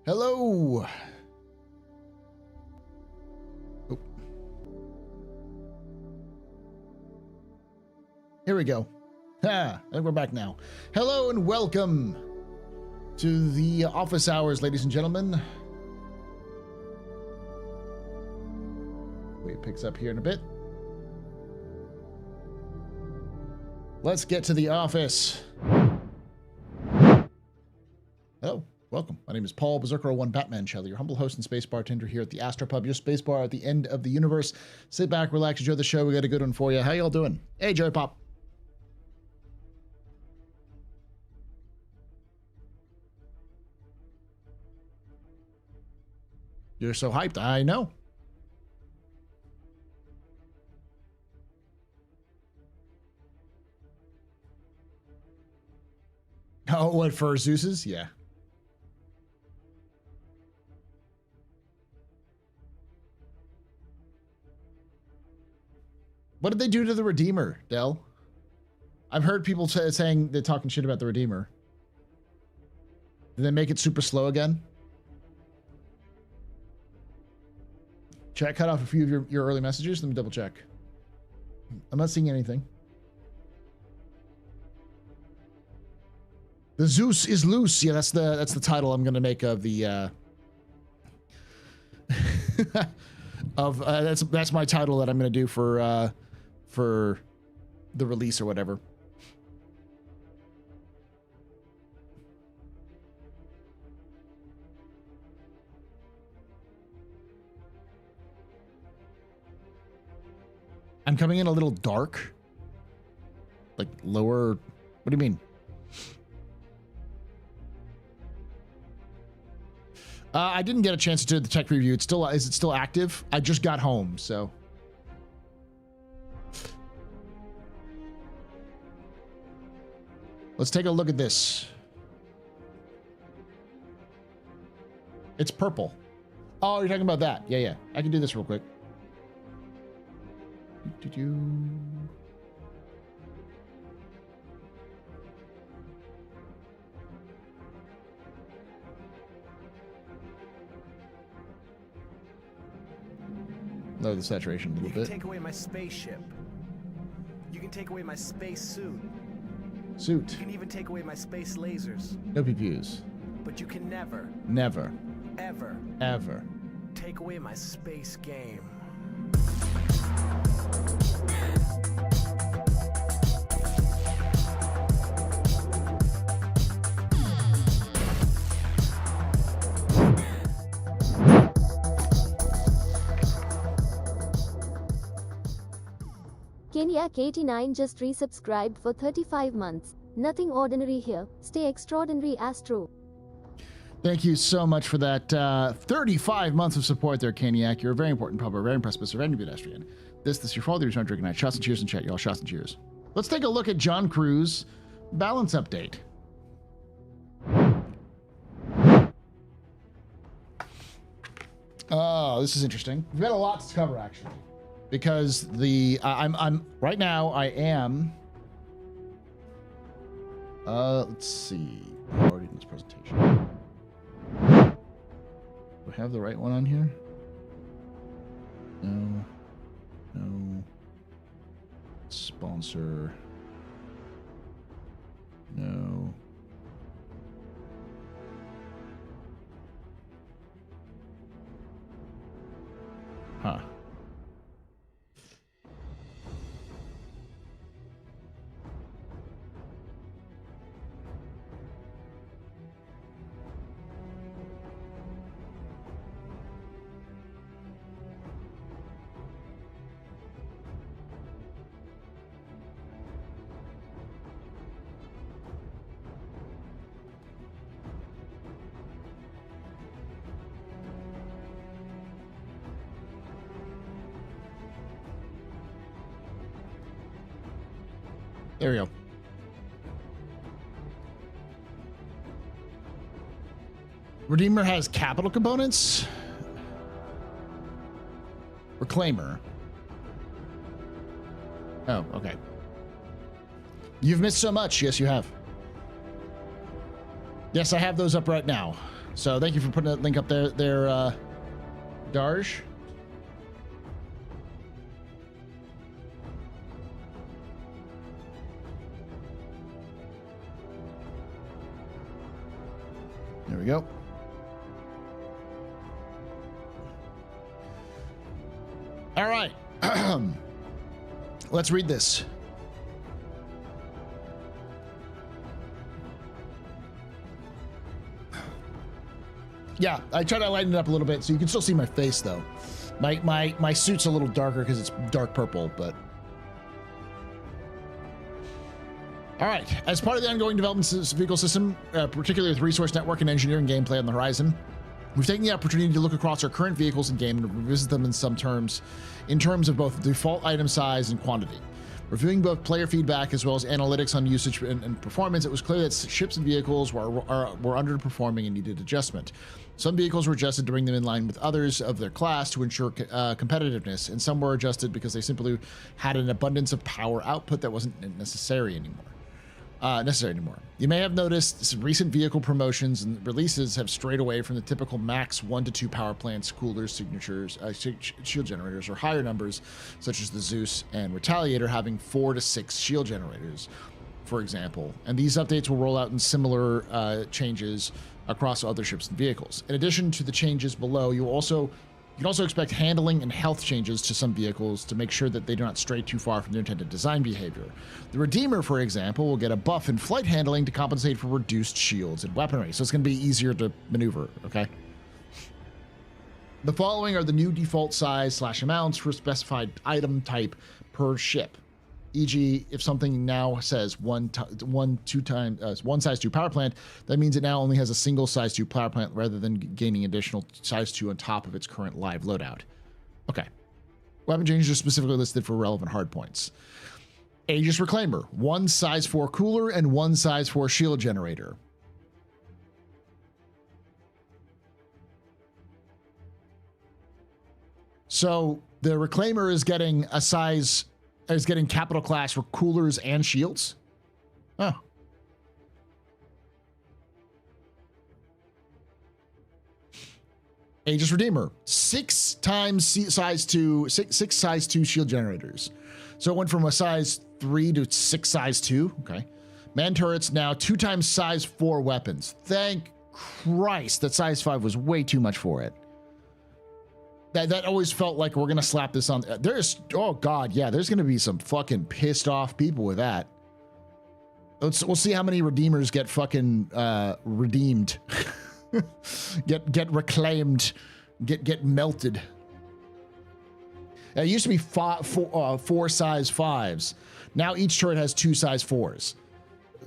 Hello. Oh. Here we go. I think we're back now. Hello and welcome to the office hours, ladies and gentlemen. Wait, it picks up here in a bit. Let's get to the office. Hello. Welcome. My name is Paul Berserker01 Batman Shelley, your humble host and space bartender here at the AstroPub, your space bar at the end of the universe. Sit back, relax, enjoy the show. We got a good one for you. How y'all doing? Hey, Jerry Pop. You're so hyped. I know. Oh, what, for Zeus's? Yeah. What did they do to the Redeemer, Del? I've heard people saying they're talking shit about the Redeemer. Did they make it super slow again? Chat cut off a few of your early messages. Let me double check. I'm not seeing anything. The Zeus is loose. Yeah, that's the title I'm gonna make of the that's my title that I'm gonna do for the release or whatever. I'm coming in a little dark. Like lower. What do you mean? I didn't get a chance to do the tech review. Is it still active? I just got home, so. Let's take a look at this. It's purple. Oh, you're talking about that. Yeah. I can do this real quick. Lower the saturation a little bit. You can take away my spaceship. You can take away my space suit. You can even take away my space lasers. No PPUs. But you can never, ever take away my space game. Kenyak89 just resubscribed for 35 months. Nothing ordinary here. Stay extraordinary, Astro. Thank you so much for that 35 months of support there, Kenyak. You're a very important pub, a very impressive, a very pedestrian. This is your fault. You're drinking night. Shots and cheers in chat, y'all. Shots and cheers. Let's take a look at John Crew's balance update. Oh, this is interesting. We've got a lot to cover, actually. Because I'm right now I am let's see, already in this presentation. Do I have the right one on here? No. Sponsor. No. Huh. There we go. Redeemer has capital components. Reclaimer. Oh, okay. You've missed so much. Yes, you have. Yes, I have those up right now. So thank you for putting that link up there, Darj. There we go. All right. Let's read this. Yeah, I try to lighten it up a little bit so you can still see my face though. My suit's a little darker because it's dark purple, but all right. As part of the ongoing development of this vehicle system, particularly with resource network and engineering gameplay on the horizon, we've taken the opportunity to look across our current vehicles in game and revisit them in terms of both default item size and quantity. Reviewing both player feedback as well as analytics on usage and performance, it was clear that ships and vehicles were underperforming and needed adjustment. Some vehicles were adjusted to bring them in line with others of their class to ensure competitiveness, and some were adjusted because they simply had an abundance of power output that wasn't necessary anymore. You may have noticed some recent vehicle promotions and releases have strayed away from the typical max 1 to 2 power plants, coolers, signatures, shield generators, or higher numbers, such as the Zeus and Retaliator having 4 to 6 shield generators, for example. And these updates will roll out in similar changes across other ships and vehicles. In addition to the changes below, you can also expect handling and health changes to some vehicles to make sure that they do not stray too far from their intended design behavior. The Redeemer, for example, will get a buff in flight handling to compensate for reduced shields and weaponry, so it's going to be easier to maneuver, okay? The following are the new default size / amounts for specified item type per ship. E.g., if something now says one size 2 power plant, that means it now only has a single size 2 power plant rather than gaining additional size 2 on top of its current live loadout. Okay. Weapon changes are specifically listed for relevant hardpoints. Aegis Reclaimer, 1 size 4 cooler and 1 size 4 shield generator. So the Reclaimer is getting capital class for coolers and shields. Oh. Aegis Redeemer, 6 times size 2 shield generators. So it went from a size 3 to 6 size 2. Okay. Man turrets now 2 times size 4 weapons. Thank Christ that size 5 was way too much for it. That always felt like we're gonna slap this on. Oh god, yeah, there's gonna be some fucking pissed off people with that. We'll see how many redeemers get fucking redeemed, get reclaimed, get melted. It used to be 4 size 5s. Now each turret has 2 size 4s.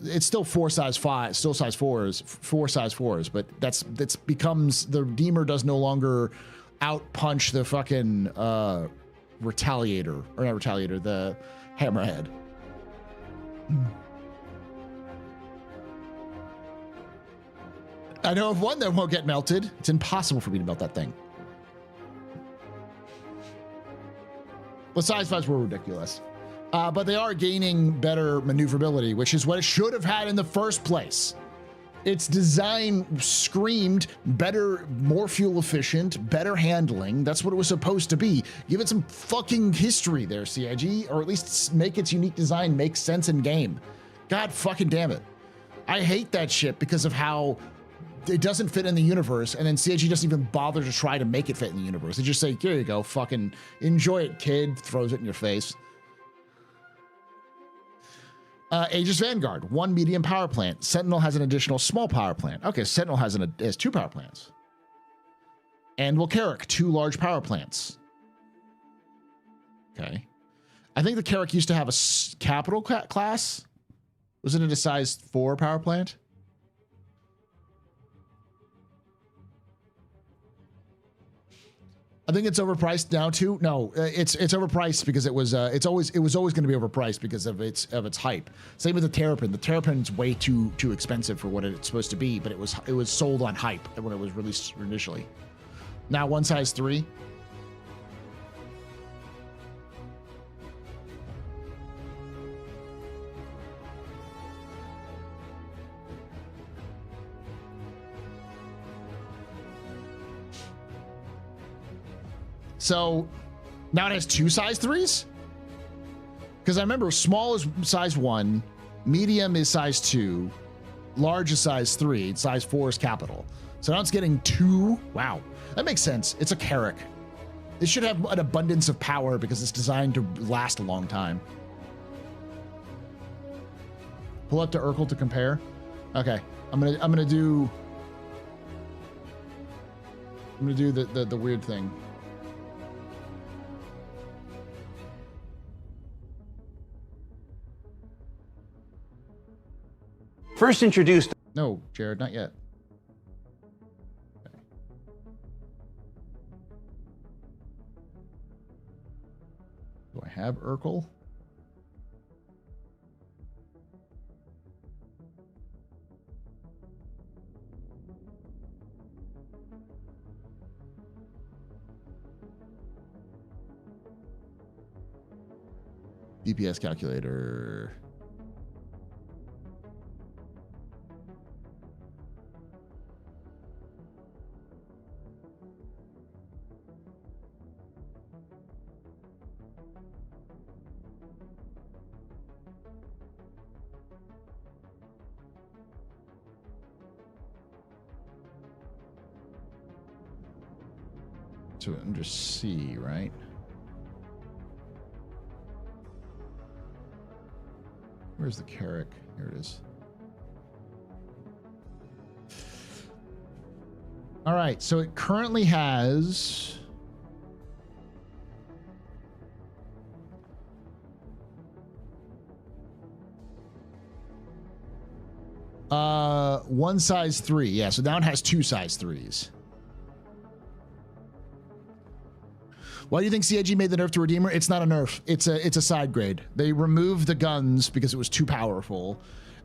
It's still 4 size 5, still size 4s, 4 size 4s, but that's becomes the redeemer does no longer outpunch the fucking Retaliator, or not Retaliator, the Hammerhead. I know of one that won't get melted. It's impossible for me to melt that thing. Well, size 5s were ridiculous. But they are gaining better maneuverability, which is what it should have had in the first place. Its design screamed better, more fuel efficient, better handling. That's what it was supposed to be. Give it some fucking history there, CIG, or at least make its unique design make sense in game. God fucking damn it. I hate that shit because of how it doesn't fit in the universe, and then CIG doesn't even bother to try to make it fit in the universe. They just say, here you go, fucking enjoy it, kid, throws it in your face. Aegis Vanguard, 1 medium power plant. Sentinel has an additional small power plant. Okay, Sentinel has 2 power plants. And Carrick, 2 large power plants. Okay. I think the Carrick used to have a capital class. Wasn't it a size 4 power plant? I think it's overpriced now too. No, it's overpriced because it was always going to be overpriced because of its hype. Same with the Terrapin. The Terrapin's way too expensive for what it's supposed to be, but it was sold on hype when it was released initially. Now 1 size 3. So now it has 2 size 3s? Because I remember small is size 1, medium is size 2, large is size 3, size 4 is capital. So now it's getting 2. Wow, that makes sense. It's a Carrick. It should have an abundance of power because it's designed to last a long time. Pull up to Urkel to compare. Okay, I'm gonna do the weird thing. First introduced. No, Jared, not yet. Okay. Do I have Urkel? DPS calculator. So under C, right? Where's the Carrick? Here it is. All right, so it currently has one size 3. Yeah, so now it has 2 size 3s. Why do you think CIG made the nerf to Redeemer? It's not a nerf. It's a side grade. They removed the guns because it was too powerful,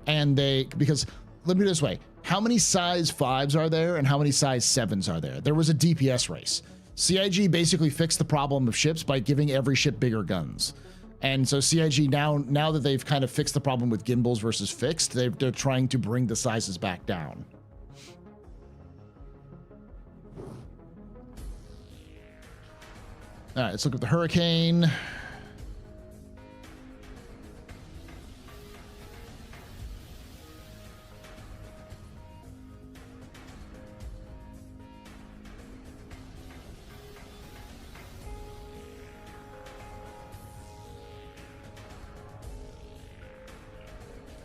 and because let me do it this way: how many size 5s are there, and how many size 7s are there? There was a DPS race. CIG basically fixed the problem of ships by giving every ship bigger guns, and so CIG now that they've kind of fixed the problem with gimbals versus fixed, they're trying to bring the sizes back down. All right, let's look at the Hurricane.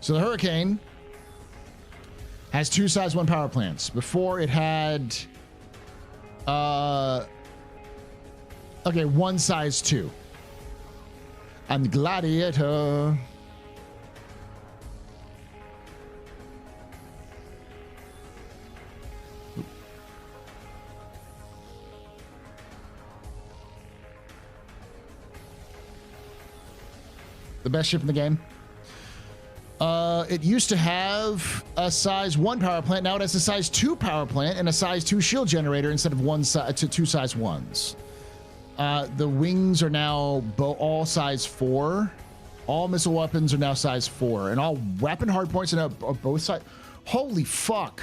So the Hurricane has 2 size 1 power plants. Before it had okay, 1 size 2. And the Gladiator. The best ship in the game. It used to have a size 1 power plant. Now it has a size 2 power plant and a size 2 shield generator instead of 2 size 1s. The wings are now all size 4. All missile weapons are now size 4, and all weapon hardpoints are now both size. Holy fuck!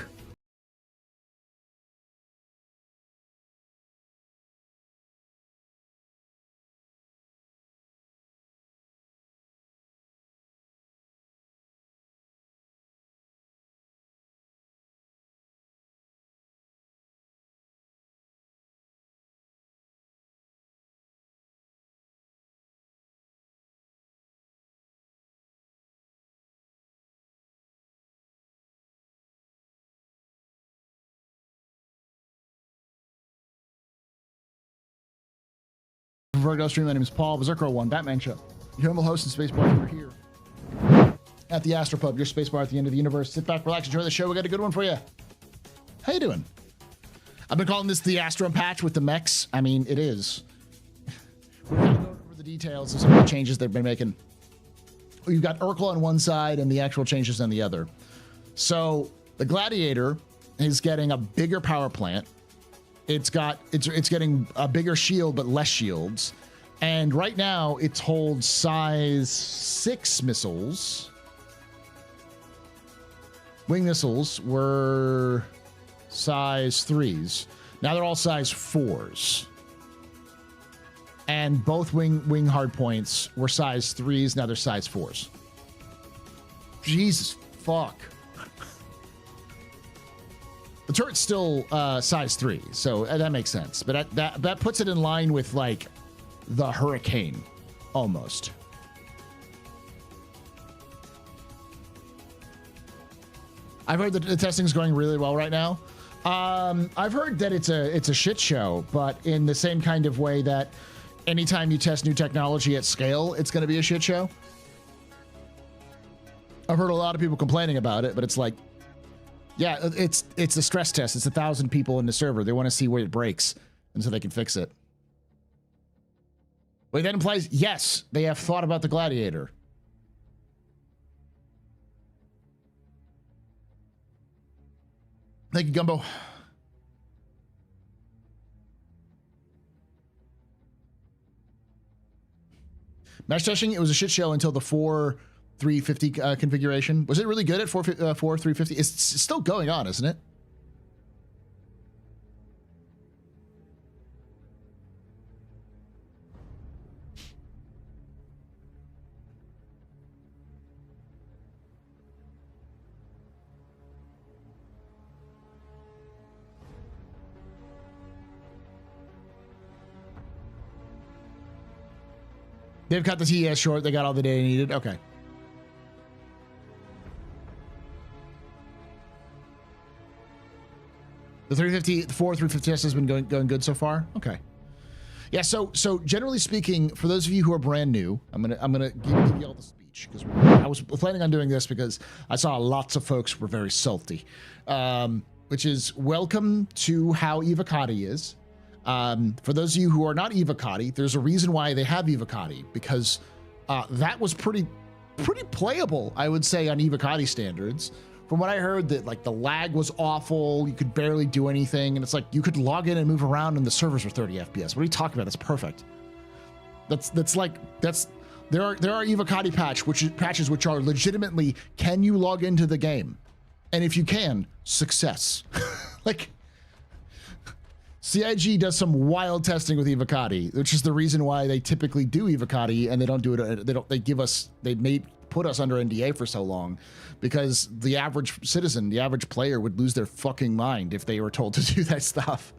Virgo stream. My name is Paul Berserker1, Batman Show. Your humble host and spacebar. We're here at the AstroPub, your spacebar at the end of the universe. Sit back, relax, enjoy the show. We got a good one for you. How you doing? I've been calling this the Astro patch with the mechs. I mean, it is. We're going to go over the details of some of the changes they've been making. You've got Urkel on one side and the actual changes on the other. So the Gladiator is getting a bigger power plant. It's getting a bigger shield, but less shields. And right now it holds size 6 missiles. Wing missiles were size 3s. Now they're all size 4s. and both wing hard points were size 3s. Now they're size 4s. Jesus fuck. The turret's still size 3, so that makes sense. But that puts it in line with like the Hurricane, almost. I've heard that the testing's going really well right now. I've heard that it's a shit show, but in the same kind of way that anytime you test new technology at scale, it's going to be a shit show. I've heard a lot of people complaining about it, but it's like, yeah, it's a stress test. It's 1,000 people in the server. They want to see where it breaks, and so they can fix it. Wait, that implies, yes, they have thought about the Gladiator. Thank you, Gumbo. Mesh testing, it was a shit show until the 4.350 configuration. Was it really good at 4.350? It's still going on, isn't it? They've cut the TES short. They got all the data needed. Okay. The 350 test has been going good so far. Okay. Yeah. So generally speaking, for those of you who are brand new, I'm gonna give you all the speech because I was planning on doing this because I saw lots of folks were very salty, which is welcome to how Evocati is. For those of you who are not Evocati, there's a reason why they have Evocati, because that was pretty playable, I would say, on Evocati standards. From what I heard, that like the lag was awful, you could barely do anything, and it's like you could log in and move around and the servers were 30 FPS. What are you talking about? That's perfect. There are Evocati patches which are legitimately, can you log into the game? And if you can, success. Like, CIG does some wild testing with Evocati, which is the reason why they typically do Evocati, and they don't do it. They put us under NDA for so long, because the average citizen, the average player, would lose their fucking mind if they were told to do that stuff.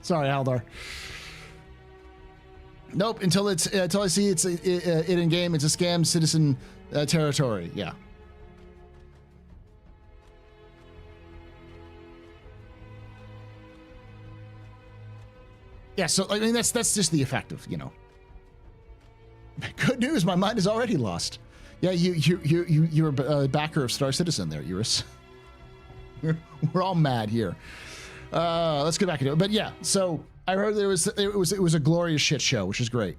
Sorry, Haldar. Nope. Until I see it in game. It's a scam citizen territory. Yeah. Yeah. So I mean, that's just the effect of, you know. Good news. My mind is already lost. Yeah. You're a backer of Star Citizen there, Eurus. We're all mad here. Let's get back into it. But yeah, so I heard it was a glorious shit show, which is great.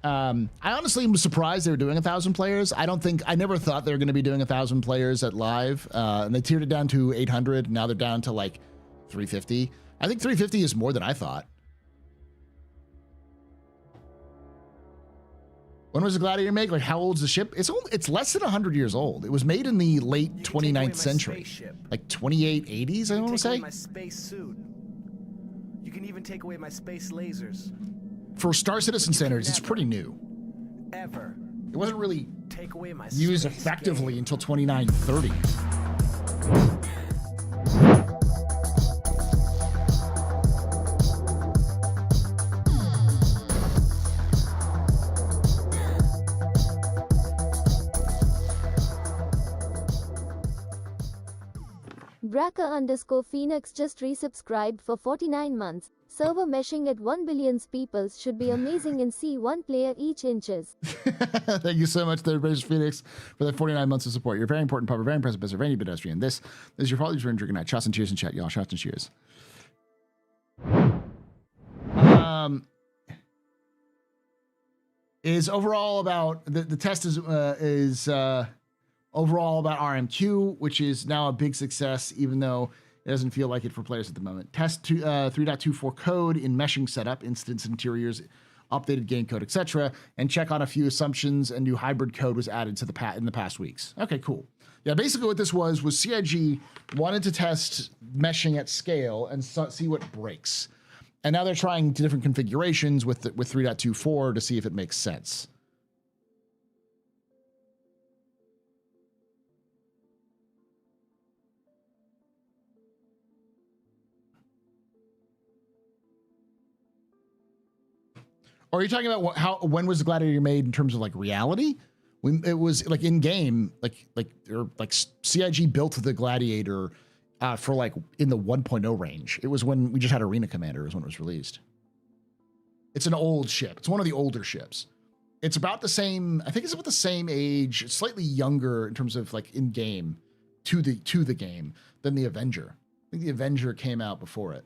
I honestly was surprised they were doing 1,000 players. I never thought they were going to be doing 1,000 players at live. And they tiered it down to 800. Now they're down to like 350. I think 350 is more than I thought. When was the Gladiator made? Like, how old's the ship? It's less than 100 years old. It was made in the late 29th century, like 2880s. I want to say. My space suit. You can even take away my space lasers. For Star Citizen standards, it's pretty new. Ever. It wasn't really take away my used effectively until 2930. Braka_Phoenix just resubscribed for 49 months. Server meshing at 1 billion people should be amazing in C1 player each inches. Thank you so much, TheAstroPubLive, for that 49 months of support. You're a very important pub, very impressive business, very pedestrian. This is your fault. You're drinking night. Shots and cheers in chat, y'all. Shots and cheers. Is overall about the test is overall about RMQ, which is now a big success, even though it doesn't feel like it for players at the moment. Test 3.24 code in meshing setup, instance interiors updated game code, etc., and check on a few assumptions and new hybrid code was added to in the past weeks. Okay, cool. Yeah, basically what this was CIG wanted to test meshing at scale and see what breaks. And now they're trying different configurations with 3.24 to see if it makes sense. Or are you talking about when was the Gladiator made in terms of like reality? When it was like in game, like CIG built the Gladiator for like in the 1.0 range. It was when we just had Arena Commander is when it was released. It's an old ship. It's one of the older ships. It's about the same. I think it's about the same age. It's slightly younger in terms of like in game to the game than the Avenger. I think the Avenger came out before it.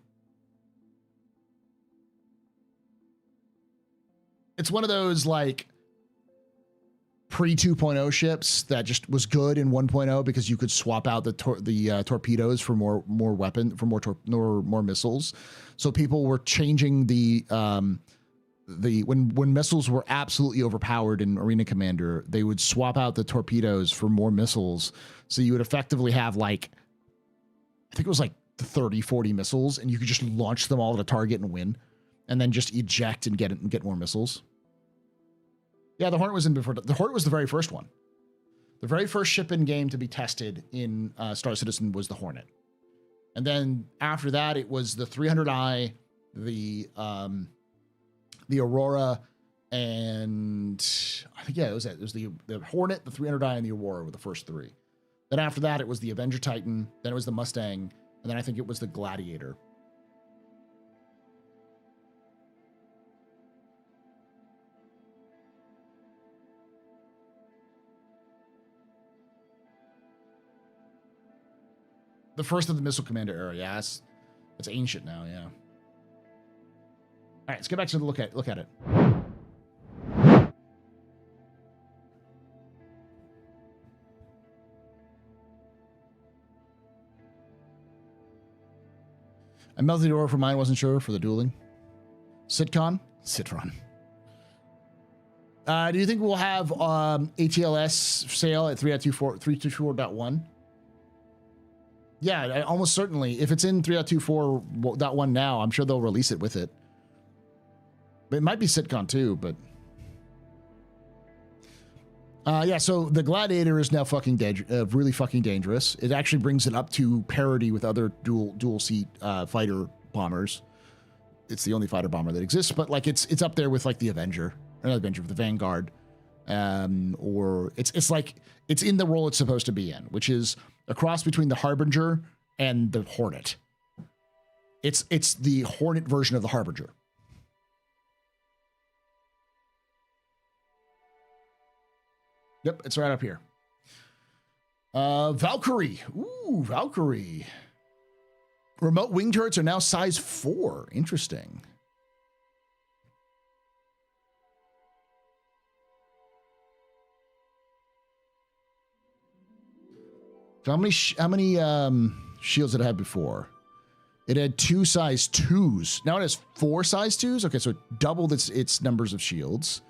It's one of those like pre 2.0 ships that just was good in 1.0 because you could swap out the torpedoes for more weapon, for more missiles. So people were changing when missiles were absolutely overpowered in Arena Commander, they would swap out the torpedoes for more missiles. So you would effectively have like, I think it was like 30, 40 missiles, and you could just launch them all at a target and win, and then just eject and get more missiles. Yeah, the Hornet was in before. The Hornet was the very first one. The very first ship in game to be tested in Star Citizen was the Hornet. And then after that, it was the 300i, the Aurora, and I think, yeah, it was the Hornet, the 300i, and the Aurora were the first three. Then after that, it was the Avenger Titan, then it was the Mustang, and then I think it was the Gladiator. The first of the Missile Commander era, yeah. It's ancient now, yeah. All right, let's get back to the look at it. I melted the order for mine, wasn't sure for the dueling. Citron. Do you think we'll have ATLS sale at 3.24.1? Yeah, almost certainly. If it's in 3.24.1 now, I'm sure they'll release it with it. But it might be Sitcon too, but... yeah, so the Gladiator is now really fucking dangerous. It actually brings it up to parity with other dual seat fighter bombers. It's the only fighter bomber that exists, but like it's up there with like the Avenger, or not Avenger, with the Vanguard. Or it's like it's in the role it's supposed to be in, which is a cross between the Harbinger and the Hornet. It's the Hornet version of the Harbinger. Yep, it's right up here. Valkyrie. Ooh, Valkyrie. Remote wing turrets are now size 4. Interesting. So how many shields did it have before? It had 2 size 2s. Now it has 4 size 2s. Okay, so it doubled its numbers of shields.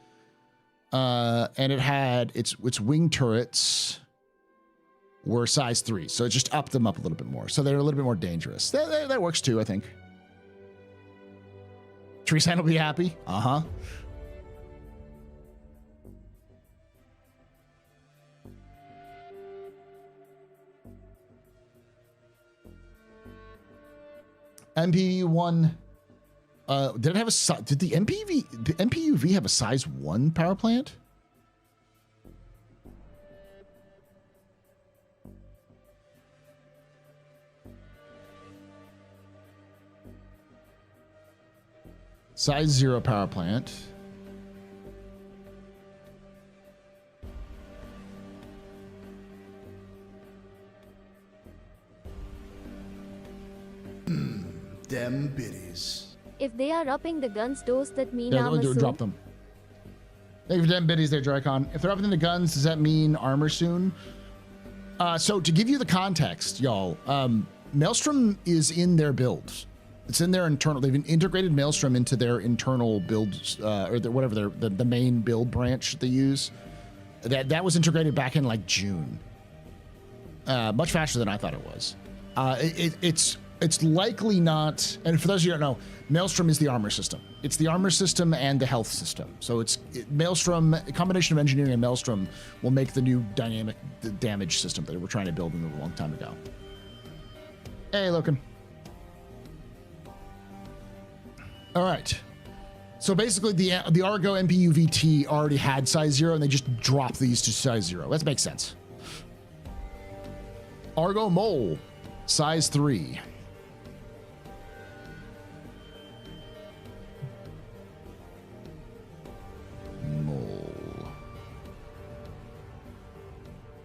And it had its wing turrets were size 3, so it just upped them up a little bit more. So they're a little bit more dangerous. That works too, I think. Treesan will be happy. Uh-huh. MPU-1. Did the MPUV have a size 1 power plant? Size 0 power plant. Them biddies. If they are upping the guns, does that mean armor soon? Drop them. Thank you for them biddies there, Drycon. If they're upping the guns, does that mean armor soon? So to give you the context, y'all, Maelstrom is in their builds. It's in their internal. They've integrated Maelstrom into their internal builds, or whatever the main build branch they use. That was integrated back in like June. Much faster than I thought it was. It's likely not. And for those of you who don't know, Maelstrom is the armor system. It's the armor system and the health system. So Maelstrom, a combination of engineering and Maelstrom will make the new dynamic damage system that we're trying to build a long time ago. Hey, Loken. All right. So basically, the Argo MPU VT already had size 0, and they just dropped these to size 0. That makes sense. Argo Mole, size 3.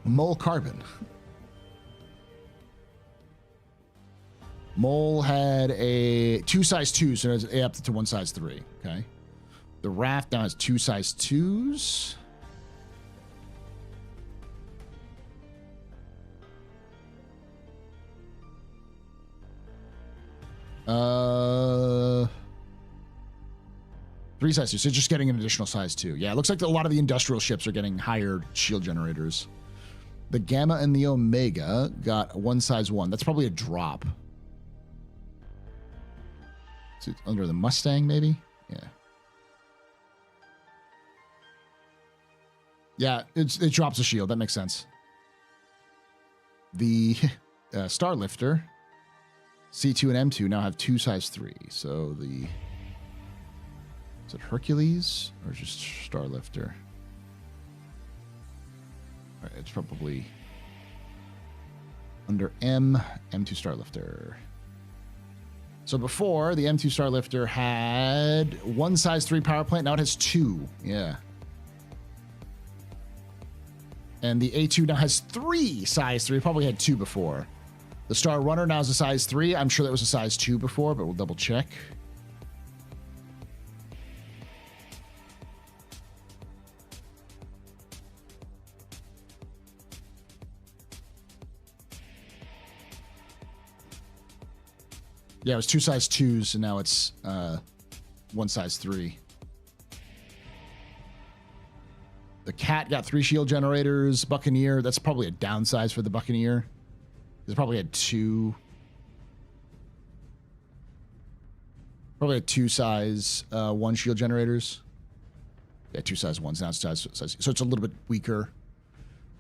Mole Carbon. Mole had a 2 size 2, so it's up to 1 size 3. Okay. The Raft now has 2 size 2s. Three size 2, so just getting an additional size 2. Yeah, it looks like a lot of the industrial ships are getting higher shield generators. The Gamma and the Omega got 1 size 1. That's probably a drop. Is it under the Mustang, maybe? Yeah. Yeah, it drops a shield. That makes sense. The Starlifter, C2 and M2 now have 2 size 3. So the... Is it Hercules or just Starlifter? All right, it's probably under M2 Starlifter. So before, the M2 Starlifter had 1 size 3 power plant. Now it has 2. Yeah. And the A2 now has 3 size 3. Probably had 2 before. The Star Runner now is a size 3. I'm sure that was a size 2 before, but we'll double check. Yeah, it was 2 size 2s, and now it's 1 size 3. The Cat got 3 shield generators. Buccaneer, that's probably a downsize for the Buccaneer. It probably had 2. Probably had 2 size 1 shield generators. Yeah, 2 size 1s. Now it's size. So it's a little bit weaker.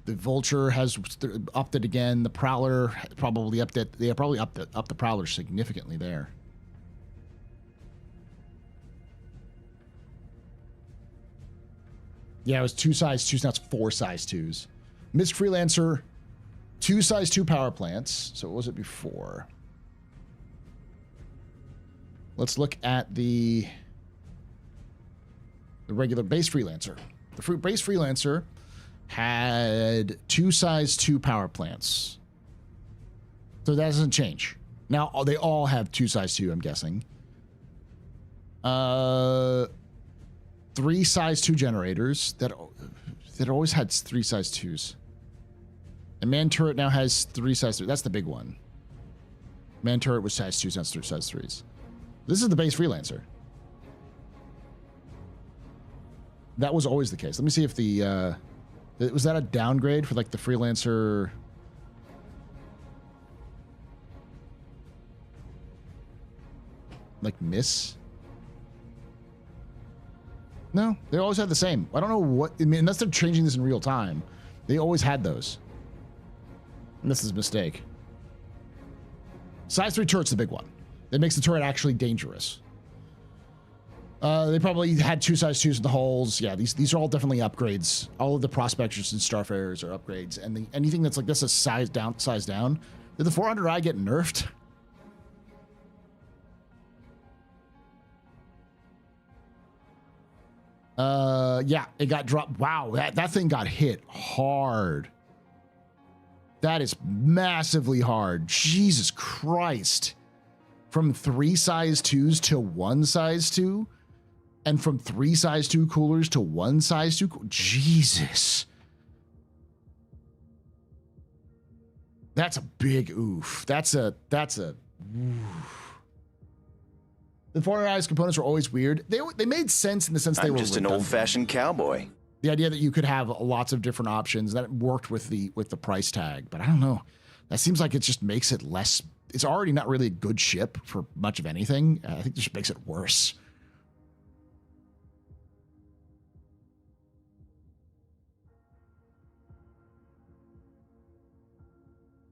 The Vulture has upped it again. The Prowler probably upped it. They probably upped the Prowler significantly there. Yeah, it was 2 size 2s. Now it's 4 size 2s. Mist Freelancer, 2 size 2 power plants. So what was it before? Let's look at the regular base Freelancer. The base Freelancer had 2 size 2 power plants. So that doesn't change. Now they all have 2 size 2, I'm guessing. 3 size 2 generators that always had 3 size 2s. And Man Turret now has 3 size 3. That's the big one. Man Turret was size 2s, now it's 3 size 3s. This is the base Freelancer. That was always the case. Let me see if the was that a downgrade for like the Freelancer? Like Miss? No, they always had the same. I don't know what, I mean, unless they're changing this in real time. They always had those. And this is a mistake. Size 3 turret's the big one. That makes the turret actually dangerous. They probably had 2 size 2s in the hulls. Yeah, these are all definitely upgrades. All of the Prospectors and Starfarers are upgrades. And anything that's like this is size down. Did the 400i get nerfed? Yeah, it got dropped. Wow, that thing got hit hard. That is massively hard. Jesus Christ. From 3 size 2s to 1 size 2? And from 3 size 2 coolers to 1 size 2? Jesus. That's a big oof. That's a oof. The foreign components were always weird. They made sense in the sense they were just an old-fashioned cowboy. The idea that you could have lots of different options that worked with the price tag, but I don't know. That seems like it just makes it less. It's already not really a good ship for much of anything. I think it just makes it worse.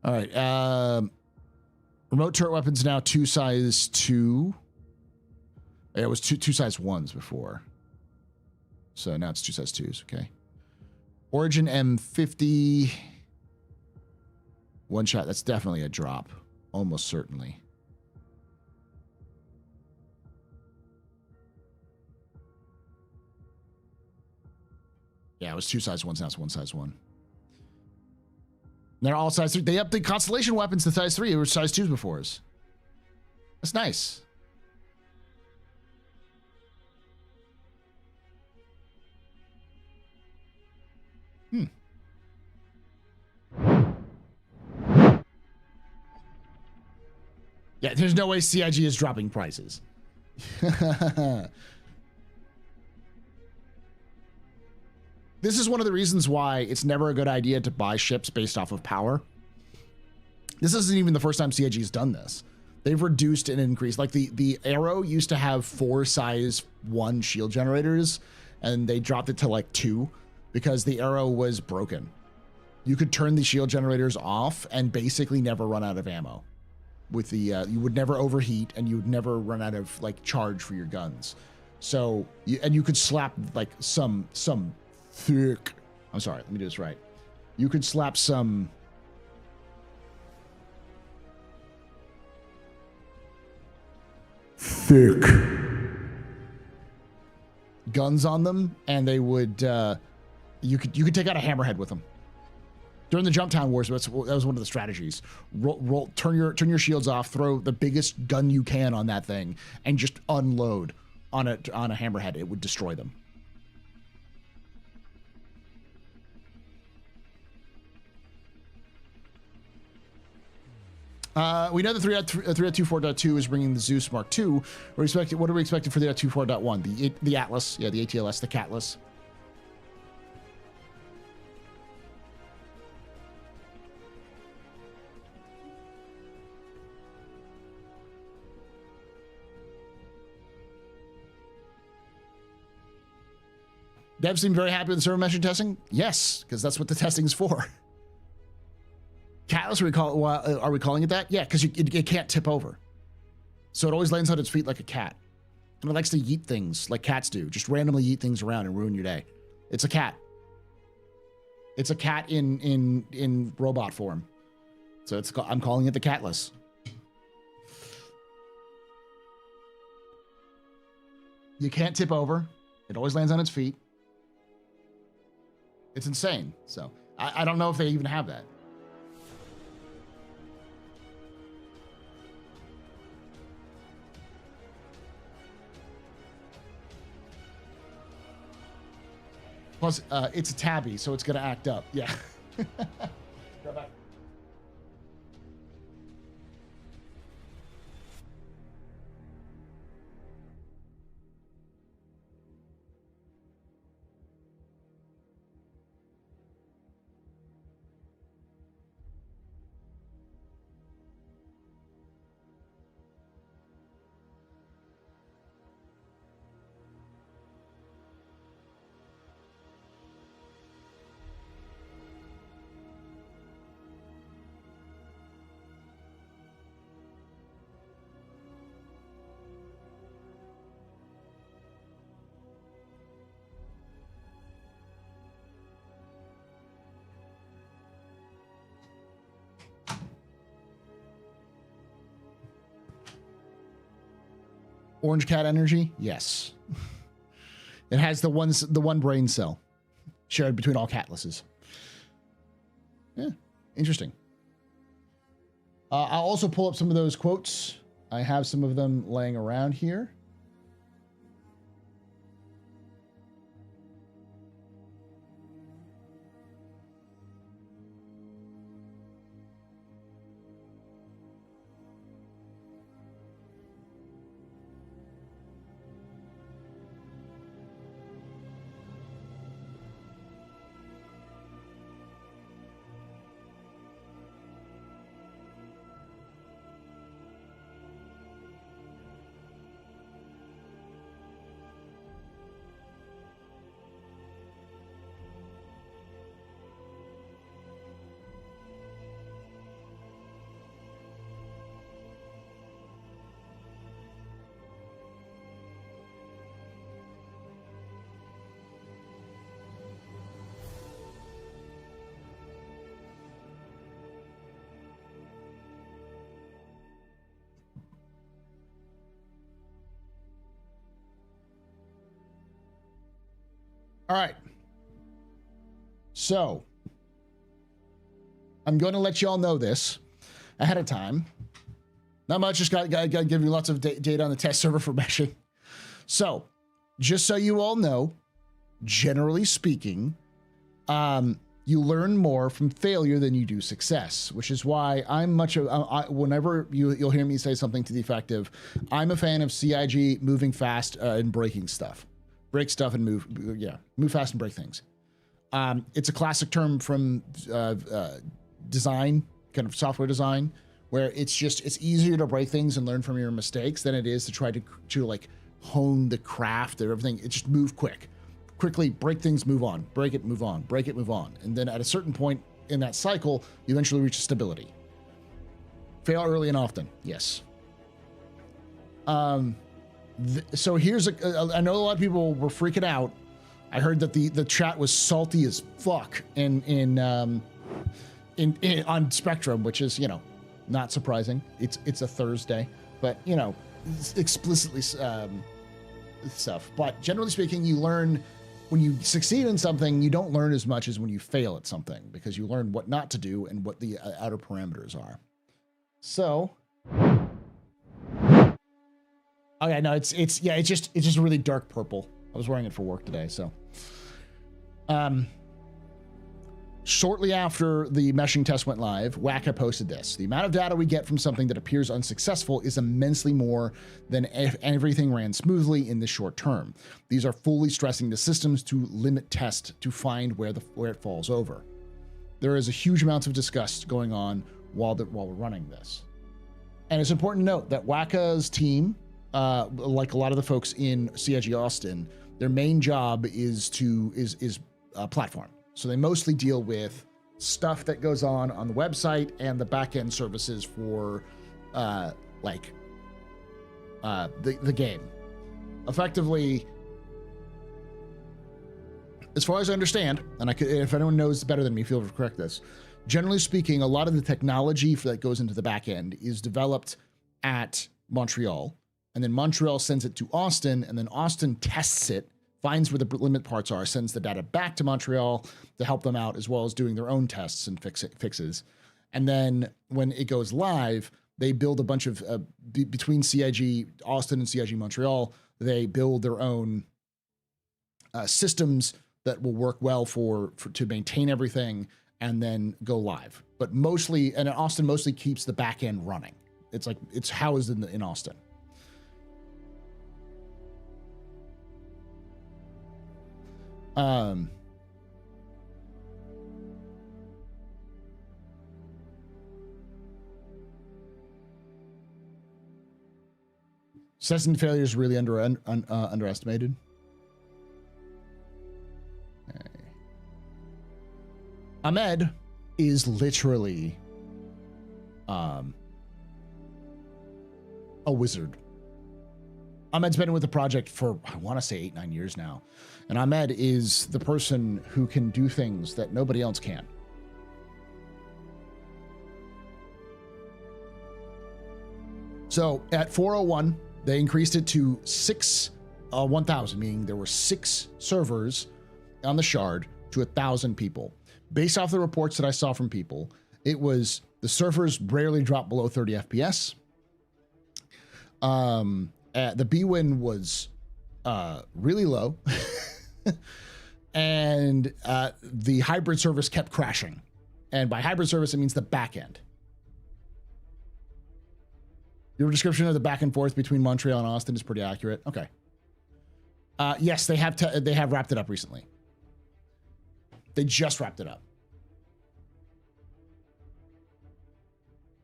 All right. Remote turret weapons now 2 size 2. Yeah, it was two size 1s before. So now it's 2 size 2s. Okay. Origin M50. One shot. That's definitely a drop. Almost certainly. Yeah, it was 2 size 1s. Now it's 1 size 1. They're all size 3. They upped the constellation weapons to size 3. They were size 2s before us. That's nice. Yeah, there's no way CIG is dropping prices. This is one of the reasons why it's never a good idea to buy ships based off of power. This isn't even the first time CIG has done this. They've reduced and increased. Like the Arrow used to have 4 size 1 shield generators, and they dropped it to like 2 because the Arrow was broken. You could turn the shield generators off and basically never run out of ammo. With the you would never overheat, and you would never run out of like charge for your guns. So you could slap like some thick. I'm sorry, let me do this right. You could slap some thick guns on them, and they would you could take out a hammerhead with them. During the Jumptown Wars, that was one of the strategies. Turn your shields off, throw the biggest gun you can on that thing, and just unload on a hammerhead. It would destroy them. We know the 3.24.2 is bringing the Zeus Mark II. What are we expecting for the 3.24.1? The Atlas, yeah, the ATLS, the Catless. Devs seem very happy with the server meshing testing. Yes, because that's what the testing is for. Catless, are we calling it that? Yeah, because it can't tip over. So it always lands on its feet like a cat. And it likes to yeet things like cats do. Just randomly yeet things around and ruin your day. It's a cat. It's a cat in robot form. So I'm calling it the Catless. You can't tip over. It always lands on its feet. It's insane. So I don't know if they even have that. Plus, it's a tabby, so it's going to act up. Yeah. Go back. Orange cat energy? Yes. It has the one brain cell shared between all Catlasses. Yeah, interesting. I'll also pull up some of those quotes. I have some of them laying around here. All right. So I'm going to let you all know this ahead of time. Not much, just got to give you lots of data on the test server for meshing. So just so you all know, generally speaking, you learn more from failure than you do success, which is why I'm whenever you'll hear me say something to the effect of, I'm a fan of CIG moving fast and breaking stuff. Break stuff and move fast and break things. It's a classic term from design, kind of software design, where it's easier to break things and learn from your mistakes than it is to try to like hone the craft of everything. It just move quickly break things, move on, break it, move on, break it, move on. And then at a certain point in that cycle, you eventually reach stability. Fail early and often. Yes. So here's I know a lot of people were freaking out. I heard that the chat was salty as fuck on Spectrum, which is, not surprising. It's a Thursday, but it's explicitly stuff. But generally speaking, you learn when you succeed in something, you don't learn as much as when you fail at something, because you learn what not to do and what the outer parameters are. So, okay, no, it's just really dark purple. I was wearing it for work today, so. Shortly after the meshing test went live, WACA posted this: the amount of data we get from something that appears unsuccessful is immensely more than if everything ran smoothly in the short term. These are fully stressing the systems to limit test to find where it falls over. There is a huge amount of disgust going on while we're running this. And it's important to note that WACA's team, like a lot of the folks in CIG Austin, their main job is platform. So they mostly deal with stuff that goes on the website and the back-end services for the game. Effectively, as far as I understand, and if anyone knows better than me, feel free to correct this. Generally speaking, a lot of the technology that goes into the back end is developed at Montreal, and then Montreal sends it to Austin, and then Austin tests it, finds where the limit parts are, sends the data back to Montreal to help them out, as well as doing their own tests and fixes. And then when it goes live, they build a bunch of, between CIG Austin and CIG Montreal, they build their own systems that will work well to maintain everything and then go live. But mostly, and Austin mostly keeps the back end running. It's housed in Austin. Success and failure is really underestimated. Okay. Ahmed is literally a wizard. Ahmed's been with the project for, I want to say 8-9 years now. And Ahmed is the person who can do things that nobody else can. So at 401, they increased it to 1,000, meaning there were 6 servers on the shard to 1,000 people. Based off the reports that I saw from people, it was the servers rarely drop below 30 FPS. The B-win was really low, and the hybrid service kept crashing. And by hybrid service, it means the back end. Your description of the back and forth between Montreal and Austin is pretty accurate. Okay. Yes, they have wrapped it up recently. They just wrapped it up.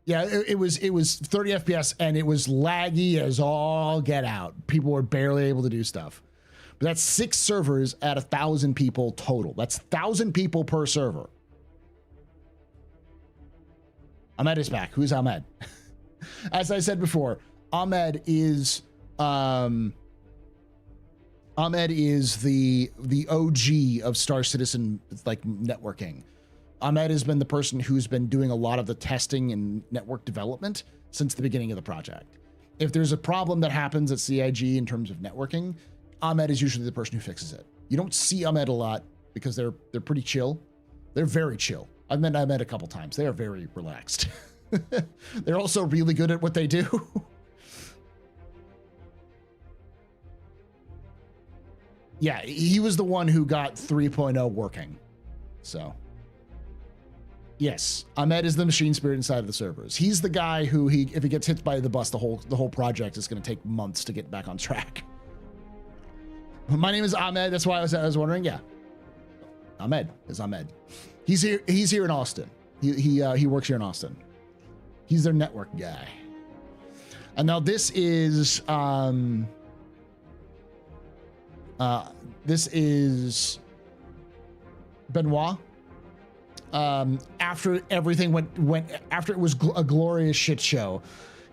Yeah, it was 30 FPS and it was laggy as all get out. People were barely able to do stuff. But that's 6 servers at 1,000 people total. That's 1,000 people per server. Ahmed is back. Who's Ahmed? As I said before, Ahmed is the OG of Star Citizen networking. Ahmed has been the person who's been doing a lot of the testing and network development since the beginning of the project. If there's a problem that happens at CIG in terms of networking, Ahmed is usually the person who fixes it. You don't see Ahmed a lot because they're pretty chill. They're very chill. I've met Ahmed a couple times. They are very relaxed. They're also really good at what they do. Yeah, he was the one who got 3.0 working. So, yes, Ahmed is the machine spirit inside of the servers. He's the guy who if he gets hit by the bus, the whole project is going to take months to get back on track. My name is Ahmed. That's why I was wondering. Yeah, Ahmed is Ahmed. He's here. He's here in Austin. He works here in Austin. He's their network guy. And now this is Benoit. After everything went after it was a glorious shit show,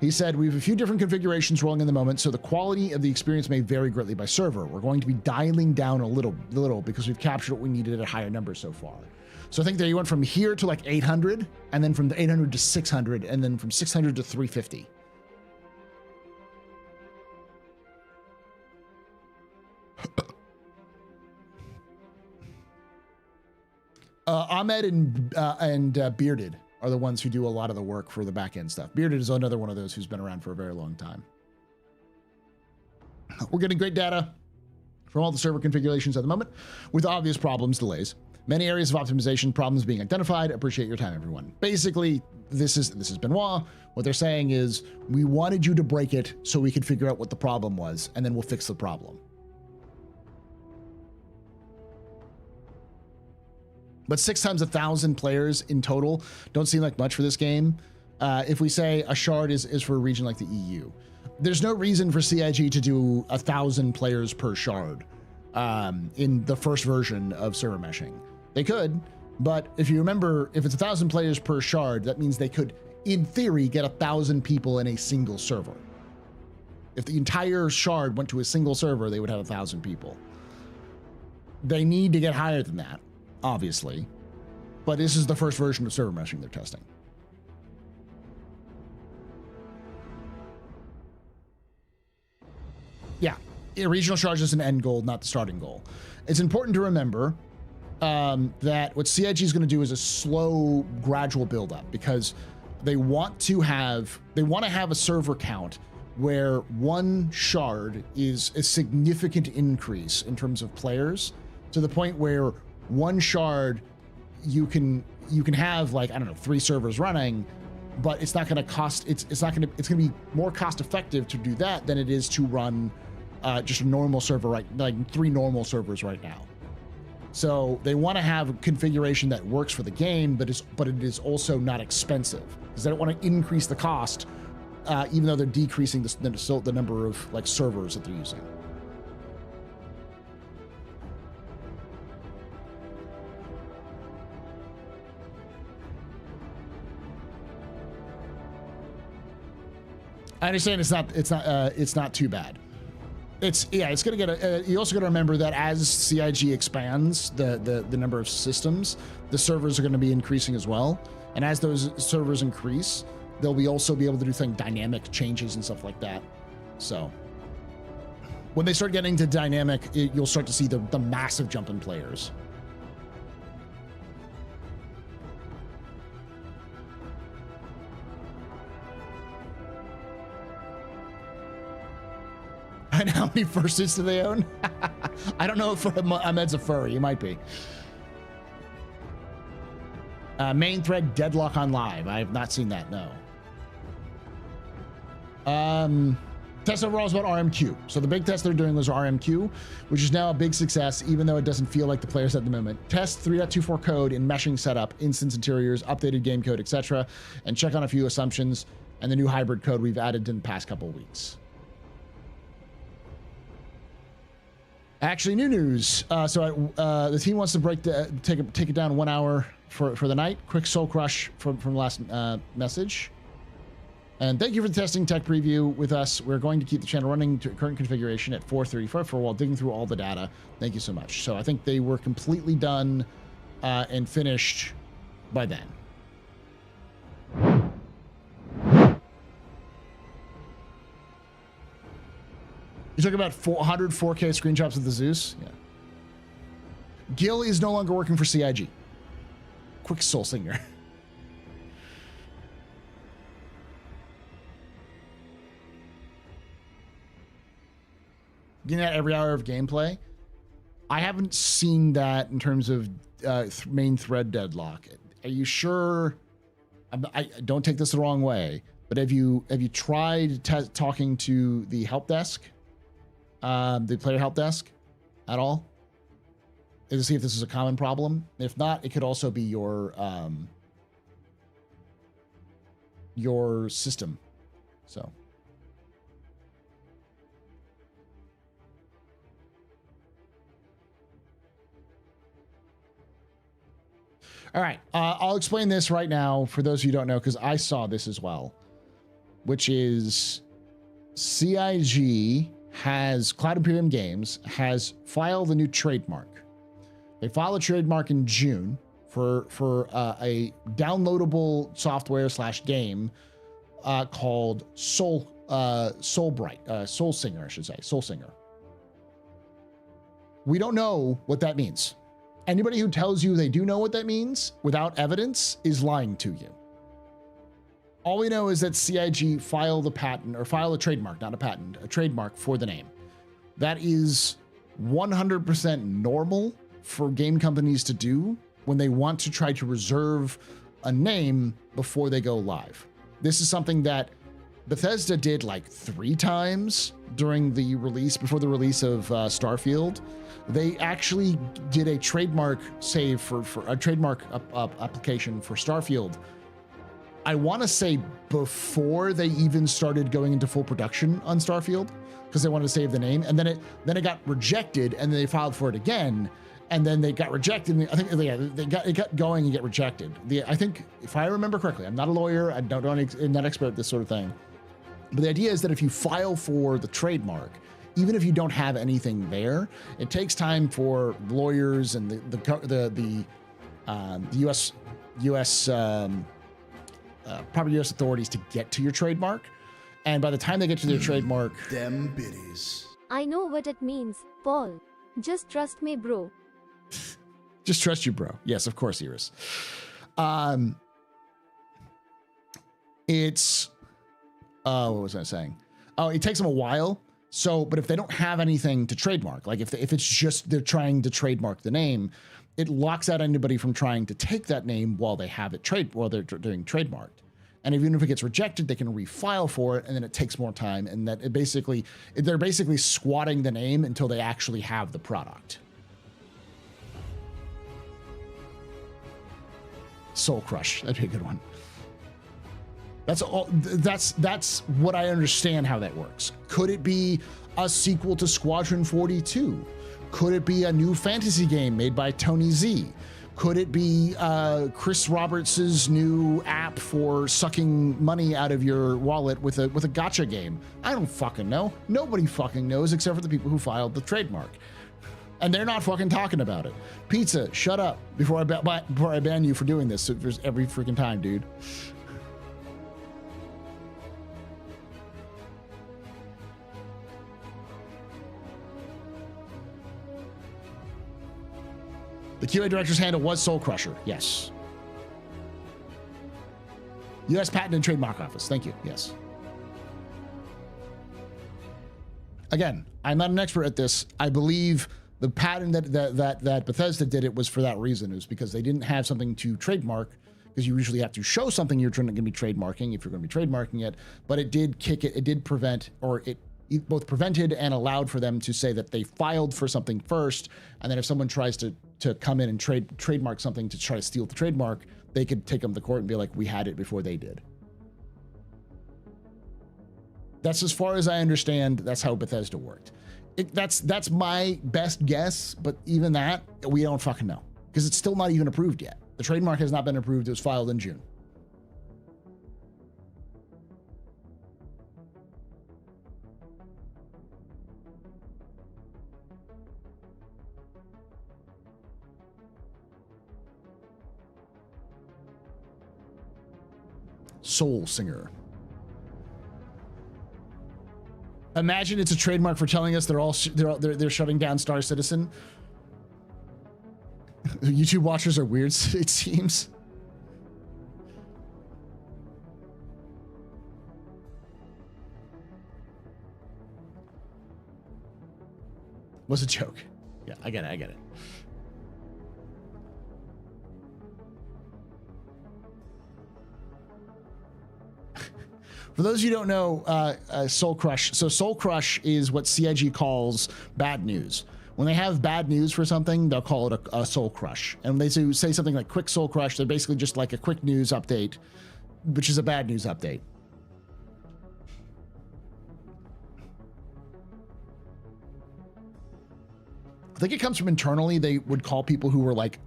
he said, we have a few different configurations rolling in the moment, so the quality of the experience may vary greatly by server. We're going to be dialing down a little because we've captured what we needed at higher numbers so far. So I think that you went from here to like 800, and then from the 800 to 600, and then from 600 to 350. Ahmed and Bearded are the ones who do a lot of the work for the back end stuff. Bearded is another one of those who's been around for a very long time. We're getting great data from all the server configurations at the moment with obvious problems, delays. Many areas of optimization problems being identified. Appreciate your time, everyone. Basically, this is Benoit. What they're saying is, we wanted you to break it so we could figure out what the problem was, and then we'll fix the problem. But 6 times 1,000 players in total don't seem like much for this game. If we say a shard is for a region like the EU, there's no reason for CIG to do 1,000 players per shard in the first version of server meshing. They could, but if you remember, if it's 1,000 players per shard, that means they could, in theory, get 1,000 people in a single server. If the entire shard went to a single server, they would have 1,000 people. They need to get higher than that, obviously, but this is the first version of server meshing they're testing. Yeah, regional charge is an end goal, not the starting goal. It's important to remember that what CIG is going to do is a slow, gradual build-up, because they want to have a server count where one shard is a significant increase in terms of players, to the point where one shard you can have, like, I don't know, 3 servers running, but it's not going to cost, it's going to be more cost effective to do that than it is to run just a normal server, right? Like 3 normal servers right now. So they want to have a configuration that works for the game, but it is also not expensive, because they don't want to increase the cost, even though they're decreasing the number of like servers that they're using. I understand it's not too bad. It's gonna get you also got to remember that as CIG expands the number of systems, the servers are going to be increasing as well, and as those servers increase, they'll also be able to do things, dynamic changes and stuff like that. So when they start getting to dynamic, you'll start to see the massive jump in players. And how many fursuits do they own? I don't know if Ahmed's a furry. He might be. Main thread deadlock on live. I have not seen that, no. Test overall is about RMQ. So the big test they're doing was RMQ, which is now a big success, even though it doesn't feel like the players at the moment. Test 3.24 code in meshing setup, instance interiors, updated game code, etc., and check on a few assumptions and the new hybrid code we've added in the past couple of weeks. Actually, new news. The team wants to take it down 1 hour for the night. Quick soul crush from last message. And thank you for the testing tech preview with us. We're going to keep the channel running to current configuration at 4:34 while digging through all the data. Thank you so much. So I think they were completely done and finished by then. You talking about 400 4K screenshots of the Zeus? Yeah. Gil is no longer working for CIG. Quick Soul Singer. Getting that every hour of gameplay. I haven't seen that in terms of main thread deadlock. Are you sure? I don't take this the wrong way, but have you tried talking to the help desk, the player help desk, at all? To see if this is a common problem. If not, it could also be your system. So. All right, I'll explain this right now for those of you who don't know, because I saw this as well, which is CIG has, Cloud Imperium Games has filed a new trademark. They filed a trademark in June for a downloadable software / game called Soul Singer, I should say, Soul Singer. We don't know what that means. Anybody who tells you they do know what that means without evidence is lying to you. All we know is that CIG filed a patent, or filed a trademark, not a patent, a trademark for the name. That is 100% normal for game companies to do when they want to try to reserve a name before they go live. This is something that Bethesda did like 3 times during the release, before the release of Starfield. They actually did a trademark save for a trademark application for Starfield. I want to say before they even started going into full production on Starfield, because they wanted to save the name, and then it got rejected, and then they filed for it again, and then they got rejected. And I think it got going and get rejected. I think, if I remember correctly, I'm not a lawyer, I'm not expert at this sort of thing, but the idea is that if you file for the trademark, even if you don't have anything there, it takes time for lawyers and the U.S. proper U.S. authorities to get to your trademark, and by the time they get to their trademark, them biddies. I know what it means, Paul. Just trust me, bro. Just trust you, bro. Yes, of course, Iris. It's what was I saying? Oh, it takes them a while. So, but if they don't have anything to trademark, like if it's just they're trying to trademark the name, it locks out anybody from trying to take that name while they have it while they're doing trademarked. And even if it gets rejected, they can refile for it, and then it takes more time. And that they're basically squatting the name until they actually have the product. Soul Crush, that'd be a good one. That's all. That's what I understand how that works. Could it be a sequel to Squadron 42? Could it be a new fantasy game made by Tony Z? Could it be Chris Roberts' new app for sucking money out of your wallet with a gacha game? I don't fucking know. Nobody fucking knows except for the people who filed the trademark. And they're not fucking talking about it. Pizza, shut up before I ban you for doing this every freaking time, dude. The QA director's handle was Soul Crusher. Yes. U.S. Patent and Trademark Office. Thank you. Yes. Again, I'm not an expert at this. I believe the patent that Bethesda did it was for that reason. It was because they didn't have something to trademark, because you usually have to show something you're going to be trademarking if you're going to be trademarking it. But it did kick it. It did prevent, or it both prevented and allowed for them to say that they filed for something first, and then if someone tries to come in and trademark something to try to steal the trademark, they could take them to court and be like, we had it before they did. That's as far as I understand. That's how Bethesda worked. That's my best guess, but even that, we don't fucking know, because it's still not even approved yet. The trademark has not been approved. It was filed in June. Soul Singer. Imagine it's a trademark for telling us they're shutting down Star Citizen. YouTube watchers are weird, it seems. Was a joke. Yeah, I get it. I get it. For those of you who don't know, Soul Crush. So Soul Crush is what CIG calls bad news. When they have bad news for something, they'll call it a Soul Crush. And when they say something like quick Soul Crush, they're basically just like a quick news update, which is a bad news update. I think it comes from internally. They would call people who were like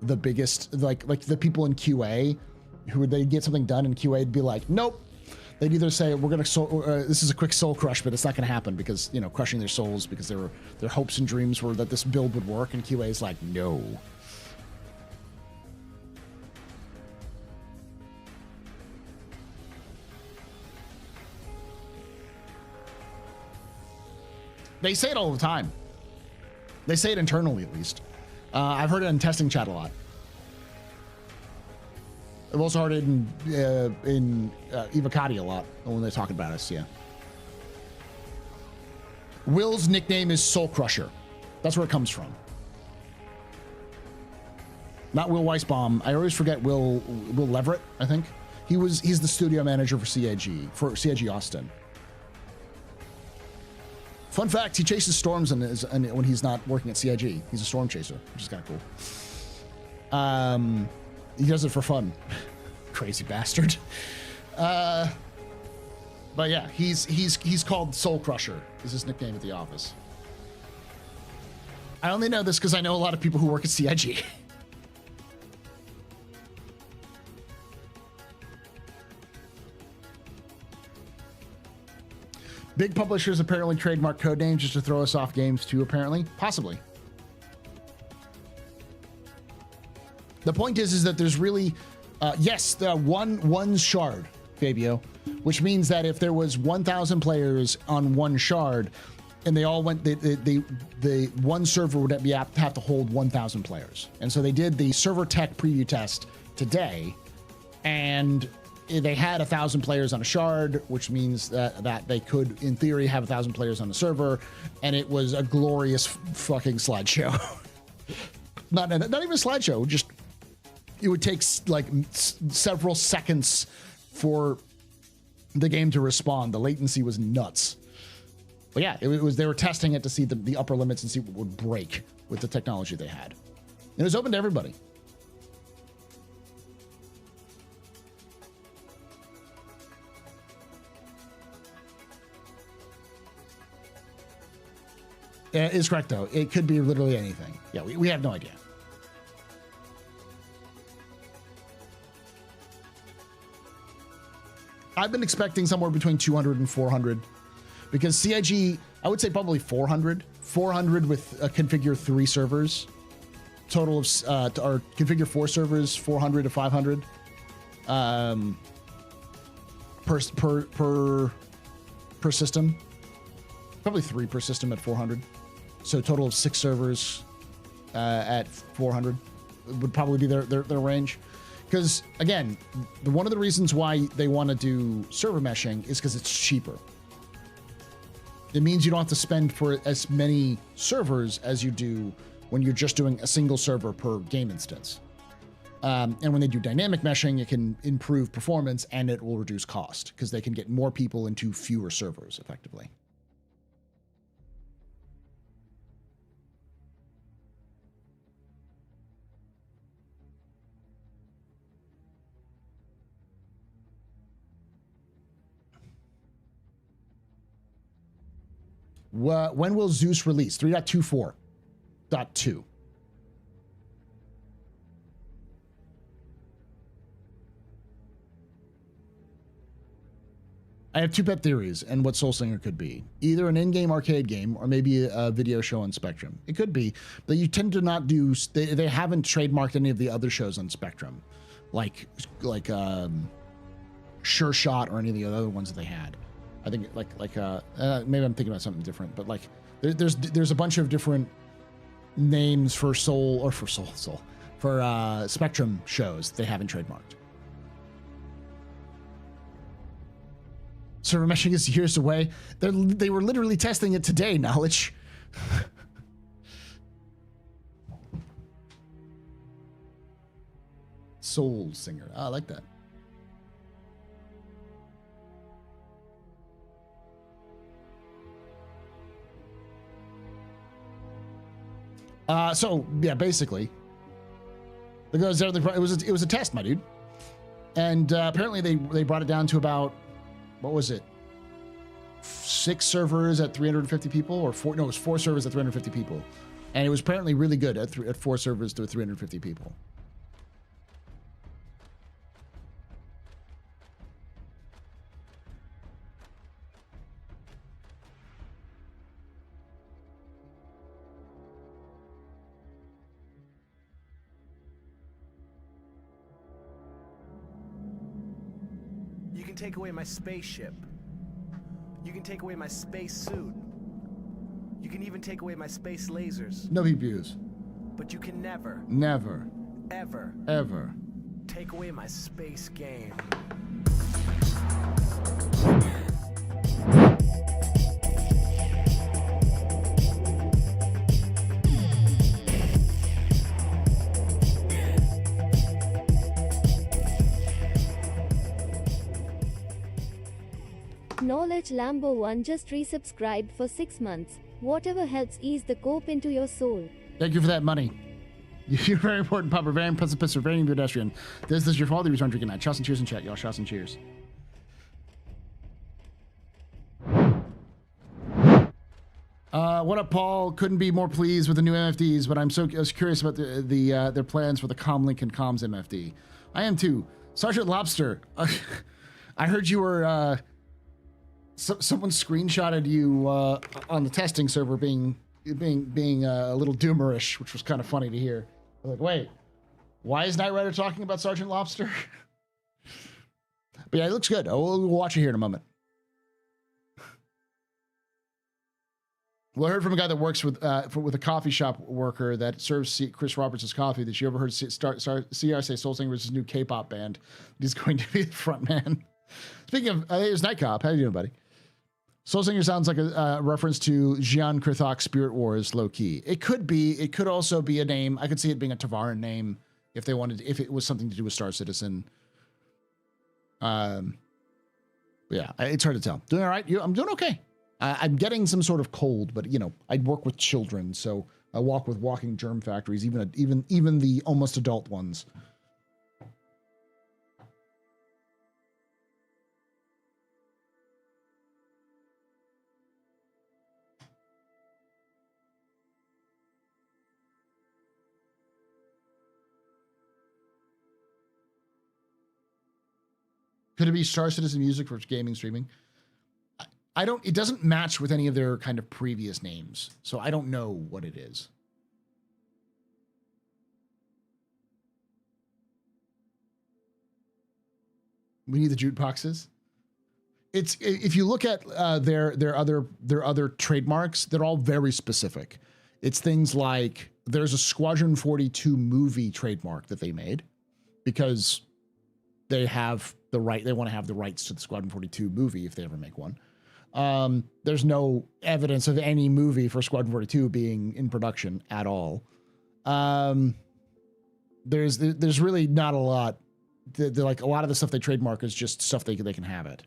the biggest, like the people in QA, who would they get something done in QA, would be like, nope. They'd either say we're gonna this is a quick soul crush, but it's not gonna happen because, you know, crushing their souls because their hopes and dreams were that this build would work, and QA is like, no. They say it all the time. They say it internally, at least. I've heard it in testing chat a lot. I've also heard it in Evocati a lot when they talk about us, yeah. Will's nickname is Soul Crusher. That's where it comes from. Not Will Weisbaum. I always forget Will Leverett, I think. He's the studio manager for CIG Austin. Fun fact, he chases storms when he's not working at CIG. He's a storm chaser, which is kind of cool. He does it for fun. Crazy bastard. But yeah, he's called Soul Crusher, is his nickname at the office. I only know this because I know a lot of people who work at CIG. Big publishers apparently trademark code names just to throw us off games too, apparently. Possibly. The point is that there's really, yes, the one shard, Fabio, which means that if there was 1,000 players on one shard and they all went, the one server would have to hold 1,000 players. And so they did the server tech preview test today, and they had 1,000 players on a shard, which means that they could, in theory, have 1,000 players on the server, and it was a glorious fucking slideshow. not even a slideshow, just it would take like several seconds for the game to respond. The latency was nuts. But yeah, it was they were testing it to see the upper limits and see what would break with the technology they had. And it was open to everybody. Is correct, though. It could be literally anything. Yeah, we have no idea. I've been expecting somewhere between 200 and 400 because CIG, I would say probably 400. 400 with configure 3 servers. Total of, or configure 4 servers, 400 to 500. Per system. Probably 3 per system at 400. So total of 6 servers at 400 would probably be their range. Because again, one of the reasons why they want to do server meshing is because it's cheaper. It means you don't have to spend for as many servers as you do when you're just doing a single server per game instance. And when they do dynamic meshing, it can improve performance and it will reduce cost because they can get more people into fewer servers effectively. When will Zeus release? 3.24.2. I have 2 pet theories and what Soul Slinger could be. Either an in-game arcade game or maybe a video show on Spectrum. It could be, but you tend to not do, they haven't trademarked any of the other shows on Spectrum. Like Sure Shot or any of the other ones that they had. I think maybe I'm thinking about something different, but like there's a bunch of different names for Soul Spectrum shows they haven't trademarked. Server meshing is years away. They were literally testing it today, Knowledge. Soul Singer. I like that. So yeah, basically, it was a test, my dude, and apparently they brought it down to about, what was it, 6 servers at 350 people, or 4? No, it was 4 servers at 350 people, and it was apparently really good at 4 servers to 350 people. You can take away my spaceship. You can take away my space suit. You can even take away my space lasers. No BPUs. But you can never, ever take away my space game. Knowledge Lambo 1 just resubscribed for 6 months. Whatever helps ease the cope into your soul. Thank you for that money. You're very important, Papa. Very impressive, very pedestrian. This is your fault. The reason I'm drinking that. Shots and cheers in chat, y'all. Shots and cheers. What up, Paul? Couldn't be more pleased with the new MFDs, but I was curious about their plans for the Comlink and Comms MFD. I am too. Sergeant Lobster, I heard you were. Someone screenshotted you on the testing server being a little doomerish, which was kind of funny to hear. I'm like, wait, why is Knight Rider talking about Sergeant Lobster? But yeah, it looks good. We'll watch it here in a moment. Well, I heard from a guy that works with a coffee shop worker that serves Chris Roberts' coffee that you ever heard CR say Soul Singer was his new K-pop band. He's going to be the front man. Speaking of, here's Night Cop. How you doing, buddy? Soul Singer sounds like a reference to Jian Krithok's Spirit Wars, low key. It could be. It could also be a name. I could see it being a Tavaran name if they wanted. If it was something to do with Star Citizen. Yeah, it's hard to tell. Doing all right? I'm doing okay. I'm getting some sort of cold, but you know, I work with children, so I walk with walking germ factories, even the almost adult ones. Could it be Star Citizen music for gaming streaming? It doesn't match with any of their kind of previous names, so I don't know what it is. We need the jukeboxes. It's, if you look at their other trademarks, they're all very specific. It's things like there's a Squadron 42 movie trademark that they made because they have the right. They want to have the rights to the Squadron 42 movie if they ever make one. There's no evidence of any movie for Squadron 42 being in production at all. There's really not a lot. They're like a lot of the stuff they trademark is just stuff they can have it.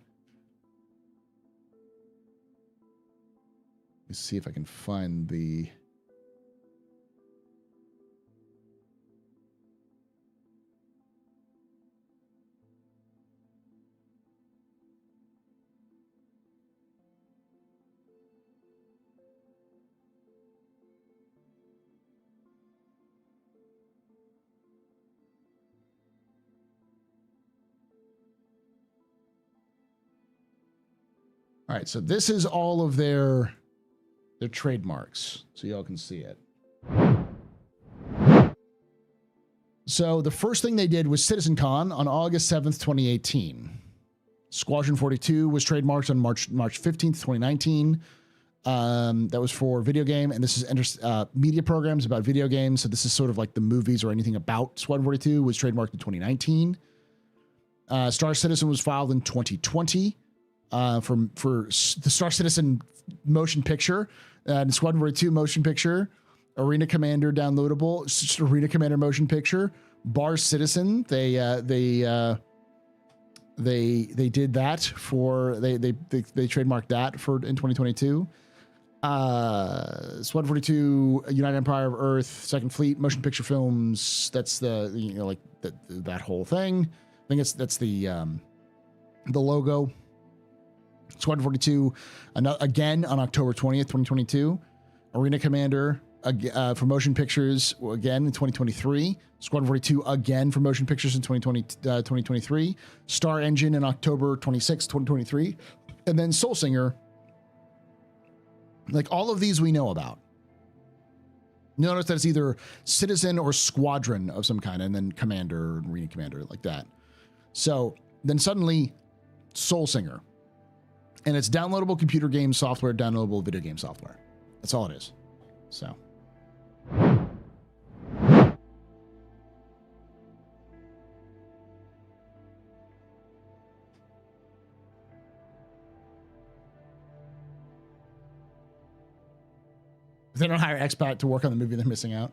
Let's see if I can find the. All right, so this is all of their trademarks, so y'all can see it. So the first thing they did was CitizenCon on August 7th, 2018. Squadron 42 was trademarked on March 15th, 2019. That was for video game, and this is media programs about video games. So this is sort of like the movies or anything about Squadron 42 was trademarked in 2019. Star Citizen was filed in 2020 for the Star Citizen motion picture, and Squadron 42 motion picture, Arena Commander downloadable, Arena Commander motion picture, Bar Citizen. They did that for they trademarked that for in 2022. Squadron 42, United Empire of Earth, Second Fleet, motion picture films. That's the like that whole thing. I think that's the logo. Squadron 42 again on October 20th, 2022. Arena Commander for motion pictures again in 2023. Squadron 42 again for motion pictures in 2023. Star Engine in October 26th, 2023. And then Soul Singer. Like all of these we know about. Notice that it's either Citizen or Squadron of some kind, and then Commander and Arena Commander like that. So then suddenly Soul Singer. And it's downloadable computer game software, downloadable video game software. That's all it is. So. If they don't hire expat to work on the movie, they're missing out.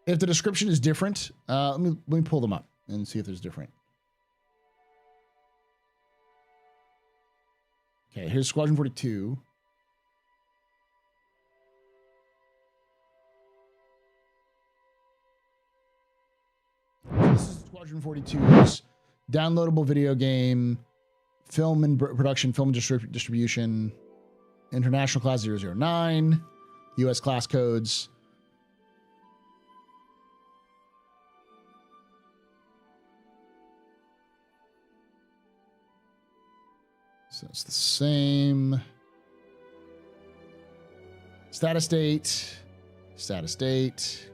If the description is different, let me pull them up and see if there's different. Okay, here's Squadron 42. This is Squadron 42's downloadable video game, film and production, film distribution, international class 009, US class codes. So it's the same. Status date. Status date.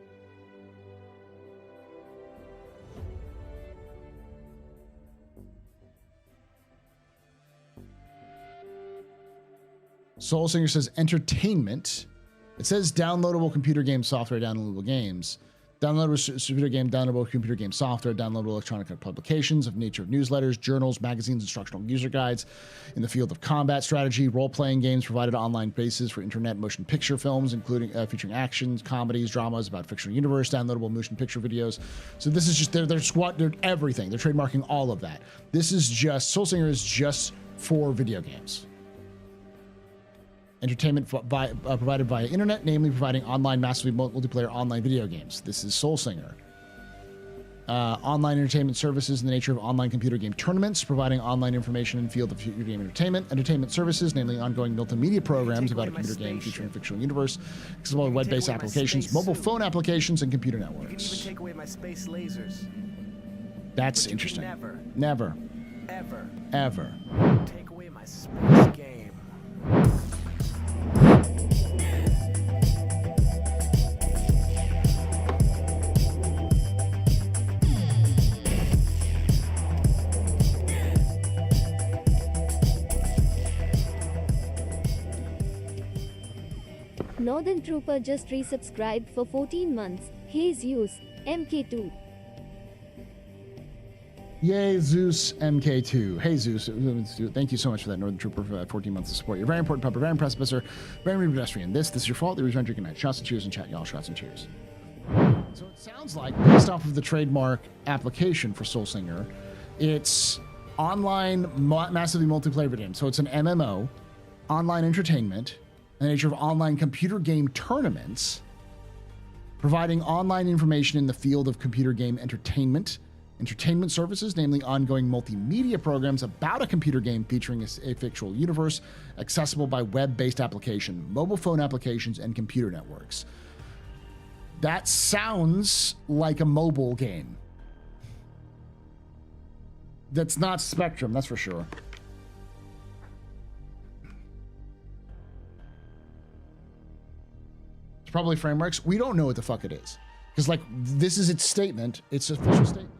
Soul Singer says entertainment. It says downloadable computer game software, downloadable games. Downloadable video game, downloadable computer game software, downloadable electronic publications of nature of newsletters, journals, magazines, instructional user guides in the field of combat strategy, role-playing games, provided online bases for internet motion picture films, including featuring actions, comedies, dramas about fictional universe, downloadable motion picture videos. So this is just they're everything. They're trademarking all of that. This is just Soul Singer is just for video games. Entertainment provided via internet, namely providing online massively multiplayer online video games. This is Soul Singer. Online entertainment services in the nature of online computer game tournaments, providing online information in the field of computer game entertainment. Entertainment services, namely ongoing multimedia programs about a computer game featuring a fictional universe, accessible web-based applications, mobile phone applications, and computer networks. You can even take away my space lasers. That's interesting. Never. Ever. Take away my space game. Northern Trooper just resubscribed for 14 months. Hey Zeus, MK2. Yay, Zeus MK2. Hey, Zeus. Thank you so much for that, Northern Trooper, for that 14 months of support. You're very important, pupper, very impressive, sir. Very pedestrian. This is your fault. The reason drinking night. Shots and cheers in chat, y'all. Shots and cheers. So it sounds like, based off of the trademark application for Soul Singer, it's online, massively multiplayer video game. So it's an MMO, online entertainment, in the nature of online computer game tournaments, providing online information in the field of computer game entertainment services, namely ongoing multimedia programs about a computer game featuring a fictional universe, accessible by web-based application, mobile phone applications, and computer networks. That sounds like a mobile game. That's not Spectrum, that's for sure. It's probably Frameworks. We don't know what the fuck it is. Because, like, this is its statement. It's an official statement.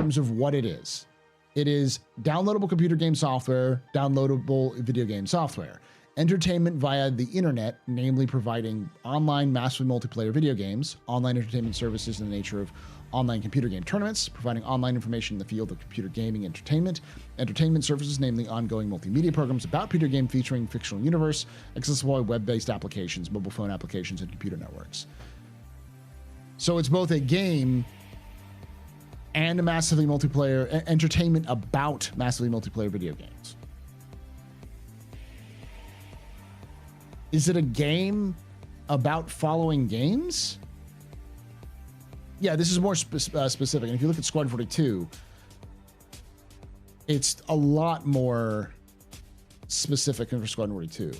terms of what it is. It is downloadable computer game software, downloadable video game software. Entertainment via the internet, namely providing online massively multiplayer video games, online entertainment services in the nature of online computer game tournaments, providing online information in the field of computer gaming entertainment, entertainment services, namely ongoing multimedia programs about computer game featuring fictional universe, accessible web-based applications, mobile phone applications, and computer networks. So it's both a game and a massively multiplayer entertainment about massively multiplayer video games. Is it a game about following games? Yeah, this is more specific. And if you look at Squadron 42, it's a lot more specific for Squadron 42.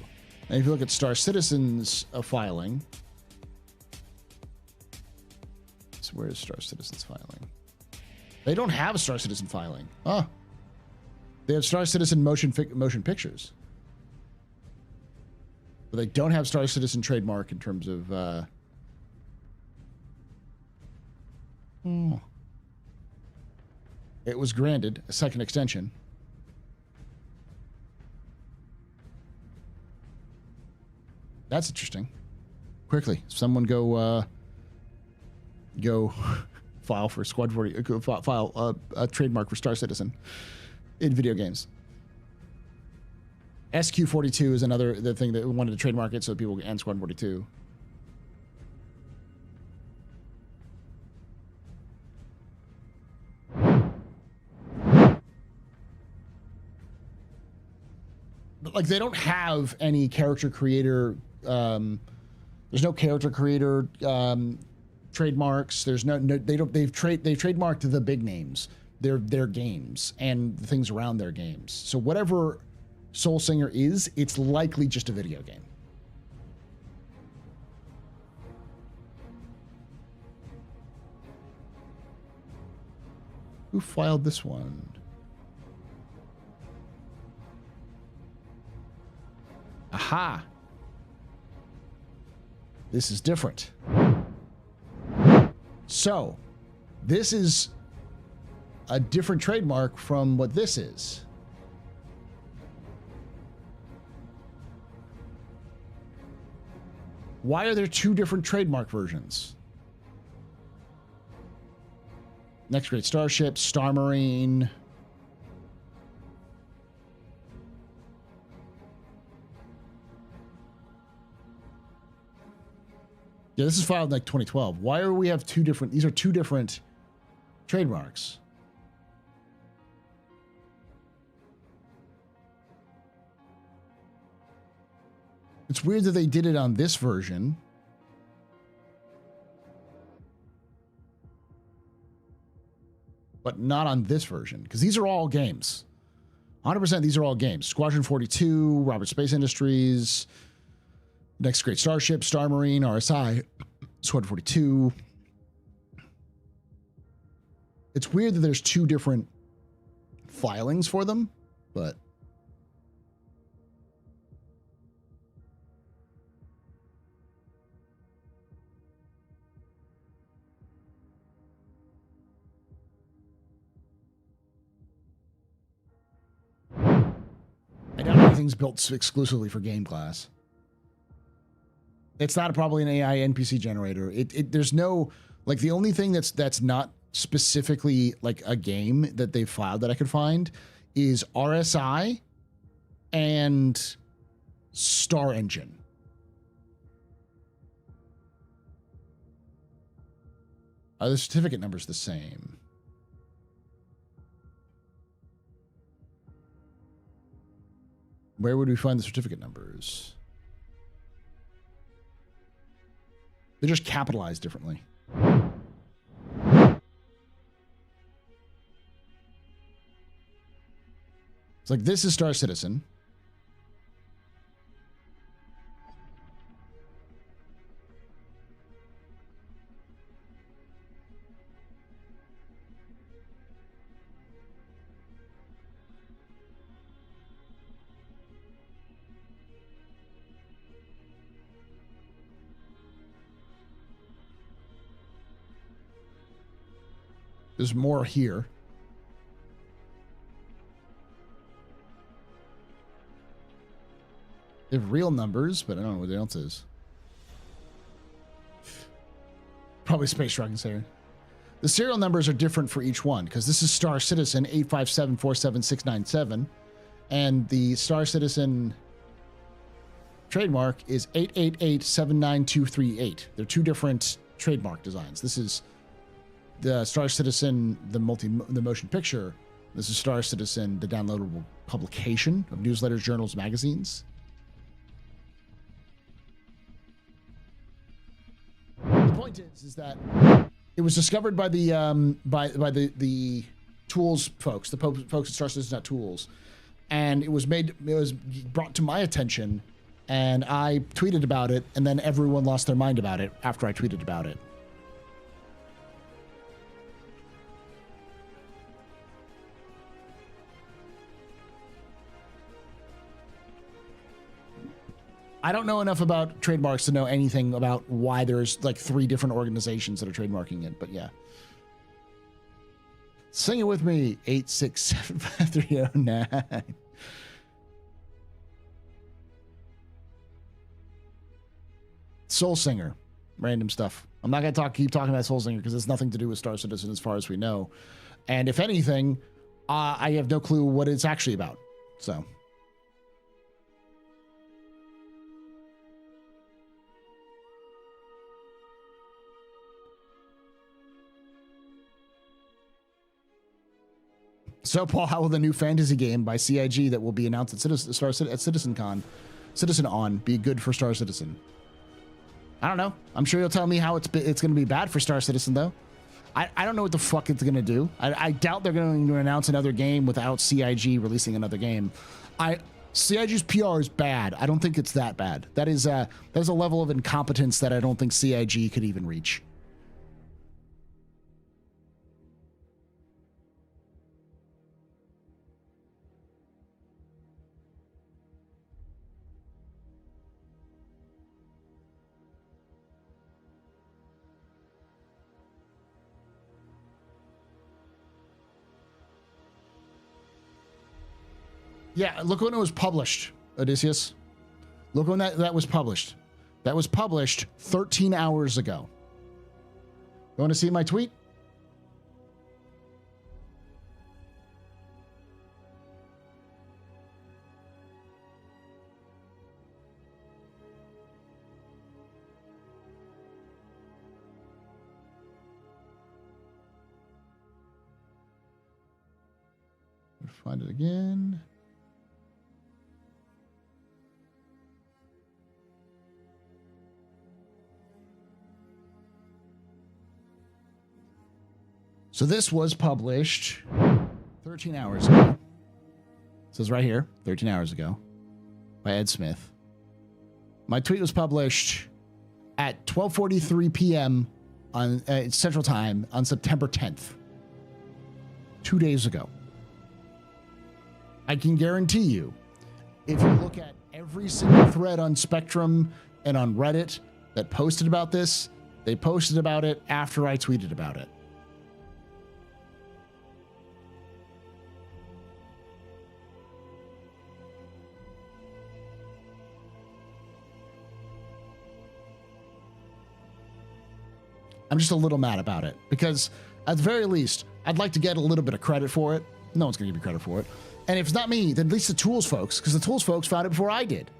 And if you look at Star Citizen's filing, so where is Star Citizen's filing? They don't have a Star Citizen filing. Oh, they have Star Citizen motion pictures. But they don't have Star Citizen trademark in terms of It was granted a second extension. That's interesting. Quickly, someone go file for Squad 40, file a trademark for Star Citizen in video games. SQ42 is the thing that wanted to trademark it so people can end Squad 42. But like they don't have any character creator. There's no character creator trademarks. There's they've trademarked the big names, their games and the things around their games. So whatever Soul Singer is, it's likely just a video game. Who filed this one? Aha. This is different. So, this is a different trademark from what this is. Why are there two different trademark versions? Next Great Starship, Star Marine. Yeah, this is filed in like 2012. Why do we have two different? These are two different trademarks. It's weird that they did it on this version. But not on this version, because these are all games. 100% these are all games. Squadron 42, Robert Space Industries, Next Great Starship, Star Marine, RSI, Squadron 42. It's weird that there's two different filings for them, but I doubt everything's built exclusively for game class. It's not probably an AI NPC generator. There's no, like, the only thing that's not specifically like a game that they've filed that I could find is RSI and Star Engine. Are the certificate numbers the same? Where would we find the certificate numbers? They're just capitalized differently. It's like, this is Star Citizen. There's more here. They have real numbers, but I don't know what else is. Probably Space Trucking Center. The serial numbers are different for each one because this is Star Citizen 8574767, and the Star Citizen trademark is 888-79238. They're two different trademark designs. This is the Star Citizen, the motion picture. This is Star Citizen, the downloadable publication of newsletters, journals, magazines. The point is that it was discovered by the the tools folks, the folks at Star Citizen Tools, and it was brought to my attention, and I tweeted about it, and then everyone lost their mind about it after I tweeted about it. I don't know enough about trademarks to know anything about why there's like 3 different organizations that are trademarking it, but yeah. Sing it with me, 8675309. Soul Singer, random stuff. I'm not gonna keep talking about Soul Singer because it's nothing to do with Star Citizen as far as we know, and if anything, I have no clue what it's actually about. So. So, Paul, how will the new fantasy game by CIG that will be announced at CitizenCon be good for Star Citizen? I don't know. I'm sure you'll tell me how it's going to be bad for Star Citizen, though. I don't know what the fuck it's going to do. I doubt they're going to announce another game without CIG releasing another game. CIG's PR is bad. I don't think it's that bad. That is a level of incompetence that I don't think CIG could even reach. Yeah, look when it was published, Odysseus. Look when that was published. That was published 13 hours ago. You want to see my tweet? Find it again. So this was published 13 hours ago. It says right here, 13 hours ago, by Ed Smith. My tweet was published at 12:43 p.m. on Central Time on September 10th, 2 days ago. I can guarantee you, if you look at every single thread on Spectrum and on Reddit that posted about this, they posted about it after I tweeted about it. I'm just a little mad about it because at the very least, I'd like to get a little bit of credit for it. No one's going to give me credit for it. And if it's not me, then at least the tools folks, because the tools folks found it before I did.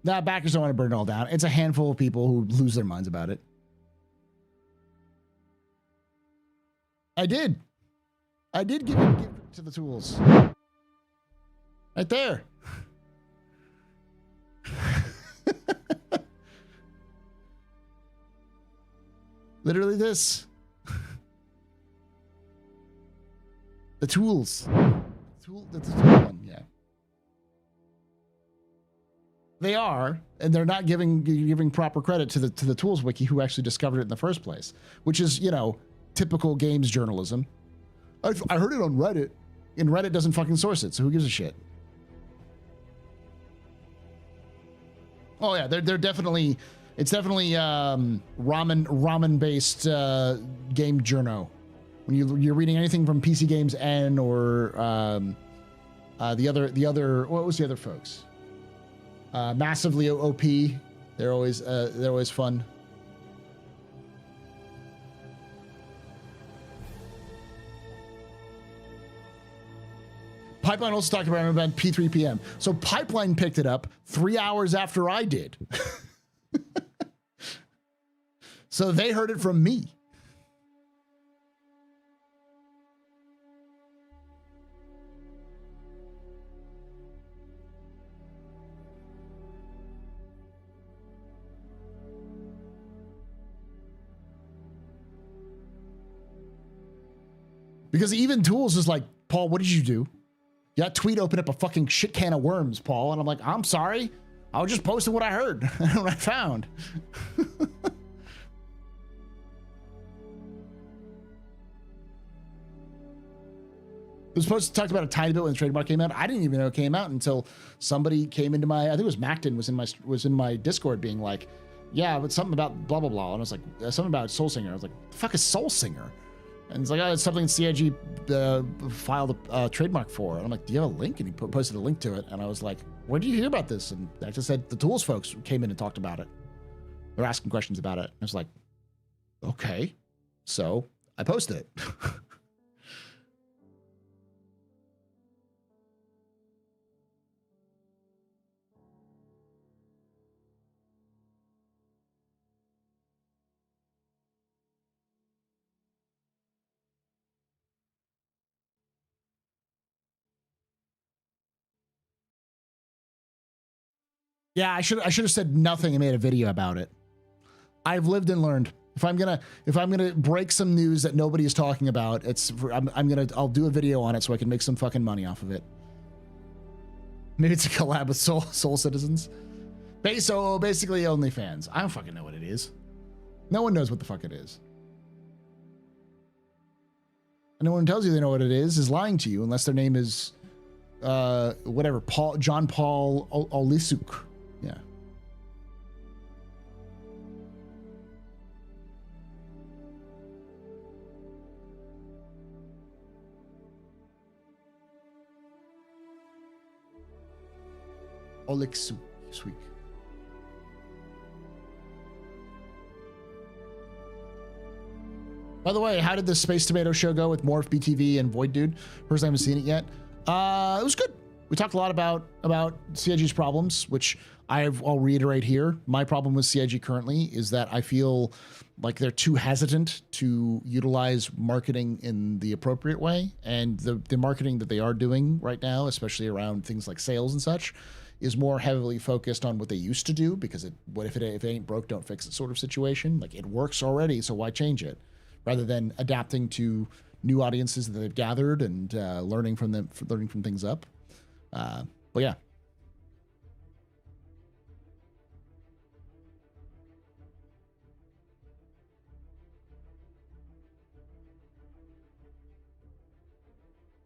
Nah, backers don't want to burn it all down. It's a handful of people who lose their minds about it. I did give it to the tools. Right there. Literally this. The tools. That's the tool one, yeah. They are, and they're not giving proper credit to the tools wiki who actually discovered it in the first place, which is, you know, typical games journalism. I heard it on Reddit, and Reddit doesn't fucking source it, so who gives a shit? Oh yeah, they're definitely It's definitely ramen based game journo. When you're reading anything from PC Games N or the other what was the other folks? Massively OP. They're always fun. Pipeline also talked about P3 PM. So Pipeline picked it up 3 hours after I did. So they heard it from me. Because even Tools is like, Paul, what did you do? That tweet opened up a fucking shit can of worms, Paul. And I'm like, I'm sorry. I was just posting what I heard, what I found. It was supposed to talk about a tiny bit when the Trademark came out. I didn't even know it came out until somebody came into my, I think it was Macton was in my Discord being like, yeah, but something about blah, blah, blah. And I was like, something about Soul Singer. I was like, the fuck is Soul Singer? And it's like, oh, it's something CIG filed a trademark for. And I'm like, do you have a link? And he posted a link to it. And I was like, where did you hear about this? And I just said, the Tools folks came in and talked about it. They're asking questions about it. And I was like, okay. So I posted it. Yeah, I should have said nothing and made a video about it. I've lived and learned. If I'm gonna break some news that nobody is talking about, I'll do a video on it so I can make some fucking money off of it. Maybe it's a collab with Soul Citizens. So basically OnlyFans. I don't fucking know what it is. No one knows what the fuck it is. And no one tells you they know what it is lying to you unless their name is whatever, John Paul Olisuk. Yeah. Olixuk. Sweet. By the way, how did the Space Tomato show go with Morph, BTV, and Void Dude? First, I haven't seen it yet. It was good. We talked a lot about CIG's problems, which I'll reiterate here. My problem with CIG currently is that I feel like they're too hesitant to utilize marketing in the appropriate way. And the marketing that they are doing right now, especially around things like sales and such, is more heavily focused on what they used to do, because if it ain't broke, don't fix it sort of situation. Like, it works already, so why change it? Rather than adapting to new audiences that they've gathered and learning from things up. But yeah.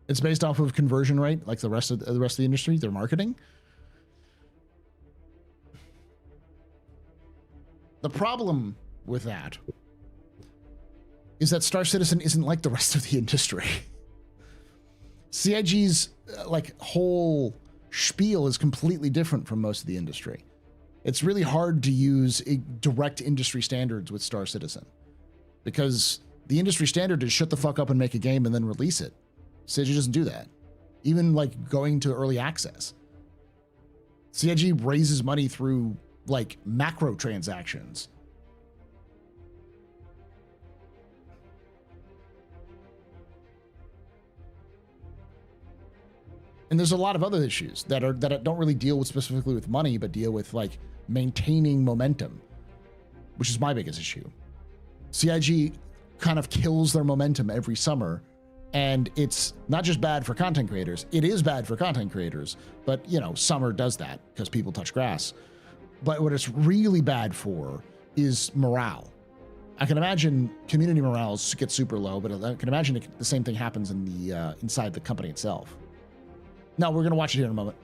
It's based off of conversion rate, like the rest of the industry, their marketing. The problem with that is that Star Citizen isn't like the rest of the industry. CIG's like whole spiel is completely different from most of the industry. It's really hard to use direct industry standards with Star Citizen, because the industry standard is shut the fuck up and make a game and then release it. CIG doesn't do that. Even like going to early access. CIG raises money through like macro transactions. And there's a lot of other issues that don't really deal specifically with money, but deal with like maintaining momentum, which is my biggest issue. CIG kind of kills their momentum every summer, and it's not just bad for content creators. It is bad for content creators, but you know, summer does that because people touch grass. But what it's really bad for is morale. I can imagine community morale gets super low, but I can imagine the same thing happens in the inside the company itself. No, we're gonna watch it here in a moment.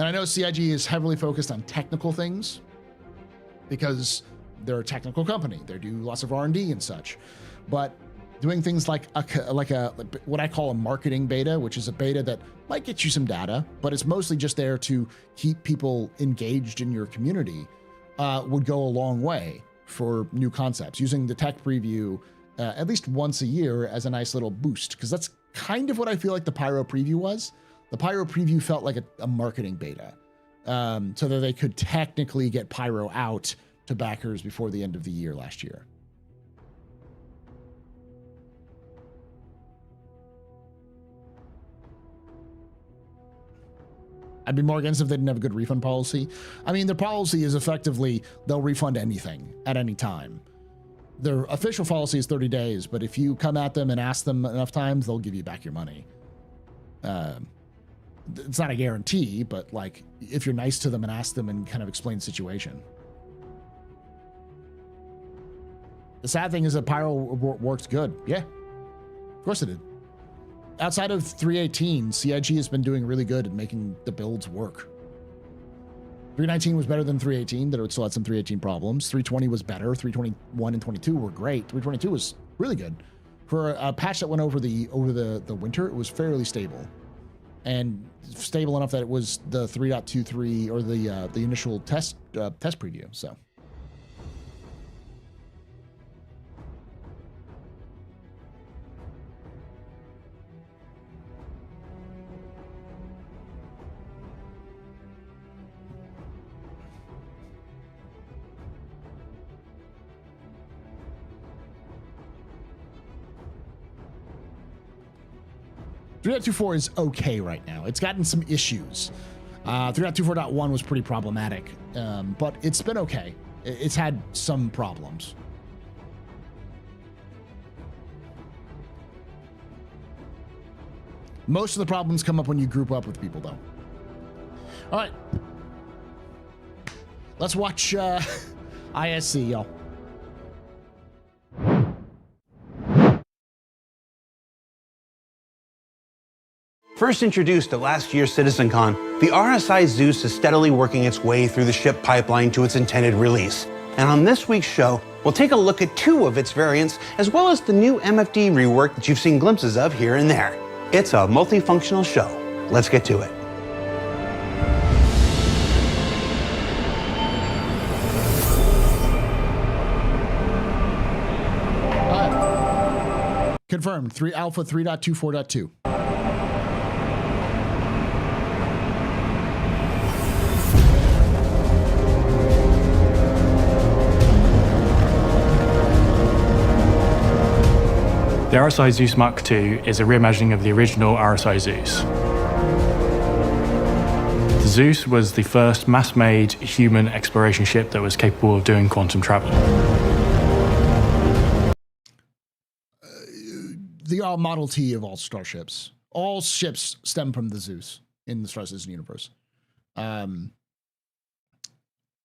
And I know CIG is heavily focused on technical things because they're a technical company. They do lots of R&D and such. But doing things like what I call a marketing beta, which is a beta that might get you some data, but it's mostly just there to keep people engaged in your community, would go a long way for new concepts. Using the tech preview at least once a year as a nice little boost, because that's kind of what I feel like the Pyro preview was. The Pyro preview felt like a marketing beta, so that they could technically get Pyro out to backers before the end of the year last year. I'd be more against if they didn't have a good refund policy. I mean, their policy is effectively they'll refund anything at any time. Their official policy is 30 days, but if you come at them and ask them enough times, they'll give you back your money. It's not a guarantee, but like if you're nice to them and ask them and kind of explain the situation. The sad thing is that Pyro worked good. Yeah, of course it did. Outside of 318, CIG has been doing really good at making the builds work. 319 was better than 318, but it still had some 318 problems. 320 was better. 321 and 22 were great. 322 was really good. For a patch that went over the winter, it was fairly stable. And stable enough that it was the 3.23 or the initial test preview, so. .3.24 is okay right now. It's gotten some issues. 3.24.1 was pretty problematic, but it's been okay. It's had some problems. Most of the problems come up when you group up with people, though. All right. Let's watch ISC, y'all. First introduced at last year's CitizenCon, the RSI Zeus is steadily working its way through the ship pipeline to its intended release. And on this week's show, we'll take a look at 2 of its variants, as well as the new MFD rework that you've seen glimpses of here and there. It's a multifunctional show. Let's get to it. Confirmed. Alpha 3.24.2. The RSI Zeus Mark II is a reimagining of the original RSI Zeus. The Zeus was the first mass-made human exploration ship that was capable of doing quantum travel. The Model T of all starships. All ships stem from the Zeus in the Star Citizen universe.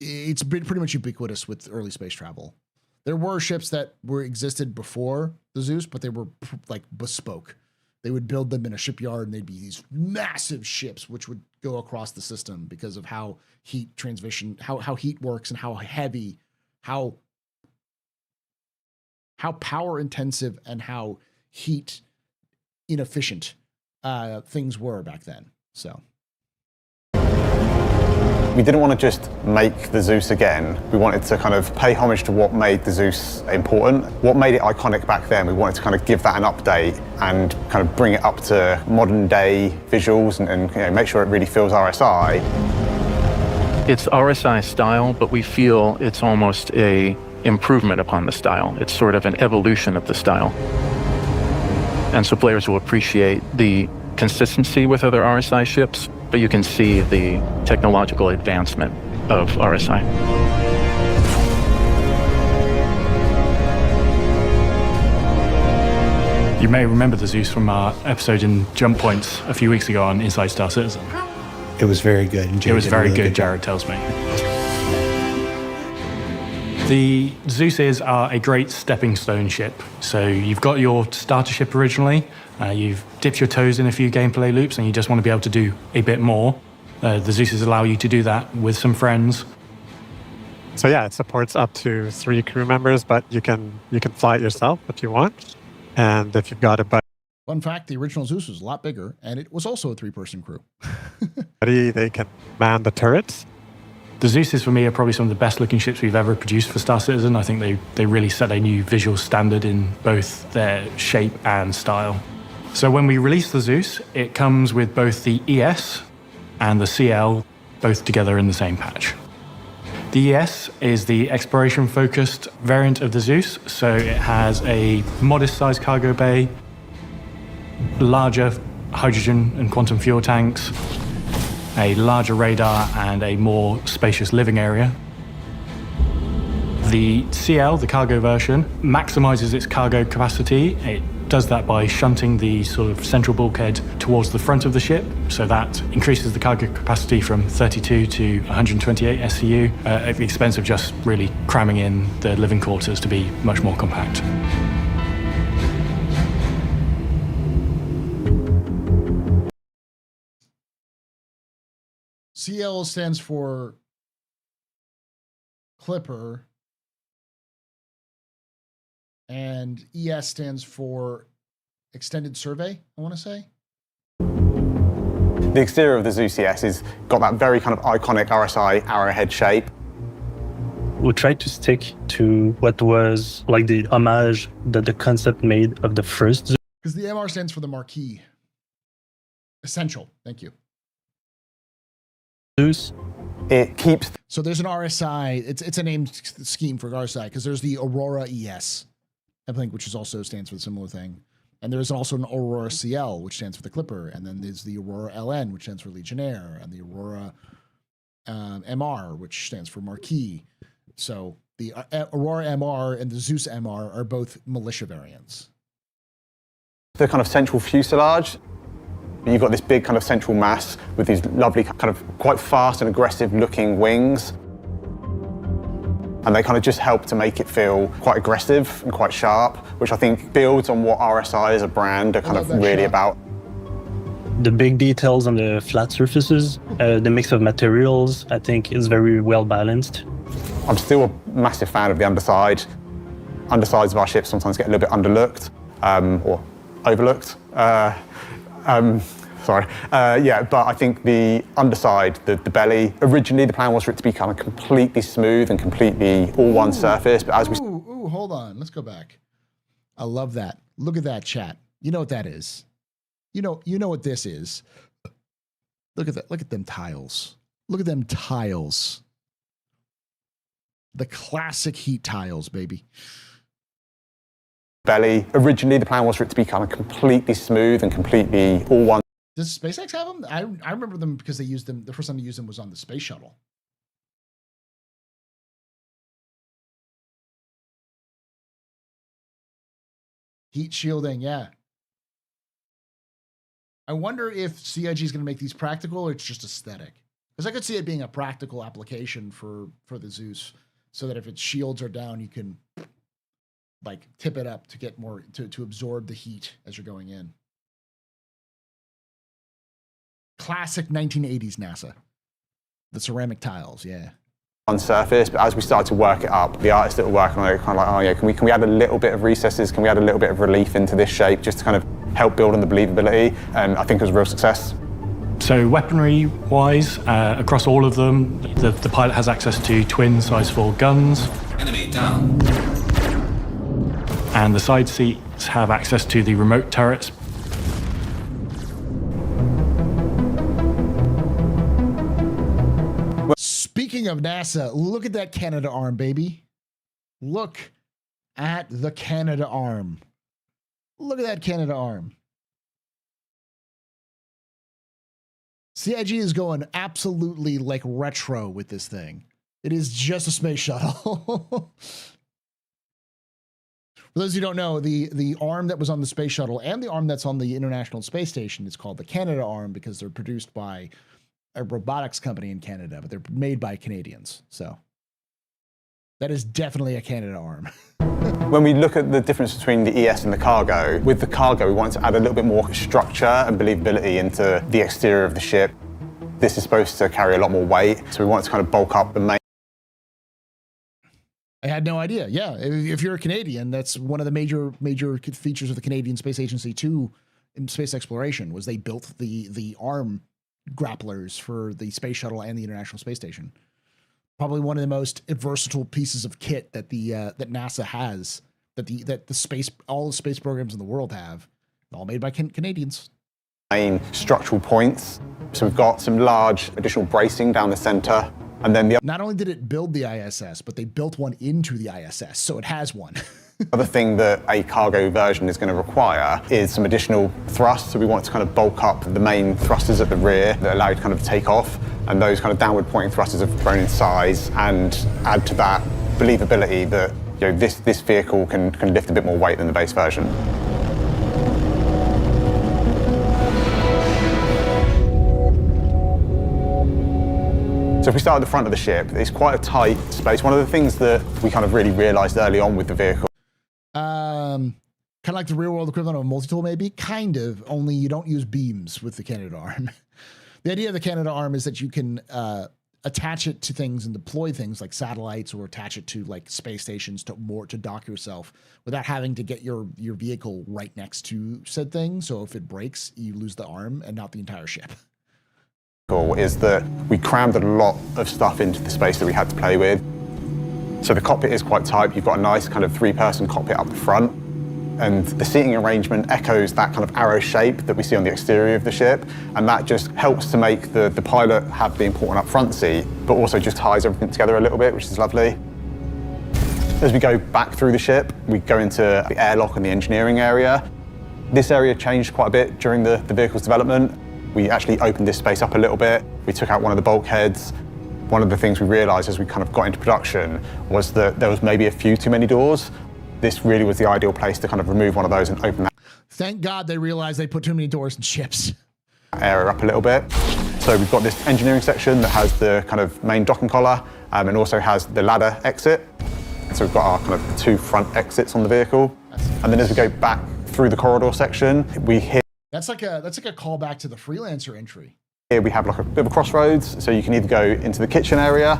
It's been pretty much ubiquitous with early space travel. There were ships that existed before the Zeus, but they were like bespoke. They would build them in a shipyard and they'd be these massive ships which would go across the system because of how heat transmission, how heat works and how heavy, how power intensive and how heat inefficient things were back then. So. We didn't want to just make the Zeus again. We wanted to kind of pay homage to what made the Zeus important, what made it iconic back then. We wanted to kind of give that an update and kind of bring it up to modern day visuals and you know, make sure it really feels RSI. It's RSI style, but we feel it's almost a improvement upon the style. It's sort of an evolution of the style. And so players will appreciate the consistency with other RSI ships, but you can see the technological advancement of RSI. You may remember the Zeus from our episode in Jump Points a few weeks ago on Inside Star Citizen. It was very good. It was very good, Jared tells me. The Zeuses are a great stepping stone ship. So you've got your starter ship originally, you've dipped your toes in a few gameplay loops and you just want to be able to do a bit more. The Zeuses allow you to do that with some friends. So yeah, it supports up to 3 crew members, but you can fly it yourself if you want. And if you've got a Fun fact, the original Zeus was a lot bigger, and it was also a 3-person crew. buddy, they can man the turrets. The Zeuses, for me, are probably some of the best-looking ships we've ever produced for Star Citizen. I think they really set a new visual standard in both their shape and style. So when we release the Zeus, it comes with both the ES and the CL, both together in the same patch. The ES is the exploration-focused variant of the Zeus, so it has a modest-sized cargo bay, larger hydrogen and quantum fuel tanks, a larger radar, and a more spacious living area. The CL, the cargo version, maximizes its cargo capacity. It does that by shunting the sort of central bulkhead towards the front of the ship, so that increases the cargo capacity from 32 to 128 SCU at the expense of just really cramming in the living quarters to be much more compact. CL stands for Clipper, and ES stands for Extended Survey, I want to say. The exterior of the Zeus ES has got that very kind of iconic RSI arrowhead shape. We tried to stick to what was like the homage that the concept made of the first Zeus. Because the MR stands for the marquee. Essential, thank you. It keeps... So there's an RSI, it's a name scheme for RSI, because there's the Aurora ES, I think, which is also stands for a similar thing. And there's also an Aurora CL, which stands for the Clipper. And then there's the Aurora LN, which stands for Legionnaire, and the Aurora MR, which stands for Marquis. So the Aurora MR and the Zeus MR are both militia variants. The kind of central fuselage, you've got this big kind of central mass with these lovely kind of quite fast and aggressive looking wings. And they kind of just help to make it feel quite aggressive and quite sharp, which I think builds on what RSI as a brand are kind of really about. The big details on the flat surfaces, the mix of materials, I think is very well balanced. I'm still a massive fan of the underside. Undersides of our ships sometimes get a little bit underlooked or overlooked. Yeah, but I think the underside, the belly, originally the plan was for it to be kind of completely smooth and completely all one surface, but as we... Ooh, hold on, let's go back. I love that. Look at that, chat. You know what that is. You know what this is. Look at that, look at them tiles. Look at them tiles. The classic heat tiles, baby. Belly, originally the plan was for it to be kind of completely smooth and completely all one. Does SpaceX have them? I remember them because they used them. The first time they used them was on the space shuttle. Heat shielding, yeah. I wonder if CIG is going to make these practical or it's just aesthetic. Because I could see it being a practical application for the Zeus, so that if its shields are down, you can like tip it up to get more to absorb the heat as you're going in. Classic 1980s NASA. The ceramic tiles, yeah. On surface, but as we started to work it up, the artists that were working on it were kind of like, oh yeah, can we add a little bit of recesses? Can we add a little bit of relief into this shape just to kind of help build on the believability? And I think it was a real success. So weaponry-wise, across all of them, the pilot has access to twin size 4 guns. Enemy down. And the side seats have access to the remote turrets. Speaking of NASA, look at that Canada arm, baby. Look at the Canada arm. Look at that Canada arm. CIG is going absolutely like retro with this thing. It is just a space shuttle. For those who don't know, the arm that was on the space shuttle and the arm that's on the International Space Station is called the Canada arm because they're produced by a robotics company in Canada, but they're made by Canadians. So that is definitely a Canada arm. When we look at the difference between the ES and the cargo, with the cargo we wanted to add a little bit more structure and believability into the exterior of the ship. This is supposed to carry a lot more weight, so we wanted to kind of bulk up the main. I had no idea. Yeah, if you're a Canadian, that's one of the major features of the Canadian Space Agency too in space exploration was they built the arm grapplers for the space shuttle and the International Space Station. Probably one of the most versatile pieces of kit that that NASA has, all the space programs in the world have, all made by Canadians. Main structural points. So we've got some large additional bracing down the center. And then the Not only did it build the ISS, but they built one into the ISS, so it has one. other thing that a cargo version is going to require is some additional thrust. So we want to kind of bulk up the main thrusters at the rear that allow you to kind of take off. And those kind of downward pointing thrusters have grown in size and add to that believability that this vehicle can lift a bit more weight than the base version. So if we start at the front of the ship, it's quite a tight space. One of the things that we kind of really realized early on with the vehicle. Kind of like the real world equivalent of a multi-tool, maybe? Kind of, only you don't use beams with the Canadarm. The idea of the Canadarm is that you can attach it to things and deploy things like satellites or attach it to like space stations to dock yourself without having to get your vehicle right next to said thing. So if it breaks, you lose the arm and not the entire ship. Is that we crammed a lot of stuff into the space that we had to play with. So the cockpit is quite tight. You've got a nice kind of 3-person cockpit up the front, and the seating arrangement echoes that kind of arrow shape that we see on the exterior of the ship, and that just helps to make the pilot have the important up front seat, but also just ties everything together a little bit, which is lovely. As we go back through the ship, we go into the airlock and the engineering area. This area changed quite a bit during the vehicle's development. We actually opened this space up a little bit. We took out one of the bulkheads. One of the things we realized as we kind of got into production was that there was maybe a few too many doors. This really was the ideal place to kind of remove one of those and open that. Thank God they realized they put too many doors in ships. Area up a little bit. So we've got this engineering section that has the kind of main docking collar and also has the ladder exit. So we've got our kind of 2 front exits on the vehicle. And then as we go back through the corridor section, we hit. That's like a callback to the Freelancer entry. Here we have like a bit of a crossroads, so you can either go into the kitchen area,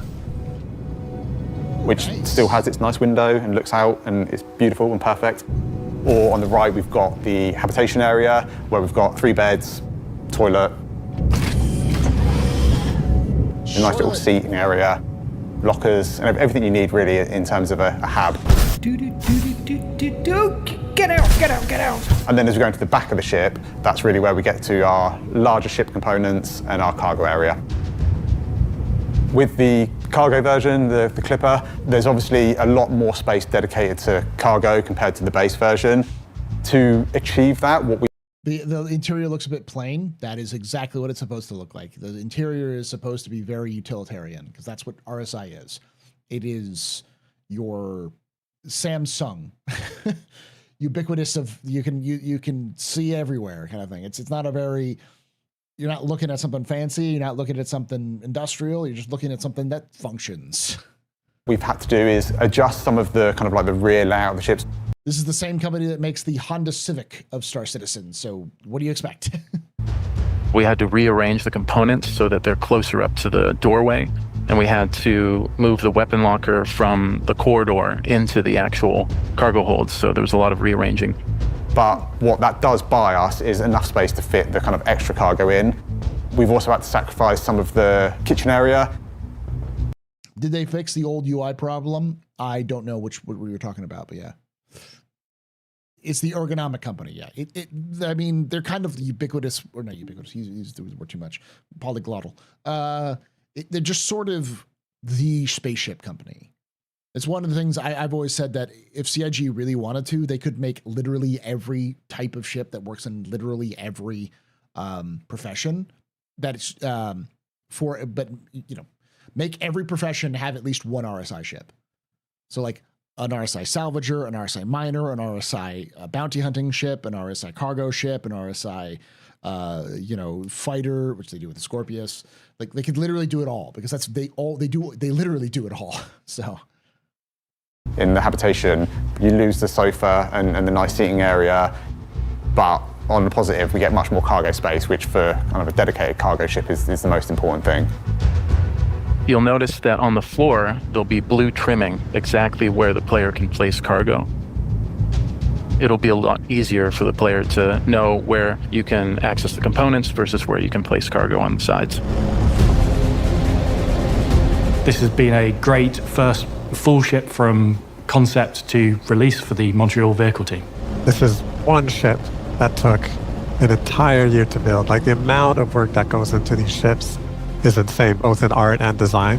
which still has its nice window and looks out and it's beautiful and perfect. Or on the right, we've got the habitation area where we've got 3 beds, toilet, a nice little seating area, lockers, and everything you need really in terms of a hab. Get out, get out, get out. And then as we go into the back of the ship, that's really where we get to our larger ship components and our cargo area. With the cargo version, the Clipper, there's obviously a lot more space dedicated to cargo compared to the base version. To achieve that, the interior looks a bit plain. That is exactly what it's supposed to look like. The interior is supposed to be very utilitarian because that's what RSI is. It is your Samsung. Ubiquitous of you can see everywhere kind of thing. It's not a very, you're not looking at something fancy, you're not looking at something industrial, you're just looking at something that functions. We've had to do is adjust some of the kind of like the rear layout of the ships. This is the same company that makes the Honda Civic of Star Citizen, so what do you expect? We had to rearrange the components so that they're closer up to the doorway, and we had to move the weapon locker from the corridor into the actual cargo holds, so there was a lot of rearranging. But what that does buy us is enough space to fit the kind of extra cargo in. We've also had to sacrifice some of the kitchen area. Did they fix the old UI problem? I don't know what we were talking about, but yeah. It's the ergonomic company, yeah. I mean, they're kind of ubiquitous, or not ubiquitous, he's the word too much, polyglottal. They're just sort of the spaceship company. It's one of the things I've always said that if CIG really wanted to, they could make literally every type of ship that works in literally every profession. But make every profession have at least one RSI ship. So like an RSI salvager, an RSI miner, an RSI bounty hunting ship, an RSI cargo ship, an RSI fighter, which they do with the Scorpius. Like they could literally do it all because they literally do it all. So in the habitation, you lose the sofa and the nice seating area, but On the positive, we get much more cargo space, which for kind of a dedicated cargo ship is the most important thing. You'll notice that on the floor, there'll be blue trimming exactly where the player can place cargo. It'll be a lot easier for the player to know where you can access the components versus where you can place cargo on the sides. This has been a great first full ship from concept to release for the Montreal vehicle team. This is one ship that took an entire year to build. Like, the amount of work that goes into these ships is insane, both in art and design.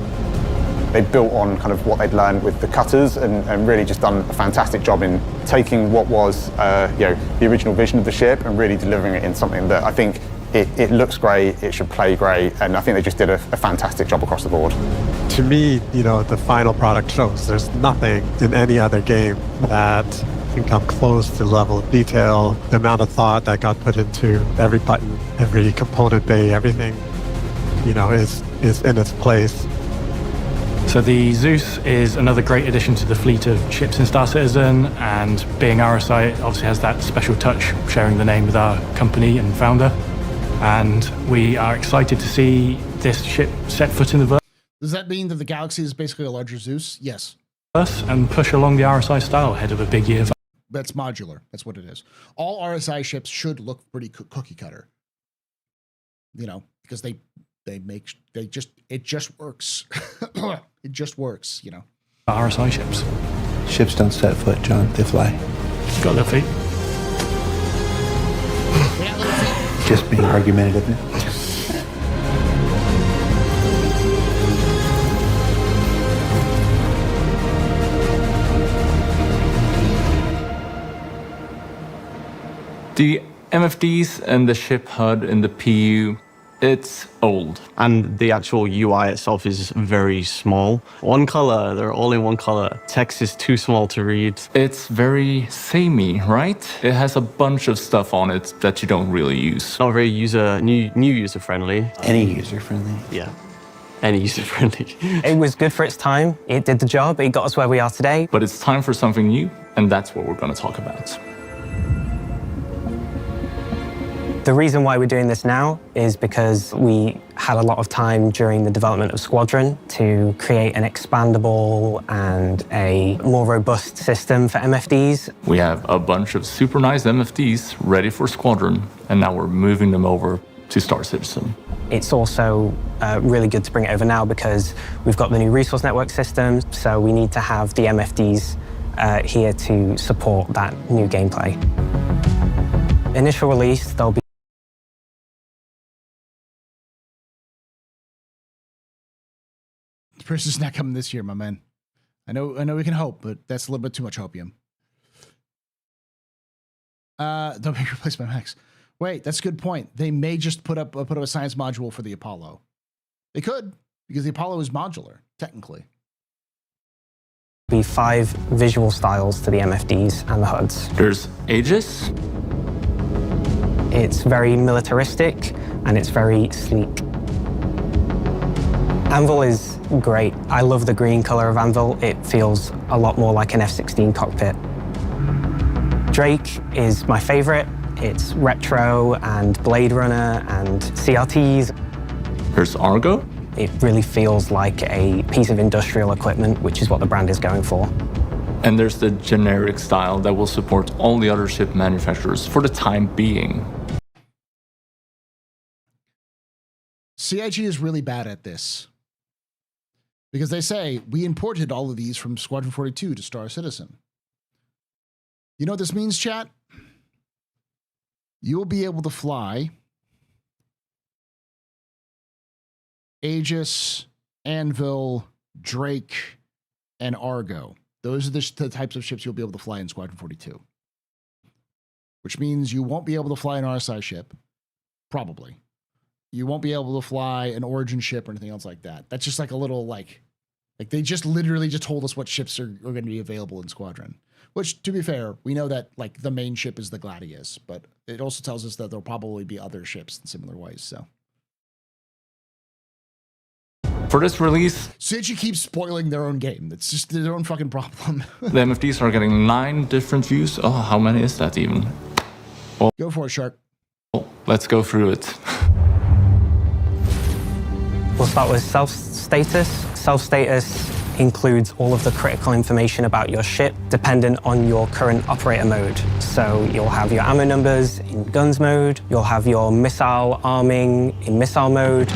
They built on kind of what they'd learned with the cutters and really just done a fantastic job in taking what was the original vision of the ship and really delivering it in something that I think it looks great, it should play great, and I think they just did a fantastic job across the board. To me, the final product shows there's nothing in any other game that can come close to the level of detail, the amount of thought that got put into every button, every component bay, everything, is in its place. So the Zeus is another great addition to the fleet of ships in Star Citizen, and being RSI, it obviously has that special touch, sharing the name with our company and founder. And we are excited to see this ship set foot in the verse. Does that mean that the Galaxy is basically a larger Zeus? Yes. And push along the RSI style ahead of a big year. That's modular. That's what it is. All RSI ships should look pretty cookie cutter. Because it just works. It just works, RSI ships. Ships don't set foot, John. They fly. Got their feet. Just being argumentative. The MFDs and the ship HUD and the PU, it's old. And the actual UI itself is very small. One color, they're all in one color. Text is too small to read. It's very samey, right? It has a bunch of stuff on it that you don't really use. Not very new user-friendly. Any user-friendly. Yeah, any user-friendly. It was good for its time. It did the job. It got us where we are today. But it's time for something new, and that's what we're going to talk about. The reason why we're doing this now is because we had a lot of time during the development of Squadron to create an expandable and a more robust system for MFDs. We have a bunch of super nice MFDs ready for Squadron, and now we're moving them over to Star Citizen. It's also really good to bring it over now because we've got the new resource network system, so we need to have the MFDs here to support that new gameplay. Initial release, there'll be Person's not coming this year, my man. I know we can hope, but that's a little bit too much hopium. Don't be replaced by Max. Wait, that's a good point. They may just put up a science module for the Apollo. They could, because the Apollo is modular, technically. Be 5 visual styles to the MFDs and the HUDs. There's Aegis. It's very militaristic and it's very sleek. Anvil is great. I love the green color of Anvil. It feels a lot more like an F-16 cockpit. Drake is my favorite. It's retro and Blade Runner and CRTs. There's Argo. It really feels like a piece of industrial equipment, which is what the brand is going for. And there's the generic style that will support all the other ship manufacturers for the time being. CIG is really bad at this. Because they say, we imported all of these from Squadron 42 to Star Citizen. You know what this means, chat? You will be able to fly Aegis, Anvil, Drake, and Argo. Those are the types of ships you'll be able to fly in Squadron 42. Which means you won't be able to fly an RSI ship. Probably. You won't be able to fly an Origin ship or anything else like that. That's just like a little, like they just literally just told us what ships are going to be available in Squadron. Which, to be fair, we know that like the main ship is the Gladiator, but it also tells us that there'll probably be other ships in similar ways, so. For this release, CIG keeps spoiling their own game. It's just their own fucking problem. the MFDs are getting 9 different views. Oh, how many is that even? Go for it, Shark. Let's go through it. We'll start with self-status. Self-status includes all of the critical information about your ship dependent on your current operator mode. So you'll have your ammo numbers in guns mode, you'll have your missile arming in missile mode,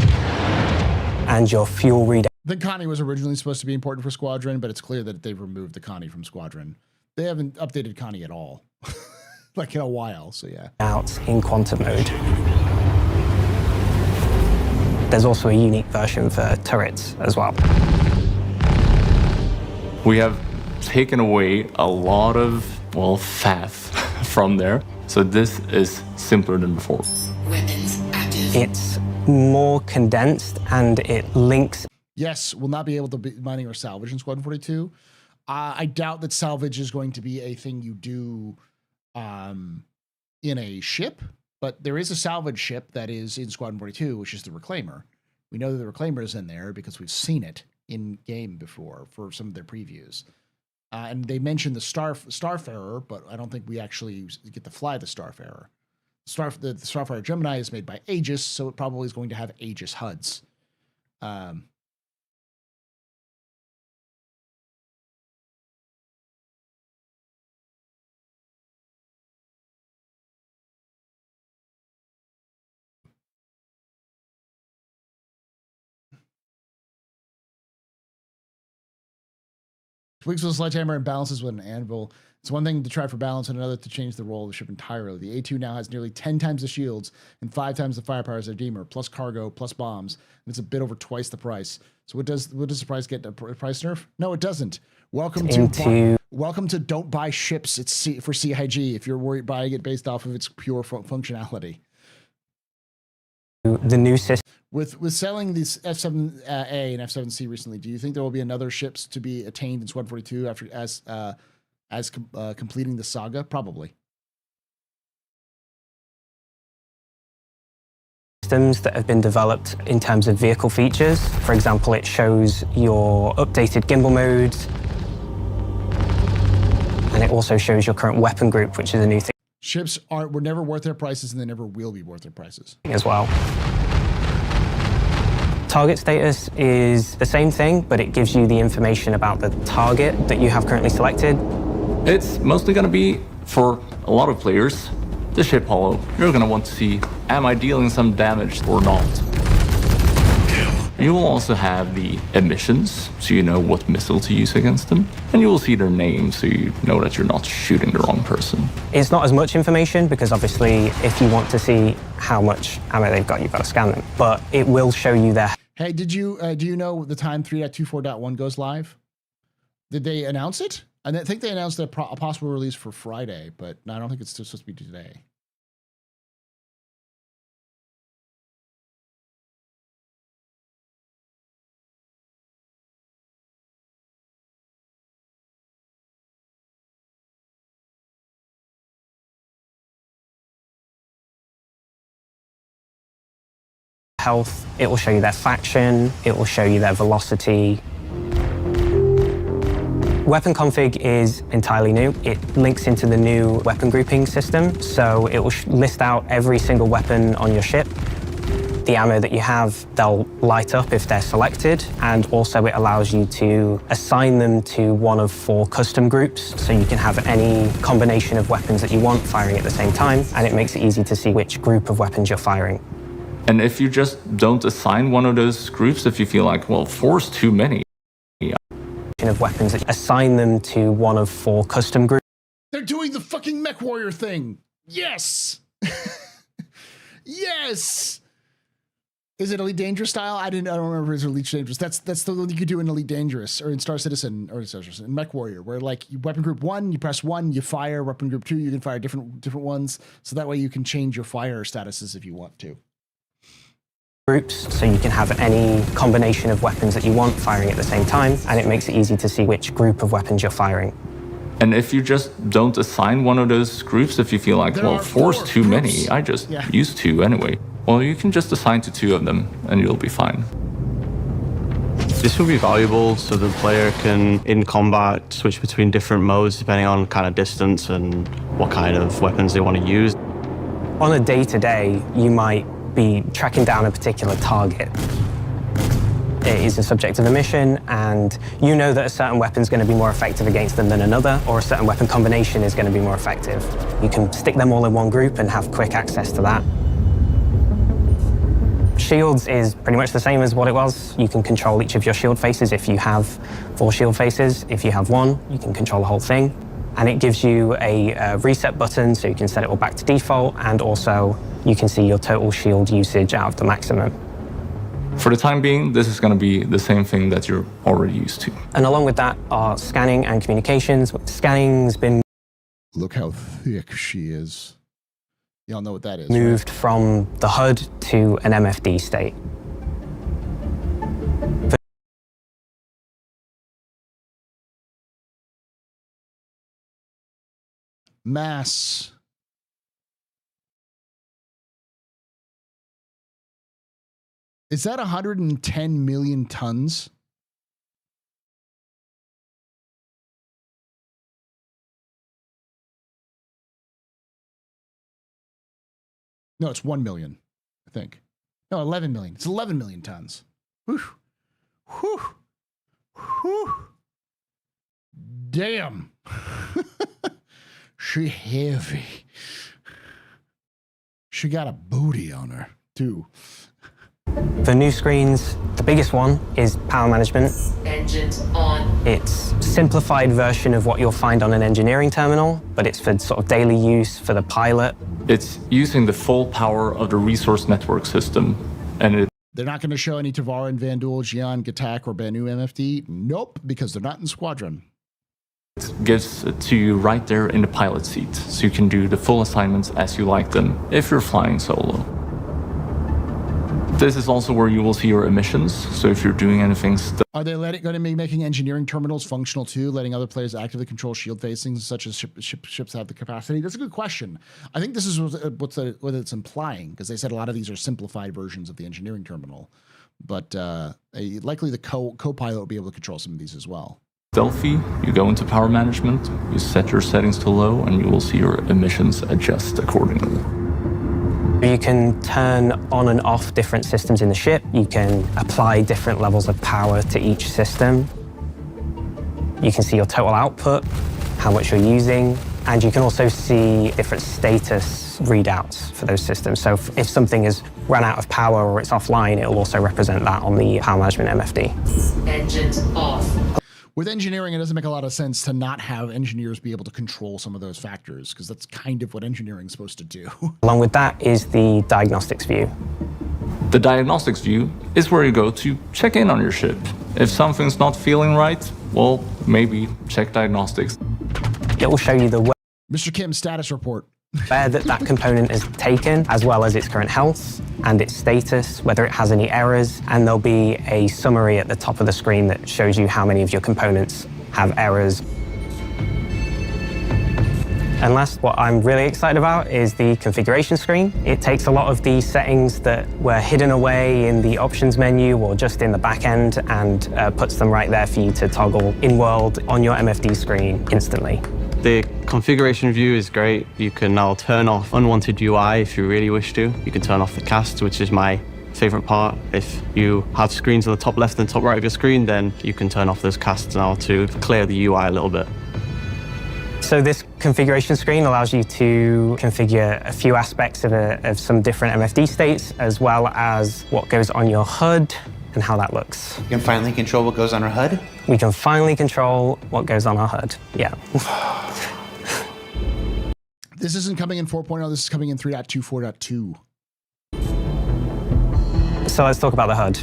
and your fuel readout. The Connie was originally supposed to be important for Squadron, but it's clear that they've removed the Connie from Squadron. They haven't updated Connie at all, like in a while, so yeah. Out in quantum mode. There's also a unique version for turrets as well. We have taken away a lot of, well, faff from there. So this is simpler than before. It's more condensed and it links. Yes, we'll not be able to be mining or salvage in Squadron 42. I doubt that salvage is going to be a thing you do in a ship, but there is a salvage ship that is in Squadron 42, which is the Reclaimer. We know that the Reclaimer is in there because we've seen it in game before for some of their previews. And they mentioned the Starfarer, but I don't think we actually get to fly the Starfarer. The Starfarer Gemini is made by Aegis, so it probably is going to have Aegis HUDs. Tweaks with a sledgehammer and balances with an anvil. It's one thing to try for balance and another to change the role of the ship entirely. The A2 now has nearly 10 times the shields and 5 times the firepower as a Redeemer, plus cargo, plus bombs, and it's a bit over twice the price. So what does the price get? A price nerf? No, it doesn't. Welcome to don't buy ships for CIG if you're worried buying it based off of its pure functionality. The new system. With selling these F7A and F7C recently, do you think there will be another ships to be attained in Squadron 42 as completing the saga? Probably. Systems that have been developed in terms of vehicle features. For example, it shows your updated gimbal modes, and it also shows your current weapon group, which is a new thing. Ships were never worth their prices, and they never will be worth their prices. As well. Target status is the same thing, but it gives you the information about the target that you have currently selected. It's mostly going to be, for a lot of players, the ship holo. You're going to want to see, am I dealing some damage or not? You will also have the emissions, so you know what missile to use against them. And you will see their names, so you know that you're not shooting the wrong person. It's not as much information, because obviously, if you want to see how much ammo they've got, you've got to scan them. But it will show you their... Hey, do you know the time 3.24.1 goes live? Did they announce it? I think they announced a possible release for Friday, but I don't think it's supposed to be today. Health, it will show you their faction, it will show you their velocity. Weapon config is entirely new. It links into the new weapon grouping system, so it will list out every single weapon on your ship. The ammo that you have, they'll light up if they're selected, and also it allows you to assign them to one of 4 custom groups, so you can have any combination of weapons that you want firing at the same time, and it makes it easy to see which group of weapons you're firing. And if you just don't assign one of those groups, if you feel like, well, 4's too many. Of weapons, that assign them to one of 4 custom groups. They're doing the fucking Mech Warrior thing. Yes. Yes. Is it Elite Dangerous style? I don't remember if it's Elite Dangerous. That's the one you could do in Elite Dangerous or in Star Citizen or in Mech Warrior, where like weapon group 1, you press 1, you fire. Weapon group 2, you can fire different ones. So that way you can change your fire statuses if you want to. Groups, so you can have any combination of weapons that you want firing at the same time, and it makes it easy to see which group of weapons you're firing. And if you just don't assign one of those groups, if you feel like, well, 4's too many, I just use 2 anyway. Well, you can just assign to 2 of them, and you'll be fine. This will be valuable so the player can, in combat, switch between different modes depending on kind of distance and what kind of weapons they want to use. On a day-to-day, you might be tracking down a particular target. It is a subject of a mission, and you know that a certain weapon is going to be more effective against them than another, or a certain weapon combination is going to be more effective. You can stick them all in one group and have quick access to that. Shields is pretty much the same as what it was. You can control each of your shield faces if you have 4 shield faces. If you have 1, you can control the whole thing. And it gives you a reset button, so you can set it all back to default, and also you can see your total shield usage out of the maximum. For the time being, this is going to be the same thing that you're already used to. And along with that are scanning and communications. Scanning's been... Look how thick she is. Y'all know what that is, moved right? from the HUD to an MFD state. Mass. Is that 110 million tons? No, it's 1 million, I think. No, 11 million. It's 11 million tons. Whew. Whew. Whew. Damn. She heavy. She got a booty on her, too. For new screens, the biggest one is power management. Engines on. It's a simplified version of what you'll find on an engineering terminal, but it's for sort of daily use for the pilot. It's using the full power of the resource network system, and they're not going to show any Tavaran, Vandul, Jian, Gatak, or Banu MFD. Nope, because they're not in Squadron. It gives it to you right there in the pilot seat, so you can do the full assignments as you like them if you're flying solo. This is also where you will see your emissions, so if you're doing anything... Are they going to be making engineering terminals functional too, letting other players actively control shield facings, such as ships have the capacity? That's a good question. I think this is what it's implying, because they said a lot of these are simplified versions of the engineering terminal. But likely the co-pilot will be able to control some of these as well. Stealthy, you go into power management, you set your settings to low, and you will see your emissions adjust accordingly. You can turn on and off different systems in the ship. You can apply different levels of power to each system. You can see your total output, how much you're using, and you can also see different status readouts for those systems. So if something has run out of power or it's offline, it will also represent that on the power management MFD. Engines off. With engineering, it doesn't make a lot of sense to not have engineers be able to control some of those factors, because that's kind of what engineering is supposed to do. Along with that is the diagnostics view. The diagnostics view is where you go to check in on your ship. If something's not feeling right, well, maybe check diagnostics. It will show you the Mr. Kim's status report. where that component is taken, as well as its current health and its status, whether it has any errors, and there'll be a summary at the top of the screen that shows you how many of your components have errors. And last, what I'm really excited about is the configuration screen. It takes a lot of the settings that were hidden away in the options menu or just in the back end and puts them right there for you to toggle in-world on your MFD screen instantly. The configuration view is great. You can now turn off unwanted UI if you really wish to. You can turn off the cast, which is my favorite part. If you have screens on the top left and top right of your screen, then you can turn off those casts now to clear the UI a little bit. So this configuration screen allows you to configure a few aspects of some different MFD states, as well as what goes on your HUD and how that looks. You can finally control what goes on our HUD? We can finally control what goes on our HUD, yeah. This isn't coming in 4.0, this is coming in 3.2, 4.2. So let's talk about the HUD.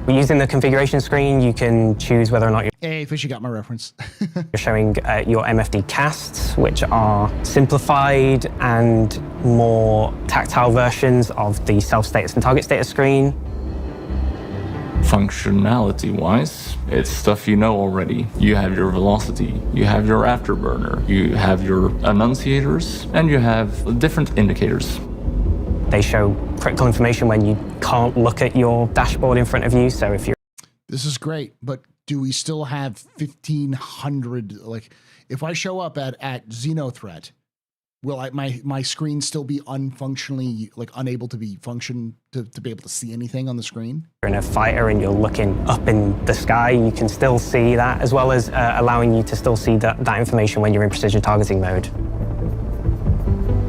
Using the configuration screen, you can choose whether or not Hey, Fishy got my reference. you're showing your MFD casts, which are simplified and more tactile versions of the self-status and target status screen. Functionality-wise, it's stuff you know already. You have your velocity, you have your afterburner, you have your annunciators, and you have different indicators. They show critical information when you can't look at your dashboard in front of you. So if you're... This is great, but do we still have 1,500? Like, if I show up at Xenothreat will my screen still be unfunctionally, like unable to be to be able to see anything on the screen? You're in a fighter and you're looking up in the sky, you can still see that, as well as allowing you to still see that information when you're in precision targeting mode.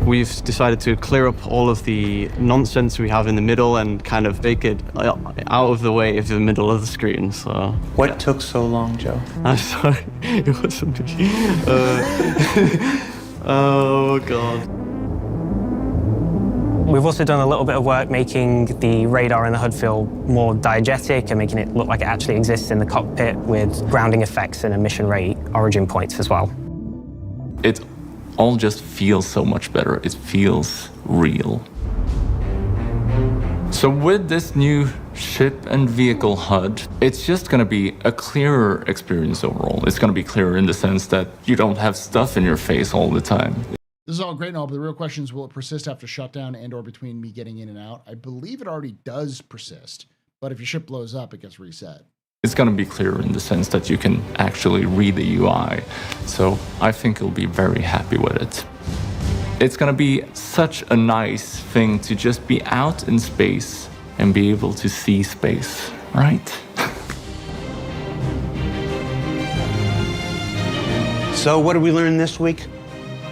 We've decided to clear up all of the nonsense we have in the middle and kind of make it out of the way of the middle of the screen. So what took so long, Joe? I'm sorry. It wasn't me. Oh, God. We've also done a little bit of work making the radar and the HUD feel more diegetic and making it look like it actually exists in the cockpit with grounding effects and emission rate origin points as well. It all just feels so much better. It feels real. So with this new ship and vehicle HUD, it's just going to be a clearer experience overall. It's going to be clearer in the sense that you don't have stuff in your face all the time. This is all great and all, but the real question is, will it persist after shutdown and or between me getting in and out? I believe it already does persist, but if your ship blows up, it gets reset. It's going to be clearer in the sense that you can actually read the UI. So I think you'll be very happy with it. It's going to be such a nice thing to just be out in space and be able to see space, right? So what did we learn this week?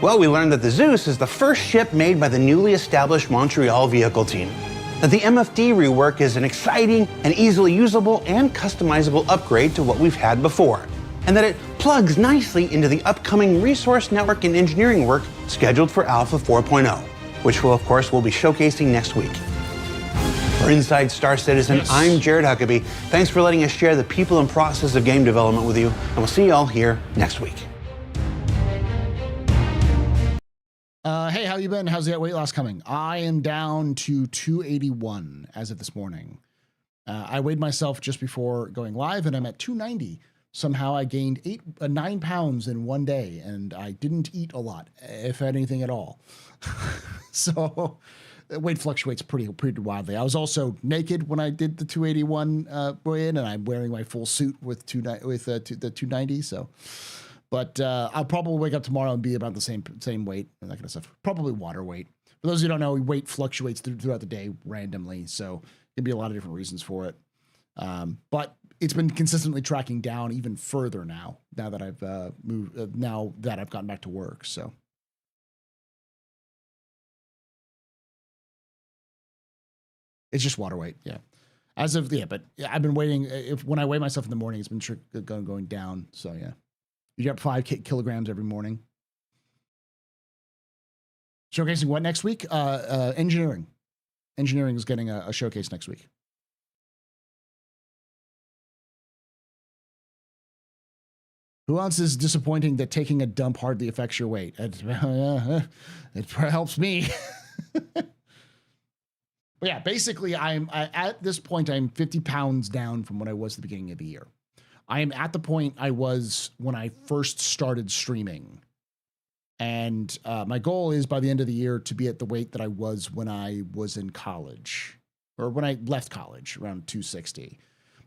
Well, we learned that the Zeus is the first ship made by the newly established Montreal vehicle team. That the MFD rework is an exciting and easily usable and customizable upgrade to what we've had before. And that it plugs nicely into the upcoming resource network and engineering work scheduled for Alpha 4.0, which will, of course, we'll be showcasing next week. For Inside Star Citizen, yes. I'm Jared Huckabee. Thanks for letting us share the people and process of game development with you, and we'll see you all here next week. Hey, how you been? How's that weight loss coming? I am down to 281 as of this morning. I weighed myself just before going live, and I'm at 290. Somehow I gained 9 pounds in one day, and I didn't eat a lot, if anything at all. So weight fluctuates pretty wildly. I was also naked when I did the 281 weigh-in, and I'm wearing my full suit with the 290. So, but I'll probably wake up tomorrow and be about the same weight and that kind of stuff. Probably water weight. For those who don't know, weight fluctuates throughout the day randomly, so it'd be a lot of different reasons for it. But it's been consistently tracking down even further now that I've moved, now that I've gotten back to work. So. It's just water weight, yeah. As of, yeah, but I've been waiting. When I weigh myself in the morning, it's been going down. So, yeah. You get 5 kilograms every morning. Showcasing what next week? Engineering. Engineering is getting a showcase next week. Who else is disappointing that taking a dump hardly affects your weight? It helps me. But yeah, basically, at this point, I'm 50 pounds down from what I was at the beginning of the year. I am at the point I was when I first started streaming. And my goal is by the end of the year to be at the weight that I was when I was in college, or when I left college, around 260.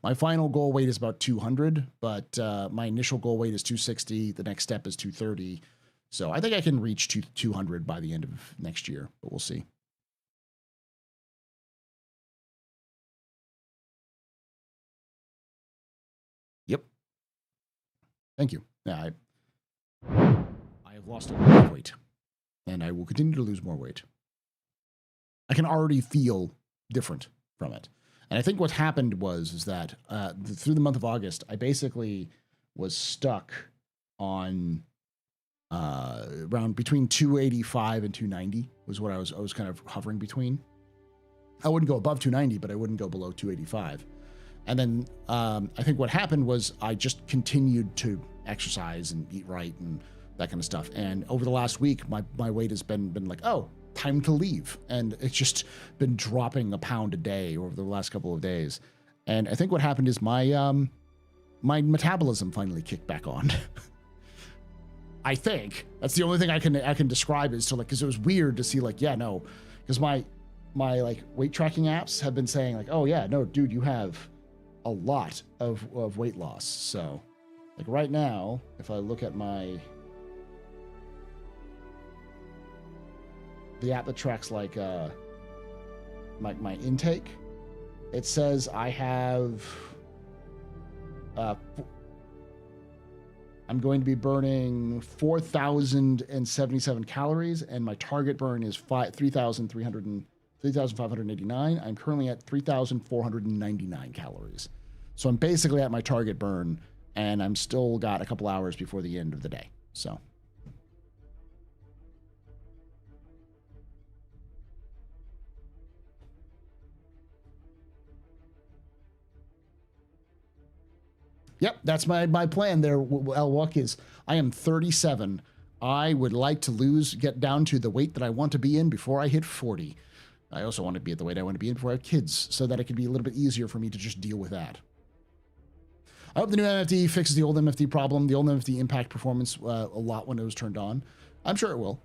My final goal weight is about 200, but my initial goal weight is 260. The next step is 230. So I think I can reach 200 by the end of next year, but we'll see. Yep. Thank you. Yeah, I have lost a lot of weight, and I will continue to lose more weight. I can already feel different from it. And I think what happened is that through the month of August, I basically was stuck on around between 285 and 290 was what I was kind of hovering between. I wouldn't go above 290, but I wouldn't go below 285. And then I think what happened was I just continued to exercise and eat right and that kind of stuff. And over the last week, my weight has been like, oh, time to leave. And it's just been dropping a pound a day over the last couple of days. And I think what happened is my metabolism finally kicked back on. I think that's the only thing I can describe is to like, because it was weird to see like, yeah, no, because my like weight tracking apps have been saying like, oh yeah, no, dude, you have a lot of weight loss. So like right now, if I look at my the app that tracks like my intake. It says I have I'm going to be burning 4,077 calories, and my target burn is 3,589. I'm currently at 3,499 calories. So I'm basically at my target burn, and I'm still got a couple hours before the end of the day. So. Yep, that's my plan there, Elwalk, is I am 37. I would like to get down to the weight that I want to be in before I hit 40. I also want to be at the weight I want to be in before I have kids, so that it could be a little bit easier for me to just deal with that. I hope the new MFD fixes the old MFD problem. The old MFD impact performance a lot when it was turned on. I'm sure it will.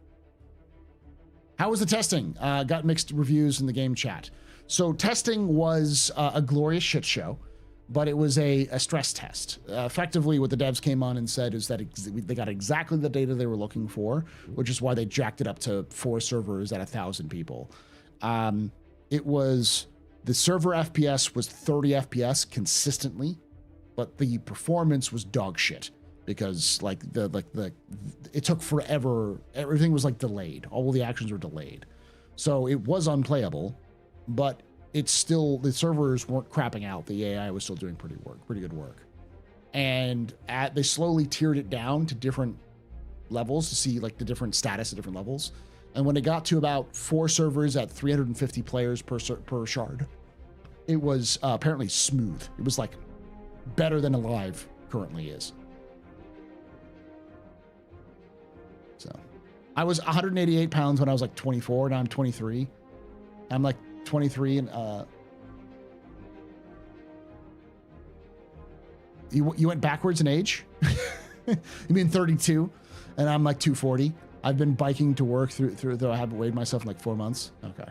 How was the testing? Got mixed reviews in the game chat. So testing was a glorious shit show. But it was a stress test. Effectively, what the devs came on and said is that they got exactly the data they were looking for, which is why they jacked it up to 4 servers at 1,000 people. It was the server FPS was 30 FPS consistently, but the performance was dog shit because it took forever. Everything was like delayed. All of the actions were delayed, so it was unplayable, but. It's still, the servers weren't crapping out. The AI was still doing pretty good work. And they slowly tiered it down to different levels to see like the different status at different levels. And when it got to about 4 servers at 350 players per shard, it was apparently smooth. It was like better than Alive currently is. So I was 188 pounds when I was like 24. Now I'm 23. I'm like 23 and you went backwards in age? You mean 32? And I'm like 240. I've been biking to work through though I haven't weighed myself in like 4 months. Okay.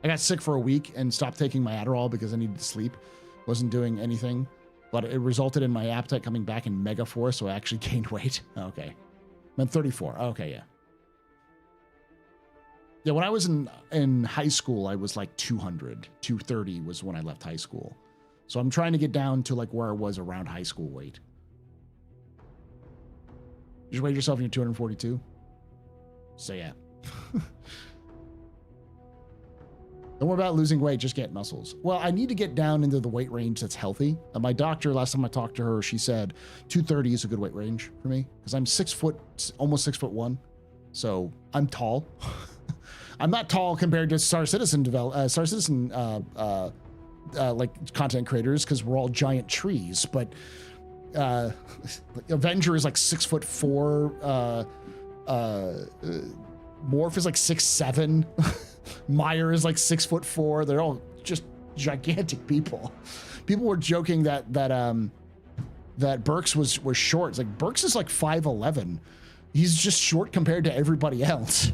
I got sick for a week and stopped taking my Adderall because I needed to sleep. Wasn't doing anything, but it resulted in my appetite coming back in mega force, so I actually gained weight. Okay. I'm 34. Okay, yeah. Yeah, when I was in high school, I was like 200. 230 was when I left high school. So I'm trying to get down to like where I was around high school weight. You just weigh yourself and you're 242? So yeah. Don't worry about losing weight, just get muscles. Well, I need to get down into the weight range that's healthy. My doctor, last time I talked to her, she said 230 is a good weight range for me because I'm 6 foot, almost 6'1". So I'm tall. I'm not tall compared to Star Citizen like content creators because we're all giant trees. But Avenger is like 6'4". Morph is like 6'7". Meyer is like 6'4". They're all just gigantic people. People were joking that Burks was short. It's like Burks is like 5'11". He's just short compared to everybody else.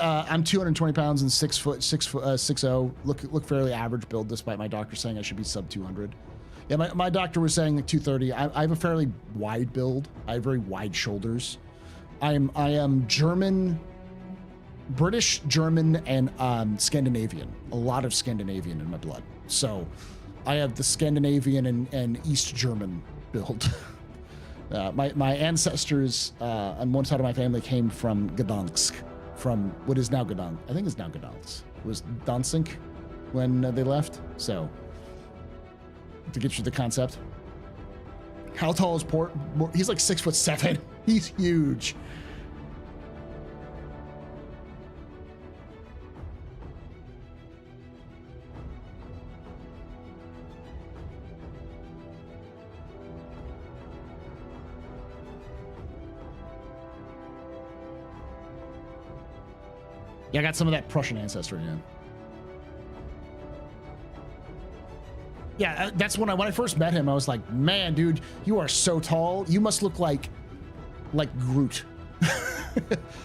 I'm 220 pounds and 6'0". Look fairly average build, despite my doctor saying I should be sub 200. Yeah, my doctor was saying like 230. I have a fairly wide build. I have very wide shoulders. I am German, British, German, and Scandinavian. A lot of Scandinavian in my blood. So I have the Scandinavian and East German build. My ancestors on one side of my family came from Gdansk. From what is now Gdansk. I think it's now Gdansk. It was Danzig when they left. So, to get you the concept. How tall is Port? He's like 6'7". He's huge. Yeah, I got some of that Prussian ancestry, yeah. Yeah, that's when I first met him, I was like, man, dude, you are so tall. You must look like Groot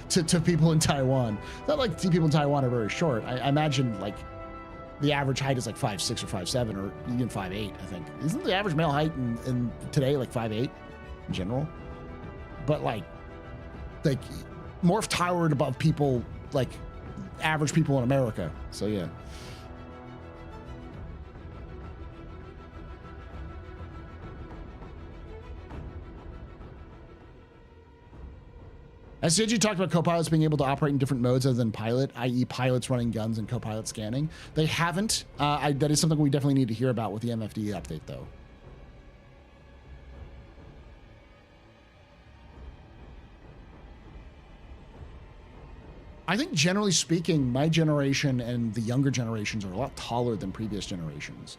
to people in Taiwan. Not like people in Taiwan are very short. I imagine like the average height is like 5'6" or 5'7" or even 5'8", I think. Isn't the average male height in today like 5'8" in general? But like Morph towered above people, like average people in America. So yeah. SCG talked about co-pilots being able to operate in different modes other than pilot, i.e. pilots running guns and co-pilot scanning. They haven't. That is something we definitely need to hear about with the MFD update, though. I think generally speaking, my generation and the younger generations are a lot taller than previous generations,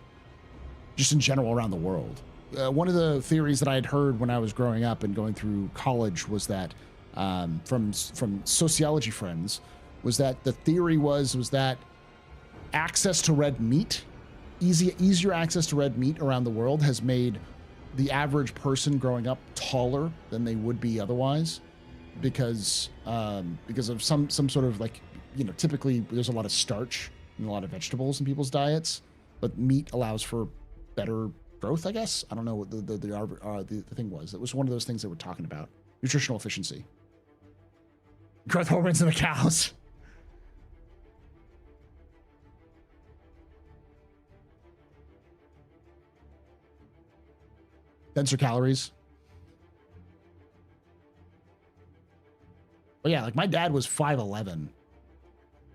just in general around the world. One of the theories that I had heard when I was growing up and going through college was that from sociology friends was that the theory was that access to red meat, easier access to red meat around the world has made the average person growing up taller than they would be otherwise because of some sort of like, you know, typically there's a lot of starch and a lot of vegetables in people's diets, but meat allows for better growth, I guess. I don't know what the thing was. It was one of those things that we're talking about. Nutritional efficiency. Growth hormones in the cows. Denser calories. But yeah, like my dad was 5'11".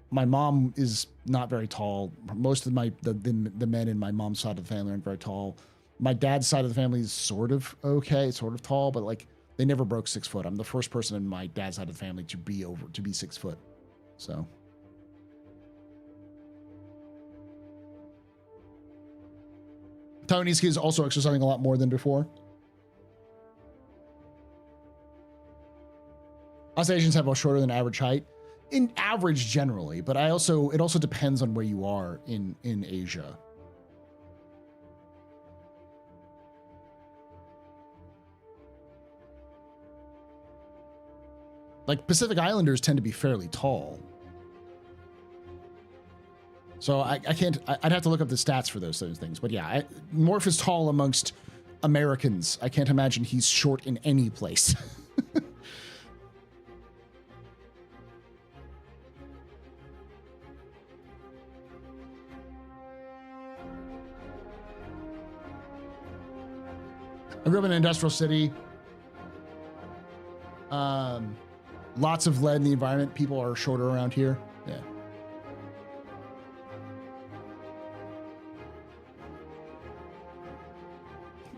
My mom is not very tall. Most of the men in my mom's side of the family aren't very tall. My dad's side of the family is sort of okay, sort of tall, but like they never broke 6 foot. I'm the first person in my dad's side of the family to be 6 foot. So. Taiwanese kids also exercising a lot more than before. Us Asians have a shorter than average height. In average generally, but it also depends on where you are in Asia. Like Pacific Islanders tend to be fairly tall. So I'd have to look up the stats for those things. But yeah, Morph is tall amongst Americans. I can't imagine he's short in any place. I grew up in an industrial city. Lots of lead in the environment. People are shorter around here. Yeah.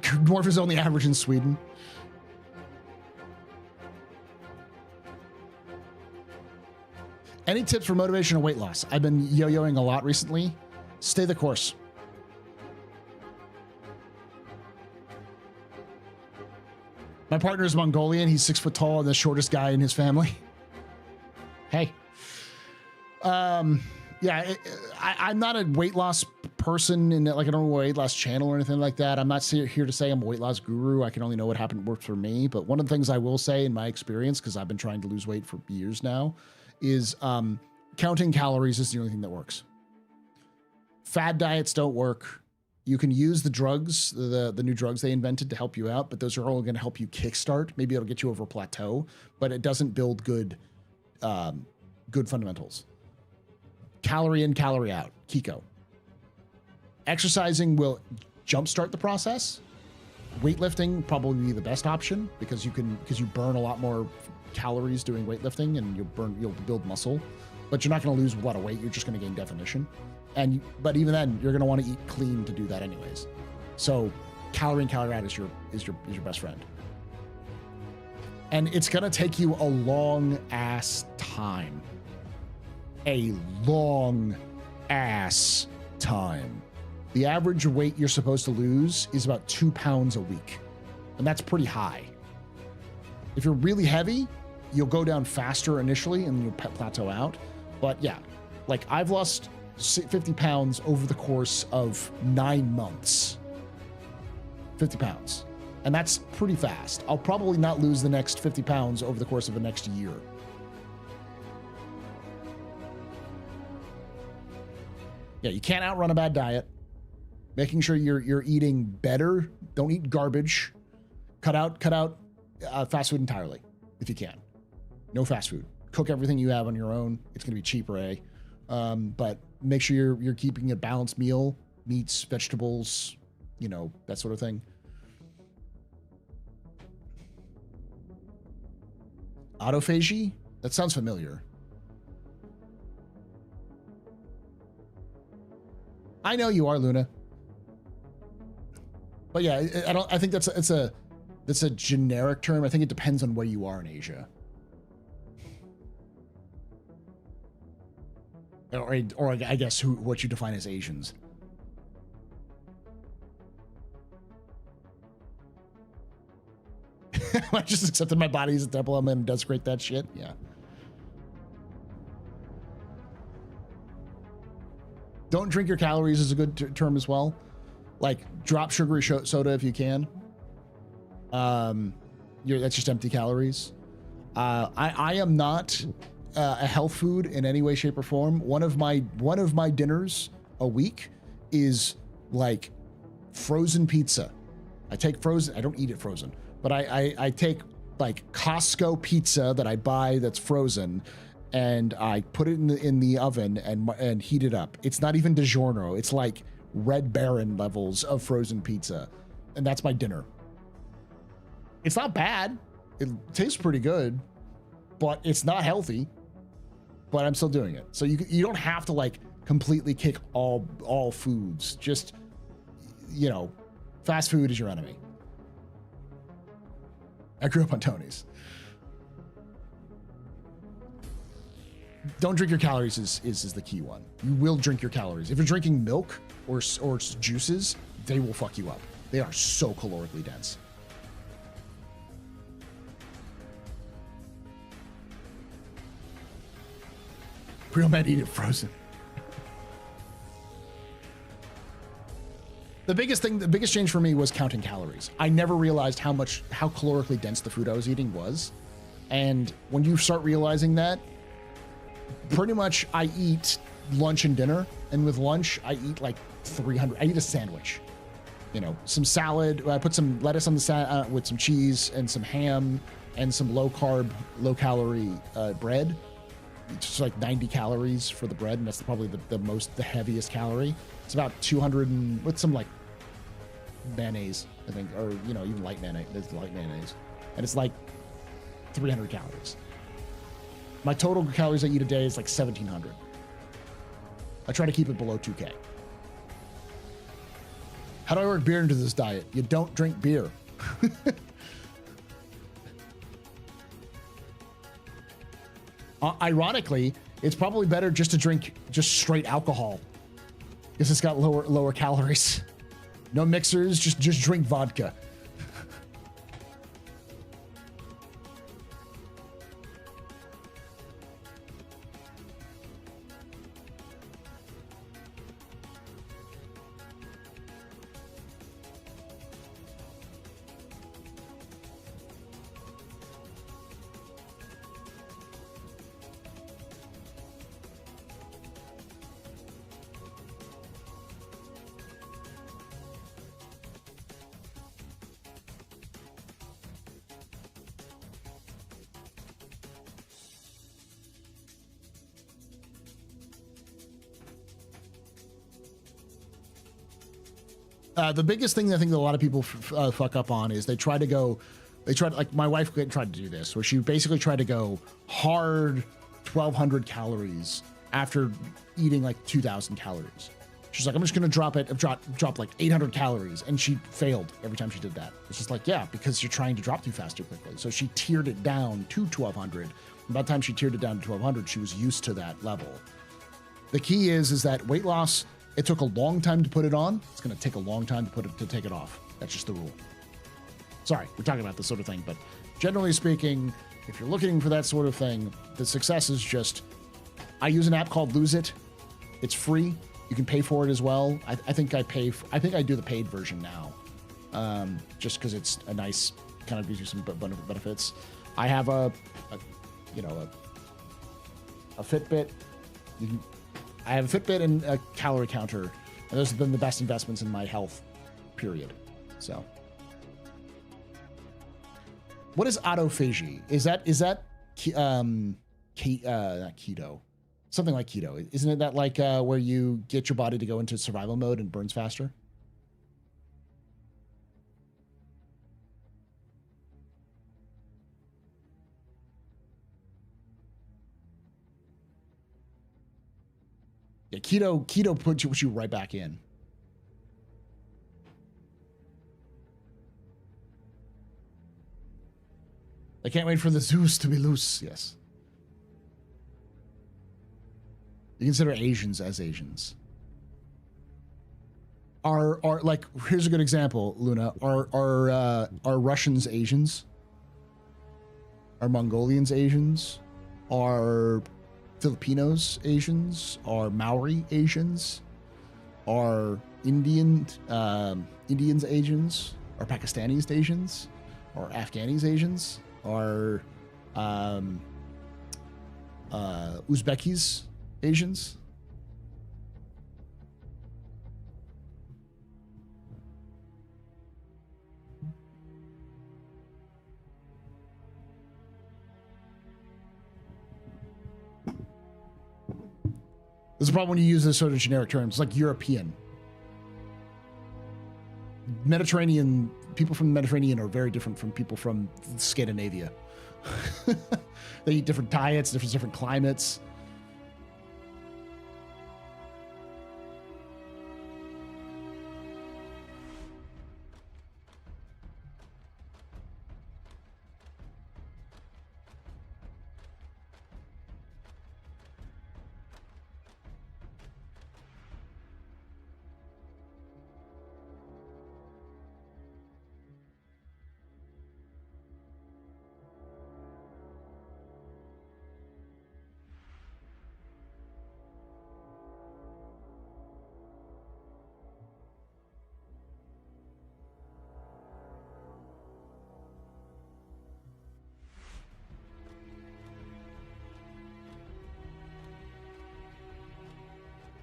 Dwarf is only average in Sweden. Any tips for motivation or weight loss? I've been yo-yoing a lot recently. Stay the course. My partner is Mongolian. He's 6 foot tall and the shortest guy in his family. Hey. Yeah, I'm not a weight loss person in like I don't know a weight loss channel or anything like that. I'm not here to say I'm a weight loss guru. I can only know what worked for me. But one of the things I will say in my experience, because I've been trying to lose weight for years now, is counting calories is the only thing that works. Fad diets don't work. You can use the drugs, the new drugs they invented to help you out, but those are only going to help you kickstart. Maybe it'll get you over a plateau, but it doesn't build good fundamentals. Calorie in, calorie out, Kiko. Exercising will jumpstart the process. Weightlifting probably be the best option because you burn a lot more calories doing weightlifting and you'll build muscle, but you're not going to lose a lot of weight. You're just going to gain definition. But even then, you're going to want to eat clean to do that anyways. So calorie in, calorie out is your best friend. And it's going to take you a long ass time. A long ass time. The average weight you're supposed to lose is about 2 pounds a week. And that's pretty high. If you're really heavy, you'll go down faster initially and you'll plateau out. But yeah, like I've lost 50 pounds over the course of 9 months. 50 pounds. And that's pretty fast. I'll probably not lose the next 50 pounds over the course of the next year. Yeah, you can't outrun a bad diet. Making sure you're eating better. Don't eat garbage. Cut out fast food entirely if you can. No fast food. Cook everything you have on your own. It's gonna be cheaper, eh? But make sure you're keeping a balanced meal, meats, vegetables, you know, that sort of thing. Autophagy? That sounds familiar. I know you are, Luna. But yeah, I think that's a generic term. I think it depends on where you are in Asia. Or I guess what you define as Asians. I just accepted my body as a temple. I'm gonna desecrate that shit. Yeah. Don't drink your calories is a good term as well. Like drop sugary soda if you can. That's just empty calories. I am not a health food in any way, shape, or form. One of my dinners a week is like frozen pizza. I take frozen. I don't eat it frozen, but I take like Costco pizza that I buy that's frozen, and I put it in the oven and heat it up. It's not even DiGiorno. It's like Red Baron levels of frozen pizza, and that's my dinner. It's not bad. It tastes pretty good, but it's not healthy. But I'm still doing it. So you don't have to like completely kick all foods. Just, you know, fast food is your enemy. I grew up on Tony's. Don't drink your calories is the key one. You will drink your calories. If you're drinking milk or juices, they will fuck you up. They are so calorically dense. Real men eat it frozen. The biggest change for me was counting calories. I never realized how calorically dense the food I was eating was. And when you start realizing that, pretty much I eat lunch and dinner. And with lunch, I eat like 300. I eat a sandwich. You know, some salad. I put some lettuce on the with some cheese and some ham and some low carb, low calorie bread. It's just like 90 calories for the bread, and that's probably the heaviest calorie. It's about 200 and with some like mayonnaise, I think, or you know, even light mayonnaise. It's light mayonnaise, and it's like 300 calories. My total calories I eat a day is like 1,700. I try to keep it below 2K. How do I work beer into this diet? You don't drink beer. Ironically, it's probably better just to drink just straight alcohol because it's got lower calories. No mixers, just drink vodka. The biggest thing I think that a lot of people fuck up on is they try like my wife tried to do this, where she basically tried to go hard 1,200 calories after eating like 2,000 calories. She's like, I'm just gonna drop like 800 calories, and she failed every time she did that. It's just like, yeah, because you're trying to drop too fast too quickly. So she tiered it down to 1,200. By the time she tiered it down to 1,200, she was used to that level. The key is that weight loss, it took a long time to put it on. It's going to take a long time to take it off. That's just the rule. Sorry, we're talking about this sort of thing, but generally speaking, if you're looking for that sort of thing, the success is just, I use an app called Lose It. It's free. You can pay for it as well. I think I do the paid version now, just because it's a nice kind of gives you some benefits. I have a Fitbit. I have a Fitbit and a calorie counter, and those have been the best investments in my health. Period. So, what is autophagy? Is that not keto? Something like keto. Isn't it that like where you get your body to go into survival mode and burns faster? Yeah, keto puts you right back in. I can't wait for the Zeus to be loose. Yes. You consider Asians as Asians. Are like, here's a good example, Luna. Are Russians Asians? Are Mongolians Asians? Are Filipinos Asians? Are Maori Asians? Are Indians Asians? Are Pakistanis Asians? Are Afghanis Asians? Are Uzbekis Asians? There's a problem when you use this sort of generic terms, like European. Mediterranean, people from the Mediterranean are very different from people from Scandinavia. They eat different diets, different climates.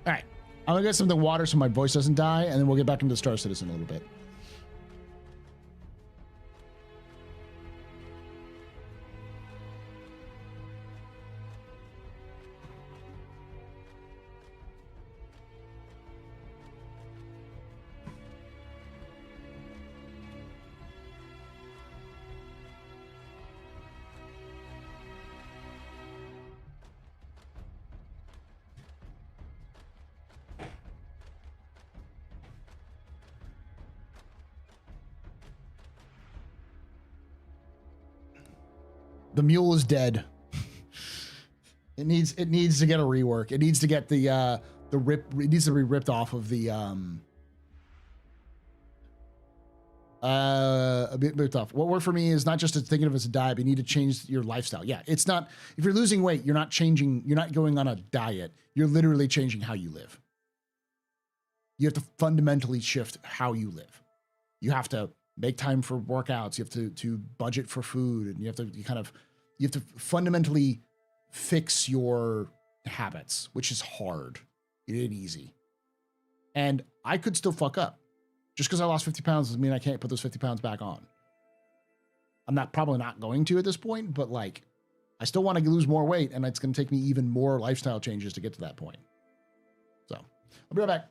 All right, I'm gonna get some of the water so my voice doesn't die, and then we'll get back into Star Citizen a little bit. The mule is dead. It needs to get a rework. It needs to get the rip. It needs to be ripped off of the a bit ripped off. What worked for me is not just thinking of it as a diet, but you need to change your lifestyle. Yeah, it's not, if you're losing weight, you're not changing, you're not going on a diet. You're literally changing how you live. You have to fundamentally shift how you live. You have to make time for workouts. You have to budget for food, and you have to fundamentally fix your habits, which is hard. It ain't easy. And I could still fuck up. Just because I lost 50 pounds doesn't mean I can't put those 50 pounds back on. I'm probably not going to at this point, but like, I still want to lose more weight, and it's going to take me even more lifestyle changes to get to that point. So I'll be right back.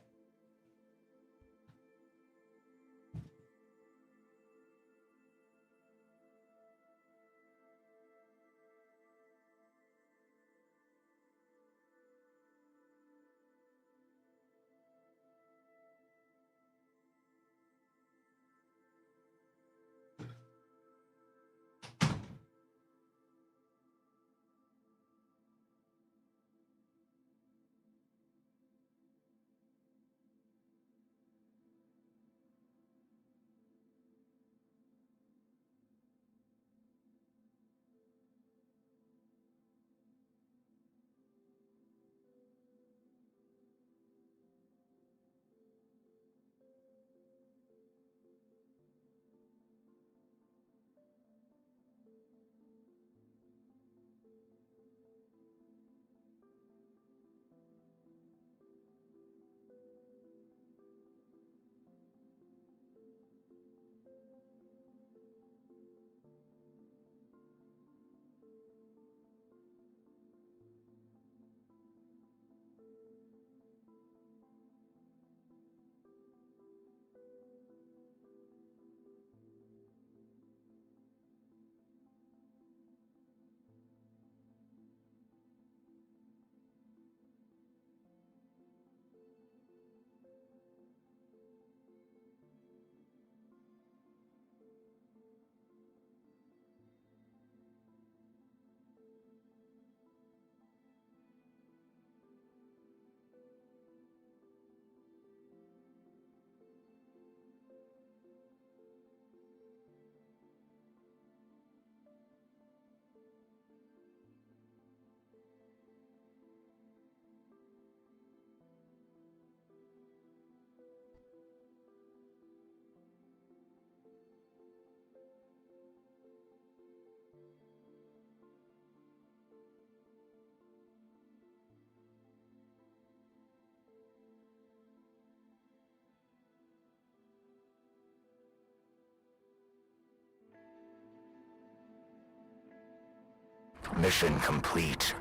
Mission complete.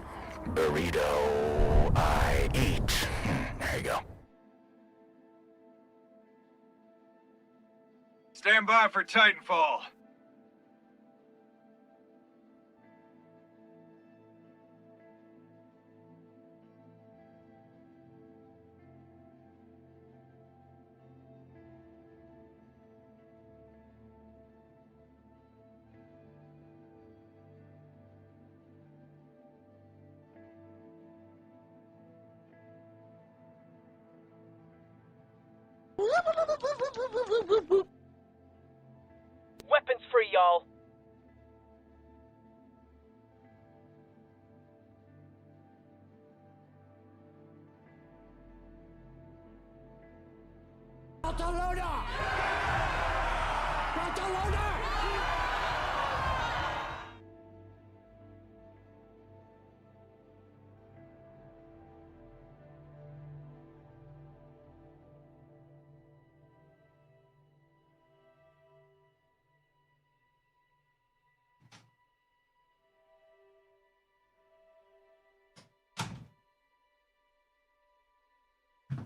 Burrito I eat. There you go. Stand by for Titanfall. Weapons free, y'all. Barcelona! Barcelona!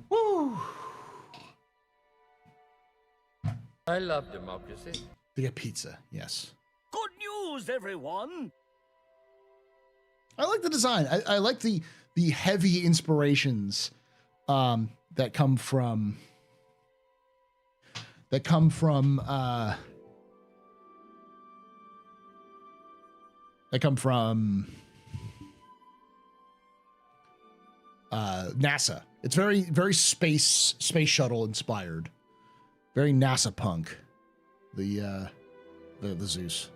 Woo! I love democracy. They get pizza, yes. Good news, everyone! I like the design. I like the heavy inspirations that come from NASA. It's very space shuttle inspired. Very NASA punk. The Zeus.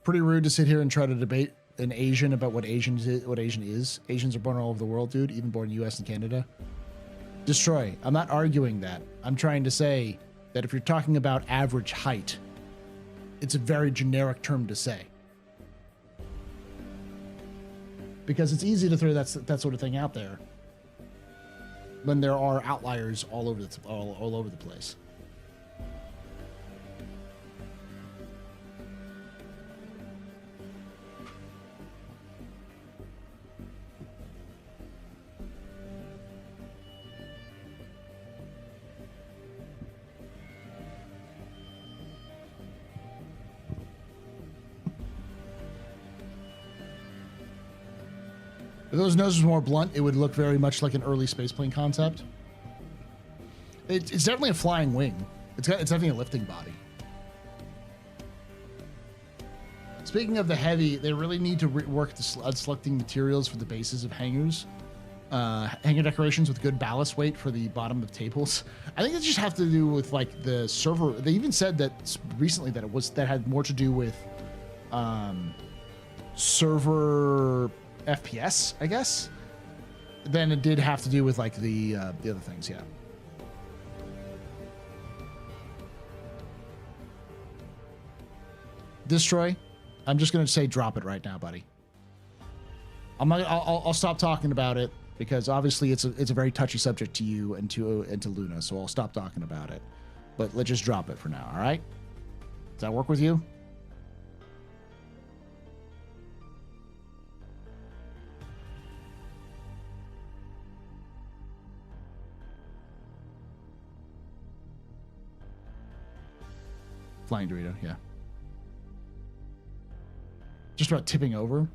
Pretty rude to sit here and try to debate an Asian about what Asian is. Asians are born all over the world, dude, even born in the US and Canada. Destroy. I'm not arguing that. I'm trying to say that if you're talking about average height, it's a very generic term to say. Because it's easy to throw that sort of thing out there when there are outliers all over the place. If those noses were more blunt, it would look very much like an early spaceplane concept. It's definitely a flying wing. It's definitely a lifting body. Speaking of the heavy, they really need to work on selecting materials for the bases of hangars. Hangar decorations with good ballast weight for the bottom of tables. I think it just have to do with like the server. They even said that recently that had more to do with server FPS, I guess, than it did have to do with like the other things. Yeah. Destroy. I'm just gonna say drop it right now, buddy. I'll stop talking about it because obviously it's a very touchy subject to you and to Luna, so I'll stop talking about it. But let's just drop it for now. All right? Does that work with you? Flying Dorito, yeah. Just about tipping over.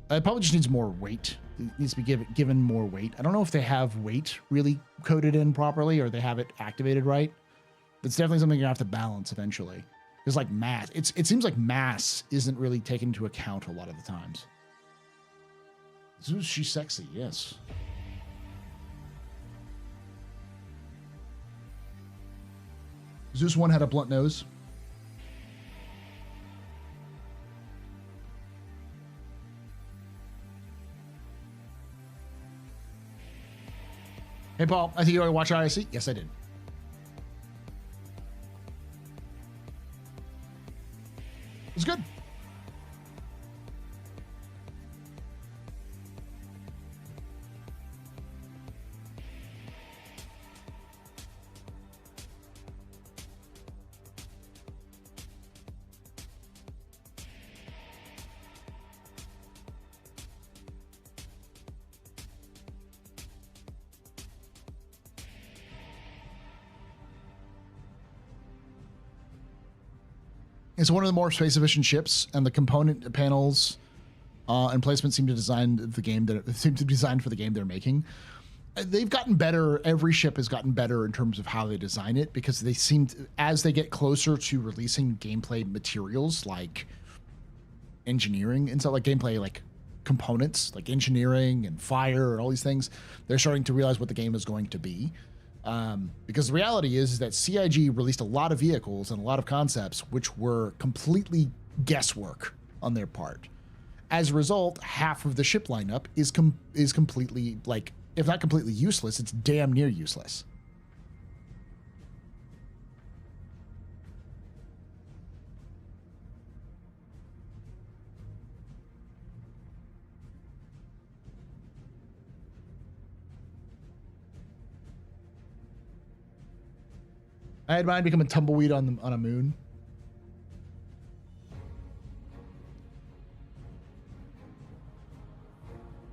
It probably just needs more weight. It needs to be given more weight. I don't know if they have weight really coded in properly or they have it activated right. But it's definitely something you're gonna have to balance eventually. Because like mass, it seems like mass isn't really taken into account a lot of the times. Zeus, she's sexy, yes. Zeus 1 had a blunt nose. Hey, Paul, I think you already watched IRC? Yes, I did. It was good. It's one of the more space efficient ships, and the component panels and placement seem to design the game that seem to be designed for the game they're making. They've gotten better. Every ship has gotten better in terms of how they design it, because they seem to, as they get closer to releasing gameplay materials like engineering and stuff, like gameplay, like components, like engineering and fire and all these things, they're starting to realize what the game is going to be. Because the reality is that CIG released a lot of vehicles and a lot of concepts which were completely guesswork on their part. As a result, half of the ship lineup is completely, like, if not completely useless, it's damn near useless. I had mine become a tumbleweed on a moon.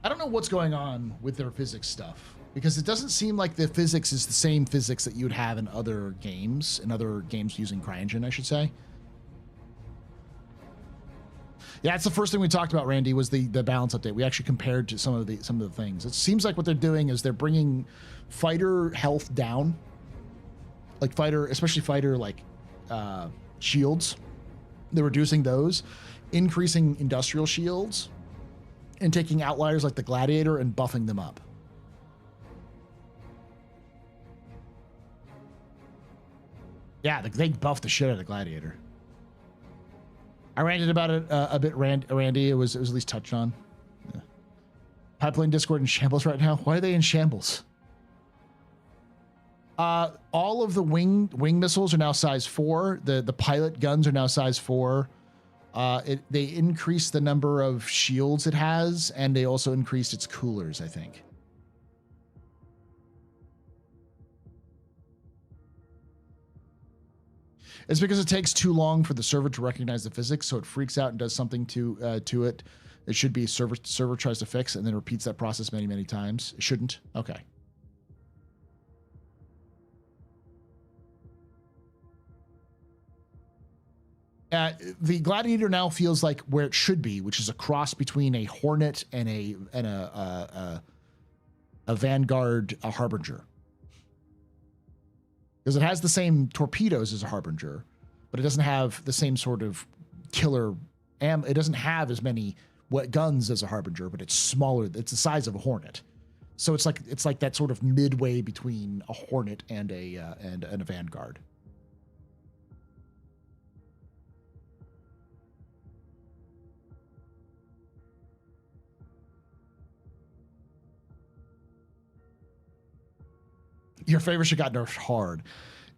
I don't know what's going on with their physics stuff, because it doesn't seem like the physics is the same physics that you would have in other games using CryEngine, I should say. Yeah, that's the first thing we talked about, Randy, was the balance update. We actually compared to some of the things. It seems like what they're doing is they're bringing fighter health down. Like fighter, especially fighter like shields, they're reducing those, increasing industrial shields, and taking outliers like the Gladiator and buffing them up. Yeah, they buffed the shit out of the Gladiator. I ranted about it a bit, Randy. It was at least touched on. Yeah. Pipeline Discord in shambles right now. Why are they in shambles? All of the wing missiles are now size 4. The pilot guns are now size 4. They increased the number of shields it has, and they also increased its coolers, I think. It's because it takes too long for the server to recognize the physics, so it freaks out and does something to it. It should be server tries to fix and then repeats that process many, many times. It shouldn't. Okay. The Gladiator now feels like where it should be, which is a cross between a Hornet and a Vanguard, a Harbinger. Because it has the same torpedoes as a Harbinger, but it doesn't have the same sort of killer it doesn't have as many guns as a Harbinger, but it's smaller. It's the size of a Hornet. So it's like that sort of midway between a Hornet and a Vanguard. Your favorite shit got nerfed hard.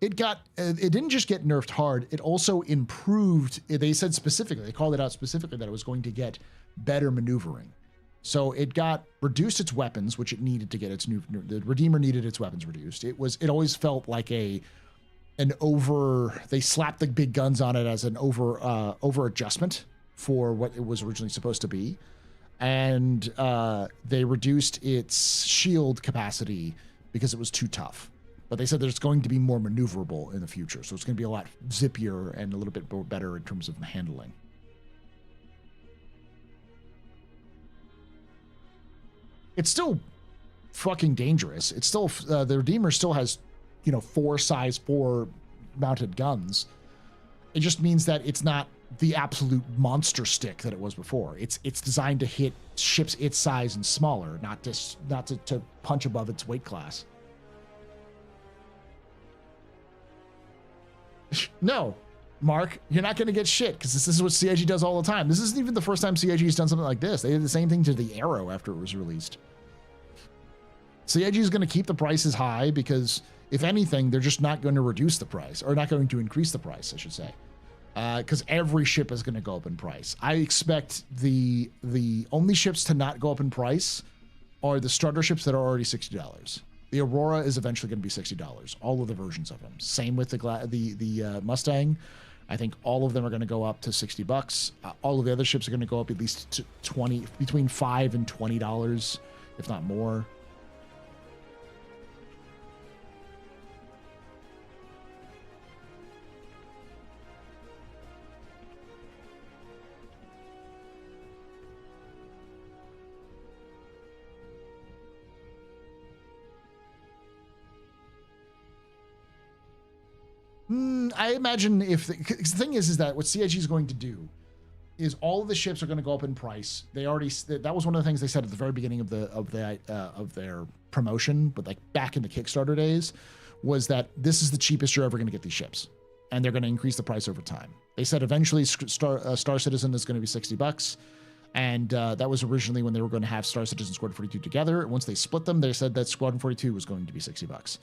It didn't just get nerfed hard, it also improved. They said specifically, they called it out specifically, that it was going to get better maneuvering. So it got reduced its weapons, which it needed to get its the Redeemer needed its weapons reduced. It always felt like they slapped the big guns on it as an over adjustment for what it was originally supposed to be. And they reduced its shield capacity because it was too tough. But they said there's going to be more maneuverable in the future. So it's going to be a lot zippier and a little bit better in terms of handling. It's still fucking dangerous. It's still, the Redeemer still has, 4 size 4 mounted guns. It just means that it's not the absolute monster stick that it was before. It's designed to hit ships its size and smaller, not to punch above its weight class. No, Mark, you're not going to get shit, because this is what CIG does all the time. This isn't even the first time CIG has done something like this. They did the same thing to the Arrow after it was released. CIG is going to keep the prices high because, if anything, they're just not going to reduce the price, or not going to increase the price, I should say. Because every ship is going to go up in price. I expect the only ships to not go up in price are the starter ships that are already $60. The Aurora is eventually going to be $60. All of the versions of them. Same with the Mustang. I think all of them are going to go up to $60. All of the other ships are going to go up at least to between $5 and $20, if not more. I imagine if the thing is that what CIG is going to do is all of the ships are going to go up in price. They already, that was one of the things they said at the very beginning of their promotion, but like back in the Kickstarter days, was that this is the cheapest you're ever going to get these ships, and they're going to increase the price over time. They said eventually Star Citizen is going to be $60, and that was originally when they were going to have Star Citizen and Squadron 42 together. Once they split them, they said that Squadron 42 was going to be $60.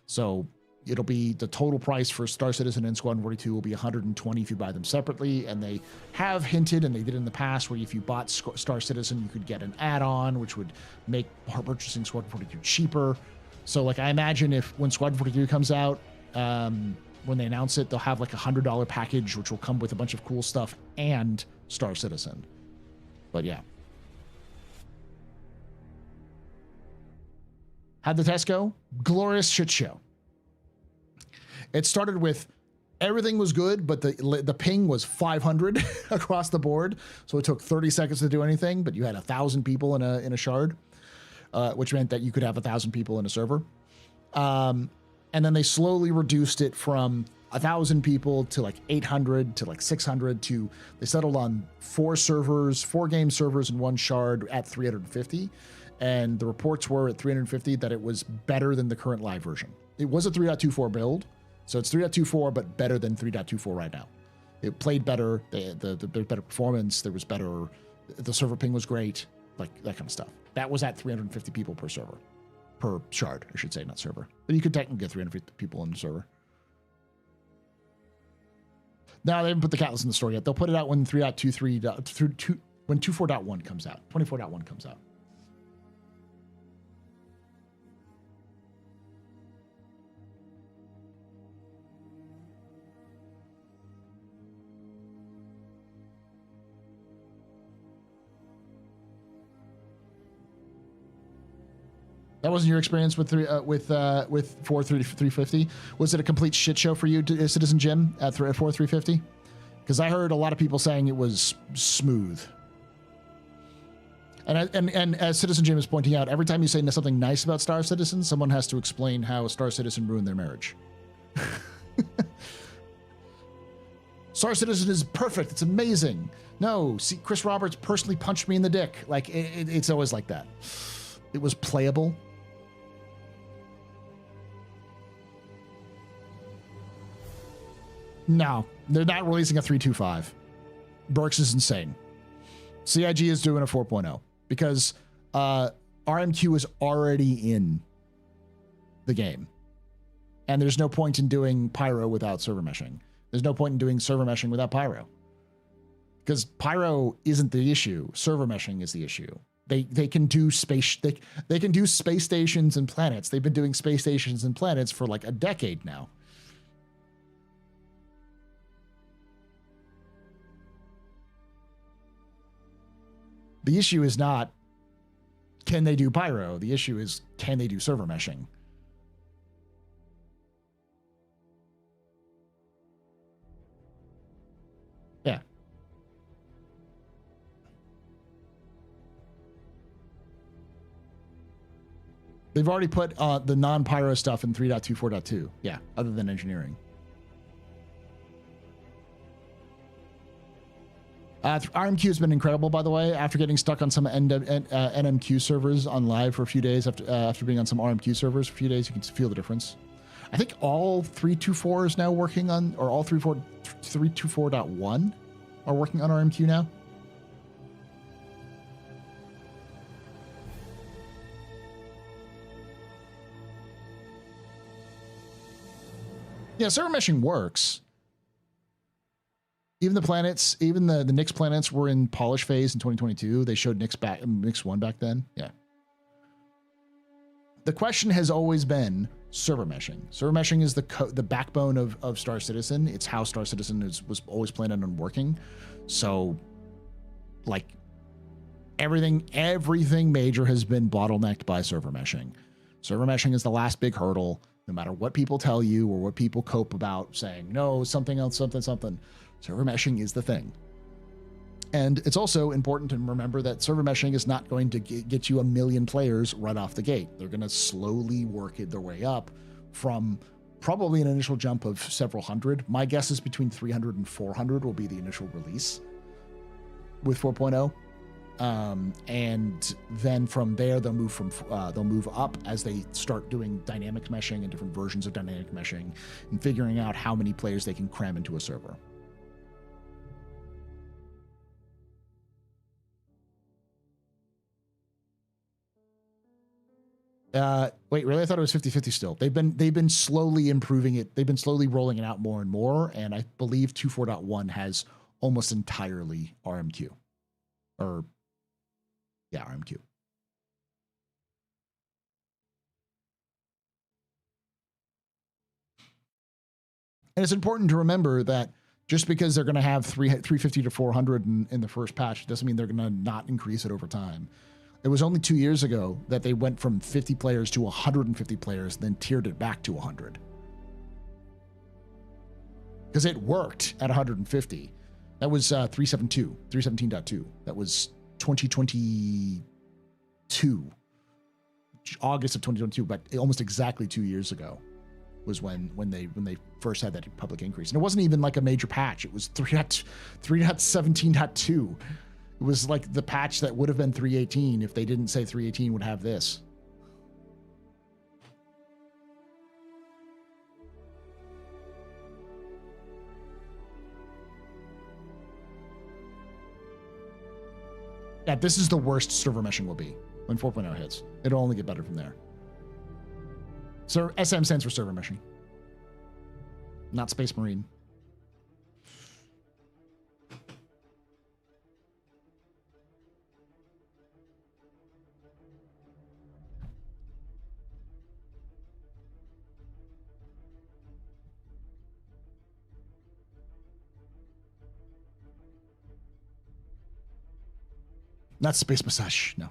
So it'll be the total price for Star Citizen and Squadron 42 will be $120 if you buy them separately. And they have hinted, and they did in the past, where if you bought Star Citizen, you could get an add-on, which would make purchasing Squadron 42 cheaper. So, like, I imagine if when Squadron 42 comes out, when they announce it, they'll have like a $100 package, which will come with a bunch of cool stuff and Star Citizen. But yeah. How'd the test go? Glorious shit show. It started with everything was good, but the ping was 500 across the board. So it took 30 seconds to do anything, but you had 1,000 people in a shard, which meant that you could have 1,000 people in a server. And then they slowly reduced it from 1,000 people to like 800 to like 600 to they settled on 4 game servers in one shard at 350. And the reports were at 350 that it was better than the current live version. It was a 3.24 build. So it's 3.24, but better than 3.24 right now. It played better. There's better performance. There was better. The server ping was great. Like that kind of stuff. That was at 350 people per server. Per shard, I should say, not server. But you could technically get 350 people in the server. Now, they haven't put the catalyst in the store yet. They'll put it out when 3.23, when 24.1 comes out. 24.1 comes out. That wasn't your experience with 350. Was it a complete shit show for you, Citizen Jim, at 350? Because I heard a lot of people saying it was smooth. And as Citizen Jim is pointing out, every time you say something nice about Star Citizen, someone has to explain how Star Citizen ruined their marriage. Star Citizen is perfect. It's amazing. No, see, Chris Roberts personally punched me in the dick. Like it's always like that. It was playable. No, they're not releasing a 3.25. Burks is insane. CIG is doing a 4.0 because RMQ is already in the game. And there's no point in doing Pyro without server meshing. There's no point in doing server meshing without Pyro. Because Pyro isn't the issue. Server meshing is the issue. They can do space they can do space stations and planets. They've been doing space stations and planets for like a decade now. The issue is not can they do Pyro? The issue is can they do server meshing? Yeah. They've already put the non-Pyro stuff in 3.24.2. Yeah, other than engineering. RMQ has been incredible, by the way. After getting stuck on some NMQ servers on live for a few days, after being on some RMQ servers for a few days, you can feel the difference. I think all 3.24 is now working on, or all 3.24.1 are working on RMQ now. Yeah, server meshing works. Even the planets, even the Nyx planets were in polish phase in 2022. They showed Nyx 1 back then. Yeah. The question has always been server meshing. Server meshing is the backbone of Star Citizen. It's how Star Citizen was always planning on working. So, like, everything major has been bottlenecked by server meshing. Server meshing is the last big hurdle. No matter what people tell you or what people cope about saying, no, something else, something. Server meshing is the thing. And it's also important to remember that server meshing is not going to get you 1 million players right off the gate. They're going to slowly work their way up from probably an initial jump of several hundred. My guess is between 300 and 400 will be the initial release with 4.0. And then from there, they'll move up as they start doing dynamic meshing and different versions of dynamic meshing and figuring out how many players they can cram into a server. Wait, really? I thought it was 50-50 still. They've been slowly improving it. They've been slowly rolling it out more and more. And I believe 2.4.1 has almost entirely RMQ. RMQ. And it's important to remember that just because they're going to have 350 to 400 in the first patch doesn't mean they're going to not increase it over time. It was only 2 years ago that they went from 50 players to 150 players, then tiered it back to 100. Because it worked at 150. That was 317.2. That was 2022. August of 2022, but almost exactly 2 years ago was when they first had that public increase. And it wasn't even like a major patch. It was 3.17.2. It was like the patch that would have been 3.18 if they didn't say 3.18 would have this. Yeah, this is the worst server meshing will be when 4.0 hits. It'll only get better from there. So SM stands for server meshing, not Space Marine. Not Space Massage, no.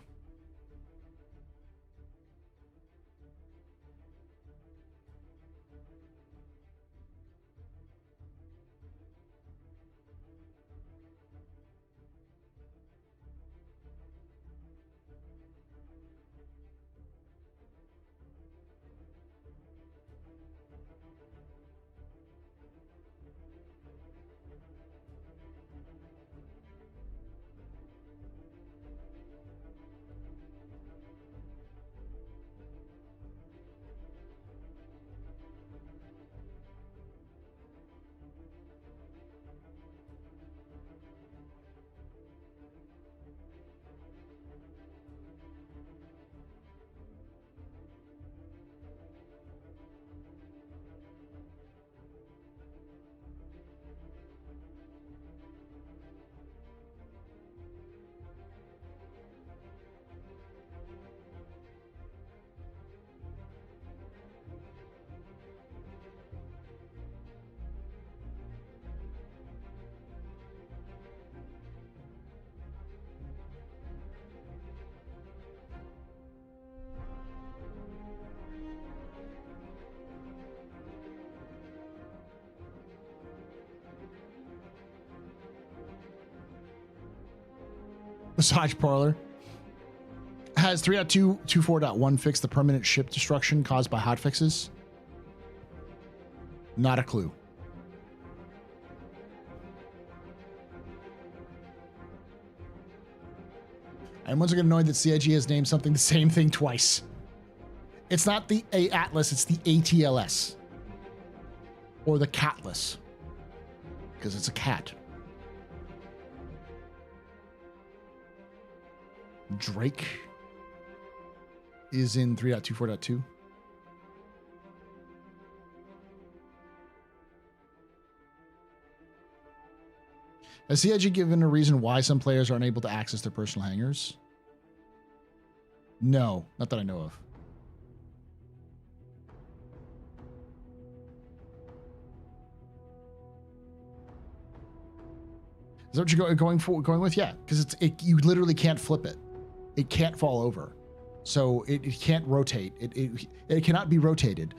Massage Parlor has 3.2.24.1 fixed the permanent ship destruction caused by hotfixes. Not a clue. I'm once again annoyed that CIG has named something the same thing twice. It's not the Atlas, it's the ATLS. Or the Catless. Because it's a cat. Drake is in 3.24.2. Has CIG given a reason why some players aren't able to access their personal hangars? No, not that I know of. Is that what you're going with? Yeah, because you literally can't flip it. It can't fall over, so it can't rotate. It cannot be rotated.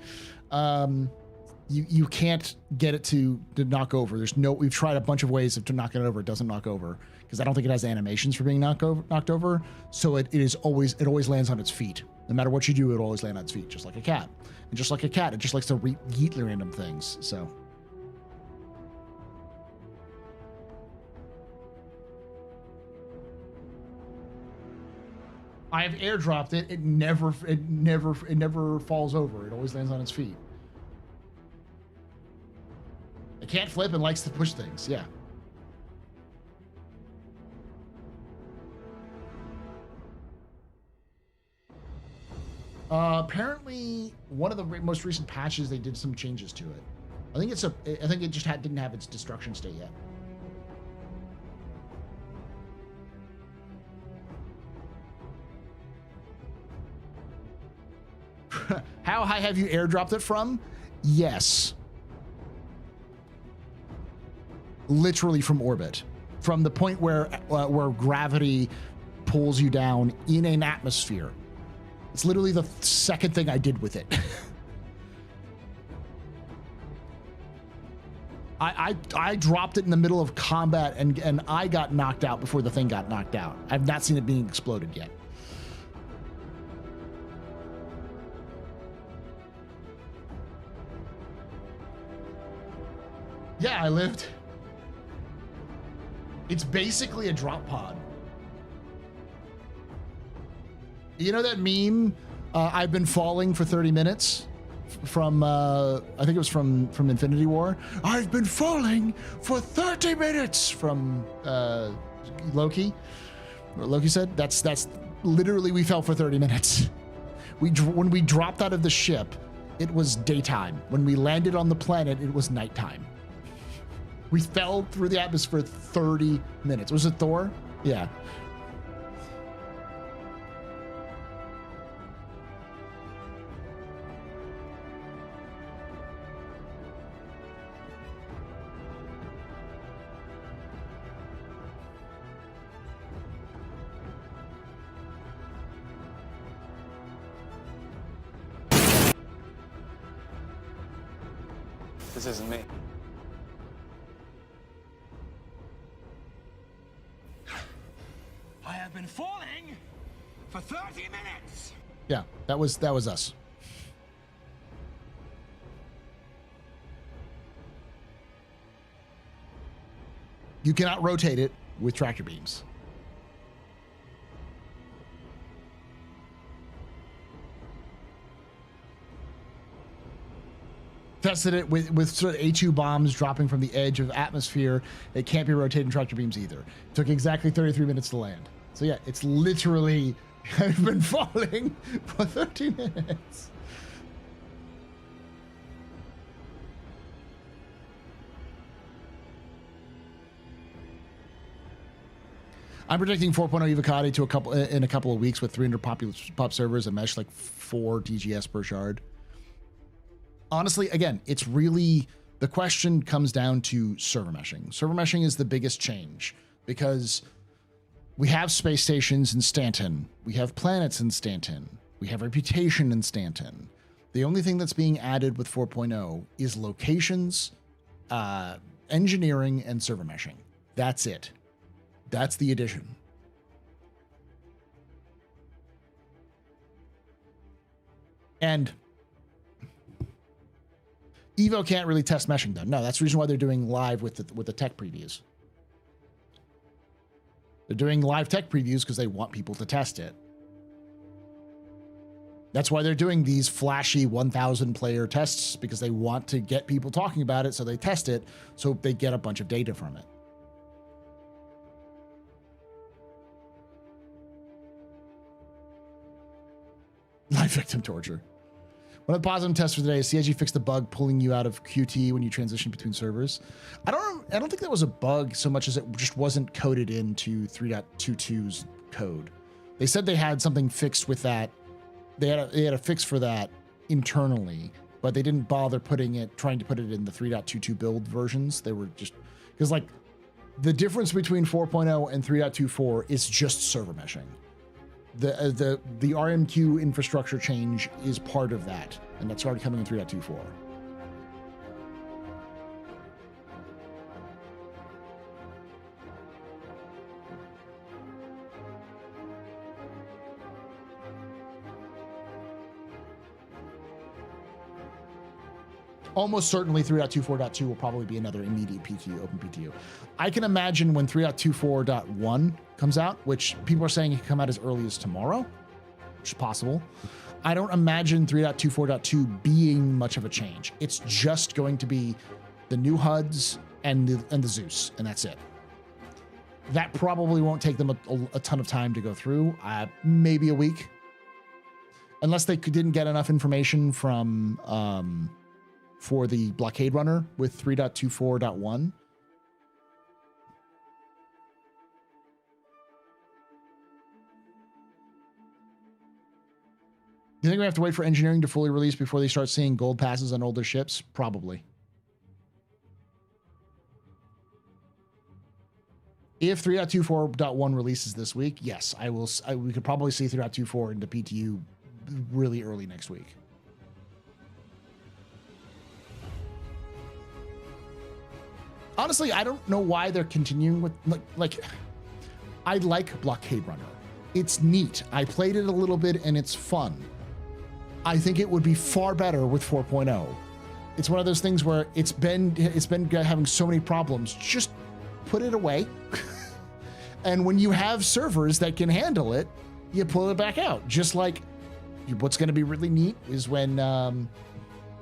You can't get it to knock over. We've tried a bunch of ways to knock it over. It doesn't knock over because I don't think it has animations for being knocked over. So it always lands on its feet. No matter what you do, it'll always land on its feet, just like a cat. And just like a cat, it just likes to yeet random things. So. I have airdropped it. It never falls over. It always lands on its feet. It can't flip and likes to push things. Yeah. Apparently, one of the most recent patches, they did some changes to it. I think it just didn't have its destruction state yet. How high have you airdropped it from? Yes. Literally from orbit. From the point where gravity pulls you down in an atmosphere. It's literally the second thing I did with it. I dropped it in the middle of combat and I got knocked out before the thing got knocked out. I've not seen it being exploded yet. Yeah, I lived. It's basically a drop pod. You know that meme, I've been falling for 30 minutes? From, I think it was from Infinity War. I've been falling for 30 minutes from Loki. What Loki said? That's literally, we fell for 30 minutes. When we dropped out of the ship, it was daytime. When we landed on the planet, it was nighttime. We fell through the atmosphere 30 minutes. Was it Thor? Yeah. This isn't me. I have been falling for 30 minutes. Yeah, that was us. You cannot rotate it with tractor beams. Tested it with sort of A2 bombs dropping from the edge of atmosphere. It can't be rotated in tractor beams either. It took exactly 33 minutes to land. So yeah, it's literally, I've been falling for 30 minutes. I'm predicting 4.0 Evocati in a couple of weeks with 300 pop servers and mesh like 4 DGS per shard. Honestly, again, it's really, the question comes down to server meshing. Server meshing is the biggest change because we have space stations in Stanton. We have planets in Stanton. We have reputation in Stanton. The only thing that's being added with 4.0 is locations, engineering, and server meshing. That's it. That's the addition. And Evo can't really test meshing though. No, that's the reason why they're doing live with the tech previews. They're doing live tech previews because they want people to test it. That's why they're doing these flashy 1,000 player tests, because they want to get people talking about it, so they test it, so they get a bunch of data from it. Live victim torture. One of the positive tests for today is CIG fixed the bug pulling you out of QT when you transition between servers. I don't think that was a bug so much as it just wasn't coded into 3.22's code. They said they had something fixed with that. They had a fix for that internally, but they didn't bother trying to put it in the 3.22 build versions. They were just, because like the difference between 4.0 and 3.24 is just server meshing. The RMQ infrastructure change is part of that, and that's already coming in 3.24. Almost certainly 3.24.2 will probably be another immediate PTU, open PTU. I can imagine when 3.24.1 comes out, which people are saying it can come out as early as tomorrow, which is possible. I don't imagine 3.24.2 being much of a change. It's just going to be the new HUDs and the Zeus, and that's it. That probably won't take them a ton of time to go through, maybe a week. Unless they didn't get enough information from for the blockade runner with 3.24.1. Do you think we have to wait for engineering to fully release before they start seeing gold passes on older ships? Probably. If 3.24.1 releases this week, yes, we could probably see 3.24 into PTU really early next week. Honestly, I don't know why they're continuing with like I like Blockade Runner. It's neat. I played it a little bit and it's fun. I think it would be far better with 4.0. It's one of those things where it's been having so many problems. Just put it away. And when you have servers that can handle it, you pull it back out. Just like what's going to be really neat is when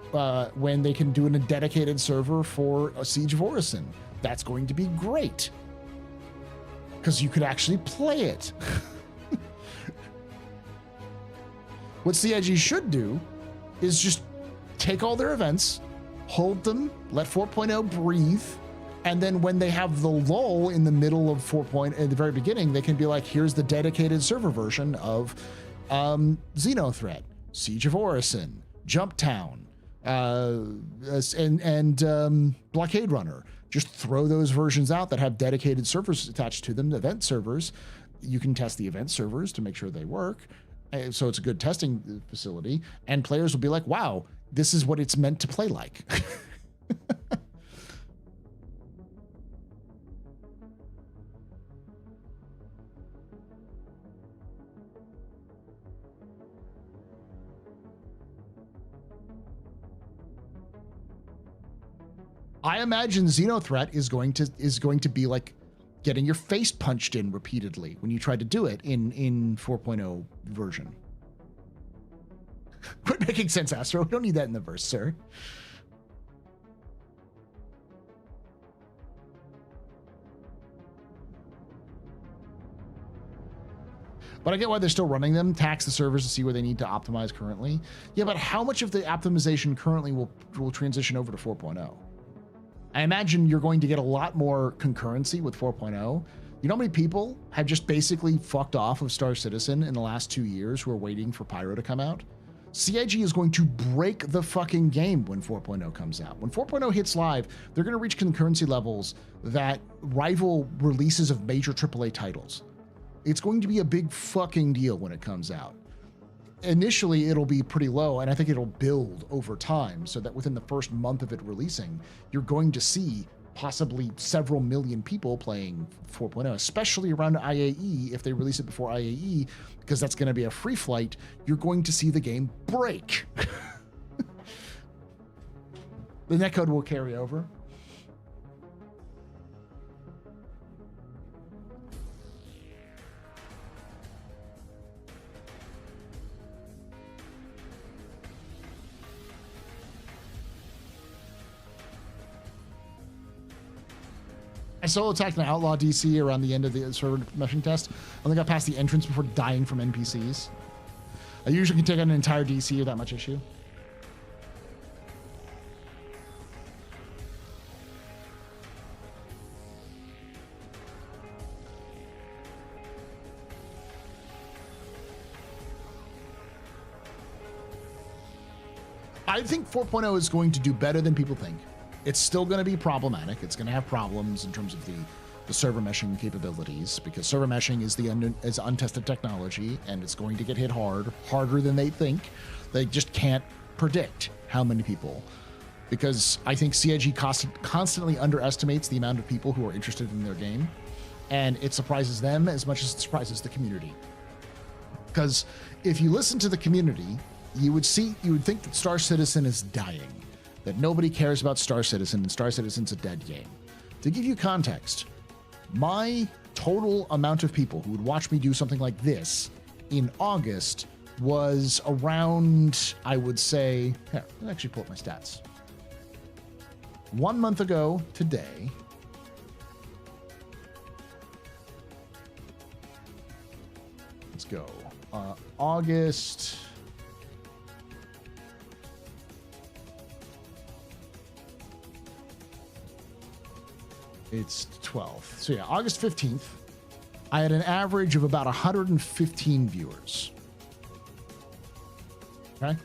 they can do a dedicated server for a Siege of Orison. That's going to be great because you could actually play it. What CIG should do is just take all their events, hold them, let 4.0 breathe, and then when they have the lull in the middle of 4.0 at the very beginning, they can be like, here's the dedicated server version of Xenothreat, Siege of Orison, Jumptown, and Blockade Runner. Just throw those versions out that have dedicated servers attached to them, event servers. You can test the event servers to make sure they work. So it's a good testing facility, and players will be like, wow, this is what it's meant to play like. I imagine Xenothreat is going to be like getting your face punched in repeatedly when you try to do it in 4.0 version. Quit making sense, Astro. We don't need that in the verse, sir. But I get why they're still running them, tax the servers to see where they need to optimize currently. Yeah, but how much of the optimization currently will transition over to 4.0? I imagine you're going to get a lot more concurrency with 4.0. You know how many people have just basically fucked off of Star Citizen in the last 2 years who are waiting for Pyro to come out? CIG is going to break the fucking game when 4.0 comes out. When 4.0 hits live, they're going to reach concurrency levels that rival releases of major AAA titles. It's going to be a big fucking deal when it comes out. Initially, it'll be pretty low, and I think it'll build over time so that within the first month of it releasing, you're going to see possibly several million people playing 4.0, especially around IAE. If they release it before IAE, because that's going to be a free flight, you're going to see the game break. The netcode will carry over. I solo attacked an outlaw DC around the end of the server meshing test. I only got past the entrance before dying from NPCs. I usually can take on an entire DC without much issue. I think 4.0 is going to do better than people think. It's still going to be problematic. It's going to have problems in terms of the server meshing capabilities, because server meshing is untested technology, and it's going to get hit harder than they think. They just can't predict how many people, because I think CIG constantly underestimates the amount of people who are interested in their game, and it surprises them as much as it surprises the community. Because if you listen to the community, you would think that Star Citizen is dying, that nobody cares about Star Citizen, and Star Citizen's a dead game. To give you context, my total amount of people who would watch me do something like this in August was around, I would say, here, let's actually pull up my stats. 1 month ago today, let's go, August, it's 12th. So yeah, August 15th, I had an average of about 115 viewers. Okay.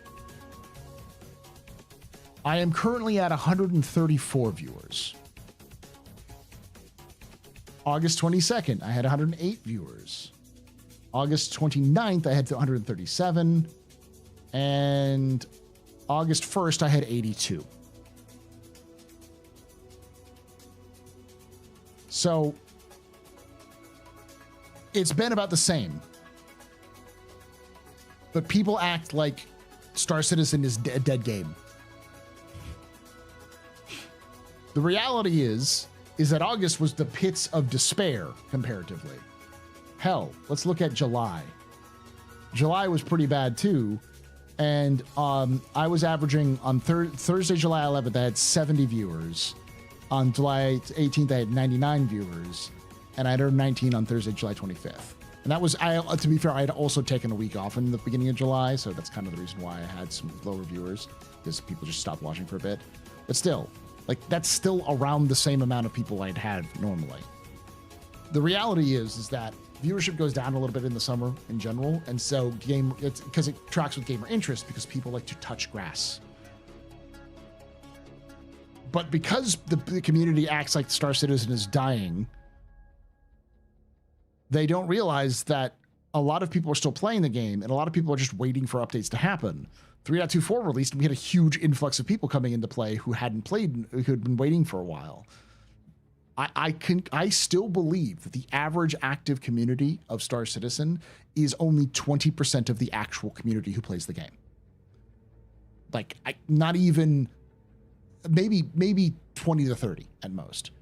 I am currently at 134 viewers. August 22nd, I had 108 viewers. August 29th, I had 137. And August 1st, I had 82. So it's been about the same. But people act like Star Citizen is a dead game. The reality is that August was the pits of despair comparatively. Hell, let's look at July. July was pretty bad too. And I was averaging on Thursday, July 11th, I had 70 viewers. On July 18th, I had 99 viewers. And I had 19 on Thursday, July 25th. And that was, to be fair, I had also taken a week off in the beginning of July. So that's kind of the reason why I had some lower viewers, because people just stopped watching for a bit. But still, like, that's still around the same amount of people I'd had normally. The reality is that viewership goes down a little bit in the summer in general. And so it's because it tracks with gamer interest, because people like to touch grass. But because the community acts like Star Citizen is dying, they don't realize that a lot of people are still playing the game, and a lot of people are just waiting for updates to happen. 3.24 released, and we had a huge influx of people coming into play who hadn't played, who had been waiting for a while. I still believe that the average active community of Star Citizen is only 20% of the actual community who plays the game. Like, not even, maybe 20 to 30 at most.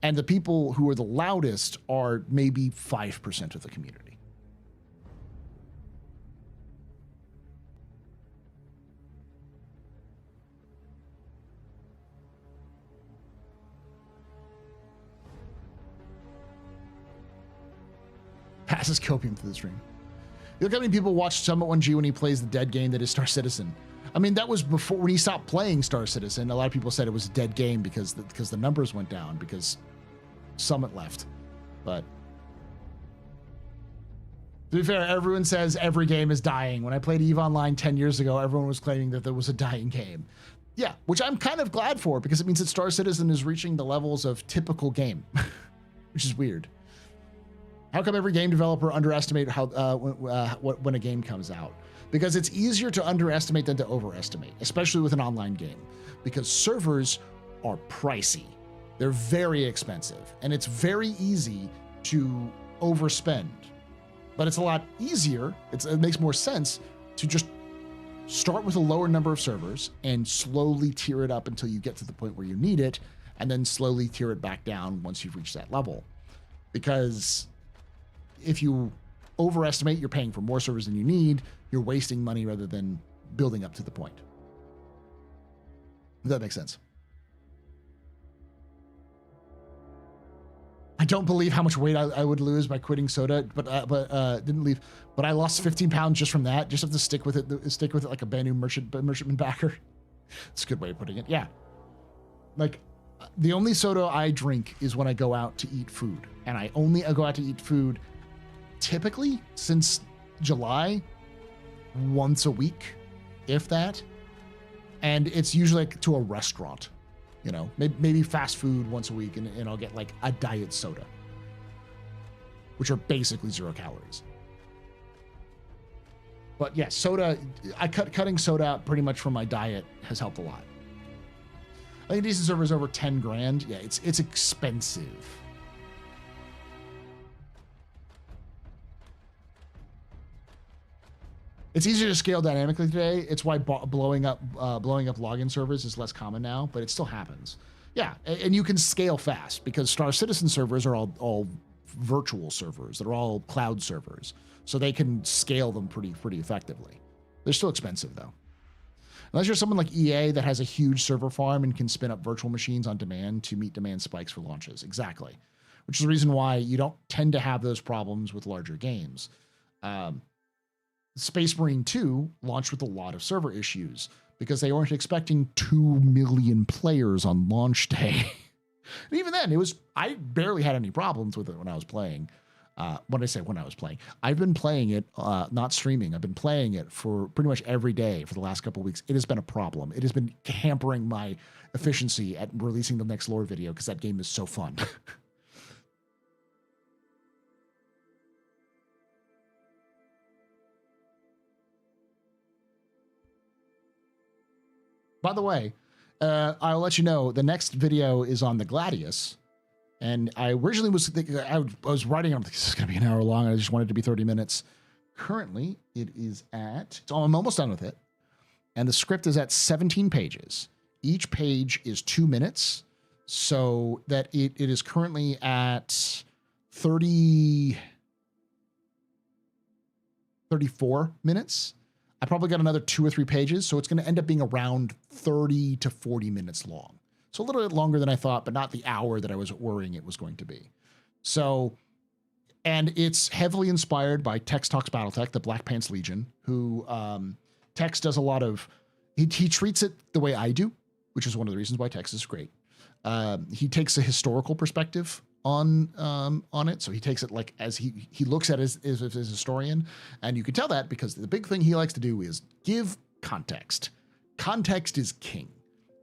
And the people who are the loudest are maybe 5% of the community. Passes copium through the stream. Look how many people watch Summit 1G when he plays the dead game that is Star Citizen. I mean, that was before, when he stopped playing Star Citizen, a lot of people said it was a dead game because the numbers went down, because Summit left. But to be fair, everyone says every game is dying. When I played EVE Online 10 years ago, everyone was claiming that there was a dying game. Yeah, which I'm kind of glad for, because it means that Star Citizen is reaching the levels of typical game, which is weird. How come every game developer underestimate when a game comes out? Because it's easier to underestimate than to overestimate, especially with an online game, because servers are pricey. They're very expensive, and it's very easy to overspend. But it's a lot easier, it makes more sense to just start with a lower number of servers and slowly tier it up until you get to the point where you need it, and then slowly tier it back down once you've reached that level. Because if you overestimate, you're paying for more servers than you need, you're wasting money rather than building up to the point. Does that make sense? I don't believe how much weight I would lose by quitting soda, but didn't leave. But I lost 15 pounds just from that. Just have to stick with it like a brand new merchantman backer. It's a good way of putting it. Yeah. Like, the only soda I drink is when I go out to eat food. And I go out to eat food typically since July once a week, if that. And it's usually like to a restaurant, you know, maybe fast food once a week, and I'll get like a diet soda, which are basically 0 calories. But yeah, soda, cutting soda out pretty much from my diet has helped a lot. I think a decent server is over 10 grand. Yeah, it's expensive. It's easier to scale dynamically today. It's why blowing up login servers is less common now, but it still happens. Yeah, and you can scale fast because Star Citizen servers are all virtual servers. They're all cloud servers, so they can scale them pretty effectively. They're still expensive though. Unless you're someone like EA that has a huge server farm and can spin up virtual machines on demand to meet demand spikes for launches. Exactly, which is the reason why you don't tend to have those problems with larger games. Space Marine 2 launched with a lot of server issues because they weren't expecting 2 million players on launch day. And even then, I barely had any problems with it when I was playing. When I say when I was playing, I've been playing it, not streaming. I've been playing it for pretty much every day for the last couple of weeks. It has been a problem. It has been hampering my efficiency at releasing the next lore video because that game is so fun. By the way, I'll let you know the next video is on the Gladius. And I originally was thinking, I was writing, I'm like, this is going to be an hour long. I just wanted it to be 30 minutes. Currently, it is I'm almost done with it. And the script is at 17 pages. Each page is 2 minutes. So that it is currently at 34 minutes. I probably got another 2 or 3 pages. So it's going to end up being around 30 to 40 minutes long. So a little bit longer than I thought, but not the hour that I was worrying it was going to be. So, and it's heavily inspired by Tex Talks Battletech, the Black Pants Legion, who Tex does a lot of, he treats it the way I do, which is one of the reasons why Tex is great. He takes a historical perspective on it. So he takes it like as he looks at it as a historian. And you can tell that because the big thing he likes to do is give context. Context is king.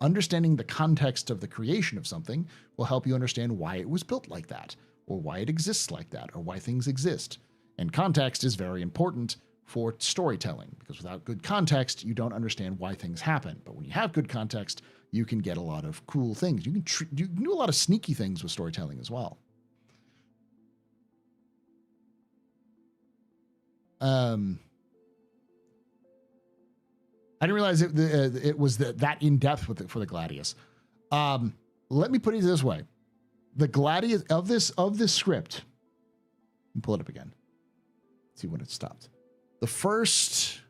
Understanding the context of the creation of something will help you understand why it was built like that, or why it exists like that, or why things exist. And context is very important for storytelling, because without good context, you don't understand why things happen. But when you have good context, you can get a lot of cool things. You can do a lot of sneaky things with storytelling as well. I didn't realize it was that in depth for the Gladius. Let me put it this way: the Gladius of this script. Let me pull it up again. See when it stopped. The first.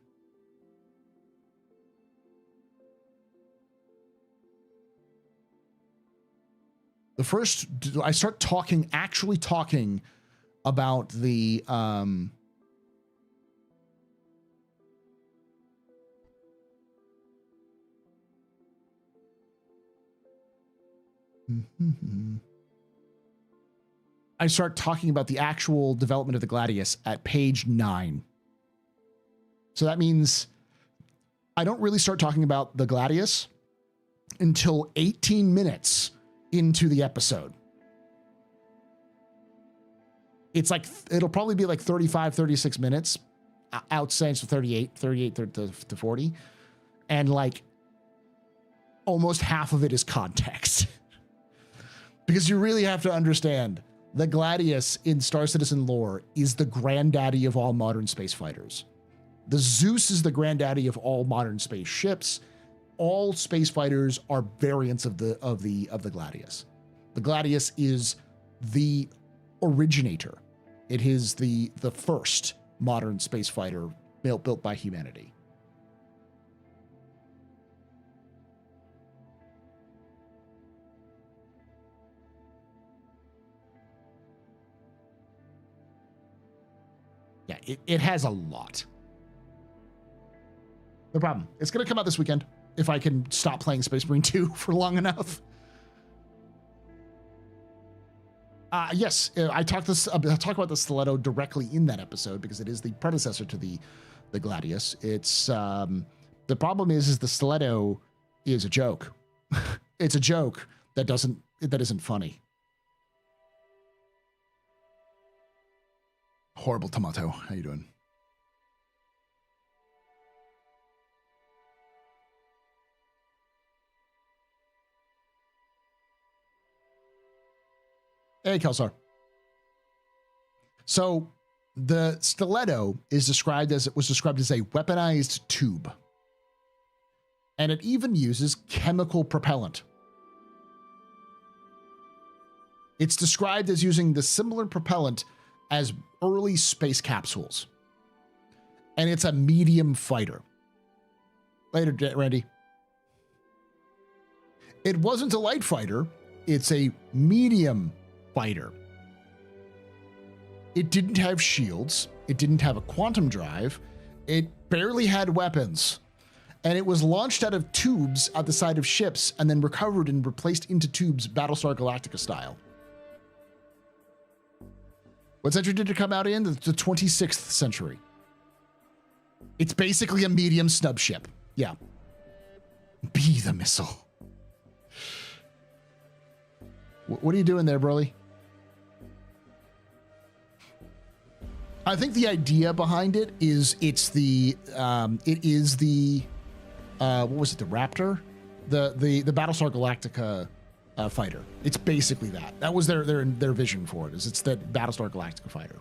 I start actually talking about the I start talking about the actual development of the Gladius at page 9. So that means I don't really start talking about the Gladius until 18 minutes into the episode. It's like, it'll probably be like 35, 36 minutes outside, so 38 to 40. And like almost half of it is context. Because you really have to understand the Gladius in Star Citizen lore is the granddaddy of all modern space fighters. The Zeus is the granddaddy of all modern space ships. All space fighters are variants of the Gladius. The Gladius is the originator. It is the first modern space fighter built by humanity. Yeah, it has a lot. No problem. It's going to come out this weekend if I can stop playing Space Marine 2 for long enough. Yes, I'll talk about the stiletto directly in that episode because it is the predecessor to the Gladius. It's the problem is the stiletto is a joke. It's a joke that isn't funny. Horrible tomato. How you doing? Hey, Kelsar. So the stiletto was described as a weaponized tube. And it even uses chemical propellant. It's described as using the similar propellant as early space capsules. And it's a medium fighter. Later, Randy. It wasn't a light fighter. It's a medium fighter. It didn't have shields. It didn't have a quantum drive. It barely had weapons. And it was launched out of tubes at the side of ships and then recovered and replaced into tubes Battlestar Galactica style. What century did it come out in? The 26th century. It's basically a medium snub ship. Yeah. Be the missile. What are you doing there, Broly? I think the idea behind it is it is the what was it, the Raptor? The Battlestar Galactica fighter. It's basically that. That was their vision for it, is it's the Battlestar Galactica fighter.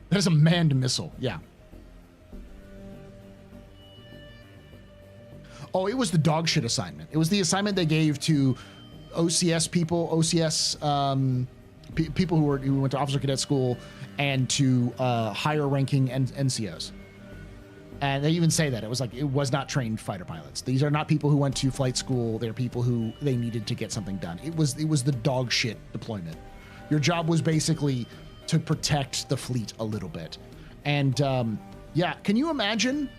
That is a manned missile, yeah. Oh, it was the dog shit assignment. It was the assignment they gave to OCS people, people who went to officer cadet school, and to higher ranking NCOs. And they even say that it was not trained fighter pilots. These are not people who went to flight school. They're people who they needed to get something done. It was the dog shit deployment. Your job was basically to protect the fleet a little bit. And yeah, can you imagine?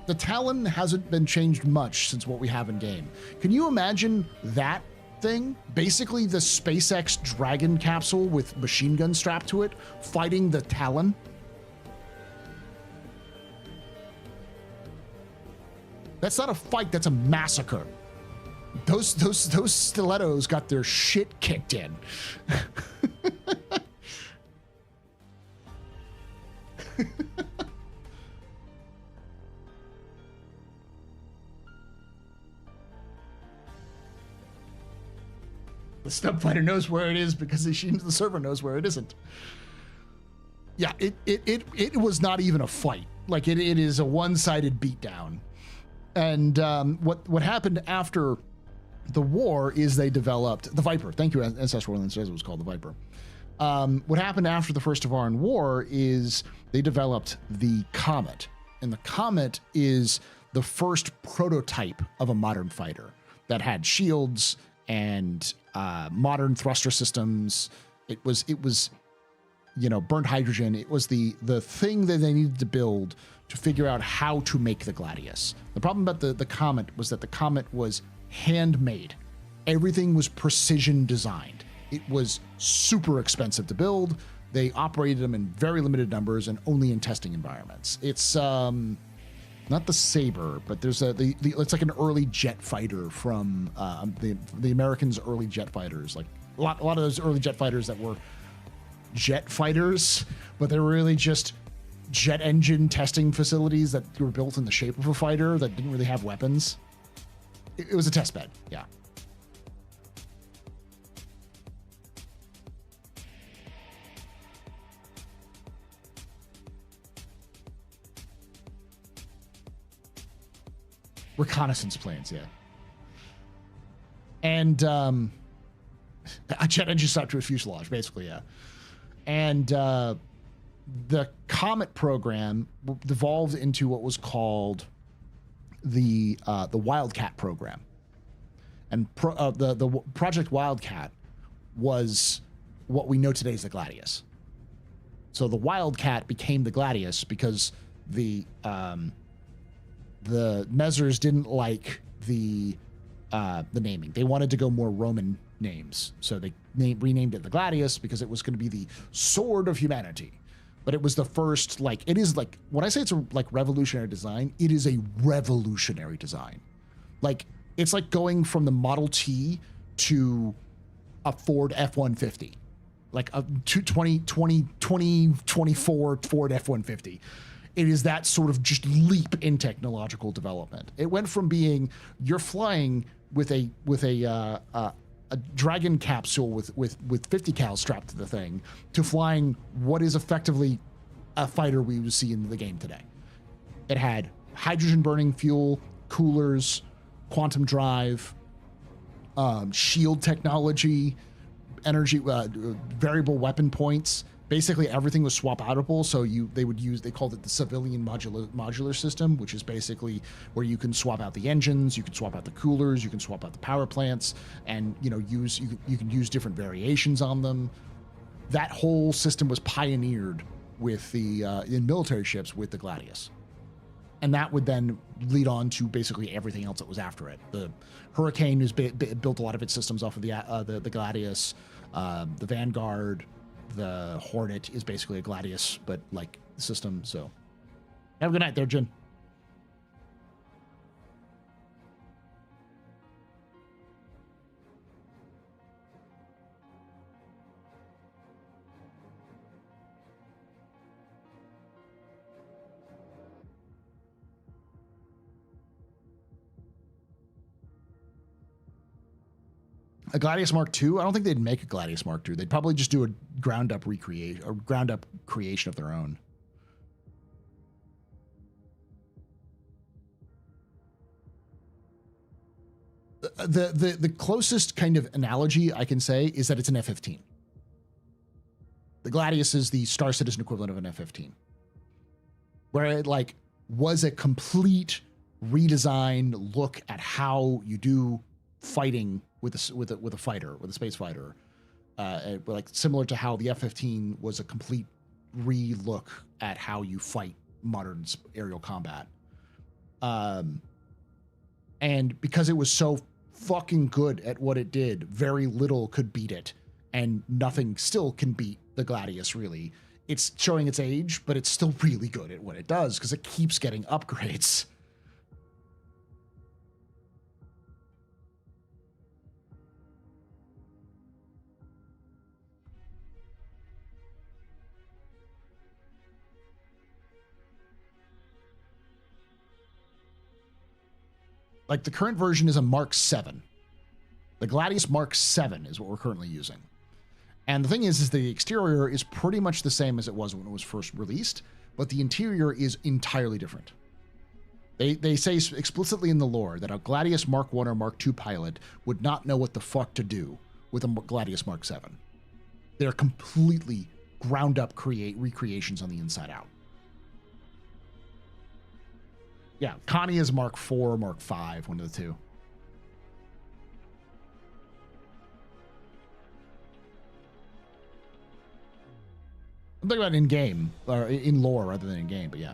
The Talon hasn't been changed much since what we have in game. Can you imagine that thing? Basically the SpaceX Dragon capsule with machine gun strapped to it, fighting the Talon. That's not a fight, that's a massacre. Those stilettos got their shit kicked in. The stub fighter knows where it is because the server knows where it isn't. Yeah, it was not even a fight. Like it is a one-sided beatdown. And what happened after the war is they developed the Viper. Thank you, Ancestral Orleans says it was called the Viper. What happened after the First Tevaran War is they developed the Comet. And the Comet is the first prototype of a modern fighter that had shields and modern thruster systems. It was burnt hydrogen. It was the thing that they needed to build to figure out how to make the Gladius. The problem about the Comet was that the Comet was handmade. Everything was precision designed. It was super expensive to build. They operated them in very limited numbers and only in testing environments. It's not the Saber, but there's it's like an early jet fighter from the Americans' early jet fighters. Like a lot of those early jet fighters that were jet fighters, but they were really just jet engine testing facilities that were built in the shape of a fighter that didn't really have weapons. It was a test bed, yeah. Reconnaissance planes, yeah. And a jet engine strapped to a fuselage, basically, yeah. And the Comet program devolved into what was called the Wildcat program. And the Project Wildcat was what we know today as the Gladius. So the Wildcat became the Gladius because the Mezzers didn't like the naming. They wanted to go more Roman names. So they renamed it the Gladius because it was going to be the sword of humanity. But it was the first, like, it is like, when I say it's a like revolutionary design, it is a revolutionary design. Like, it's like going from the Model T to a Ford F-150, like a 2024 Ford F-150. It is that sort of just leap in technological development. It went from being you're flying with a Dragon capsule with 50 cal strapped to the thing to flying what is effectively a fighter we would see in the game today. It had hydrogen burning fuel, coolers, quantum drive, shield technology, energy, variable weapon points. Basically everything was swap outable. So they called it the civilian modular system, which is basically where you can swap out the engines, you can swap out the coolers, you can swap out the power plants, and you can use different variations on them. That whole system was pioneered with the in military ships with the Gladius. And that would then lead on to basically everything else that was after it. The Hurricane built a lot of its systems off of the Gladius. The Vanguard, the Hornet is basically a Gladius, but like system. So have a good night there, Jin. A Gladius Mark II? I don't think they'd make a Gladius Mark II. They'd probably just do a ground up creation of their own. The closest kind of analogy I can say is that it's an F-15. The Gladius is the Star Citizen equivalent of an F-15, where it like was a complete redesign look at how you do fighting with a fighter, with a space fighter, like similar to how the F-15 was a complete re-look at how you fight modern aerial combat. And because it was so fucking good at what it did, very little could beat it, and nothing still can beat the Gladius, really. It's showing its age, but it's still really good at what it does because it keeps getting upgrades. Like the current version is a Mark 7. The Gladius Mark 7 is what we're currently using. And the thing is the exterior is pretty much the same as it was when it was first released, but the interior is entirely different. They say explicitly in the lore that a Gladius Mark 1 or Mark 2 pilot would not know what the fuck to do with a Gladius Mark 7. They're completely ground up recreations on the inside out. Yeah, Connie is Mark 4 or Mark 5, one of the two. I'm talking about in-game, or in lore rather than in-game, but yeah.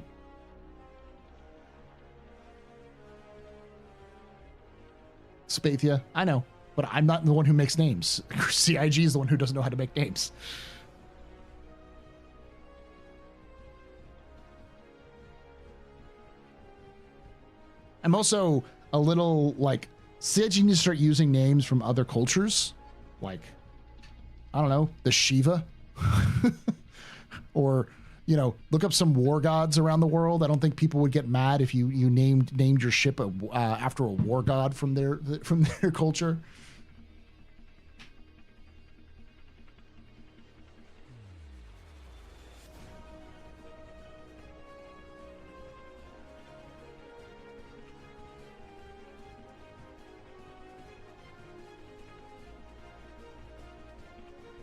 Spathia, I know, but I'm not the one who makes names. CIG is the one who doesn't know how to make names. I'm also a little like, CIG needs to start using names from other cultures. Like, I don't know, the Shiva. Or, you know, look up some war gods around the world. I don't think people would get mad if you named your ship after a war god from their culture.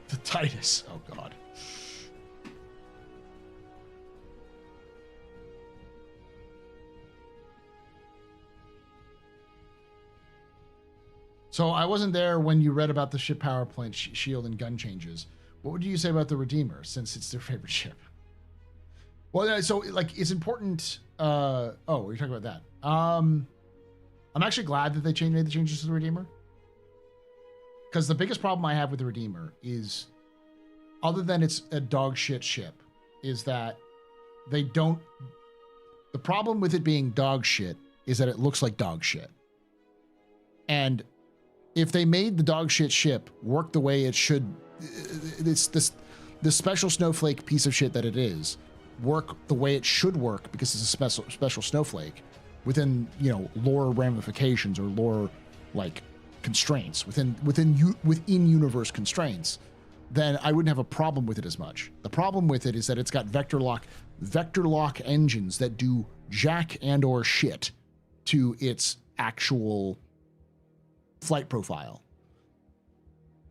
The Titus. Oh, God. So I wasn't there when you read about the ship power plant shield and gun changes. What would you say about the Redeemer, since it's their favorite ship? Well, so like it's important. Oh, we're talking about that. I'm actually glad that they made the changes to the Redeemer. Because the biggest problem I have with the Redeemer is, other than it's a dog shit ship, is that they don't. The problem with it being dog shit is that it looks like dog shit. And if they made the dog shit ship work the way it should, it's this special snowflake piece of shit that it is, work the way it should work because it's a special snowflake within, you know, lore ramifications or lore like constraints within universe constraints, then I wouldn't have a problem with it as much. The problem with it is that it's got vector lock engines that do jack and or shit to its actual flight profile.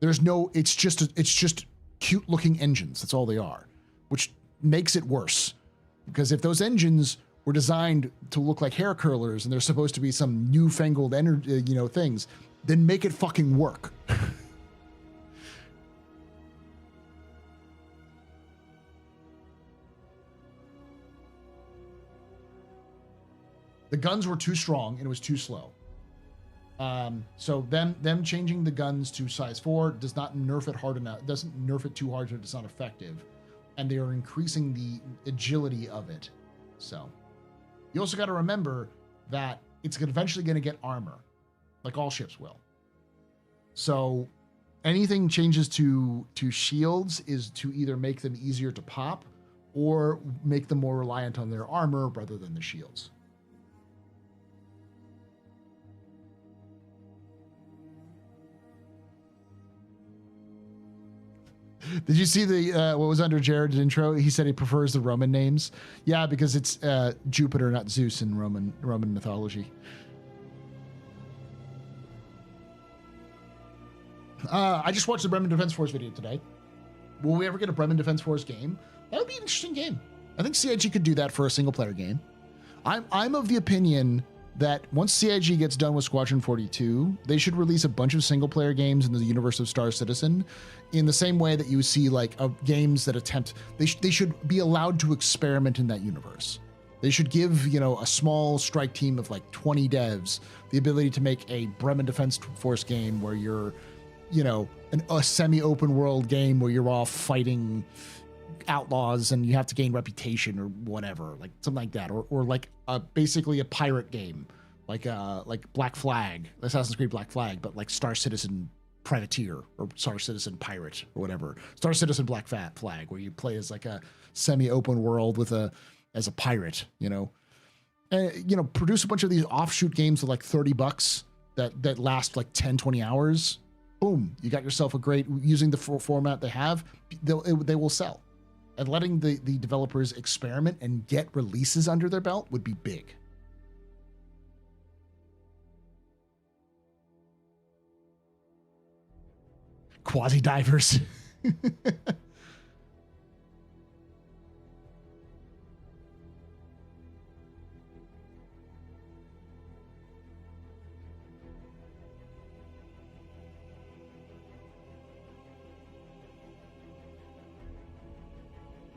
There's no, it's just cute looking engines. That's all they are, which makes it worse. Because if those engines were designed to look like hair curlers and they're supposed to be some newfangled energy, you know, things, then make it fucking work. The guns were too strong and it was too slow. So them changing the guns to size 4 does not nerf it hard enough. Doesn't nerf it too hard so it's not effective. And they are increasing the agility of it. So you also got to remember that it's eventually going to get armor, like all ships will. So anything changes to shields is to either make them easier to pop or make them more reliant on their armor rather than the shields. Did you see the what was under Jared's intro? He said he prefers the Roman names. Yeah, because it's Jupiter, not Zeus in Roman mythology. I just watched the Bremen Defense Force video today. Will we ever get a Bremen Defense Force game? That would be an interesting game. I think CIG could do that for a single player game. I'm of the opinion that once CIG gets done with Squadron 42, they should release a bunch of single-player games in the universe of Star Citizen in the same way that you see like games that attempt, they should be allowed to experiment in that universe. They should give, you know, a small strike team of like 20 devs the ability to make a Bremen Defense Force game where you're, you know, a semi-open world game where you're all fighting outlaws and you have to gain reputation or whatever, like something like that, or like basically a pirate game, like Black Flag, Assassin's Creed Black Flag, but like Star Citizen Privateer or Star Citizen Pirate or whatever, Star Citizen Black Flag, where you play as like a semi-open world as a pirate, you know, and you know, produce a bunch of these offshoot games for like $30 that last like 10-20 hours. Boom, you got yourself a great, using the format they have, they will sell. And letting the developers experiment and get releases under their belt would be big. Quasi-divers.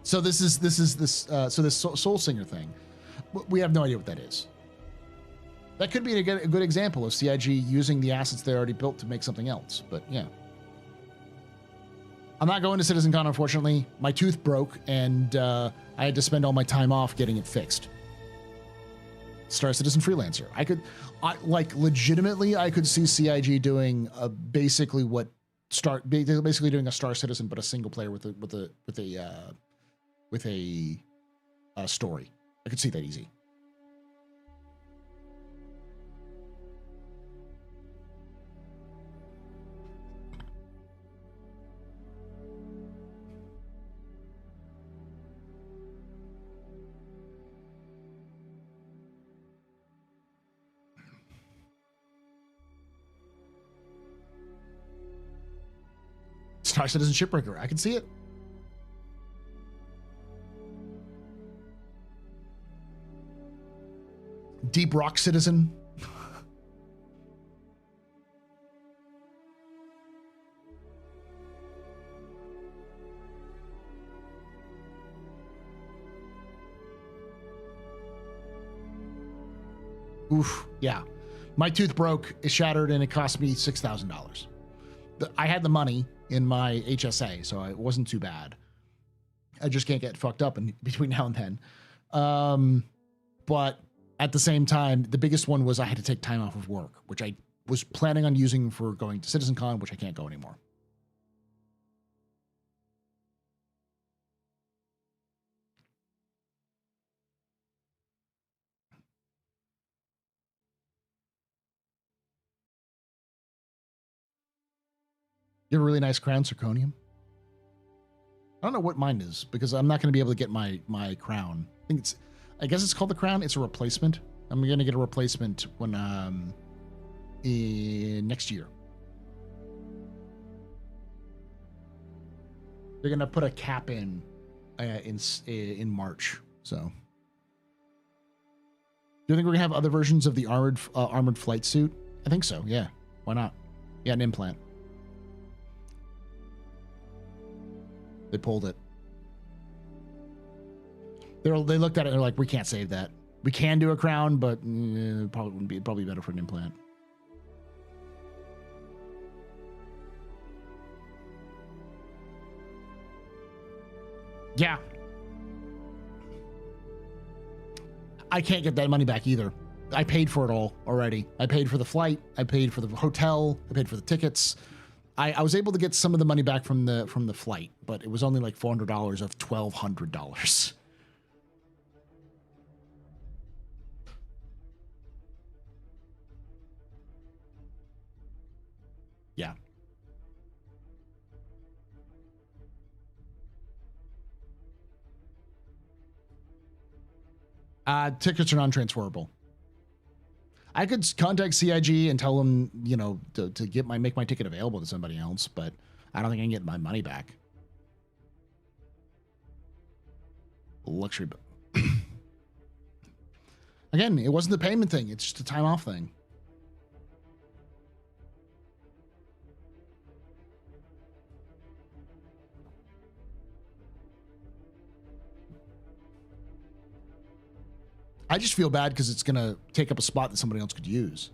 So this Soul Singer thing, we have no idea what that is. That could be a good example of CIG using the assets they already built to make something else, but yeah. I'm not going to CitizenCon, unfortunately. My tooth broke, and I had to spend all my time off getting it fixed. Star Citizen Freelancer. Legitimately, I could see CIG doing basically doing a Star Citizen, but a single player with a story. I could see that easy. Star Citizen Shipbreaker. I can see it. Deep Rock Citizen. Oof, yeah. My tooth broke, it shattered, and it cost me $6,000. I had the money in my HSA, so it wasn't too bad. I just can't get fucked up in between now and then. But at the same time, the biggest one was I had to take time off of work, which I was planning on using for going to CitizenCon, which I can't go anymore. You have a really nice crown, zirconium. I don't know what mine is because I'm not going to be able to get my crown. I guess it's called the crown. It's a replacement. I'm going to get a replacement when in next year. They're going to put a cap in March. So, do you think we're going to have other versions of the armored flight suit? I think so. Yeah. Why not? Yeah, an implant. They pulled it. They looked at it and they're like, we can't save that. We can do a crown, but probably wouldn't be probably better for an implant. Yeah. I can't get that money back either. I paid for it all already. I paid for the flight. I paid for the hotel. I paid for the tickets. I was able to get some of the money back from the flight, but it was only like $400 of $1,200. Yeah. Tickets are non-transferable. I could contact CIG and tell them, you know, to make my ticket available to somebody else, but I don't think I can get my money back. Luxury. Again, it wasn't the payment thing. It's just a time off thing. I just feel bad because it's going to take up a spot that somebody else could use.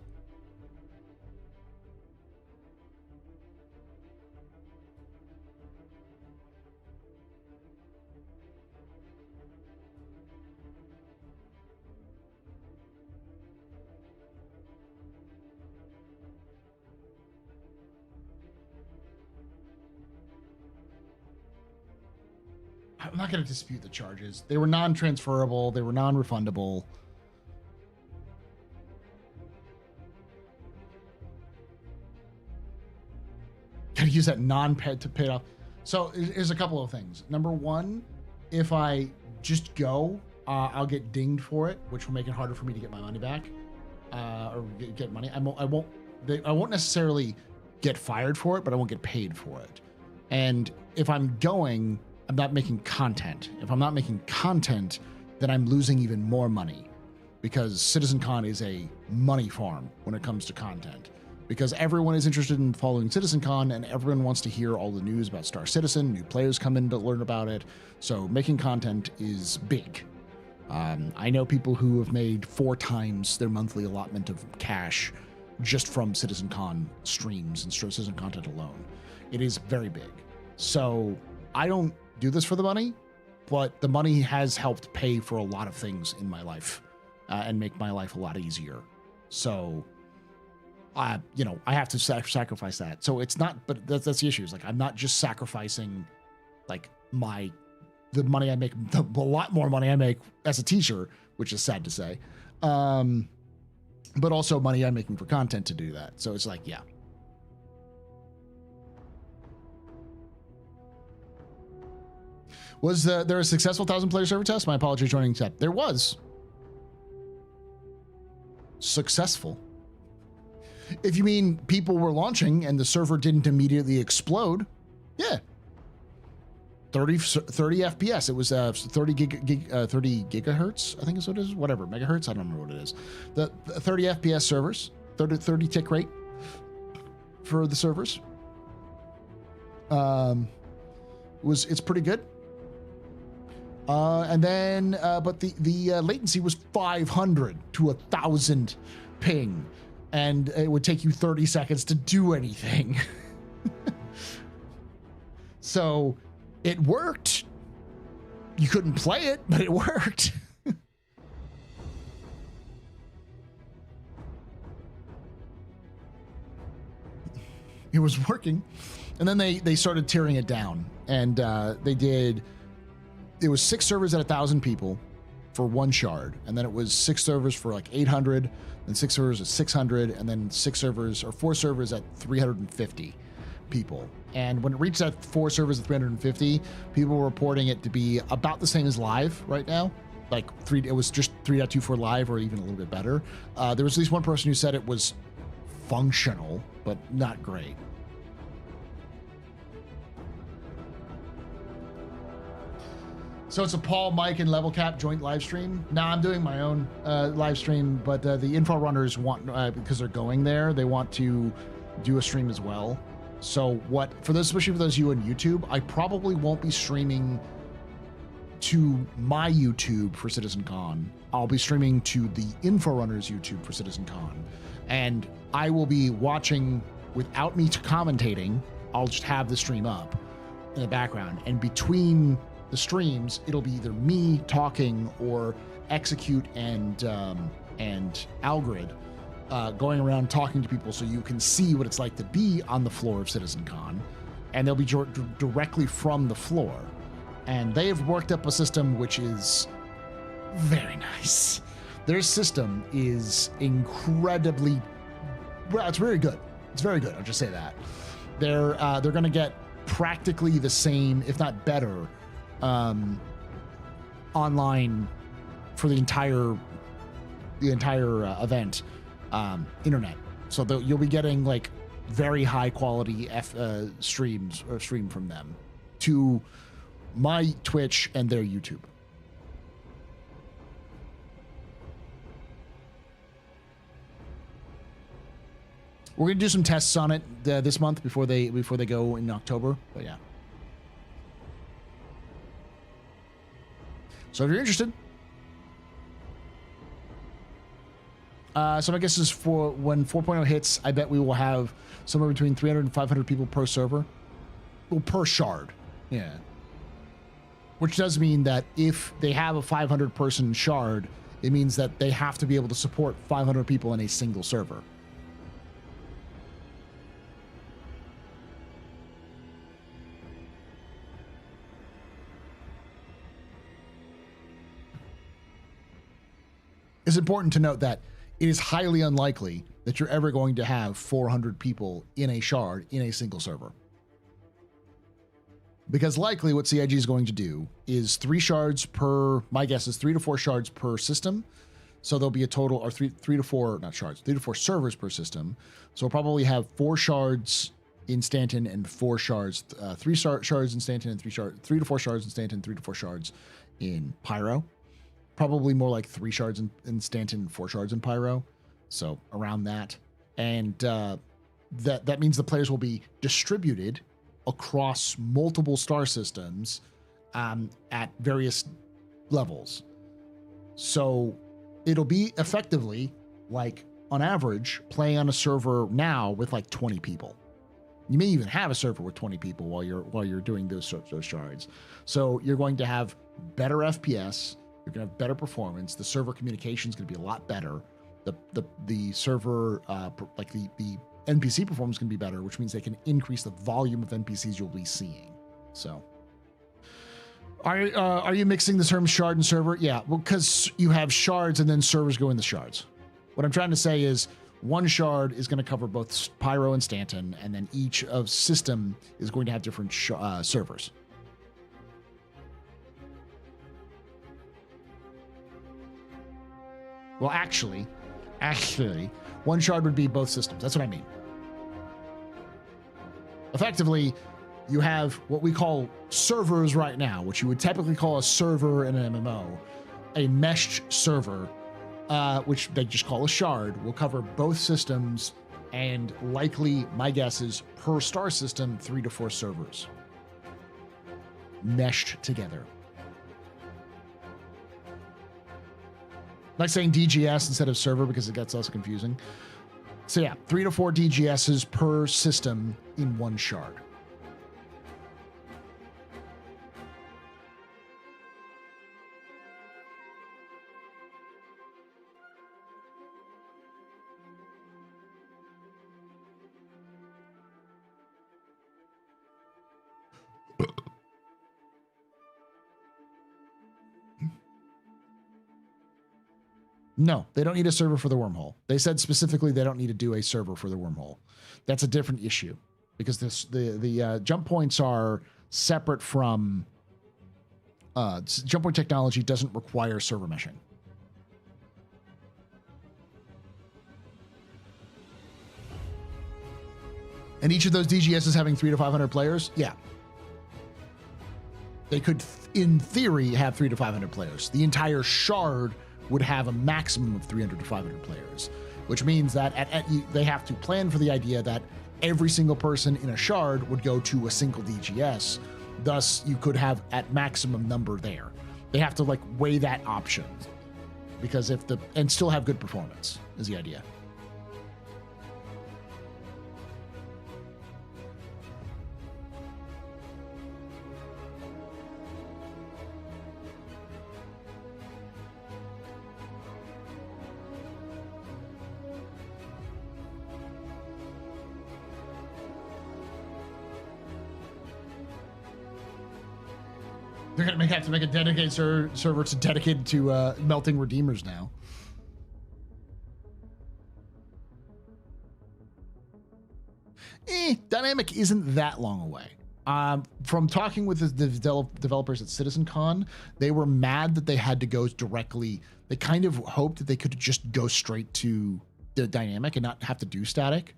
I'm not going to dispute the charges. They were non-transferable. They were non-refundable. Got to use that non-paid to pay off. So there's a couple of things. Number one, if I just go, I'll get dinged for it, which will make it harder for me to get my money back, or get money. I won't necessarily get fired for it, but I won't get paid for it. And if I'm going, I'm not making content. If I'm not making content, then I'm losing even more money because CitizenCon is a money farm when it comes to content. Because everyone is interested in following CitizenCon and everyone wants to hear all the news about Star Citizen. New players come in to learn about it. So making content is big. I know people who have made 4 times their monthly allotment of cash just from CitizenCon streams and Citizen content alone. It is very big. So I don't do this for the money, but the money has helped pay for a lot of things in my life and make my life a lot easier. So, you know, I have to sacrifice that. So it's not, but that's the issue. Is like, I'm not just sacrificing like the money I make, the lot more money I make as a teacher, which is sad to say. But also money I'm making for content to do that. So it's like, yeah. Was there a successful 1,000-player server test? My apologies for joining chat. There was. Successful. If you mean people were launching and the server didn't immediately explode, yeah. 30 FPS. It was 30 gigahertz, I think is what it is. Whatever, megahertz, I don't remember what it is. The 30 FPS servers, 30 tick rate for the servers. It's pretty good. And then, but the latency was 500 to 1,000 ping, and it would take you 30 seconds to do anything. So it worked. You couldn't play it, but it worked. It was working. And then they started tearing it down. And it was 6 servers at 1,000 people for 1 shard. And then it was 6 servers for like 800, then 6 servers at 600, and then 4 servers at 350 people. And when it reached that 4 servers at 350, people were reporting it to be about the same as live right now. Like it was just 3.24 live or even a little bit better. There was at least one person who said it was functional, but not great. So it's a Paul, Mike, and Level Cap joint live stream. Nah, I'm doing my own live stream, but the info runners want, because they're going there, they want to do a stream as well. So especially for those of you on YouTube, I probably won't be streaming to my YouTube for CitizenCon. I'll be streaming to the info runners YouTube for CitizenCon. And I will be watching without me commentating. I'll just have the stream up in the background. And between the streams, it'll be either me talking or Execute and Algrid going around talking to people so you can see what it's like to be on the floor of CitizenCon. And they'll be directly from the floor. And they have worked up a system which is very nice. Their system is incredibly, well, it's very good. It's very good. I'll just say that. They're going to get practically the same, if not better, online for the entire event, internet. So you'll be getting like very high quality stream from them to my Twitch and their YouTube. We're gonna do some tests on it this month before they go in October. But yeah. So if you're interested, so my guess is for when 4.0 hits, I bet we will have somewhere between 300 and 500 people per server, well, per shard. Yeah. Which does mean that if they have a 500 person shard, it means that they have to be able to support 500 people in a single server. It's important to note that it is highly unlikely that you're ever going to have 400 people in a shard in a single server. Because likely what CIG is going to do is 3 shards per, my guess is 3 to 4 shards per system. So there'll be a total, or 3 to 4, not shards, 3 to 4 servers per system. So we'll probably have 4 shards in Stanton and 4 shards, 3 shards in Stanton and 3 to 4 shards in Stanton, 3 to 4 shards in Pyro. Probably more like 3 shards in Stanton, 4 shards in Pyro. So around that. And that means the players will be distributed across multiple star systems at various levels. So it'll be effectively like, on average, playing on a server now with like 20 people. You may even have a server with 20 people while you're doing those shards. So you're going to have better FPS. You're going to have better performance. The server communication is going to be a lot better. The server, like the NPC performance can be better, which means they can increase the volume of NPCs you'll be seeing. So, are you mixing the terms shard and server? Yeah, well, because you have shards and then servers go in the shards. What I'm trying to say is one shard is going to cover both Pyro and Stanton, and then each of system is going to have different servers. Well, actually, one shard would be both systems. That's what I mean. Effectively, you have what we call servers right now, which you would typically call a server in an MMO. A meshed server, which they just call a shard, will cover both systems, and likely, my guess is, per star system, 3 to 4 servers meshed together. Like saying DGS instead of server because it gets less confusing. So yeah, 3 to 4 DGSs per system in one shard. No, they don't need a server for the wormhole. They said specifically they don't need to do a server for the wormhole. That's a different issue because the jump points are separate from jump point technology doesn't require server meshing. And each of those DGSs having 300 to 500 players, yeah. They could, in theory, have 300 to 500 players. The entire shard would have a maximum of 300 to 500 players, which means that they have to plan for the idea that every single person in a shard would go to a single DGS. Thus, you could have at maximum number there. They have to like weigh that option because and still have good performance is the idea. They're going to have to make a dedicated server to dedicated to melting redeemers now. Dynamic isn't that long away. From talking with the developers at CitizenCon, they were mad that they had to go directly. They kind of hoped that they could just go straight to the dynamic and not have to do static.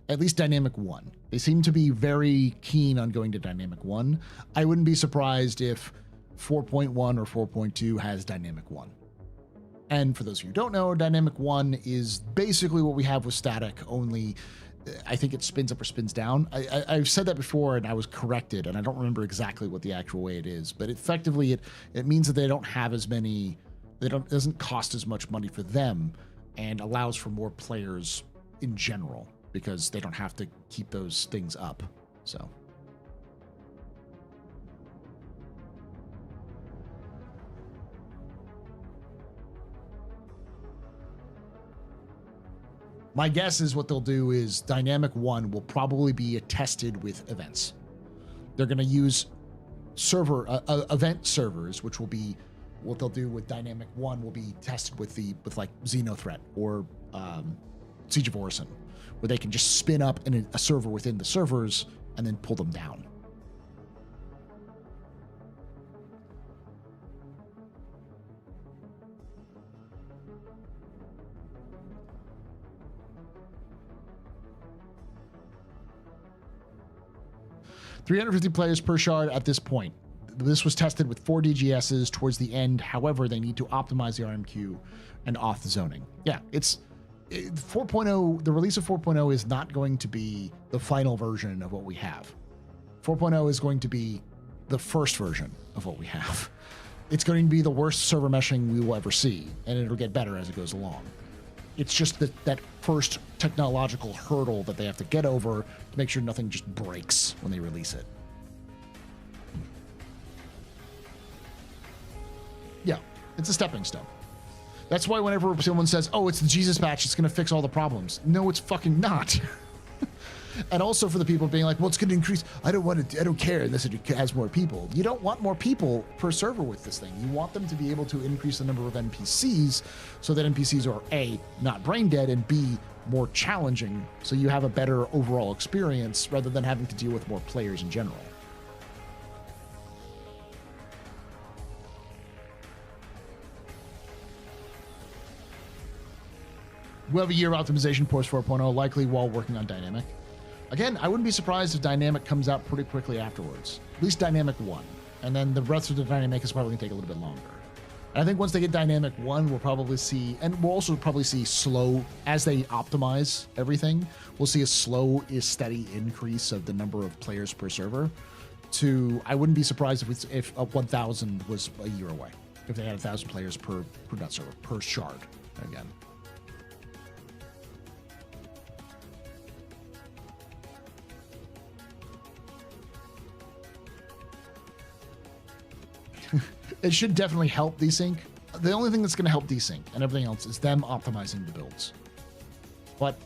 At least Dynamic 1. They seem to be very keen on going to Dynamic 1. I wouldn't be surprised if 4.1 or 4.2 has Dynamic 1. And for those of you who don't know, Dynamic 1 is basically what we have with static, only I think it spins up or spins down. I've said that before and I was corrected, and I don't remember exactly what the actual way it is, but effectively it means that they don't have as many, it doesn't cost as much money for them and allows for more players in general because they don't have to keep those things up. So. My guess is what they'll do is Dynamic 1 will probably be tested with events. They're going to use event servers, which will be what they'll do with Dynamic 1 will be tested with like Xenothreat or Siege of Orison, where they can just spin up a server within the servers and then pull them down. $350 players per shard at this point. This was tested with 4 DGSs towards the end. However, they need to optimize the RMQ and auth zoning. Yeah, 4.0, the release of 4.0 is not going to be the final version of what we have. 4.0 is going to be the first version of what we have. It's going to be the worst server meshing we will ever see, and it'll get better as it goes along. It's just that first technological hurdle that they have to get over to make sure nothing just breaks when they release it. Yeah, it's a stepping stone. That's why whenever someone says, oh, it's the Jesus patch, it's going to fix all the problems. No, it's fucking not. And also for the people being like, well, it's going to increase. I don't care unless it has more people. You don't want more people per server with this thing. You want them to be able to increase the number of NPCs so that NPCs are A, not brain dead, and B, more challenging so you have a better overall experience rather than having to deal with more players in general. We'll have a year of optimization post 4.0, likely while working on Dynamic. Again, I wouldn't be surprised if Dynamic comes out pretty quickly afterwards. At least Dynamic 1. And then the rest of the Dynamic is probably going to take a little bit longer. And I think once they get Dynamic 1, we'll probably see, and we'll also probably see slow, as they optimize everything, we'll see a slow, steady increase of the number of players per server I wouldn't be surprised if 1,000 was a year away. If they had 1,000 players per server, per shard, again. It should definitely help desync. The only thing that's going to help desync and everything else is them optimizing the builds. But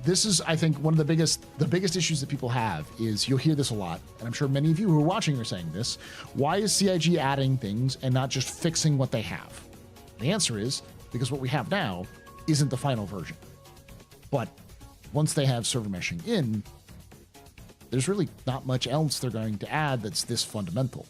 this is, I think, one of the biggest issues that people have is you'll hear this a lot, and I'm sure many of you who are watching are saying this. Why is CIG adding things and not just fixing what they have? The answer is because what we have now isn't the final version. But once they have server meshing in, there's really not much else they're going to add that's this fundamental.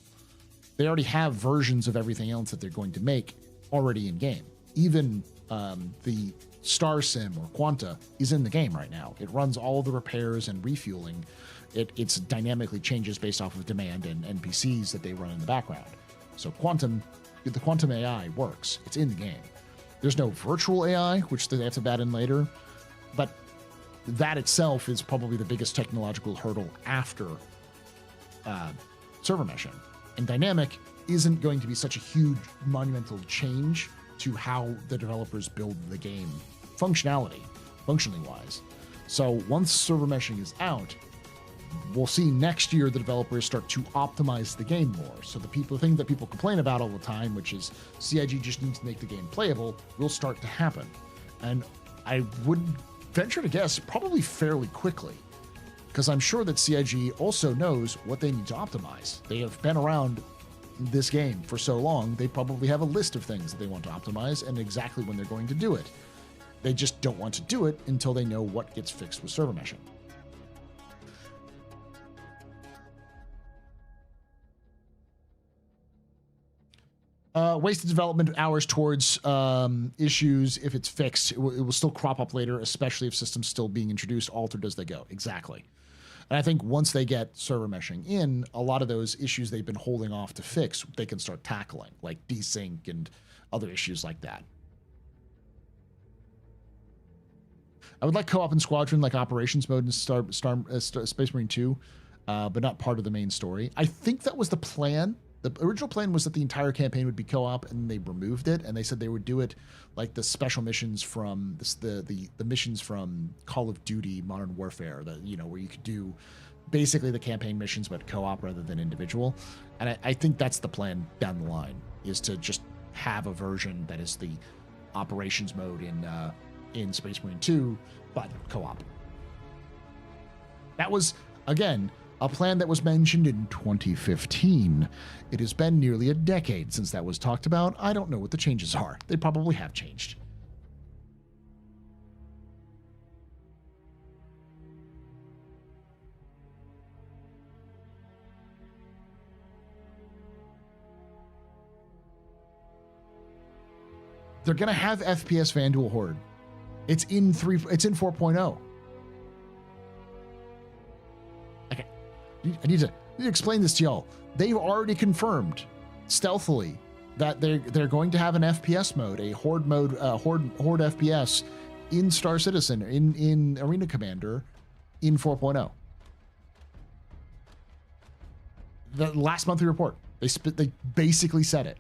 They already have versions of everything else that they're going to make already in game. Even the Star Sim or Quanta is in the game right now. It runs all the repairs and refueling. It's dynamically changes based off of demand and NPCs that they run in the background. So the Quantum AI works. It's in the game. There's no virtual AI, which they have to add in later, but that itself is probably the biggest technological hurdle after server meshing. And dynamic isn't going to be such a huge monumental change to how the developers build the game functionally wise. So once server meshing is out, we'll see next year the developers start to optimize the game more. So the thing that people complain about all the time, which is CIG just needs to make the game playable, will start to happen. And I would venture to guess probably fairly quickly, because I'm sure that CIG also knows what they need to optimize. They have been around this game for so long, they probably have a list of things that they want to optimize and exactly when they're going to do it. They just don't want to do it until they know what gets fixed with server meshing. Wasted development hours towards issues. If it's fixed, it will still crop up later, especially if systems still being introduced, altered as they go. Exactly. And I think once they get server meshing in, a lot of those issues they've been holding off to fix, they can start tackling, like desync and other issues like that. I would like co-op in Squadron, like operations mode in Space Marine 2, but not part of the main story. I think that was the plan. The original plan was that the entire campaign would be co-op, and they removed it, and they said they would do it like the special missions from the missions from Call of Duty Modern Warfare, that, you know, where you could do basically the campaign missions but co-op rather than individual. And I think that's the plan down the line, is to just have a version that is the operations mode in Space Marine 2, but co-op. That was, again, a plan that was mentioned in 2015. It has been nearly a decade since that was talked about. I don't know what the changes are. They probably have changed. They're going to have FPS Vanduul Horde. It's in 4.0. I need to explain this to y'all. They've already confirmed stealthily that they're going to have an FPS mode, a horde mode, horde FPS in Star Citizen, in Arena Commander, in 4.0. The last monthly report, they basically said it.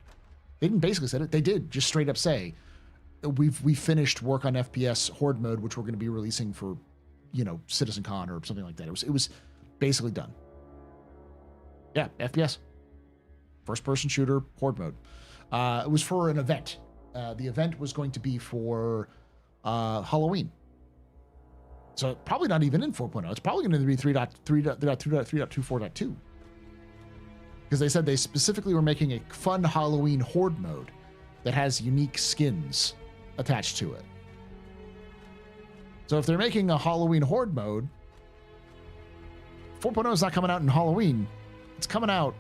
They didn't basically said it. They did just straight up say, we finished work on FPS horde mode, which we're going to be releasing for, you know, CitizenCon or something like that. It was basically done. Yeah, FPS. First-person shooter, horde mode. It was for an event. The event was going to be for Halloween. So probably not even in 4.0. It's probably going to be 3.24.2. Because they said they specifically were making a fun Halloween horde mode that has unique skins attached to it. So if they're making a Halloween horde mode, 4.0 is not coming out in Halloween. It's coming out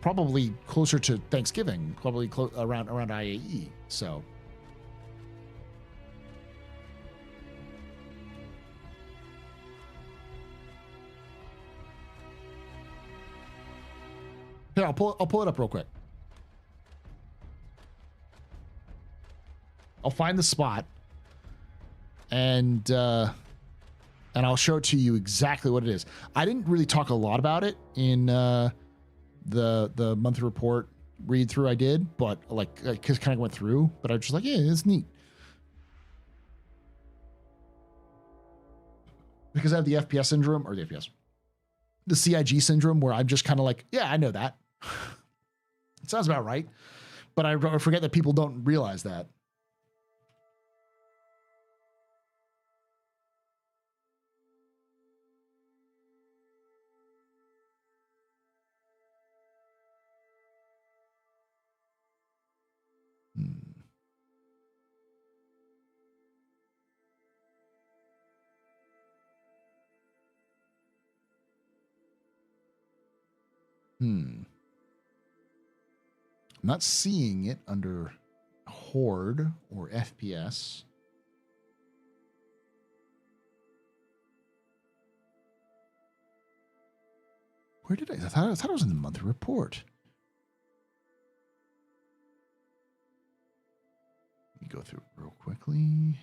probably closer to Thanksgiving, probably around IAE. So here, I'll pull it up real quick. I'll find the spot and I'll show it to you exactly what it is. I didn't really talk a lot about it in the monthly report read through I did, but like I just kind of went through, but I was just like, yeah, it's neat. Because I have the FPS syndrome, or the CIG syndrome, where I'm just kind of like, yeah, I know that. It sounds about right. But I forget that people don't realize that. I'm not seeing it under Horde or FPS. Where did I thought it was in the monthly report. Let me go through it real quickly.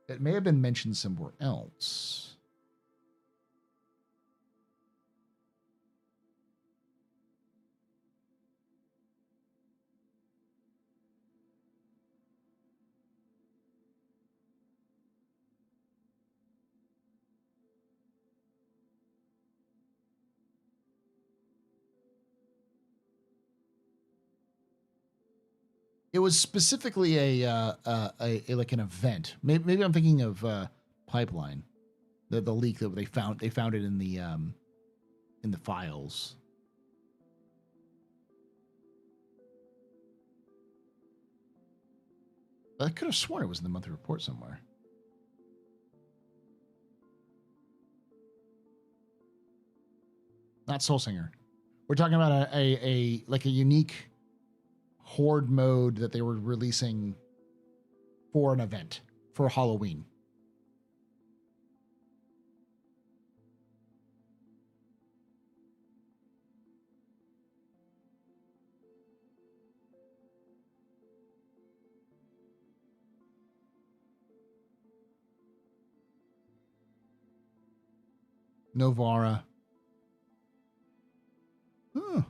It may have been mentioned somewhere else. It was specifically a like an event. Maybe I'm thinking of Pipeline, the leak that they found. They found it in the files. I could have sworn it was in the monthly report somewhere. Not Soul Singer. We're talking about a unique Horde mode that they were releasing for an event for Halloween. Novara. Huh.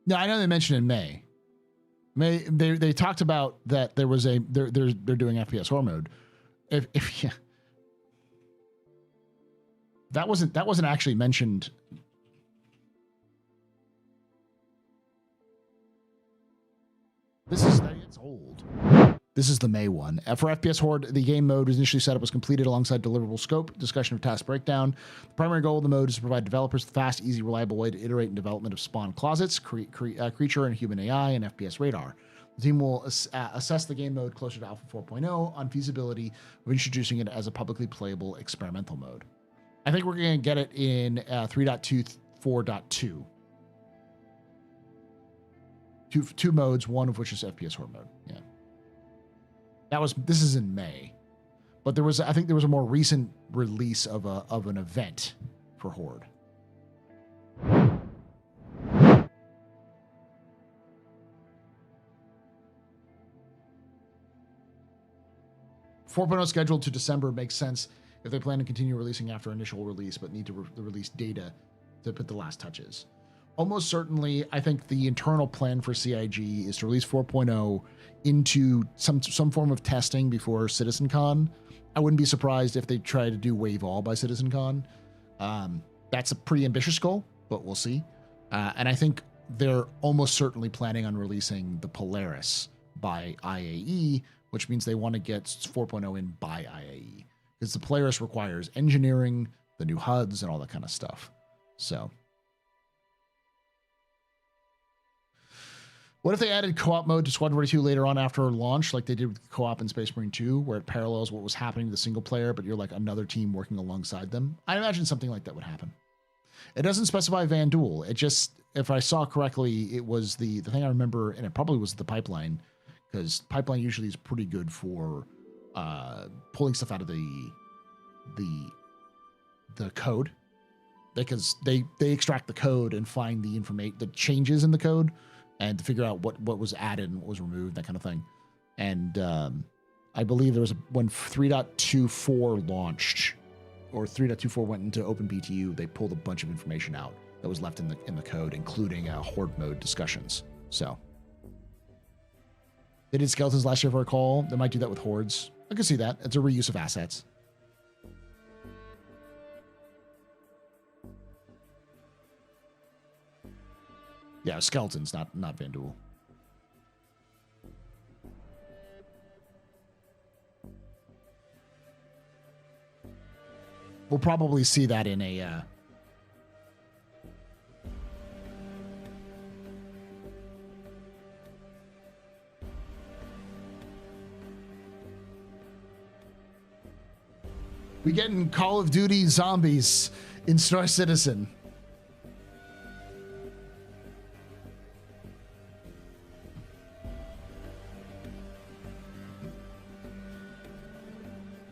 No, I know they mentioned in May. They talked about that there was they're doing FPS horror mode. If yeah, that wasn't actually mentioned. It's old. This is the May one. For FPS Horde, the game mode was initially set up was completed alongside deliverable scope, discussion of task breakdown. The primary goal of the mode is to provide developers with a fast, easy, reliable way to iterate in development of spawn closets, creature and human AI, and FPS radar. The team will assess the game mode closer to Alpha 4.0 on feasibility of introducing it as a publicly playable experimental mode. I think we're going to get it in 3.2, 4.2. Two modes, one of which is FPS Horde mode. Yeah. This is in May, but I think there was a more recent release of an event for Horde. 4.0 scheduled to December makes sense if they plan to continue releasing after initial release, but need to release data to put the last touches. Almost certainly, I think the internal plan for CIG is to release 4.0 into some form of testing before CitizenCon. I wouldn't be surprised if they try to do Wave All by CitizenCon. That's a pretty ambitious goal, but we'll see. And I think they're almost certainly planning on releasing the Polaris by IAE, which means they want to get 4.0 in by IAE. Because the Polaris requires engineering, the new HUDs, and all that kind of stuff. So, what if they added co-op mode to Squadron 42 later on after launch, like they did with co-op in Space Marine 2, where it parallels what was happening to the single player, but you're like another team working alongside them? I imagine something like that would happen. It doesn't specify Van Duel. It just, if I saw correctly, it was the thing I remember, and it probably was the Pipeline, because Pipeline usually is pretty good for pulling stuff out of the code, because they extract the code and find the information, the changes in the code, and to figure out what was added and what was removed, that kind of thing. And I believe there was when 3.24 launched, or 3.24 went into OpenBTU, they pulled a bunch of information out that was left in the code, including Horde mode discussions. So they did Skeletons last year, if I recall. They might do that with Hordes. I can see that. It's a reuse of assets. Yeah, Skeletons, not Van Duel. We'll probably see that in a We getting Call of Duty zombies in Star Citizen.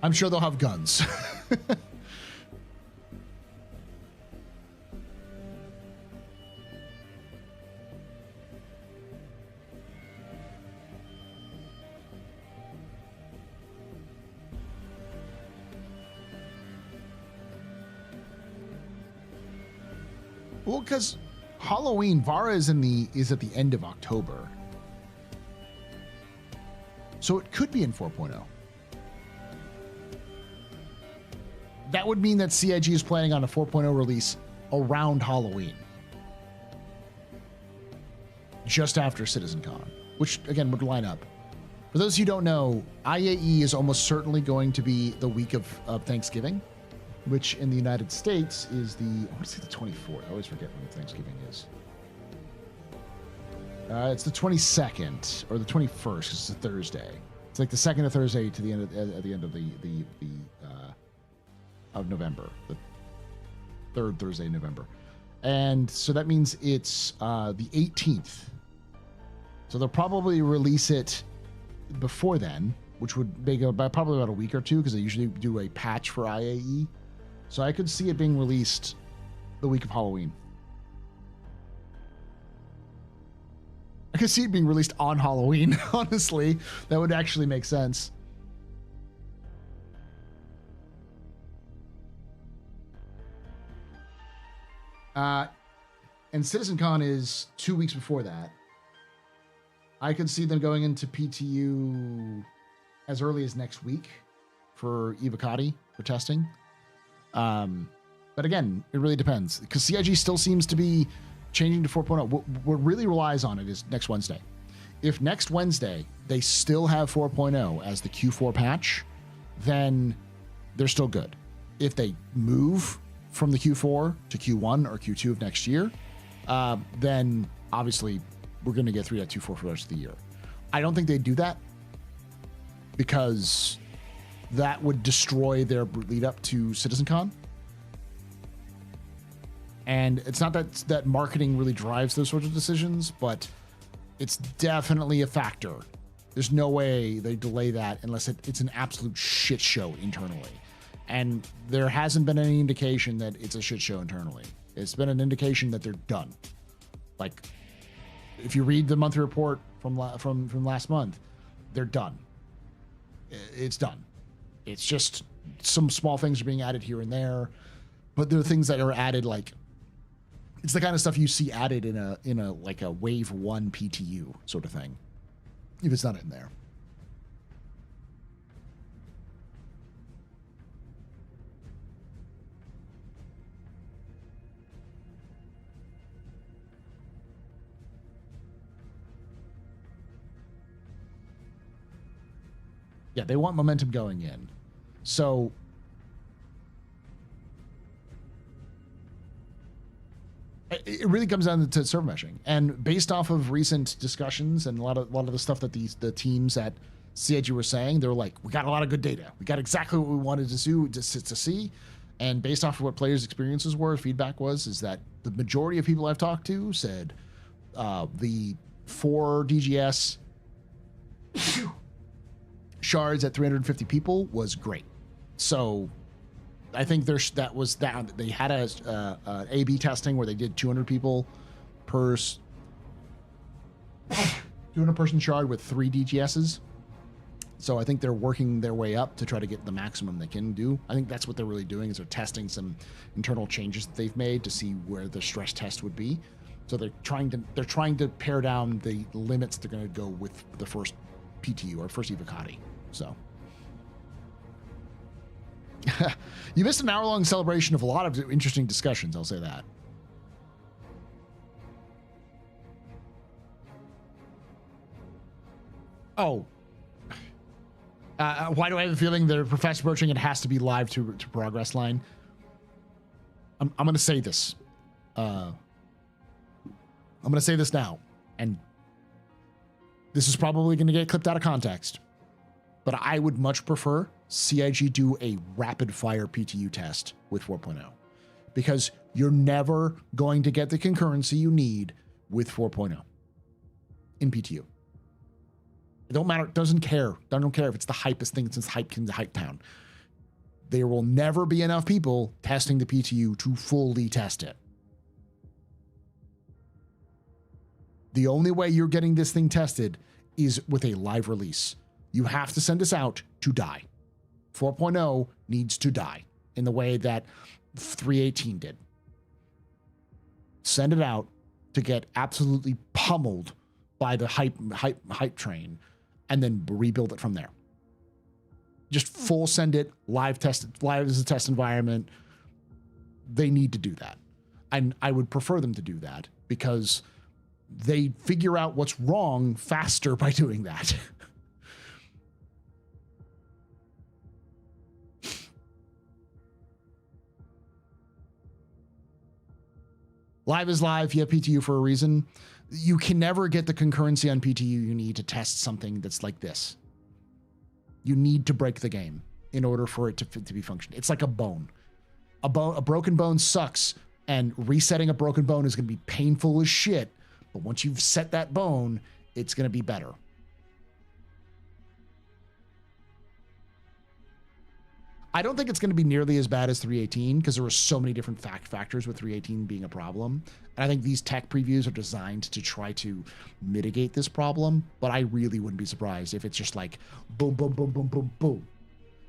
I'm sure they'll have guns. Well, because Halloween, Vara is at the end of October. So it could be in 4.0. That would mean that CIG is planning on a 4.0 release around Halloween. Just after CitizenCon, which again would line up. For those who don't know, IAE is almost certainly going to be the week of Thanksgiving, which in the United States is I want to say the 24th. I always forget when Thanksgiving is. It's the 22nd or the 21st because it's a Thursday. It's like the second of Thursday to the end at the end of of November, the third Thursday in November. And so that means it's the 18th. So they'll probably release it before then, which would make probably about a week or two because they usually do a patch for IAE. So I could see it being released the week of Halloween. I could see it being released on Halloween, honestly. That would actually make sense. And CitizenCon is 2 weeks before that. I could see them going into PTU as early as next week for Evocati for testing. But again, it really depends because CIG still seems to be changing to 4.0. What really relies on it is next Wednesday. If next Wednesday they still have 4.0 as the Q4 patch, then they're still good. If they move from the Q4 to Q1 or Q2 of next year, then obviously we're going to get 3.24 for the rest of the year. I don't think they'd do that because that would destroy their lead up to CitizenCon. And it's not that marketing really drives those sorts of decisions, but it's definitely a factor. There's no way they delay that unless it's an absolute shit show internally. And there hasn't been any indication that it's a shit show internally. It's been an indication that they're done. Like, if you read the monthly report from last month, they're done. It's done. It's just some small things are being added here and there, but there are things that are added like it's the kind of stuff you see added in a like a wave 1 PTU sort of thing. If it's not in there. Yeah, they want momentum going in. So it really comes down to server meshing. And based off of recent discussions and a lot of the stuff that the teams at CIG were saying, they were like, we got a lot of good data. We got exactly what we wanted to see. And based off of what players' experiences were, feedback is that the majority of people I've talked to said the 4 DGS shards at 350 people was great. So I think they had a A/B testing where they did 200 people per 200 person shard with 3 DGSs. So I think they're working their way up to try to get the maximum they can do. I think that's what they're really doing is they're testing some internal changes that they've made to see where the stress test would be. So they're trying to pare down the limits they're going to go with the first PTU or first Evocati. So you missed an hour-long celebration of a lot of interesting discussions, I'll say that. Oh. Why do I have a feeling that Professor Birching it has to be live to progress line? I'm going to say this. I'm going to say this now. And this is probably going to get clipped out of context. But I would much prefer CIG do a rapid fire PTU test with 4.0 because you're never going to get the concurrency you need with 4.0 in PTU. It don't matter. It doesn't care. I don't care if it's the hypest thing since Hype King's Hype Town. There will never be enough people testing the PTU to fully test it. The only way you're getting this thing tested is with a live release. You have to send this out to die. 4.0 needs to die in the way that 3.18 did. Send it out to get absolutely pummeled by the hype train and then rebuild it from there. Just full send it, live test it, live as a test environment. They need to do that. And I would prefer them to do that because they figure out what's wrong faster by doing that. Live is live. You have PTU for a reason. You can never get the concurrency on PTU you need to test something that's like this. You need to break the game in order for it to be functional. It's like a bone. A broken bone sucks, and resetting a broken bone is going to be painful as shit. But once you've set that bone, it's going to be better. I don't think it's going to be nearly as bad as 3.18 because there were so many different factors with 3.18 being a problem. And I think these tech previews are designed to try to mitigate this problem. But I really wouldn't be surprised if it's just like boom, boom, boom, boom, boom, boom.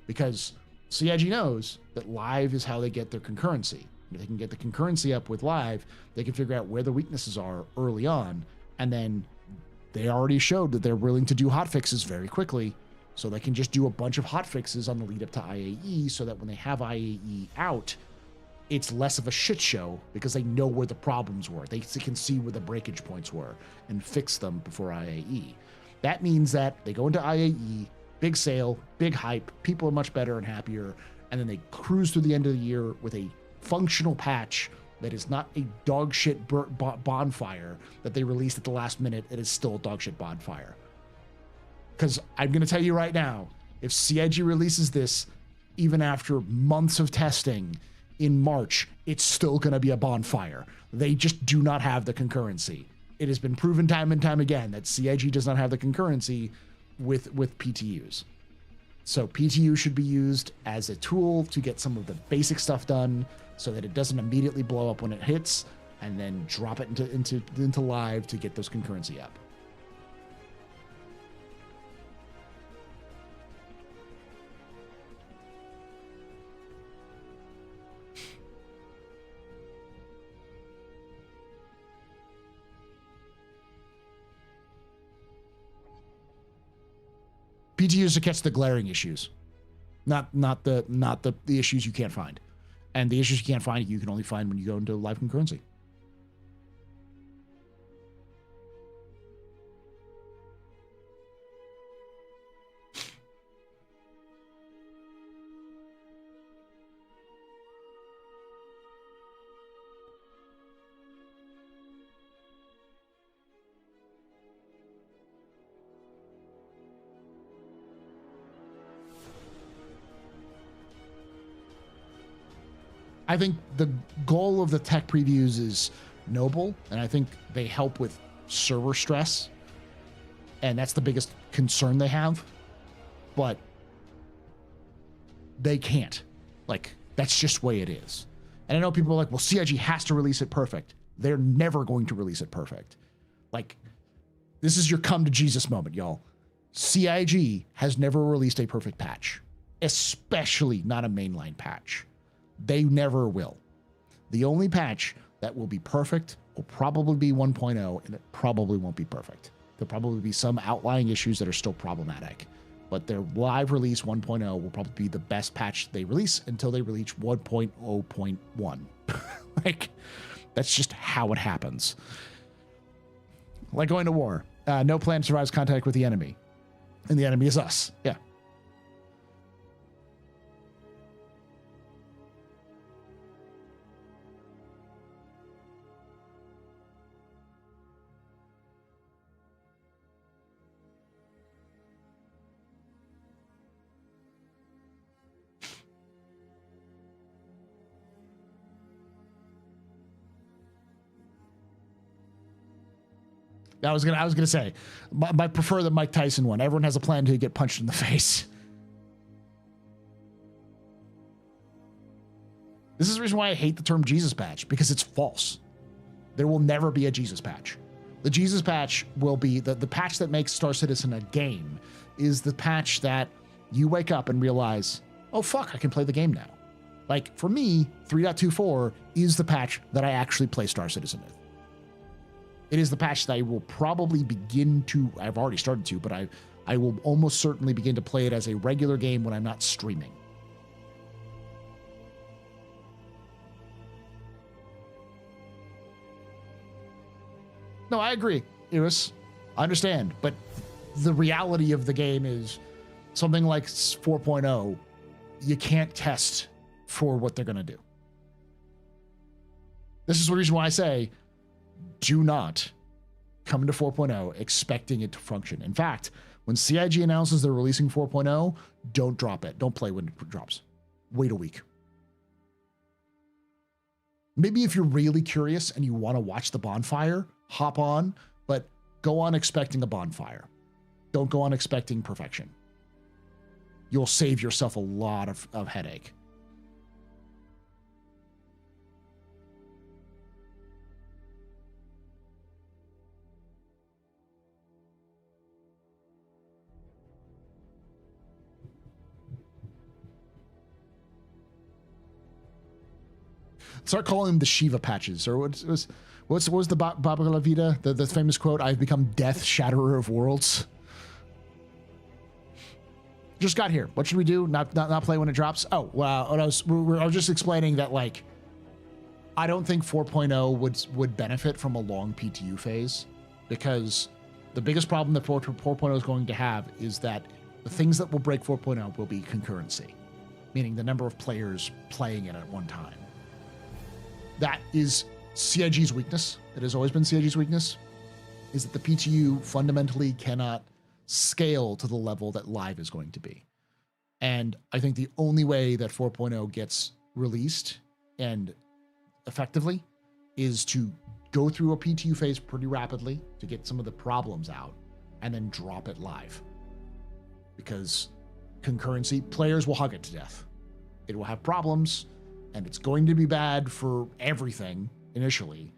Because CIG knows that live is how they get their concurrency. If they can get the concurrency up with live, they can figure out where the weaknesses are early on. And then they already showed that they're willing to do hotfixes very quickly. So they can just do a bunch of hotfixes on the lead up to IAE so that when they have IAE out, it's less of a shit show because they know where the problems were. They can see where the breakage points were and fix them before IAE. That means that they go into IAE, big sale, big hype, people are much better and happier, and then they cruise through the end of the year with a functional patch that is not a dog shit bonfire that they released at the last minute. It is still a dog shit bonfire. Because I'm going to tell you right now, if CIG releases this, even after months of testing in March, it's still going to be a bonfire. They just do not have the concurrency. It has been proven time and time again that CIG does not have the concurrency with PTUs. So PTU should be used as a tool to get some of the basic stuff done so that it doesn't immediately blow up when it hits, and then drop it into live to get those concurrency up. PTUs to catch the glaring issues, not the issues you can't find, and the issues you can't find you can only find when you go into live concurrency. I think the goal of the tech previews is noble, and I think they help with server stress, and that's the biggest concern they have, but they can't. Like, that's just the way it is. And I know people are like, well, CIG has to release it perfect. They're never going to release it perfect. Like, this is your come to Jesus moment, y'all. CIG has never released a perfect patch, especially not a mainline patch. They never will. The only patch that will be perfect will probably be 1.0, and it probably won't be perfect. There'll probably be some outlying issues that are still problematic. But their live release 1.0 will probably be the best patch they release until they release 1.0.1. Like, that's just how it happens. Like going to war. No plan survives contact with the enemy. And the enemy is us. Yeah. I was gonna say, I prefer the Mike Tyson one. Everyone has a plan to get punched in the face. This is the reason why I hate the term Jesus patch, because it's false. There will never be a Jesus patch. The Jesus patch will be the patch that makes Star Citizen a game is the patch that you wake up and realize, oh fuck, I can play the game now. Like for me, 3.24 is the patch that I actually play Star Citizen with. It is the patch that I will probably begin to, I've already started to, but I will almost certainly begin to play it as a regular game when I'm not streaming. No, I agree, Iris. I understand, but the reality of the game is something like 4.0, you can't test for what they're going to do. This is the reason why I say, do not come into 4.0 expecting it to function. In fact, when CIG announces they're releasing 4.0, don't drop it. Don't play when it drops. Wait a week. Maybe if you're really curious and you want to watch the bonfire, hop on, but go on expecting a bonfire. Don't go on expecting perfection. You'll save yourself a lot of headache. Start calling them the Shiva patches, or what was the Baba La Vida, the famous quote, "I've become death, shatterer of worlds." Just got here. What should we do? Not play when it drops? Oh, well, I was just explaining that, like, I don't think 4.0 would benefit from a long PTU phase, because the biggest problem that 4.0 is going to have is that the things that will break 4.0 will be concurrency, meaning the number of players playing it at one time. That is CIG's weakness. It has always been CIG's weakness, is that the PTU fundamentally cannot scale to the level that live is going to be. And I think the only way that 4.0 gets released and effectively is to go through a PTU phase pretty rapidly to get some of the problems out and then drop it live. Because concurrency, players will hug it to death. It will have problems, and it's going to be bad for everything initially,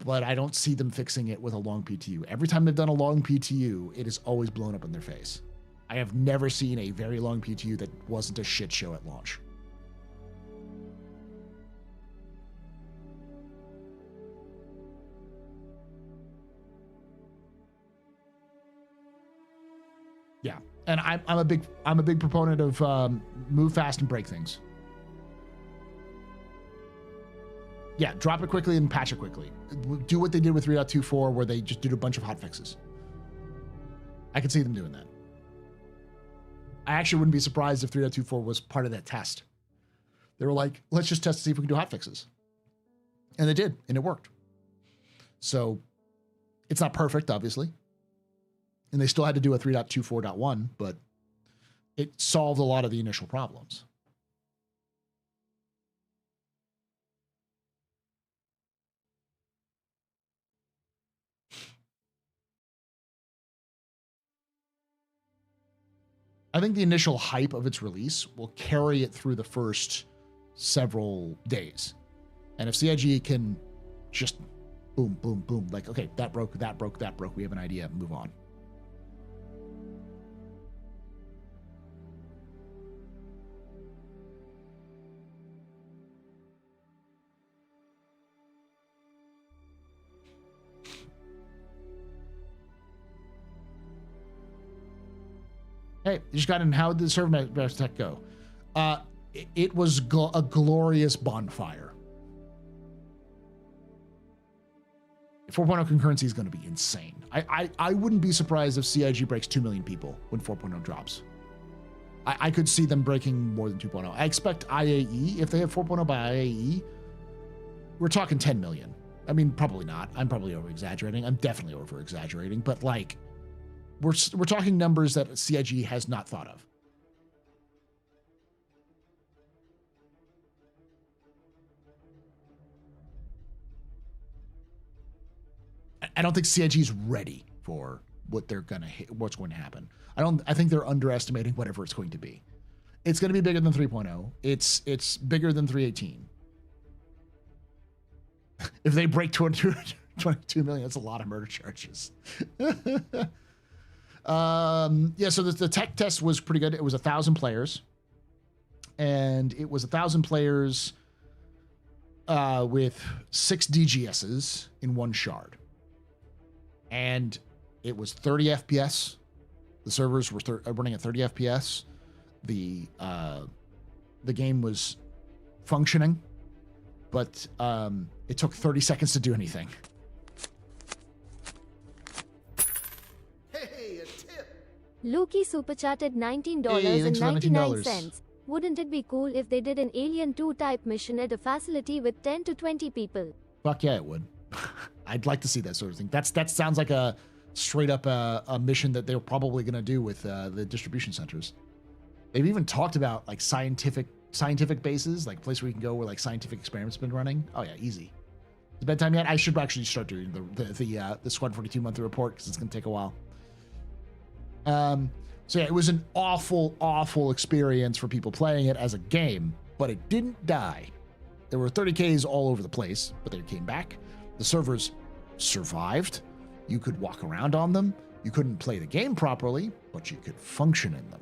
but I don't see them fixing it with a long PTU. Every time they've done a long PTU, it is always blown up in their face. I have never seen a very long PTU that wasn't a shit show at launch. Yeah, and I'm a big proponent of move fast and break things. Yeah, drop it quickly and patch it quickly. Do what they did with 3.24, where they just did a bunch of hot fixes. I could see them doing that. I actually wouldn't be surprised if 3.24 was part of that test. They were like, let's just test to see if we can do hot fixes. And they did, and it worked. So it's not perfect, obviously. And they still had to do a 3.24.1, but it solved a lot of the initial problems. I think the initial hype of its release will carry it through the first several days. And if CIG can just boom, boom, boom, like, okay, that broke, we have an idea, move on. Hey, you just got in. How did the server tech go? It was a glorious bonfire. 4.0 concurrency is going to be insane. I wouldn't be surprised if CIG breaks 2 million people when 4.0 drops. I could see them breaking more than 2.0. I expect IAE, if they have 4.0 by IAE, we're talking 10 million. I mean, probably not. I'm probably over-exaggerating. I'm definitely over-exaggerating, but like, we're talking numbers that CIG has not thought of. I don't think CIG is ready for what's going to happen. I think they're underestimating whatever it's going to be. It's going to be bigger than 3.0. It's bigger than 3.18. If they break 22 million, that's a lot of murder charges. Yeah, so the tech test was pretty good. It was 1,000 players. And it was 1,000 players with 6 DGSs in one shard. And it was 30 FPS. The servers were running at 30 FPS. The game was functioning, but it took 30 seconds to do anything. Hey, a tip. Loki super chatted $19 Hey, and thanks for the 99 $19. cents. Wouldn't it be cool if they did an Alien 2 type mission at a facility with 10 to 20 people? Fuck yeah, it would. I'd like to see that sort of thing. That sounds like a straight up a mission that they were probably going to do with the distribution centers. They've even talked about like scientific bases, like a place where you can go where like scientific experiments have been running. Oh yeah, easy. Is it bedtime yet? I should actually start doing the Squad 42 monthly report because it's going to take a while. So yeah, it was an awful experience for people playing it as a game, but it didn't die. There were 30Ks all over the place, but they came back. The servers survived. You could walk around on them. You couldn't play the game properly, but you could function in them.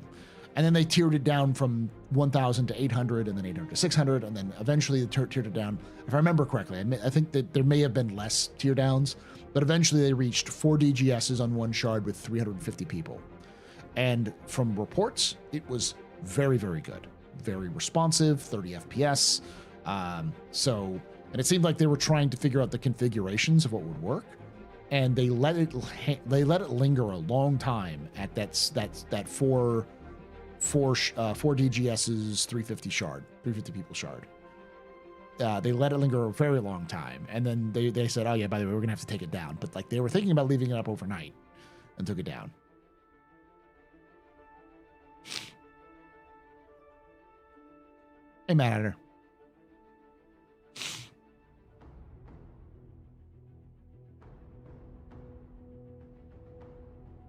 And then they tiered it down from 1,000 to 800, and then 800 to 600, and then eventually they tiered it down. If I remember correctly, I think that there may have been less tier downs, but eventually they reached 4 DGSs on one shard with 350 people. And from reports, it was very, very good. Very responsive, 30 FPS. And it seemed like they were trying to figure out the configurations of what would work. And they let it linger a long time at that 4 DGS's 350 people shard. They let it linger a very long time. And then they said, oh yeah, by the way, we're going to have to take it down. But like they were thinking about leaving it up overnight and took it down. Hey, Matt Editor.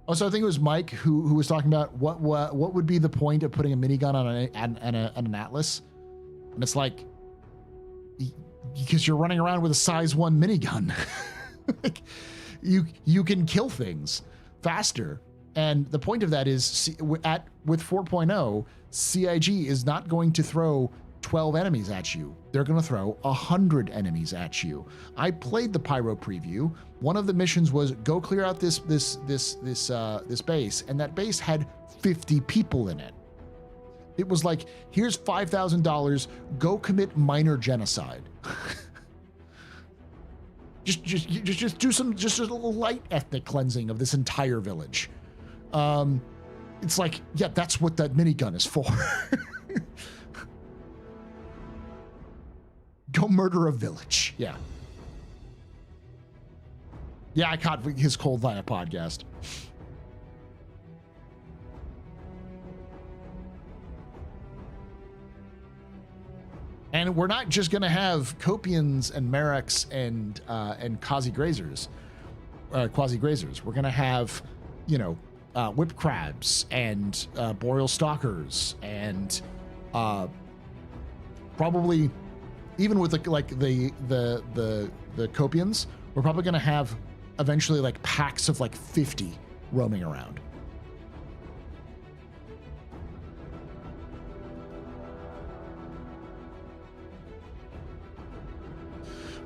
Also, I think it was Mike who was talking about what would be the point of putting a minigun on an Atlas, and it's like because you're running around with a size 1 minigun, like you can kill things faster, and the point of that is with 4.0, CIG is not going to throw 12 enemies at you. They're going to throw 100 enemies at you. I played the Pyro preview. One of the missions was go clear out this base, and that base had 50 people in it. It was like, here's $5,000. Go commit minor genocide. just do just a little light ethnic cleansing of this entire village. It's like, yeah, that's what that minigun is for. Go murder a village. Yeah. Yeah, I caught his cold via podcast. And we're not just going to have Copians and Merrics and quasi-grazers. We're going to have, whip crabs and boreal stalkers and probably even with the Copians, we're probably going to have eventually like packs of like 50 roaming around.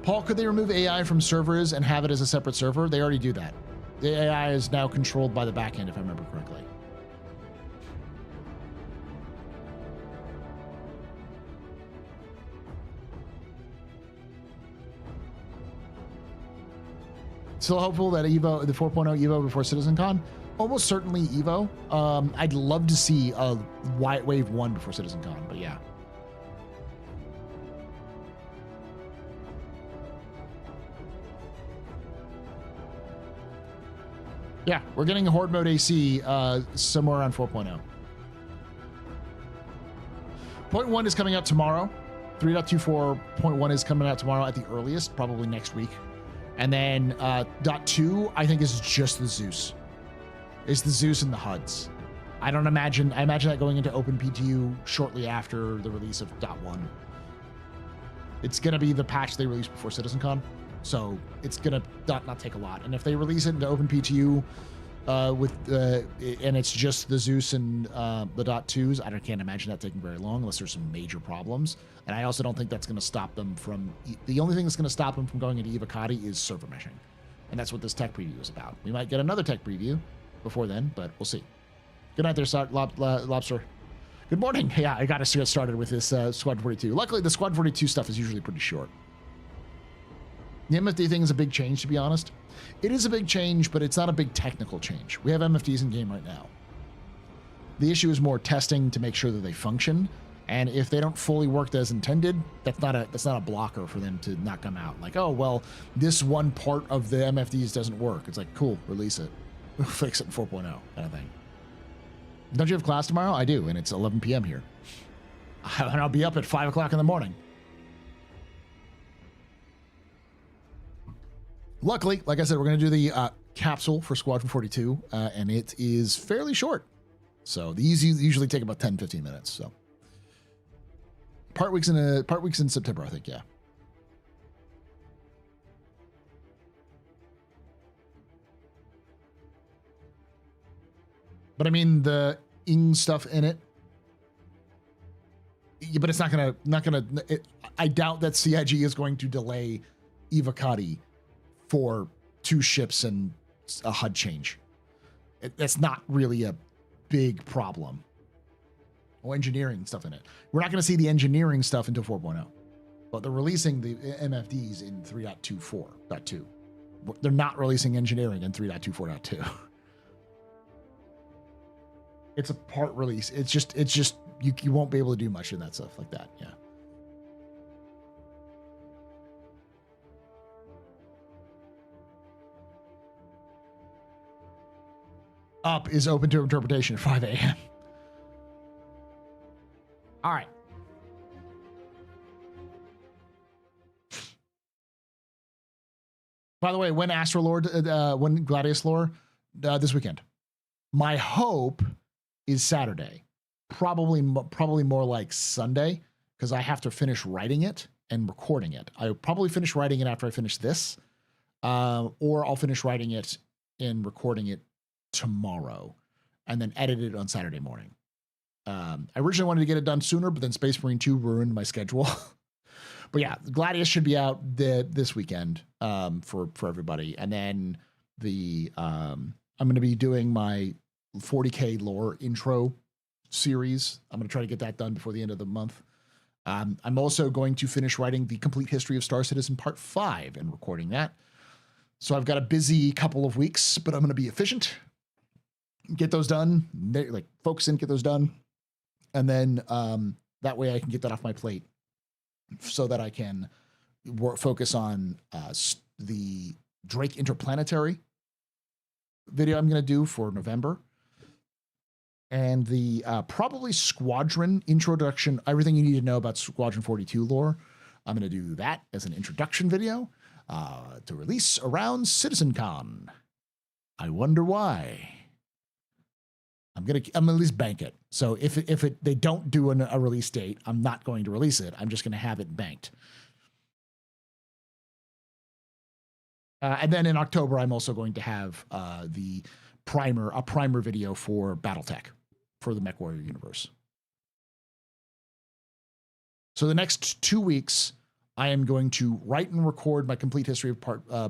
Paul, could they remove AI from servers and have it as a separate server? They already do that. The AI is now controlled by the backend, if I remember correctly. Still hopeful that Evo, the 4.0 Evo before CitizenCon? Almost certainly Evo. I'd love to see a Wave 1 before CitizenCon, but yeah. Yeah, we're getting a Horde Mode AC somewhere around 4.0. Point 1 is coming out tomorrow. 3.24.1 is coming out tomorrow at the earliest, probably next week. And then .2, I think, is just the Zeus. It's the Zeus and the HUDs. I imagine that going into OpenPTU shortly after the release of .1. It's going to be the patch they released before CitizenCon, so it's going to not take a lot. And if they release it into OpenPTU and it's just the Zeus and the .2s, I can't imagine that taking very long unless there's some major problems. And I also don't think that's going to stop them from... The only thing that's going to stop them from going into Evocati is server meshing. And that's what this tech preview is about. We might get another tech preview before then, but we'll see. Good night there, Lobster. Good morning. Yeah, I got to get started with this Squad 42. Luckily, the Squad 42 stuff is usually pretty short. The MFD thing is a big change, to be honest. It is a big change, but it's not a big technical change. We have MFDs in game right now. The issue is more testing to make sure that they function, and if they don't fully work as intended, that's not a blocker for them to not come out. Like, oh well, this one part of the MFDs doesn't work. It's like, cool, release it, fix it in 4.0 kind of thing. Don't you have class tomorrow? I do, and it's 11 p.m. here. And I'll be up at 5 o'clock in the morning. Luckily, like I said, we're going to do the capsule for Squadron 42, and it is fairly short. So these usually take about 10, 15 minutes. So part weeks in September, I think, yeah. But I mean, the ing stuff in it. Yeah, but it's not gonna. I doubt that CIG is going to delay Evocati for 2 ships and a HUD change. That's not really a big problem. Or engineering stuff in it. We're not going to see the engineering stuff until 4.0. But they're releasing the MFDs in 3.24.2. They're not releasing engineering in 3.24.2. It's a part release. It's just you won't be able to do much in that stuff like that. Yeah. Up is open to interpretation at 5 a.m. All right. By the way, when Astro Lord, when Gladiator lore, this weekend. My hope is Saturday. Probably more like Sunday, because I have to finish writing it and recording it. I'll probably finish writing it after I finish this, or I'll finish writing it and recording it tomorrow, and then edit it on Saturday morning. I originally wanted to get it done sooner, but then Space Marine 2 ruined my schedule. But yeah, Gladiator should be out this weekend for everybody, and then I'm going to be doing my 40K lore intro series. I'm going to try to get that done before the end of the month. I'm also going to finish writing the complete history of Star Citizen Part 5 and recording that. So I've got a busy couple of weeks, but I'm going to be efficient. Get those done, like focus in, get those done. And then that way I can get that off my plate so that I can focus on the Drake Interplanetary video I'm going to do for November. And the probably Squadron introduction, everything you need to know about Squadron 42 lore. I'm going to do that as an introduction video to release around CitizenCon. I wonder why. I'm gonna at least bank it. So if they don't do a release date, I'm not going to release it. I'm just going to have it banked. And then in October, I'm also going to have a primer video for BattleTech for the MechWarrior universe. So the next 2 weeks, I am going to write and record my complete history of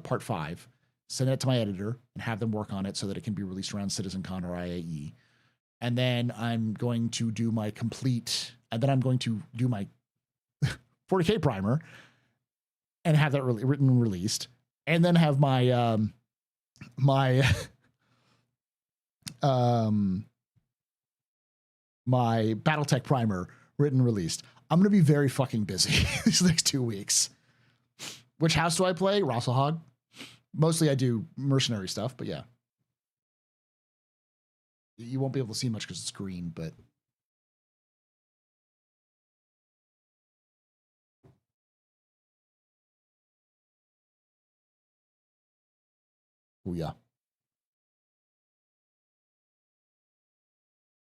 part 5, send it to my editor, and have them work on it so that it can be released around CitizenCon or IAE. And then I'm going to do my 40K primer and have that written and released. And then have my my BattleTech primer written and released. I'm going to be very fucking busy these next 2 weeks. Which house do I play? Rasselhog. Mostly I do mercenary stuff, but yeah. You won't be able to see much because it's green, but Oh, yeah.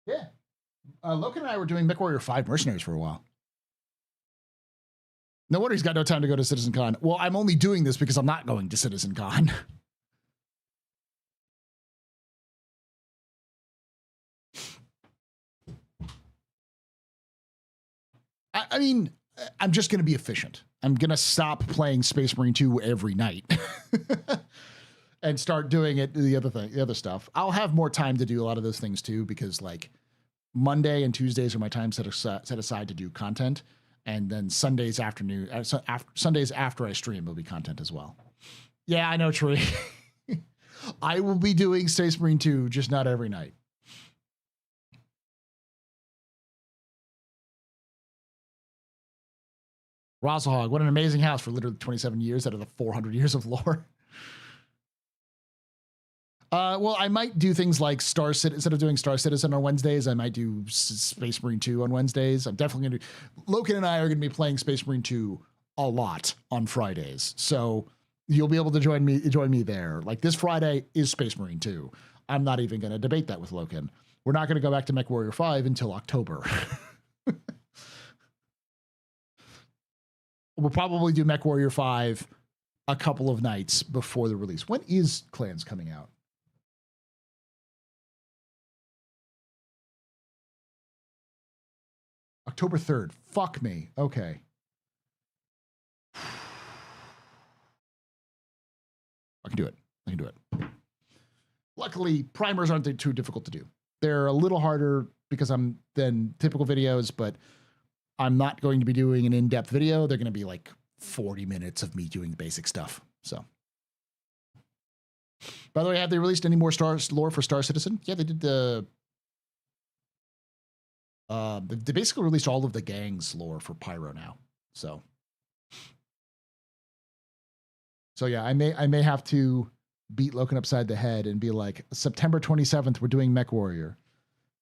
Yeah. Logan and I were doing MechWarrior 5 Mercenaries for a while. No wonder he's got no time to go to CitizenCon. Well, I'm only doing this because I'm not going to CitizenCon. I mean, I'm just going to be efficient. I'm going to stop playing Space Marine 2 every night and start doing it, the other stuff. I'll have more time to do a lot of those things too, because like Monday and Tuesdays are my time set aside to do content. And then Sundays Sundays after I stream will be content as well. Yeah, I know, Tree. I will be doing Space Marine 2, just not every night. Rosahog, what an amazing house for literally 27 years out of the 400 years of lore. Well, I might do things like Star Citizen. Instead of doing Star Citizen on Wednesdays, I might do Space Marine 2 on Wednesdays. I'm definitely going to do... Logan and I are going to be playing Space Marine 2 a lot on Fridays. So you'll be able to join me there. Like this Friday is Space Marine 2. I'm not even going to debate that with Logan. We're not going to go back to MechWarrior 5 until October. We'll probably do MechWarrior 5 a couple of nights before the release. When is Clans coming out? October 3rd. Fuck me. Okay. I can do it. I can do it. Luckily, primers aren't too difficult to do. They're a little harder because I'm than typical videos, but I'm not going to be doing an in-depth video. They're going to be like 40 minutes of me doing the basic stuff. So, by the way, have they released any more lore for Star Citizen? Yeah, they did the... they basically released all of the gang's lore for Pyro now. So yeah, I may have to beat Loken upside the head and be like, September 27th, we're doing MechWarrior.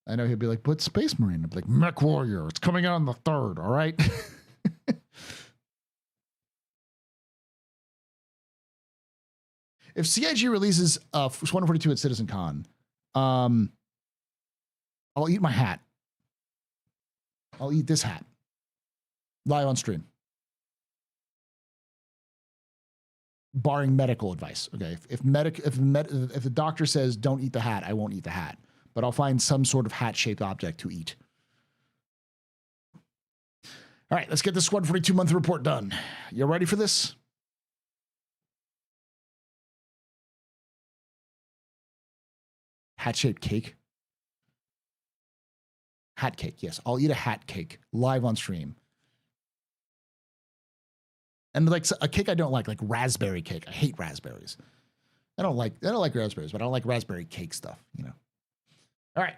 I know he'll be like, but Space Marine. I'm like, MechWarrior, it's coming out on the 3rd, all right? If CIG releases Squadron 42 at CitizenCon, I'll eat my hat. I'll eat this hat live on stream, barring medical advice. Okay, if the doctor says don't eat the hat, I won't eat the hat, but I'll find some sort of hat-shaped object to eat. All right, let's get the Squad 42 month report done. You ready for this? Hat-shaped cake. Hat cake, yes. I'll eat a hat cake live on stream. And like a cake I don't like raspberry cake. I hate raspberries. I don't like raspberries, but I don't like raspberry cake stuff, you know. All right.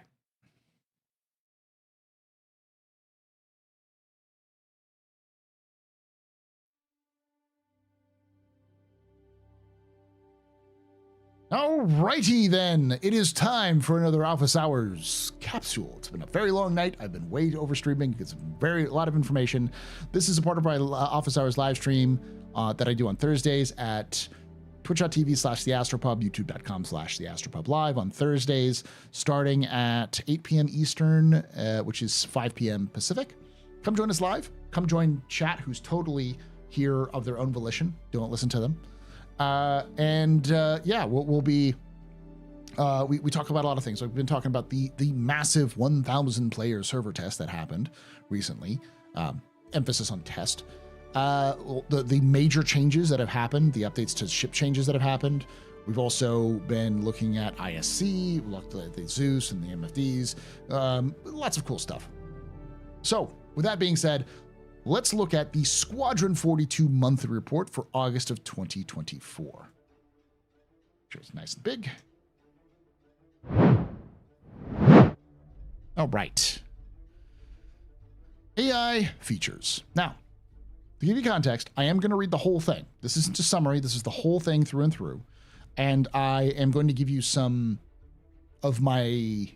All righty then, it is time for another Office Hours capsule. It's been a very long night. I've been way over streaming. It's a lot of information. This is a part of my Office Hours live stream that I do on Thursdays at twitch.tv/TheAstroPub, youtube.com/TheAstroPubLive on Thursdays, starting at 8 p.m. Eastern, which is 5 p.m. Pacific. Come join us live. Come join chat, who's totally here of their own volition. Don't listen to them. Yeah, we'll be, we talk about a lot of things. We've been talking about the massive 1,000 player server test that happened recently. Emphasis on test. The major changes that have happened, the updates to ship changes that have happened. We've also been looking at ISC, we looked at the Zeus and the MFDs, lots of cool stuff. So with that being said, let's look at the Squadron 42 monthly report for August of 2024. Sure, it's nice and big. All right. AI features. Now, to give you context, I am going to read the whole thing. This isn't a summary. This is the whole thing through and through. And I am going to give you some of my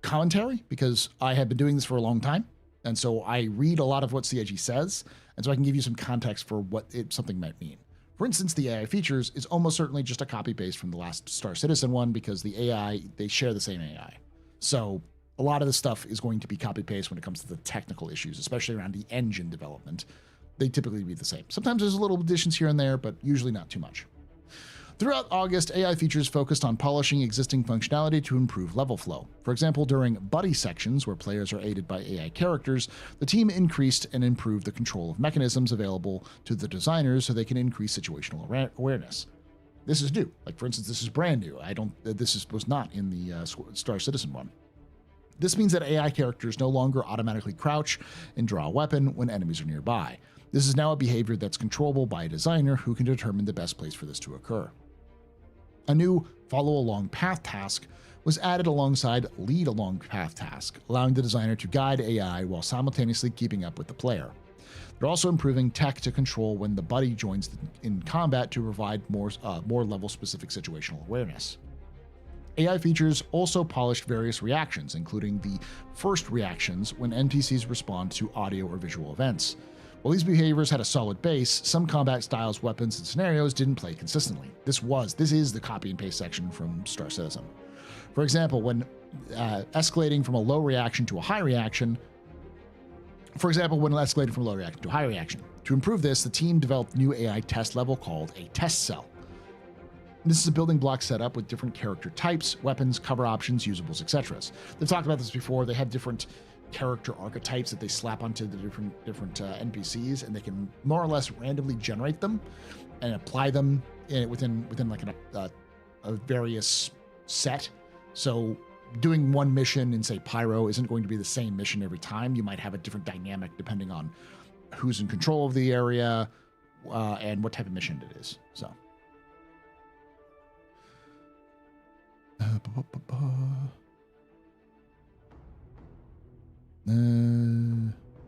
commentary because I have been doing this for a long time. And so I read a lot of what CIG says, and so I can give you some context for what something might mean. For instance, the AI features is almost certainly just a copy-paste from the last Star Citizen one because the AI, they share the same AI. So a lot of the stuff is going to be copy-paste when it comes to the technical issues, especially around the engine development. They typically be the same. Sometimes there's little additions here and there, but usually not too much. Throughout August, AI features focused on polishing existing functionality to improve level flow. For example, during buddy sections, where players are aided by AI characters, the team increased and improved the control of mechanisms available to the designers so they can increase situational awareness. This is new. Like, for instance, this is brand new. Was not in the Star Citizen one. This means that AI characters no longer automatically crouch and draw a weapon when enemies are nearby. This is now a behavior that's controllable by a designer who can determine the best place for this to occur. A new follow-along path task was added alongside lead-along path task, allowing the designer to guide AI while simultaneously keeping up with the player. They're also improving tech to control when the buddy joins in combat to provide more level-specific situational awareness. AI features also polished various reactions, including the first reactions when NPCs respond to audio or visual events. While these behaviors had a solid base, some combat styles, weapons, and scenarios didn't play consistently. This is the copy and paste section from Star Citizen. For example, when escalating from a low reaction to a high reaction, to improve this, the team developed a new AI test level called a test cell. This is a building block setup with different character types, weapons, cover options, usables, etc. They've talked about this before. They have different character archetypes that they slap onto the different NPCs, and they can more or less randomly generate them and apply them within like a various set. So doing one mission in, say, Pyro isn't going to be the same mission every time. You might have a different dynamic depending on who's in control of the area and what type of mission it is. So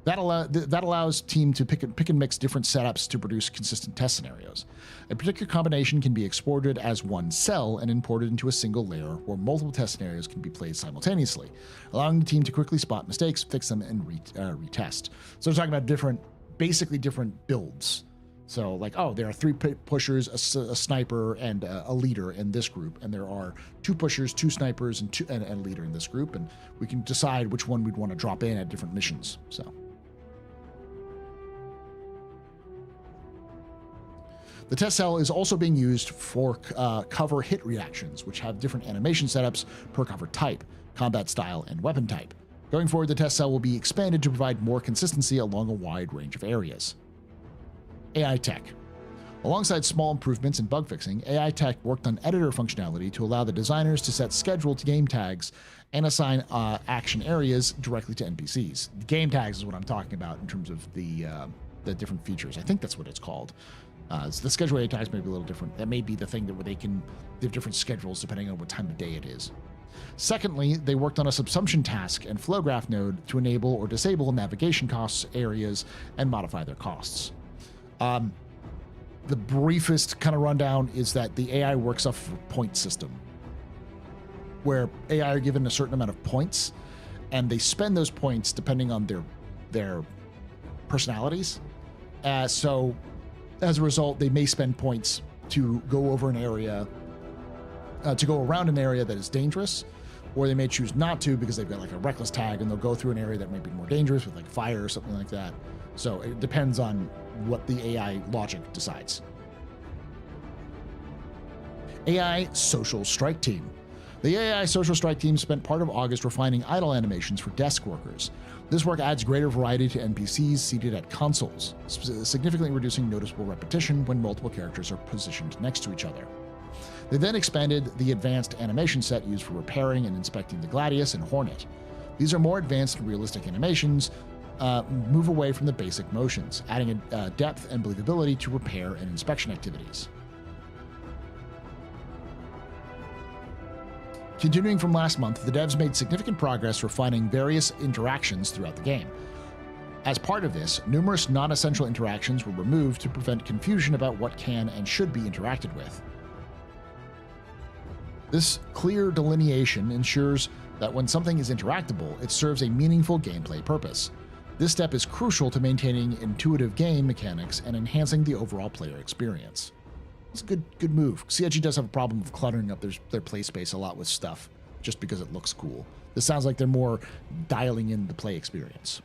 that allows team to pick and mix different setups to produce consistent test scenarios. A particular combination can be exported as one cell and imported into a single layer where multiple test scenarios can be played simultaneously, allowing the team to quickly spot mistakes, fix them, and retest. So we're talking about basically different builds. So like, there are 3 pushers, a sniper, and a leader in this group, and there are 2 pushers, 2 snipers, and a leader in this group, and we can decide which one we'd want to drop in at different missions. So the test cell is also being used for cover hit reactions, which have different animation setups per cover type, combat style, and weapon type. Going forward, the test cell will be expanded to provide more consistency along a wide range of areas. AI tech. Alongside small improvements in bug fixing, AI tech worked on editor functionality to allow the designers to set scheduled game tags and assign action areas directly to NPCs. The game tags is what I'm talking about in terms of the different features. I think that's what it's called. So the schedule AI tags may be a little different. That may be the thing where they have different schedules depending on what time of day it is. Secondly, they worked on a subsumption task and flow graph node to enable or disable navigation costs areas and modify their costs. The briefest kind of rundown is that the AI works off of a point system, where AI are given a certain amount of points, and they spend those points depending on their personalities. So, as a result, they may spend points to go over an area, to go around an area that is dangerous, or they may choose not to because they've got like a reckless tag, and they'll go through an area that may be more dangerous with like fire or something like that. So it depends on what the AI logic decides. AI Social Strike Team. The AI Social Strike Team spent part of August refining idle animations for desk workers. This work adds greater variety to NPCs seated at consoles, significantly reducing noticeable repetition when multiple characters are positioned next to each other. They then expanded the advanced animation set used for repairing and inspecting the Gladiator and Hornet. These are more advanced and realistic animations, move away from the basic motions, adding a depth and believability to repair and inspection activities. Continuing from last month, the devs made significant progress refining various interactions throughout the game. As part of this, numerous non-essential interactions were removed to prevent confusion about what can and should be interacted with. This clear delineation ensures that when something is interactable, it serves a meaningful gameplay purpose. This step is crucial to maintaining intuitive game mechanics and enhancing the overall player experience. It's a good move. CIG does have a problem of cluttering up their play space a lot with stuff just because it looks cool. This sounds like they're more dialing in the play experience.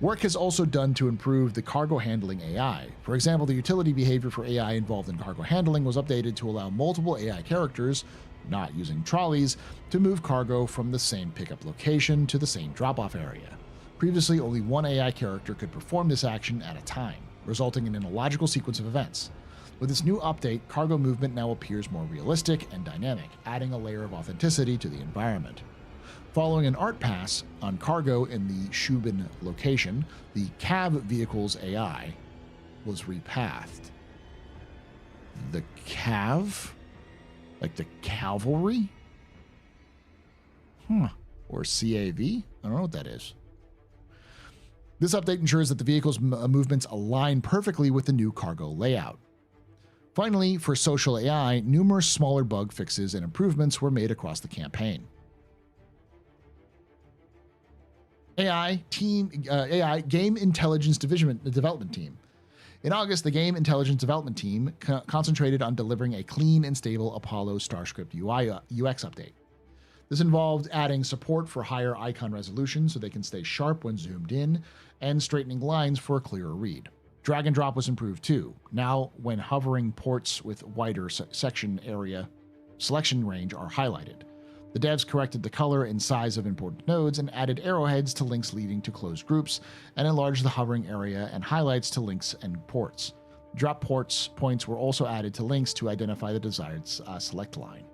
Work has also done to improve the cargo handling AI. For example, the utility behavior for AI involved in cargo handling was updated to allow multiple AI characters, not using trolleys, to move cargo from the same pickup location to the same drop-off area. Previously, only one AI character could perform this action at a time, resulting in an illogical sequence of events. With this new update, cargo movement now appears more realistic and dynamic, adding a layer of authenticity to the environment. Following an art pass on cargo in the Shubin location, the Cav vehicle's AI was repathed. The Cav? Like the cavalry? Or CAV? I don't know what that is. This update ensures that the vehicle's movements align perfectly with the new cargo layout. Finally, for social AI, numerous smaller bug fixes and improvements were made across the campaign. AI Game Intelligence Development Team. In August, the Game Intelligence Development Team concentrated on delivering a clean and stable Apollo StarScript UX update. This involved adding support for higher icon resolution so they can stay sharp when zoomed in, and straightening lines for a clearer read. Drag and drop was improved too. Now, when hovering ports with wider selection range are highlighted. The devs corrected the color and size of important nodes and added arrowheads to links leading to closed groups, and enlarged the hovering area and highlights to links and ports. Drop points were also added to links to identify the desired select line.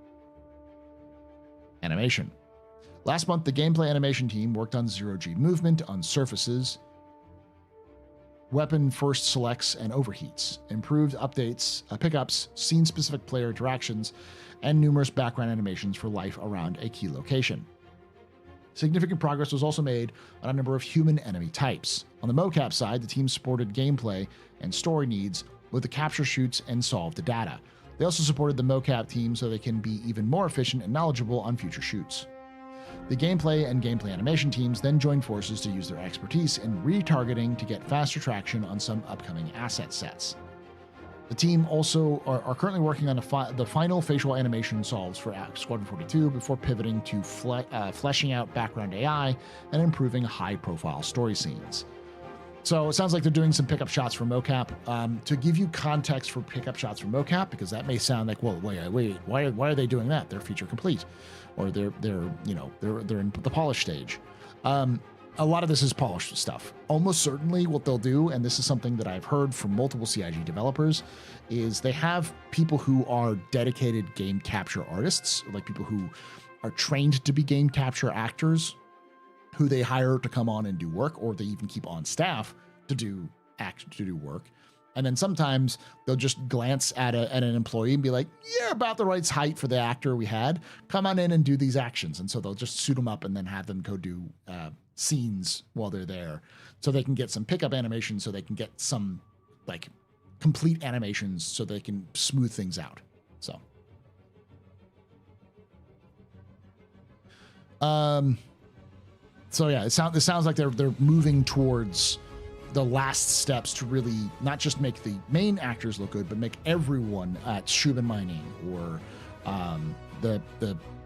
Animation. Last month, the gameplay animation team worked on zero-G movement on surfaces, weapon first selects and overheats, improved updates, pickups, scene-specific player interactions, and numerous background animations for life around a key location. Significant progress was also made on a number of human enemy types. On the mocap side, the team supported gameplay and story needs with the capture shoots and solve the data. They also supported the mocap team so they can be even more efficient and knowledgeable on future shoots. The gameplay and gameplay animation teams then joined forces to use their expertise in retargeting to get faster traction on some upcoming asset sets. The team also are currently working on the final facial animation solves for Squadron 42 before pivoting to fleshing out background AI and improving high-profile story scenes. So it sounds like they're doing some pickup shots for mocap. To give you context for pickup shots for mocap, because that may sound like, well, wait, why are they doing that? They're feature complete, or they're in the polish stage. A lot of this is polished stuff. Almost certainly what they'll do, and this is something that I've heard from multiple CIG developers, is they have people who are dedicated game capture artists, like people who are trained to be game capture actors, who they hire to come on and do work, or they even keep on staff to do work. And then sometimes they'll just glance at an employee and be like, yeah, about the right height for the actor we had. Come on in and do these actions. And so they'll just suit them up and then have them go do scenes while they're there, so they can get some pickup animations, so they can get some like complete animations, so they can smooth things out. So yeah, it sounds like they're moving towards the last steps to really not just make the main actors look good, but make everyone at Shubin Mining or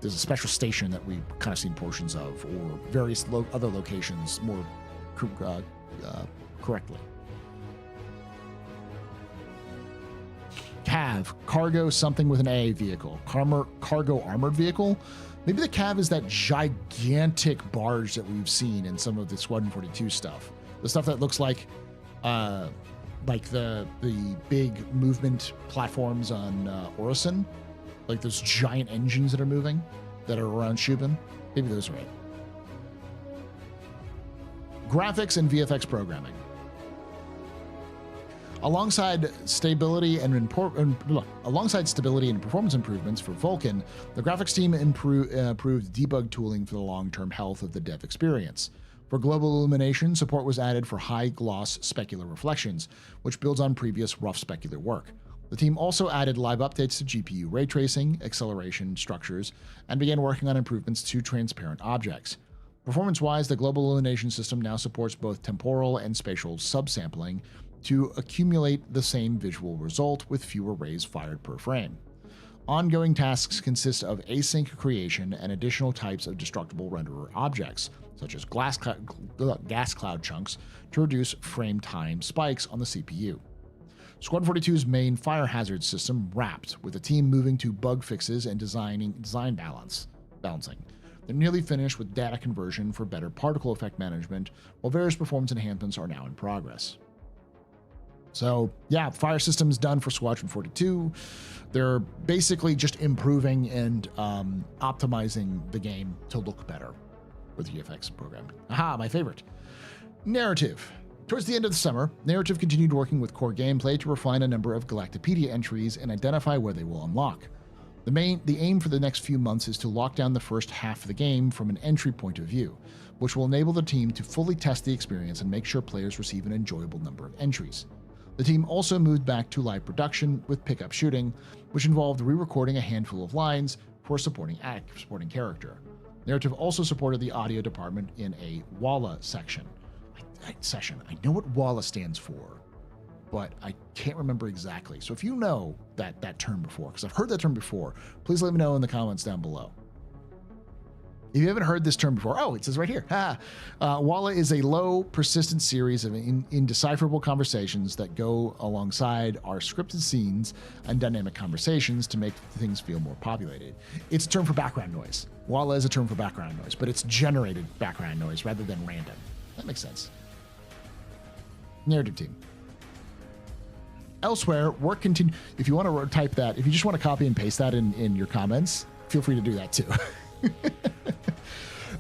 there's a special station that we've kind of seen portions of, or various other locations more correctly. Cav, cargo something with an A vehicle. Cargo armored vehicle. Maybe the Cav is that gigantic barge that we've seen in some of the Squadron 42 stuff. The stuff that looks like the big movement platforms on Orison. Like those giant engines that are moving, that are around Shubin. Maybe those are it. Graphics and VFX programming. Alongside stability and performance improvements for Vulcan, the graphics team improved debug tooling for the long-term health of the dev experience. For global illumination, support was added for high-gloss specular reflections, which builds on previous rough specular work. The team also added live updates to GPU ray tracing, acceleration structures, and began working on improvements to transparent objects. Performance-wise, the global illumination system now supports both temporal and spatial subsampling to accumulate the same visual result with fewer rays fired per frame. Ongoing tasks consist of async creation and additional types of destructible renderer objects, such as gas cloud chunks, to reduce frame time spikes on the CPU. Squadron 42's main fire hazard system wrapped, with the team moving to bug fixes and design balancing. They're nearly finished with data conversion for better particle effect management, while various performance enhancements are now in progress. So, yeah, fire system's done for Squadron 42. They're basically just improving and optimizing the game to look better with the VFX program. Aha, my favorite. Narrative. Towards the end of the summer, Narrative continued working with core gameplay to refine a number of Galactopedia entries and identify where they will unlock. The aim for the next few months is to lock down the first half of the game from an entry point of view, which will enable the team to fully test the experience and make sure players receive an enjoyable number of entries. The team also moved back to live production with pickup shooting, which involved re-recording a handful of lines for a supporting character. Narrative also supported the audio department in a WALA session. I know what WALA stands for, but I can't remember exactly. So if you know that term before, because I've heard that term before, please let me know in the comments down below. If you haven't heard this term before, it says right here. WALA is a low, persistent series of indecipherable conversations that go alongside our scripted scenes and dynamic conversations to make things feel more populated. It's a term for background noise. WALA is a term for background noise, but it's generated background noise rather than random. That makes sense. Narrative team. Elsewhere, work continue. If you want to type that, if you just want to copy and paste that in your comments, feel free to do that too.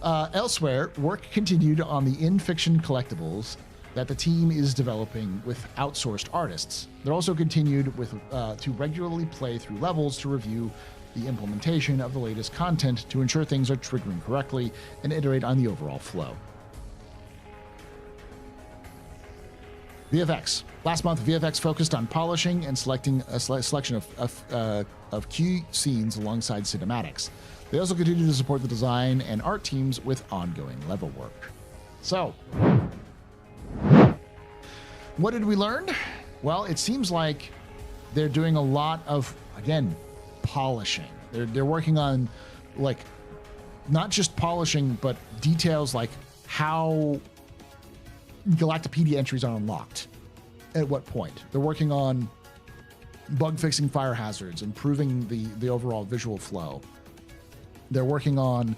Elsewhere, work continued on the in-fiction collectibles that the team is developing with outsourced artists. They're also continued with to regularly play through levels to review the implementation of the latest content to ensure things are triggering correctly and iterate on the overall flow. VFX. Last month, VFX focused on polishing and selecting a selection of key scenes alongside cinematics. They also continue to support the design and art teams with ongoing level work. So, what did we learn? Well, it seems like they're doing a lot of, again, polishing. They're working on, like, not just polishing, but details like how Galactopedia entries are unlocked. At what point? They're working on bug fixing fire hazards, improving the overall visual flow. They're working on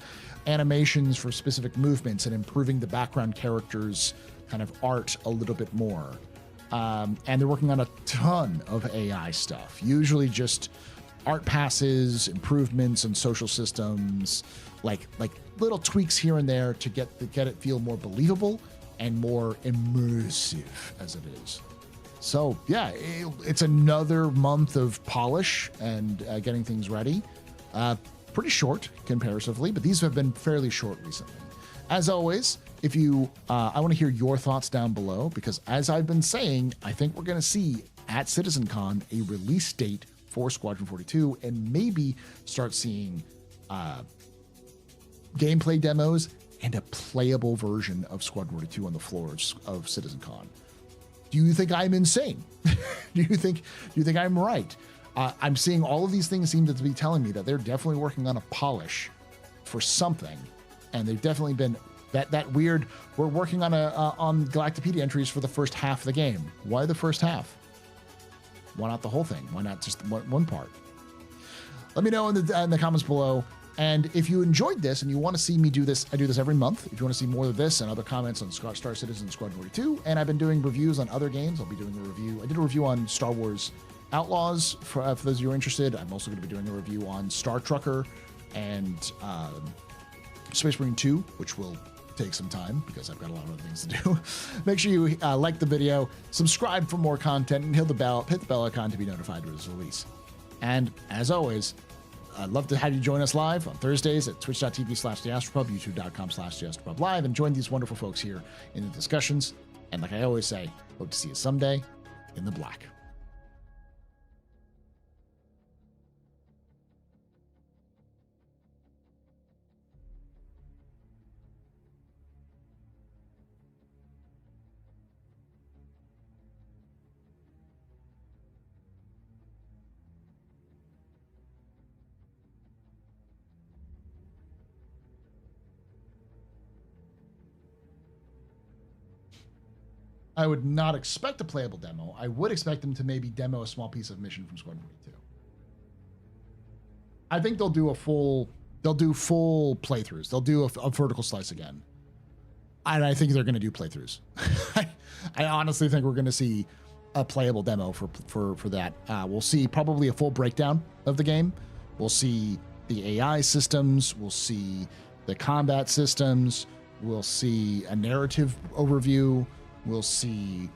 animations for specific movements and improving the background characters' kind of art a little bit more. And they're working on a ton of AI stuff, usually just art passes, improvements in social systems, like little tweaks here and there to get it feel more believable and more immersive as it is. So yeah, it's another month of polish and getting things ready. Pretty short comparatively, but these have been fairly short recently. As always, if you, I want to hear your thoughts down below, because as I've been saying, I think we're going to see at CitizenCon a release date for Squadron 42 and maybe start seeing gameplay demos and a playable version of Squadron 42 on the floors of CitizenCon. Do you think I'm insane? Do you think I'm right? I'm seeing all of these things seem to be telling me that they're definitely working on a polish for something, and they've definitely been that weird. We're working on on Galactopedia entries for the first half of the game. Why the first half? Why not the whole thing? Why not just one part? Let me know in the comments below. And if you enjoyed this and you want to see me do this, I do this every month. If you want to see more of this and other comments on Star Citizen Squadron 42, and I've been doing reviews on other games. I'll be doing a review. I did a review on Star Wars Outlaws for those of you who are interested. I'm also going to be doing a review on Star Trucker and Space Marine 2, which will take some time because I've got a lot of other things to do. Make sure you like the video, subscribe for more content, and hit the bell icon to be notified when it's released. And as always, I'd love to have you join us live on Thursdays at twitch.tv/TheAstroPub, youtube.com/TheAstroPubLive, and join these wonderful folks here in the discussions. And like I always say, hope to see you someday in the black. I would not expect a playable demo. I would expect them to maybe demo a small piece of mission from Squadron 42. I think they'll do full playthroughs. They'll do a vertical slice again. And I think they're going to do playthroughs. I honestly think we're going to see a playable demo for that. We'll see probably a full breakdown of the game. We'll see the AI systems. We'll see the combat systems. We'll see a narrative overview. We'll see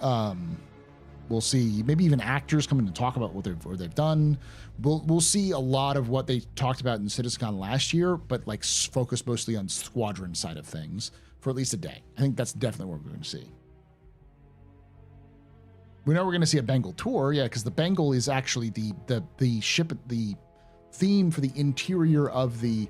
maybe even actors come in and talk about what they've done. We'll see a lot of what they talked about in CitizenCon last year, but like focus mostly on Squadron side of things for at least a day. I think that's definitely what we're going to see. We know we're going to see a Bengal tour, yeah, because the Bengal is actually the ship, the theme for the interior of the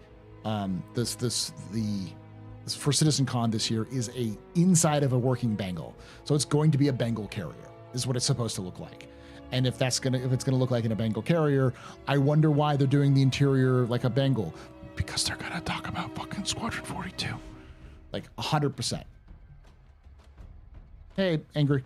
for CitizenCon this year is a inside of a working Bengal. So it's going to be a Bengal carrier, is what it's supposed to look like. And if it's gonna look like in a Bengal carrier, I wonder why they're doing the interior like a Bengal. Because they're gonna talk about fucking Squadron 42. Like 100%. Hey, Angry.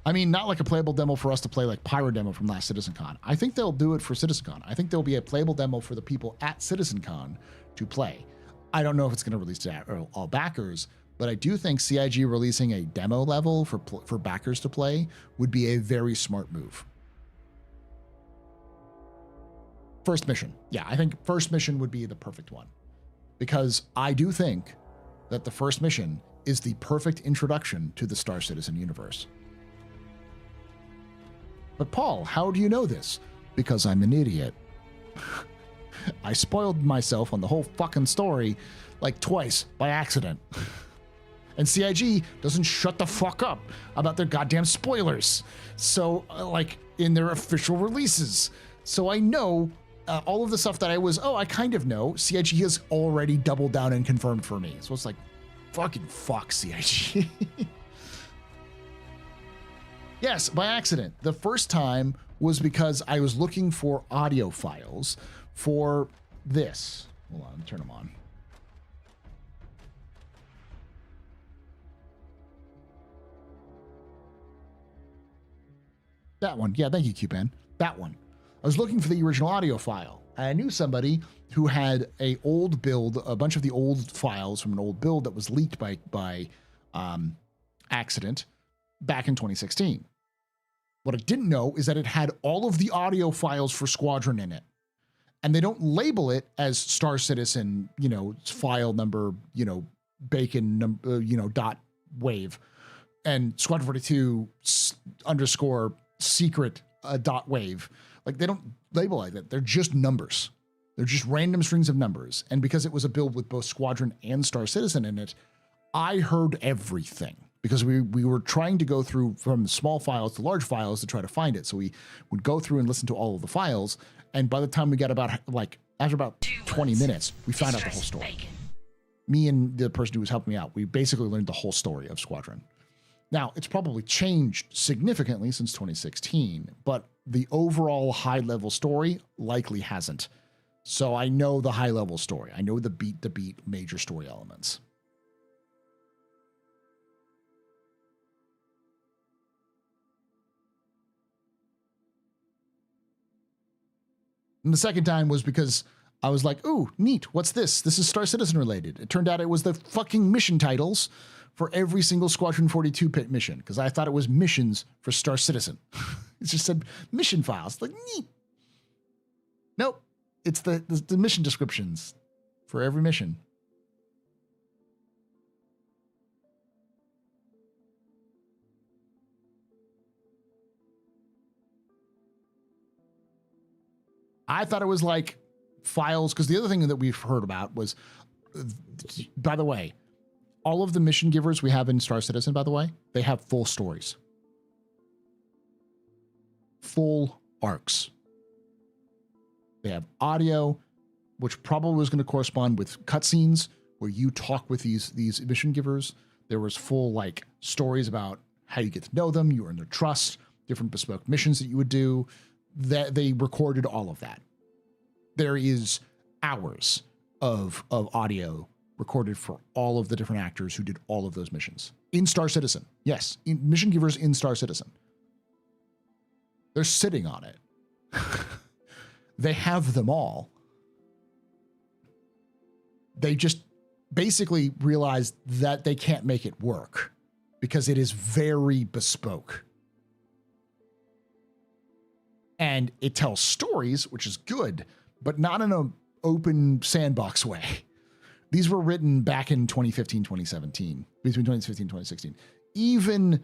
I mean, not like a playable demo for us to play like Pyro demo from last CitizenCon. I think they'll do it for CitizenCon. I think there'll be a playable demo for the people at CitizenCon to play. I don't know if it's going to release to all backers, but I do think CIG releasing a demo level for backers to play would be a very smart move. First mission. Yeah, I think first mission would be the perfect one. Because I do think that the first mission is the perfect introduction to the Star Citizen universe. But Paul, how do you know this? Because I'm an idiot. I spoiled myself on the whole fucking story like twice by accident. And CIG doesn't shut the fuck up about their goddamn spoilers. So, like, in their official releases. So I know all of the stuff that I kind of know, CIG has already doubled down and confirmed for me. So it's like, fucking fuck CIG. Yes, by accident. The first time was because I was looking for audio files for this. Hold on, turn them on. That one. Yeah, thank you, Cuban. That one. I was looking for the original audio file. I knew somebody who had a old build, a bunch of the old files from an old build that was leaked by accident back in 2016. What I didn't know is that it had all of the audio files for Squadron in it. And they don't label it as Star Citizen, file number, bacon, dot wave. And Squadron 42 _ secret dot wave. Like, they don't label like that. They're just numbers. They're just random strings of numbers. And because it was a build with both Squadron and Star Citizen in it, I heard everything. Because we were trying to go through from small files to large files to try to find it. So we would go through and listen to all of the files. And by the time we got after about 20 minutes, we found out the whole story. Me and the person who was helping me out, we basically learned the whole story of Squadron. Now, it's probably changed significantly since 2016, but the overall high-level story likely hasn't. So I know the high-level story. I know the beat-to-beat major story elements. And the second time was because I was like, ooh, neat, what's this? This is Star Citizen related. It turned out it was the fucking mission titles for every single Squadron 42 pit mission, because I thought it was missions for Star Citizen. It just said mission files. Like, neat. Nope. It's the mission descriptions for every mission. I thought it was like files, because the other thing that we've heard about was, by the way, all of the mission givers we have in Star Citizen, by the way, they have full stories. Full arcs. They have audio, which probably was going to correspond with cutscenes where you talk with these mission givers. There was full like stories about how you get to know them, you earn their trust, different bespoke missions that you would do. That they recorded all of that. There is hours of audio recorded for all of the different actors who did all of those missions. In Star Citizen. Yes, mission givers in Star Citizen. They're sitting on it. They have them all. They just basically realized that they can't make it work because it is very bespoke. And it tells stories, which is good, but not in an open sandbox way. These were written back in 2015, 2017, between 2015 and 2016. Even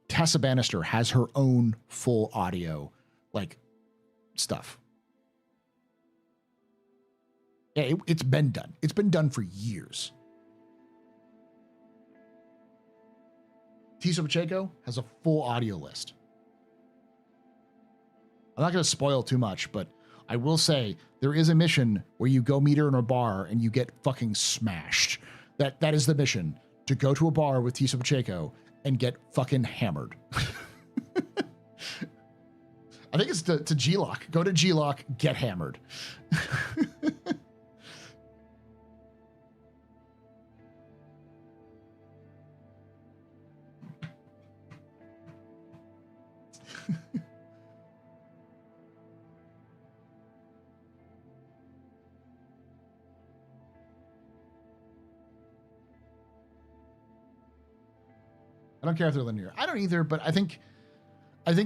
Tessa Bannister has her own full audio stuff. Yeah, it's been done. It's been done for years. Tisa Pacheco has a full audio list. I'm not going to spoil too much, but I will say there is a mission where you go meet her in a bar and you get fucking smashed. That is the mission, to go to a bar with Tisa Pacheco and get fucking hammered. I think it's to G-Lock. Go to G-Lock, get hammered. I don't care if they're linear. I don't either, but I think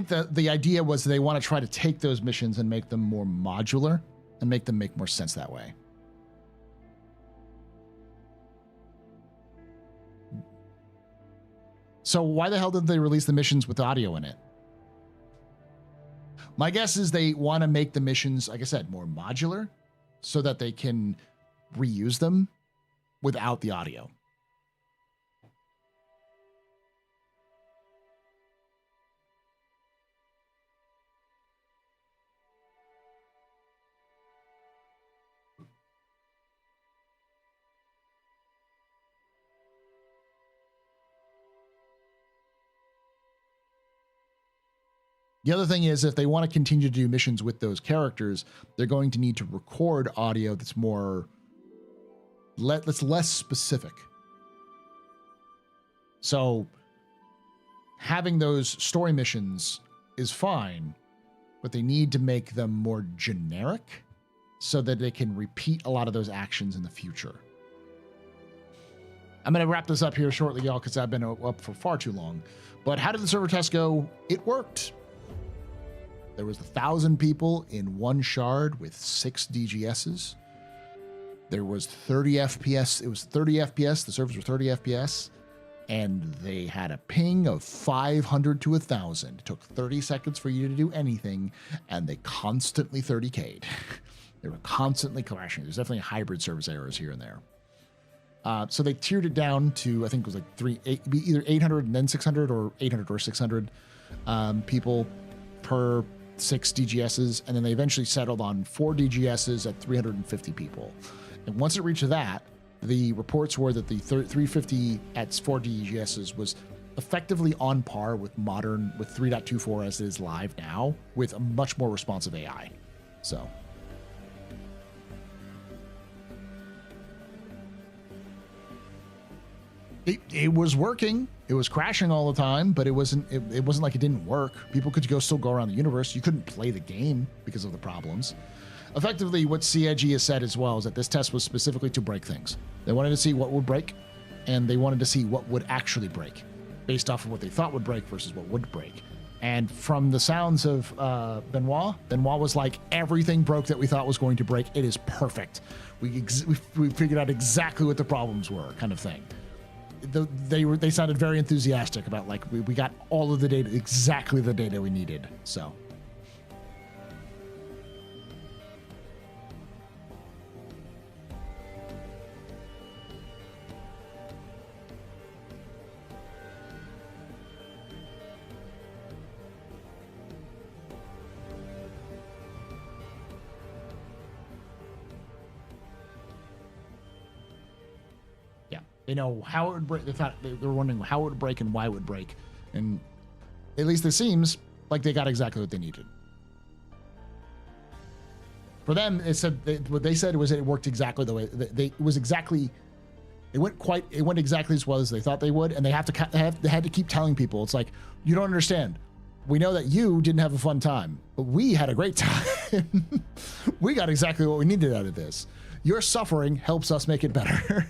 that the idea was they want to try to take those missions and make them more modular and make them make more sense that way. So why the hell did they release the missions with audio in it? My guess is they want to make the missions, like I said, more modular so that they can reuse them without the audio. The other thing is, if they want to continue to do missions with those characters, they're going to need to record audio that's that's less specific. So having those story missions is fine, but they need to make them more generic so that they can repeat a lot of those actions in the future. I'm going to wrap this up here shortly, y'all, because I've been up for far too long. But how did the server test go? It worked. There was 1,000 people in one shard with 6 DGSs. There was 30 FPS. It was 30 FPS. The servers were 30 FPS. And they had a ping of 500 to 1,000. It took 30 seconds for you to do anything. And they constantly 30K'd. They were constantly crashing. There's definitely hybrid service errors here and there. So they tiered it down to, I think it was like either 800 and then 600 or 800 or 600 people per 6 DGSs, and then they eventually settled on 4 DGSs at 350 people. And once it reached that, the reports were that the 350 at 4 DGSs was effectively on par with 3.24 as it is live now, with a much more responsive AI. So it was working. It was crashing all the time, but it wasn't like it didn't work. People could still go around the universe. You couldn't play the game because of the problems. Effectively, what CIG has said as well is that this test was specifically to break things. They wanted to see what would break, and they wanted to see what would actually break, based off of what they thought would break versus what would break. And from the sounds of Benoit was like, everything broke that we thought was going to break. It is perfect. We figured out exactly what the problems were, kind of thing. They sounded very enthusiastic about, like, we got all of the data, exactly the data we needed. So they know how it would break. They were wondering how it would break and why it would break. And at least it seems like they got exactly what they needed. For them, it said what they said was it worked exactly the way it went exactly as well as they thought they would, and they had to keep telling people, it's like, you don't understand. We know that you didn't have a fun time, but we had a great time. We got exactly what we needed out of this. Your suffering helps us make it better.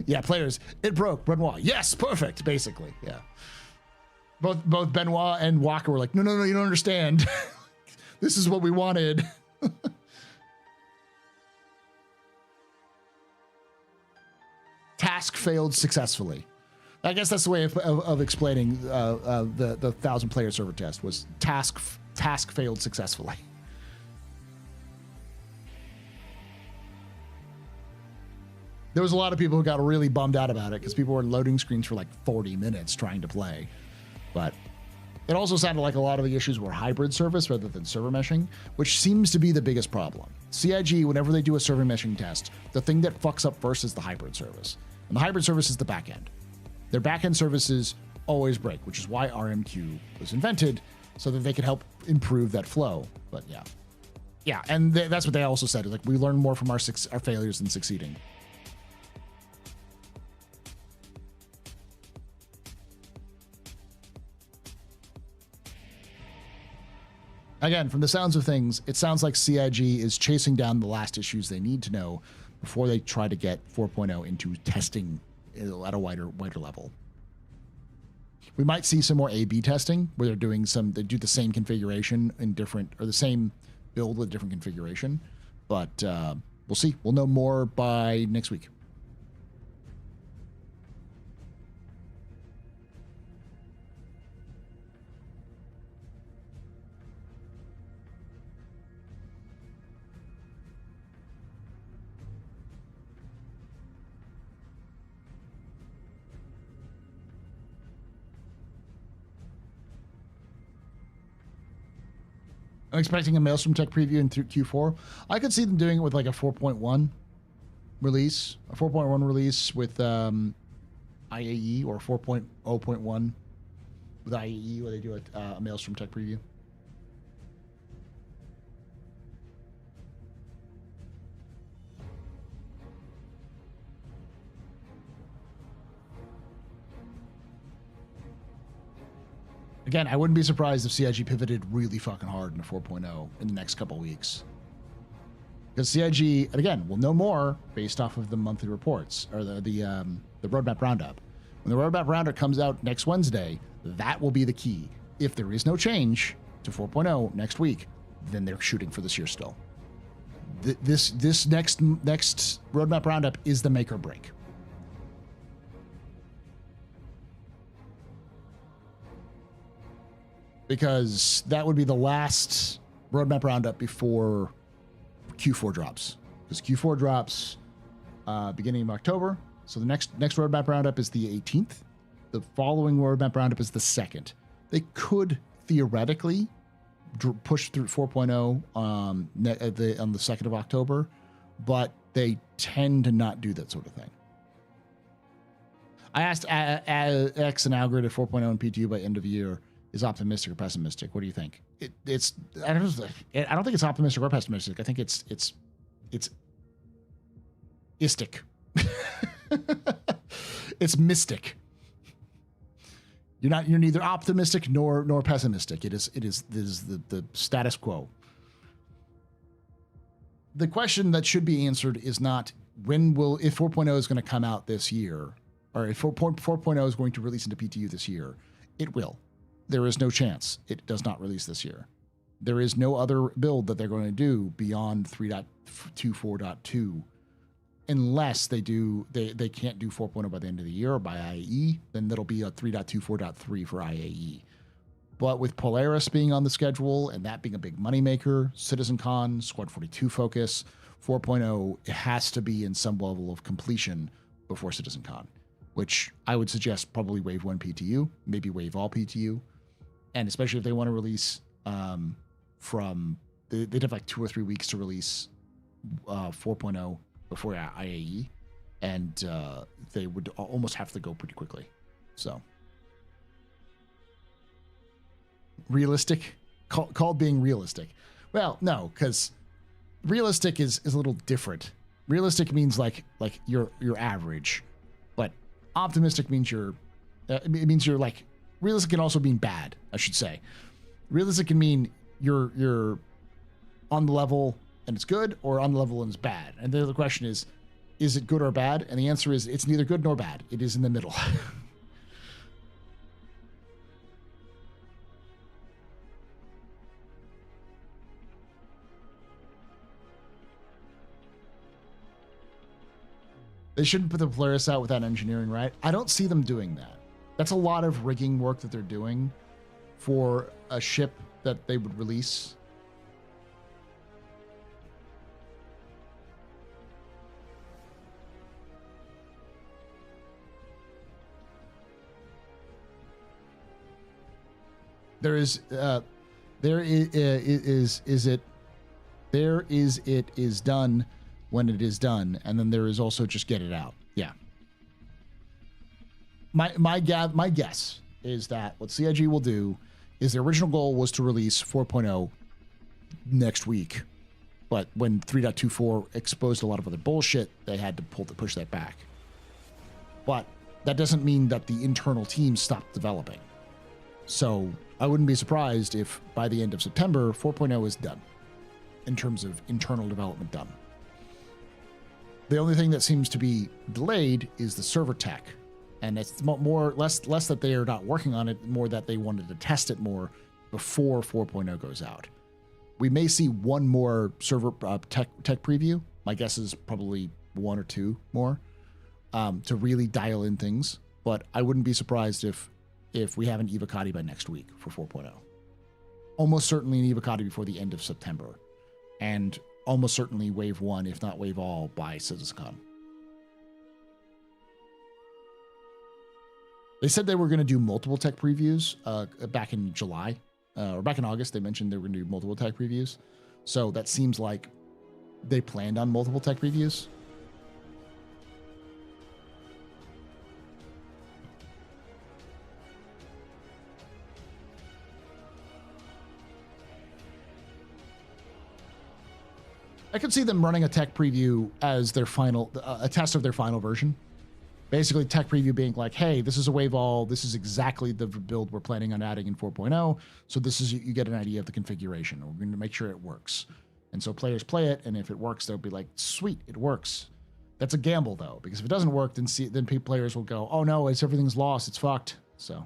Yeah, players, it broke. Benoit, yes, perfect, basically. Yeah. Both Benoit and Walker were like, no, you don't understand. This is what we wanted. Task failed successfully. I guess that's the way of explaining the 1,000 player server test was task failed successfully. There was a lot of people who got really bummed out about it because people were loading screens for like 40 minutes trying to play. But it also sounded like a lot of the issues were hybrid service rather than server meshing, which seems to be the biggest problem. CIG, whenever they do a server meshing test, the thing that fucks up first is the hybrid service. And the hybrid service is the backend. Their backend services always break, which is why RMQ was invented, so that they could help improve that flow. But yeah, and that's what they also said. Like, we learn more from our failures than succeeding. Again, from the sounds of things, it sounds like CIG is chasing down the last issues they need to know before they try to get 4.0 into testing at a wider level. We might see some more A/B testing where they do the same configuration in different, or the same build with different configuration, but we'll see. We'll know more by next week. I'm expecting a Maelstrom Tech preview in Q4. I could see them doing it with like a 4.1 release, with IAE, or 4.0.1 with IAE, where they do a Maelstrom Tech preview. Again, I wouldn't be surprised if CIG pivoted really fucking hard into 4.0 in the next couple of weeks. Because CIG, and again, we'll know more based off of the monthly reports, or the roadmap roundup. When the roadmap roundup comes out next Wednesday, that will be the key. If there is no change to 4.0 next week, then they're shooting for this year still. This next roadmap roundup is the make or break. Because that would be the last roadmap roundup before Q4 drops. Because Q4 drops beginning of October. So the next roadmap roundup is the 18th. The following roadmap roundup is the 2nd. They could theoretically push through 4.0 on the 2nd of October, but they tend to not do that sort of thing. I asked X and Algorithm 4.0 and PTU by end of year is optimistic or pessimistic. What do you think? I don't think it's optimistic or pessimistic. I think it's istic. It's mystic. You're neither optimistic nor pessimistic. It is the status quo. The question that should be answered is not if 4.0 is going to come out this year, or if 4.0 is going to release into PTU this year. It will. There is no chance it does not release this year. There is no other build that they're going to do beyond 3.24.2 unless they can't do 4.0 by the end of the year or by IAE, then that'll be a 3.24.3 for IAE. But with Polaris being on the schedule and that being a big moneymaker, CitizenCon, Squad 42 focus, 4.0, it has to be in some level of completion before CitizenCon, which I would suggest probably Wave 1 PTU, maybe Wave All PTU. And especially if they want to release they'd have like 2 or 3 weeks to release 4.0 before IAE, and they would almost have to go pretty quickly. So realistic, called being realistic. Well, no, because realistic is a little different. Realistic means like your average, but optimistic means it means you're like realistic can also mean bad. I should say, realistic can mean you're on the level and it's good, or on the level and it's bad. And the other question is it good or bad? And the answer is it's neither good nor bad. It is in the middle. They shouldn't put the Polaris out without engineering, right? I don't see them doing that. That's a lot of rigging work that they're doing for a ship that they would release. There is it is done when it is done, and then there is also just get it out. Yeah. My guess is that what CIG will do is their original goal was to release 4.0 next week, but when 3.24 exposed a lot of other bullshit, they had to push that back. But that doesn't mean that the internal team stopped developing. So I wouldn't be surprised if by the end of September, 4.0 is done in terms of internal development done. The only thing that seems to be delayed is the server tech. And it's less that they are not working on it, more that they wanted to test it more before 4.0 goes out. We may see one more server tech preview. My guess is probably one or two more to really dial in things. But I wouldn't be surprised if we have an Evocati by next week for 4.0. Almost certainly an Evocati before the end of September. And almost certainly Wave 1, if not Wave All, by CitizenCon. They said they were going to do multiple tech previews back in July. Or back in August, they mentioned they were going to do multiple tech previews. So that seems like they planned on multiple tech previews. I could see them running a tech preview as their final, a test of their final version. Basically, tech preview being like, hey, this is a wave all. This is exactly the build we're planning on adding in 4.0. So this is, you get an idea of the configuration. We're going to make sure it works. And so players play it, and if it works, they'll be like, sweet, it works. That's a gamble, though, because if it doesn't work, then players will go, oh no, everything's lost, it's fucked. So.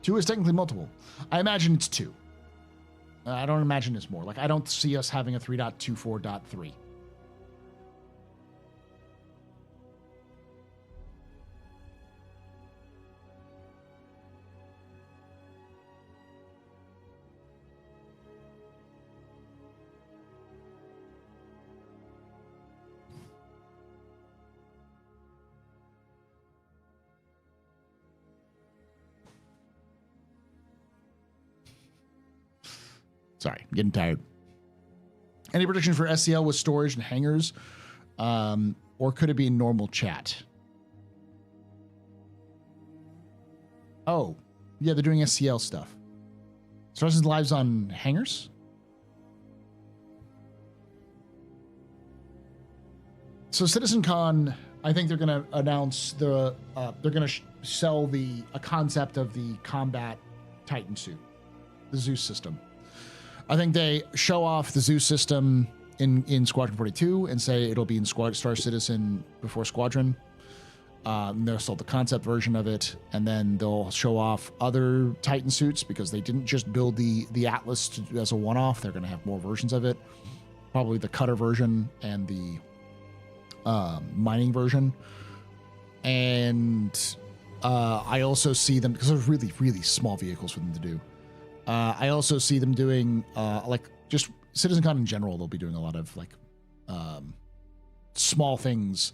Two is technically multiple. I imagine it's two. I don't imagine it's more. Like, I don't see us having a 3.24.3. Sorry, I'm getting tired. Any prediction for SCL with storage and hangars? Or could it be normal chat? Oh, yeah, they're doing SCL stuff. StarCitizen Live's on hangars? So CitizenCon, I think they're going to announce they're going to sell a concept of the combat Titan suit, the Zeus system. I think they show off the Zeus system in Squadron 42 and say it'll be in Star Citizen before Squadron. They'll sell the concept version of it, and then they'll show off other Titan suits because they didn't just build the Atlas as a one-off. They're going to have more versions of it. Probably the cutter version and the mining version. And I also see them, because there's really, really small vehicles for them to do. I also see them doing, like, just CitizenCon in general, they'll be doing a lot of, like, small things.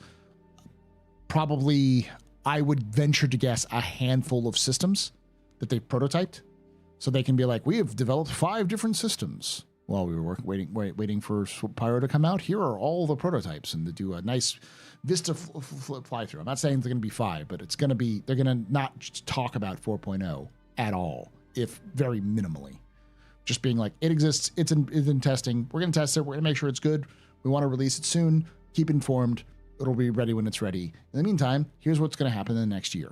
Probably, I would venture to guess, a handful of systems that they've prototyped. So they can be like, we have developed 5 different systems. while we were waiting for Pyro to come out, here are all the prototypes and to do a nice Vista fly through. I'm not saying they're going to be 5, but it's going to be, they're going to not talk about 4.0 at all, if very minimally. Just being like, it exists, it's in testing, we're going to test it, we're going to make sure it's good, we want to release it soon, keep informed, it'll be ready when it's ready. In the meantime, here's what's going to happen in the next year.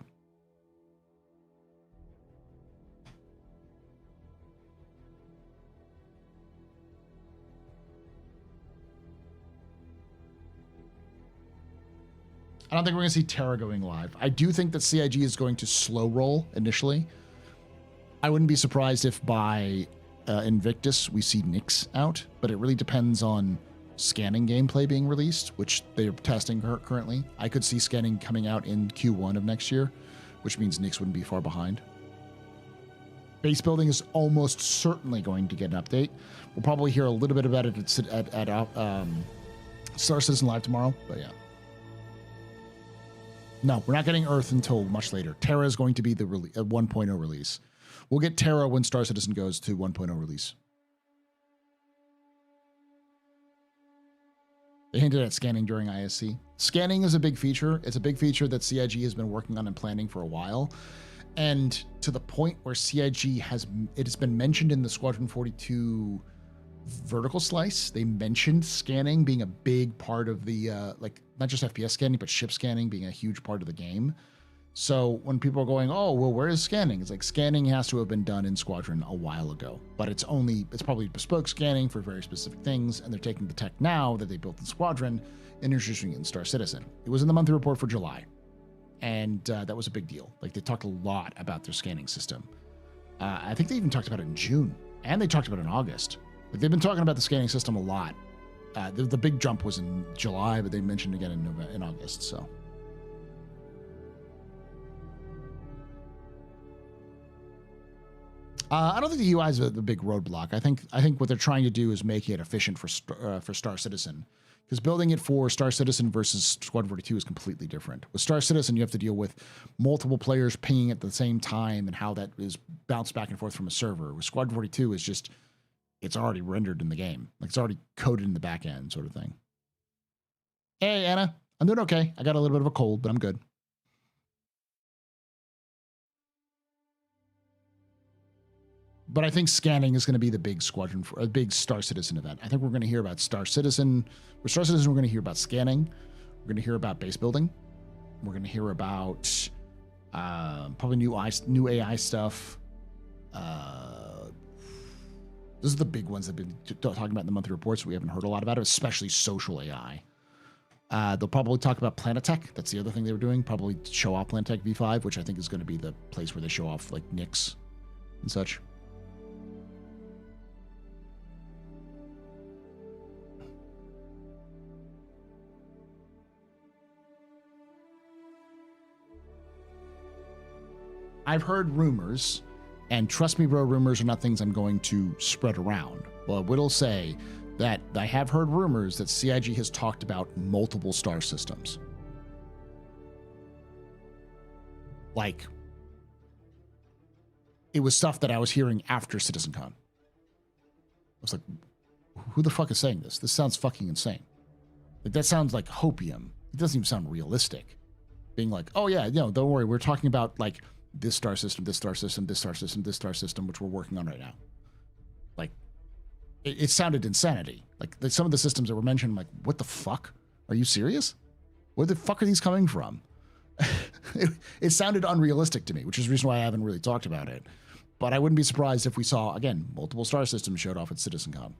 I don't think we're going to see Terra going live. I do think that CIG is going to slow roll initially. I wouldn't be surprised if by Invictus we see Nyx out, but it really depends on scanning gameplay being released, which they're testing currently. I could see scanning coming out in Q1 of next year, which means Nyx wouldn't be far behind. Base building is almost certainly going to get an update. We'll probably hear a little bit about it at Star Citizen Live tomorrow, but yeah. No, we're not getting Earth until much later. Terra is going to be the 1.0 release. We'll get Terra when Star Citizen goes to 1.0 release. They hinted at scanning during ISC. Scanning is a big feature. It's a big feature that CIG has been working on and planning for a while. And to the point where CIG has been mentioned in the Squadron 42 vertical slice. They mentioned scanning being a big part of the, like, not just FPS scanning, but ship scanning being a huge part of the game. So when people are going, oh, well, where is scanning? It's like scanning has to have been done in Squadron a while ago, but it's probably bespoke scanning for very specific things. And they're taking the tech now that they built in Squadron and introducing it in Star Citizen. It was in the monthly report for July. And that was a big deal. Like, they talked a lot about their scanning system. I think they even talked about it in June, and they talked about it in August. Like, they've been talking about the scanning system a lot. The big jump was in July, but they mentioned again in August. So, I don't think the UI is the big roadblock. I think what they're trying to do is make it efficient for Star Citizen, because building it for Star Citizen versus Squad 42 is completely different. With Star Citizen, you have to deal with multiple players pinging at the same time and how that is bounced back and forth from a server. With Squad 42, is just, it's already rendered in the game. Like, it's already coded in the back end sort of thing. Hey, Anna. I'm doing okay. I got a little bit of a cold, but I'm good. But I think scanning is going to be the big Squadron, a big Star Citizen event. I think we're going to hear about Star Citizen. With Star Citizen, we're going to hear about scanning. We're going to hear about base building. We're going to hear about probably new AI stuff. Those are the big ones that have been talking about in the monthly reports. We haven't heard a lot about it, especially social AI. They'll probably talk about Planetech. That's the other thing they were doing. Probably show off Planetech V5, which I think is going to be the place where they show off like Nyx and such. I've heard rumors, and trust me, bro, rumors are not things I'm going to spread around. Well, I will say that I have heard rumors that CIG has talked about multiple star systems. Like, it was stuff that I was hearing after CitizenCon. I was like, who the fuck is saying this? This sounds fucking insane. Like, that sounds like hopium. It doesn't even sound realistic. Being like, oh yeah, don't worry, we're talking about like this star system, this star system, this star system, this star system, which we're working on right now. Like, it sounded insanity. Like, some of the systems that were mentioned, I'm like, what the fuck? Are you serious? Where the fuck are these coming from? It sounded unrealistic to me, which is the reason why I haven't really talked about it. But I wouldn't be surprised if we saw, again, multiple star systems showed off at CitizenCon.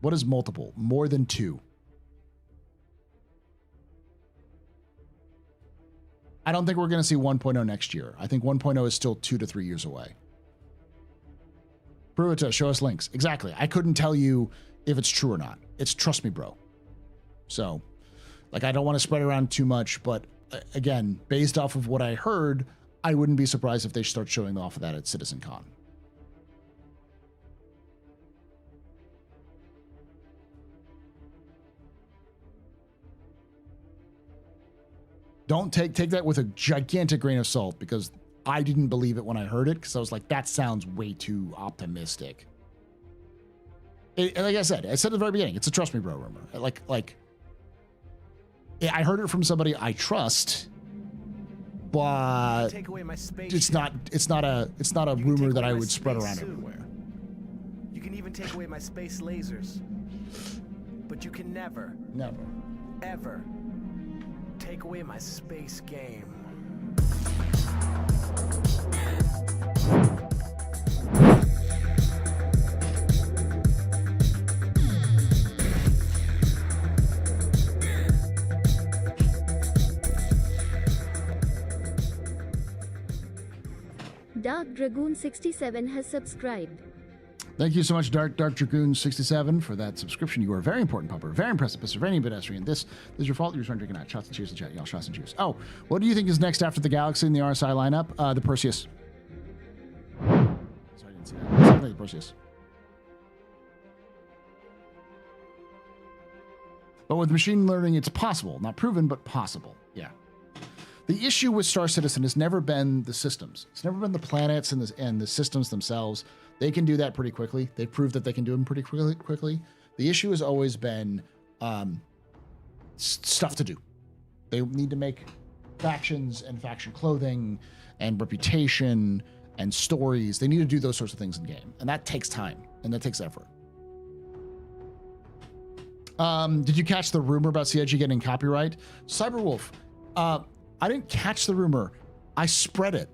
What is multiple? More than 2. I don't think we're going to see 1.0 next year. I think 1.0 is still 2 to 3 years away. Pruita, show us links. Exactly. I couldn't tell you if it's true or not. It's trust me, bro. So, like, I don't want to spread around too much, but again, based off of what I heard, I wouldn't be surprised if they start showing off of that at CitizenCon. Don't take that with a gigantic grain of salt, because I didn't believe it when I heard it, because I was like, that sounds way too optimistic. like I said at the very beginning, it's a trust me bro rumor. I heard it from somebody I trust, but it's not a rumor that I would spread around everywhere. You can even take away my space lasers. But you can never, ever take away my space game. Dark Dragoon 67 has subscribed. Thank you so much, Dark Dragoon 67, for that subscription. You are a very important pupper, very impressive, Pennsylvania pedestrian. This is your fault. You're trying to drink out. Shots and cheers and chat, y'all. Shots and cheers. Oh, what do you think is next after the Galaxy in the RSI lineup? The Perseus. Sorry, I didn't see that. It's definitely the Perseus. But with machine learning, it's possible. Not proven, but possible. Yeah. The issue with Star Citizen has never been the systems. It's never been the planets and the systems themselves. They can do that pretty quickly. They proved that they can do them pretty quickly. The issue has always been stuff to do. They need to make factions and faction clothing and reputation and stories. They need to do those sorts of things in game, and that takes time and that takes effort. Did you catch the rumor about CIG getting copyright? Cyberwolf, I didn't catch the rumor. I spread it.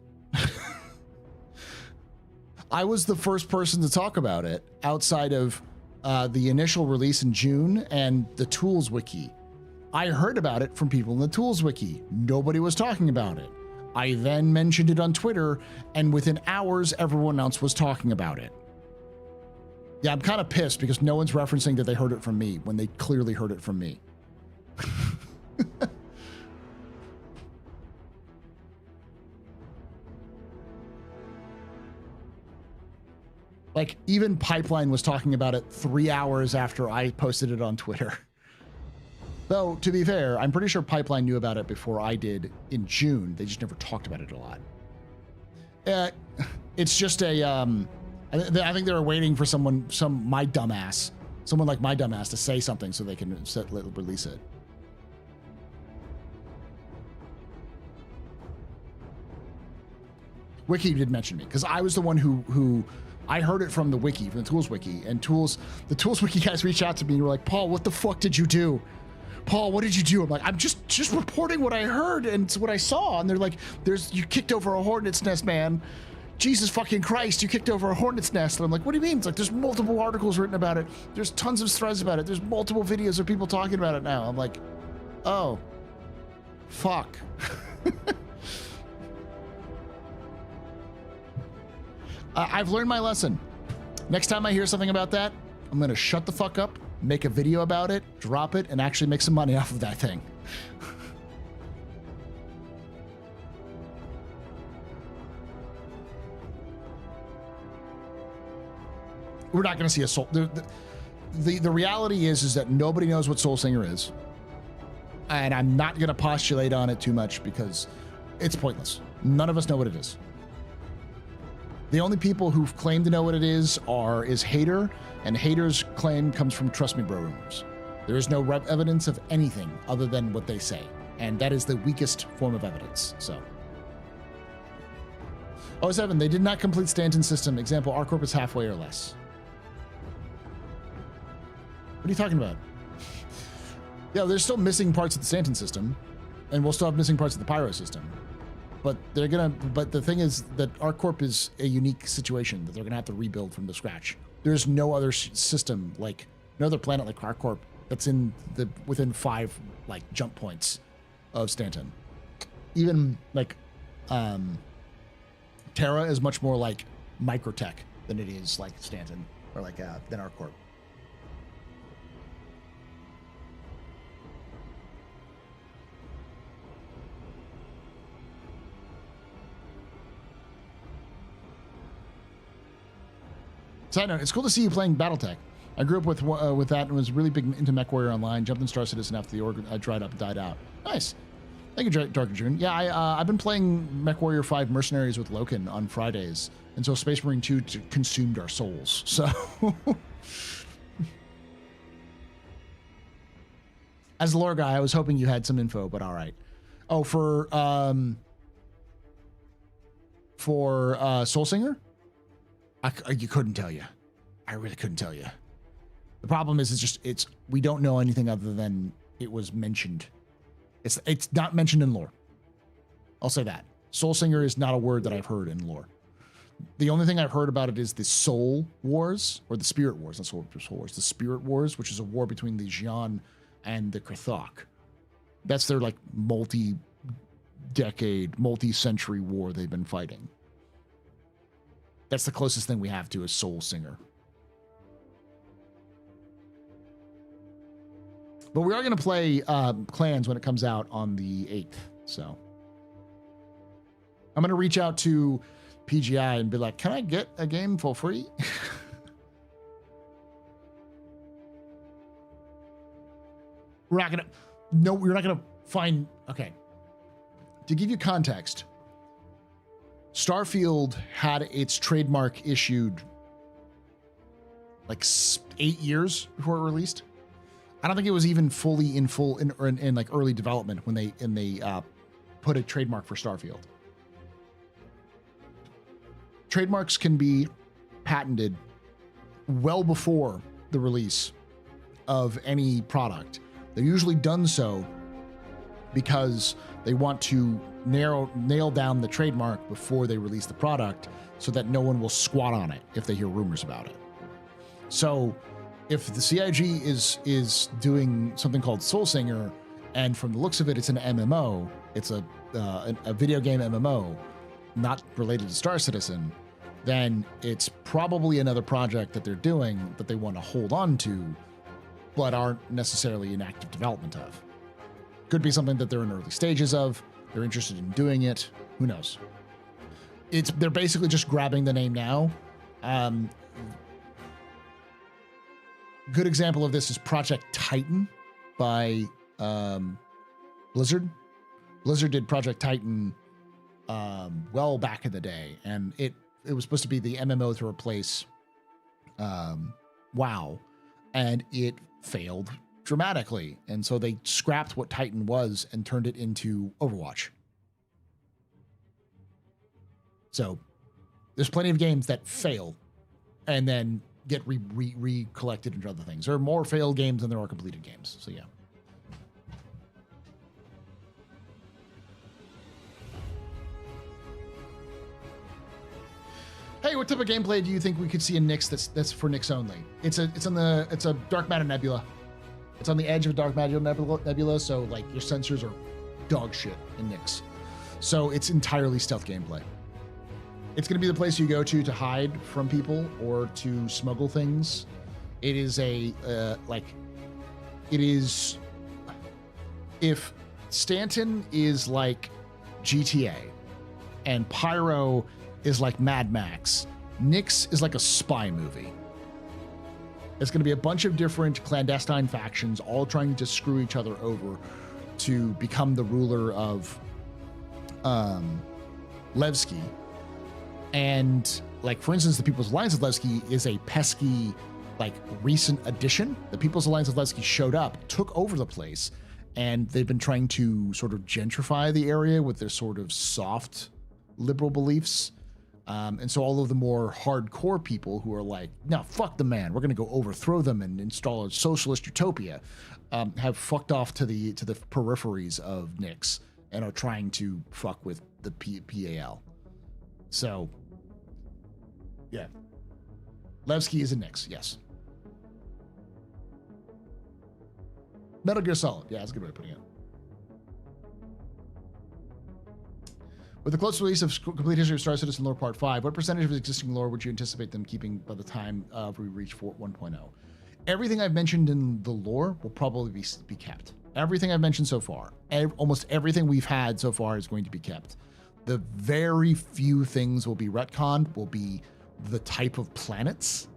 I was the first person to talk about it outside of the initial release in June and the Tools Wiki. I heard about it from people in the Tools Wiki. Nobody was talking about it. I then mentioned it on Twitter, and within hours, everyone else was talking about it. Yeah, I'm kind of pissed because no one's referencing that they heard it from me when they clearly heard it from me. Like, even Pipeline was talking about it 3 hours after I posted it on Twitter. Though, to be fair, I'm pretty sure Pipeline knew about it before I did in June. They just never talked about it a lot. It's just a, I think they were waiting for someone like my dumbass to say something so they can release it. Wiki did mention me, because I was the one who I heard it from the wiki, from the Tools Wiki, and the Tools Wiki guys reached out to me and were like, Paul, what the fuck did you do? Paul, what did you do? I'm like, I'm just reporting what I heard and what I saw. And they're like, you kicked over a hornet's nest, man. Jesus fucking Christ, you kicked over a hornet's nest. And I'm like, what do you mean? It's like, there's multiple articles written about it. There's tons of threads about it. There's multiple videos of people talking about it now. I'm like, oh, fuck. I've learned my lesson. Next time I hear something about that, I'm going to shut the fuck up, make a video about it, drop it, and actually make some money off of that thing. We're not going to see a Soul. The reality is that nobody knows what Soul Singer is. And I'm not going to postulate on it too much because it's pointless. None of us know what it is. The only people who've claimed to know what it is is Hater, and Hater's claim comes from Trust Me Bro rumors. There is no evidence of anything other than what they say, and that is the weakest form of evidence, so. 07, they did not complete Stanton system. Example, R-Corp is halfway or less. What are you talking about? Yeah, there's still missing parts of the Stanton system, and we'll still have missing parts of the Pyro system. But the thing is that R-Corp is a unique situation that they're gonna have to rebuild from the scratch. There's no other system, like no other planet like R-Corp that's within 5 like jump points of Stanton. Even like Terra is much more like Microtech than it is like Stanton or like than R-Corp. Side note, it's cool to see you playing BattleTech. I grew up with that and was really big into MechWarrior Online. Jumped in Star Citizen after the org dried up and died out. Nice. Thank you, Dark June. Yeah, I've been playing MechWarrior 5 Mercenaries with Loken on Fridays, and so Space Marine 2 consumed our souls. So As a lore guy, I was hoping you had some info, but all right. Oh, for Soul Singer, you couldn't tell you. I really couldn't tell you. The problem is, we don't know anything other than it was mentioned. It's not mentioned in lore. I'll say that. Soul Singer is not a word that I've heard in lore. The only thing I've heard about it is the Soul Wars, or the Spirit Wars. Not Soul Wars. The Spirit Wars, which is a war between the Xian and the Krithok. That's their like multi-decade, multi-century war they've been fighting. That's the closest thing we have to a Soul Singer. But we are going to play Clans when it comes out on the 8th. So I'm going to reach out to PGI and be like, can I get a game for free? We're not going to find, okay. To give you context, Starfield had its trademark issued like 8 years before it released. I don't think it was even fully in like early development when they put a trademark for Starfield. Trademarks can be patented well before the release of any product. They're usually done so because they want to nail down the trademark before they release the product so that no one will squat on it if they hear rumors about it. So if the CIG is doing something called Soul Singer, and from the looks of it, it's an MMO, it's a video game MMO, not related to Star Citizen, then it's probably another project that they're doing that they want to hold on to, but aren't necessarily in active development of. Could be something that they're in early stages of, they're interested in doing it, who knows? They're basically just grabbing the name now. Good example of this is Project Titan by Blizzard. Blizzard did Project Titan well back in the day, and it was supposed to be the MMO to replace WoW, and it failed dramatically, and so they scrapped what Titan was and turned it into Overwatch. So there's plenty of games that fail and then get recollected into other things. There are more failed games than there are completed games. So yeah. Hey, what type of gameplay do you think we could see in Nyx that's for Nyx only? It's a dark matter nebula. It's on the edge of a dark matter nebula, so like your sensors are dog shit in Nyx. So it's entirely stealth gameplay. It's going to be the place you go to hide from people or to smuggle things. It is if Stanton is like GTA and Pyro is like Mad Max, Nyx is like a spy movie. It's going to be a bunch of different clandestine factions all trying to screw each other over to become the ruler of Levski. And like, for instance, the People's Alliance of Levski is a pesky, like, recent addition. The People's Alliance of Levski showed up, took over the place, and they've been trying to sort of gentrify the area with their sort of soft liberal beliefs. And so all of the more hardcore people who are like, no, fuck the man, we're going to go overthrow them and install a socialist utopia, have fucked off to the peripheries of Nyx and are trying to fuck with the PAL. So, yeah. Levski is a Nyx, yes. Metal Gear Solid, yeah, that's a good way of putting it. With the close release of Complete History of Star Citizen Lore Part 5, what percentage of existing lore would you anticipate them keeping by the time we reach 1.0? Everything I've mentioned in the lore will probably be kept. Everything I've mentioned so far, almost everything we've had so far is going to be kept. The very few things will be retconned, will be the type of planets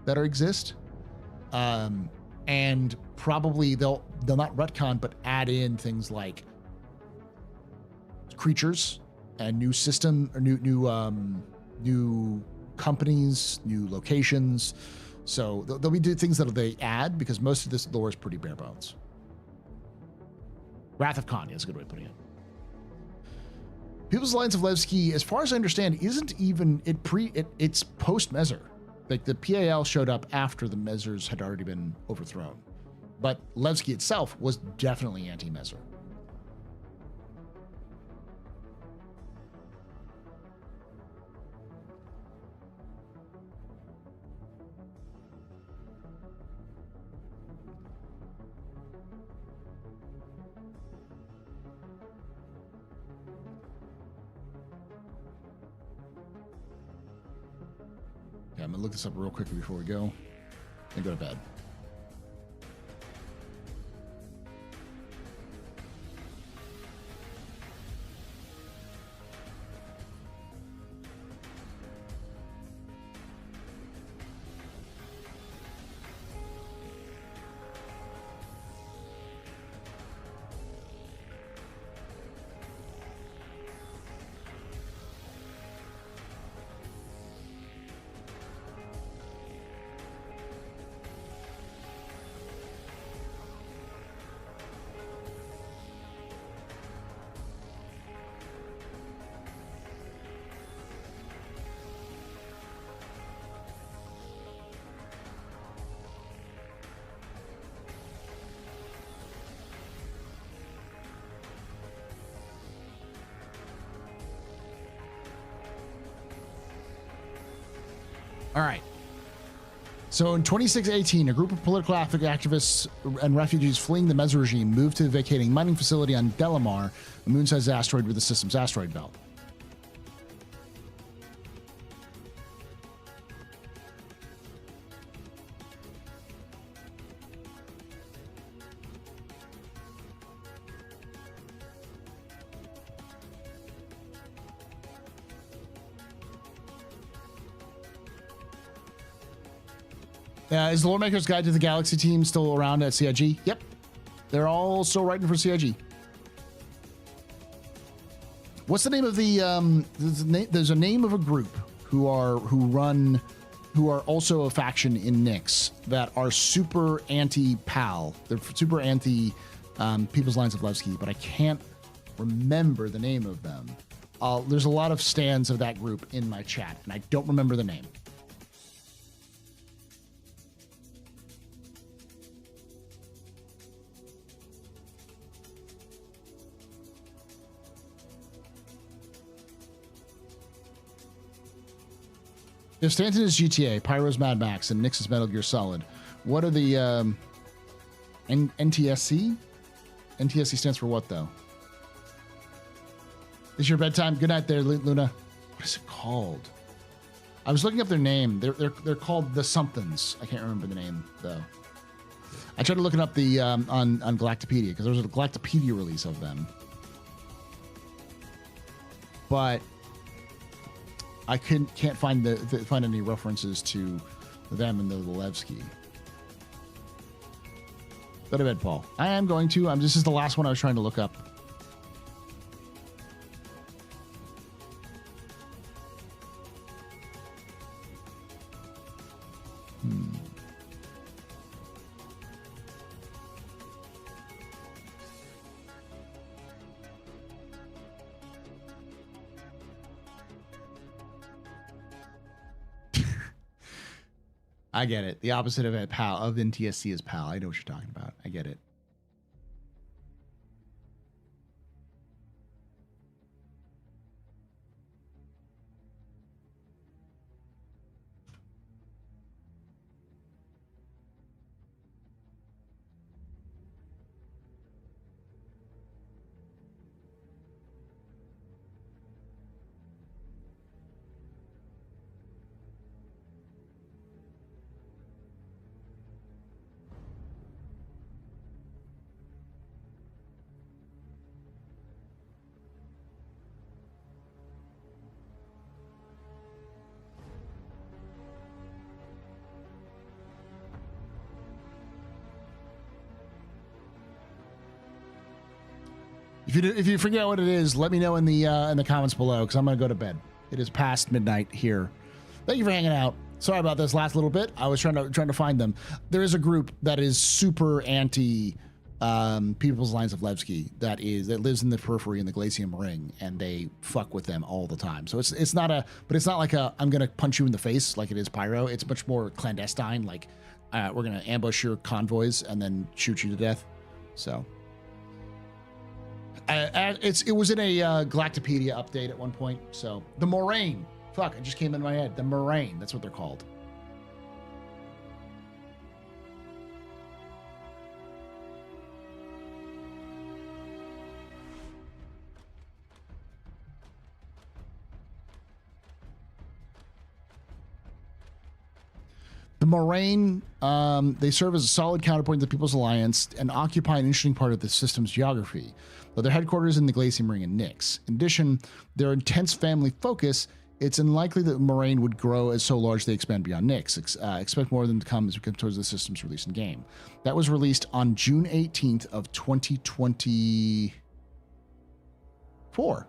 that exist. And probably they'll not retcon, but add in things like creatures and new system or new companies, new locations. So there'll be things that they add because most of this lore is pretty bare bones. Wrath of Khan is a good way of putting it. People's Alliance of Levski, as far as I understand, isn't even it's post Mezzer. Like the PAL showed up after the Mezzers had already been overthrown, but Levski itself was definitely anti-Mezzer. Okay, I'm gonna look this up real quickly before we go and go to bed. All right. So in 2618, a group of political activists and refugees fleeing the Mezzer regime moved to the vacating mining facility on Delamar, a moon-sized asteroid with the system's asteroid belt. Is the Loremaker's Guide to the Galaxy team still around at CIG? Yep. They're all still writing for CIG. What's the name of there's a name of a group who are also a faction in Nyx that are super anti-PAL. They're super anti People's Alliance of Levski, but I can't remember the name of them. There's a lot of stands of that group in my chat, and I don't remember the name. If Stanton is GTA, Pyro's Mad Max, and Nyx is Metal Gear Solid, what are the NTSC? NTSC stands for what, though? Is your bedtime? Good night there, Luna. What is it called? I was looking up their name. They're called the somethings. I can't remember the name, though. I tried to look it up the on Galactopedia, because there was a Galactopedia release of them. But I can't find any references to them and the Levski. Go to bed, Paul. I am going to. This is the last one I was trying to look up. I get it. The opposite of PAL of NTSC is PAL. I know what you're talking about. I get it. If you forget what it is, let me know in the comments below, because I'm gonna go to bed. It is past midnight here. Thank you for hanging out. Sorry about this last little bit. I was trying to find them. There is a group that is super anti People's Alliance of Levski that lives in the periphery in the Glacium Ring, and they fuck with them all the time. So it's not like I'm gonna punch you in the face like it is Pyro. It's much more clandestine. Like we're gonna ambush your convoys and then shoot you to death. So it was in a Galactopedia update at one point. So the Moraine, fuck, it just came in my head. The Moraine, that's what they're called. The Moraine, they serve as a solid counterpoint to the People's Alliance and occupy an interesting part of the system's geography, though their headquarters in the Glacium Ring and Nyx. In addition, their intense family focus, it's unlikely that Moraine would grow as so large they expand beyond Nyx. Expect more of them to come as we come towards the system's release in game. That was released on June 18th of 2024.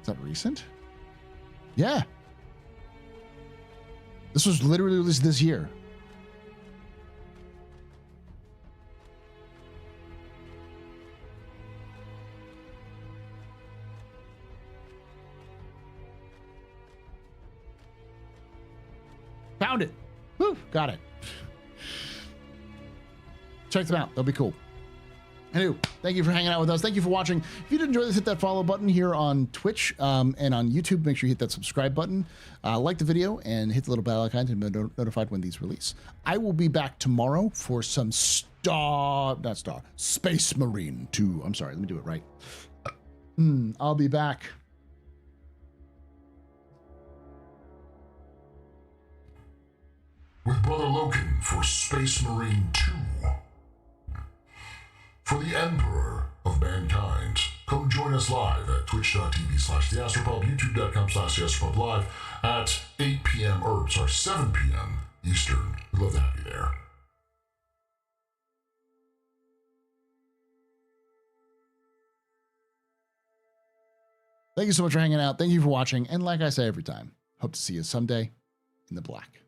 Is that recent? Yeah. This was literally released this year. Found it. Woo, got it. Check them out. They'll be cool. Anyway, thank you for hanging out with us. Thank you for watching. If you did enjoy this, hit that follow button here on Twitch and on YouTube. Make sure you hit that subscribe button. Like the video and hit the little bell icon to be notified when these release. I will be back tomorrow for some Space Marine 2. I'm sorry, let me do it right. I'll be back. With Brother Logan for Space Marine 2. For the Emperor of Mankind, come join us live at twitch.tv/TheAstroPub, youtube.com/TheAstroPubLive at 8 p.m. or 7 p.m. Eastern. We'd love to have you there. Thank you so much for hanging out. Thank you for watching. And like I say every time, hope to see you someday in the black.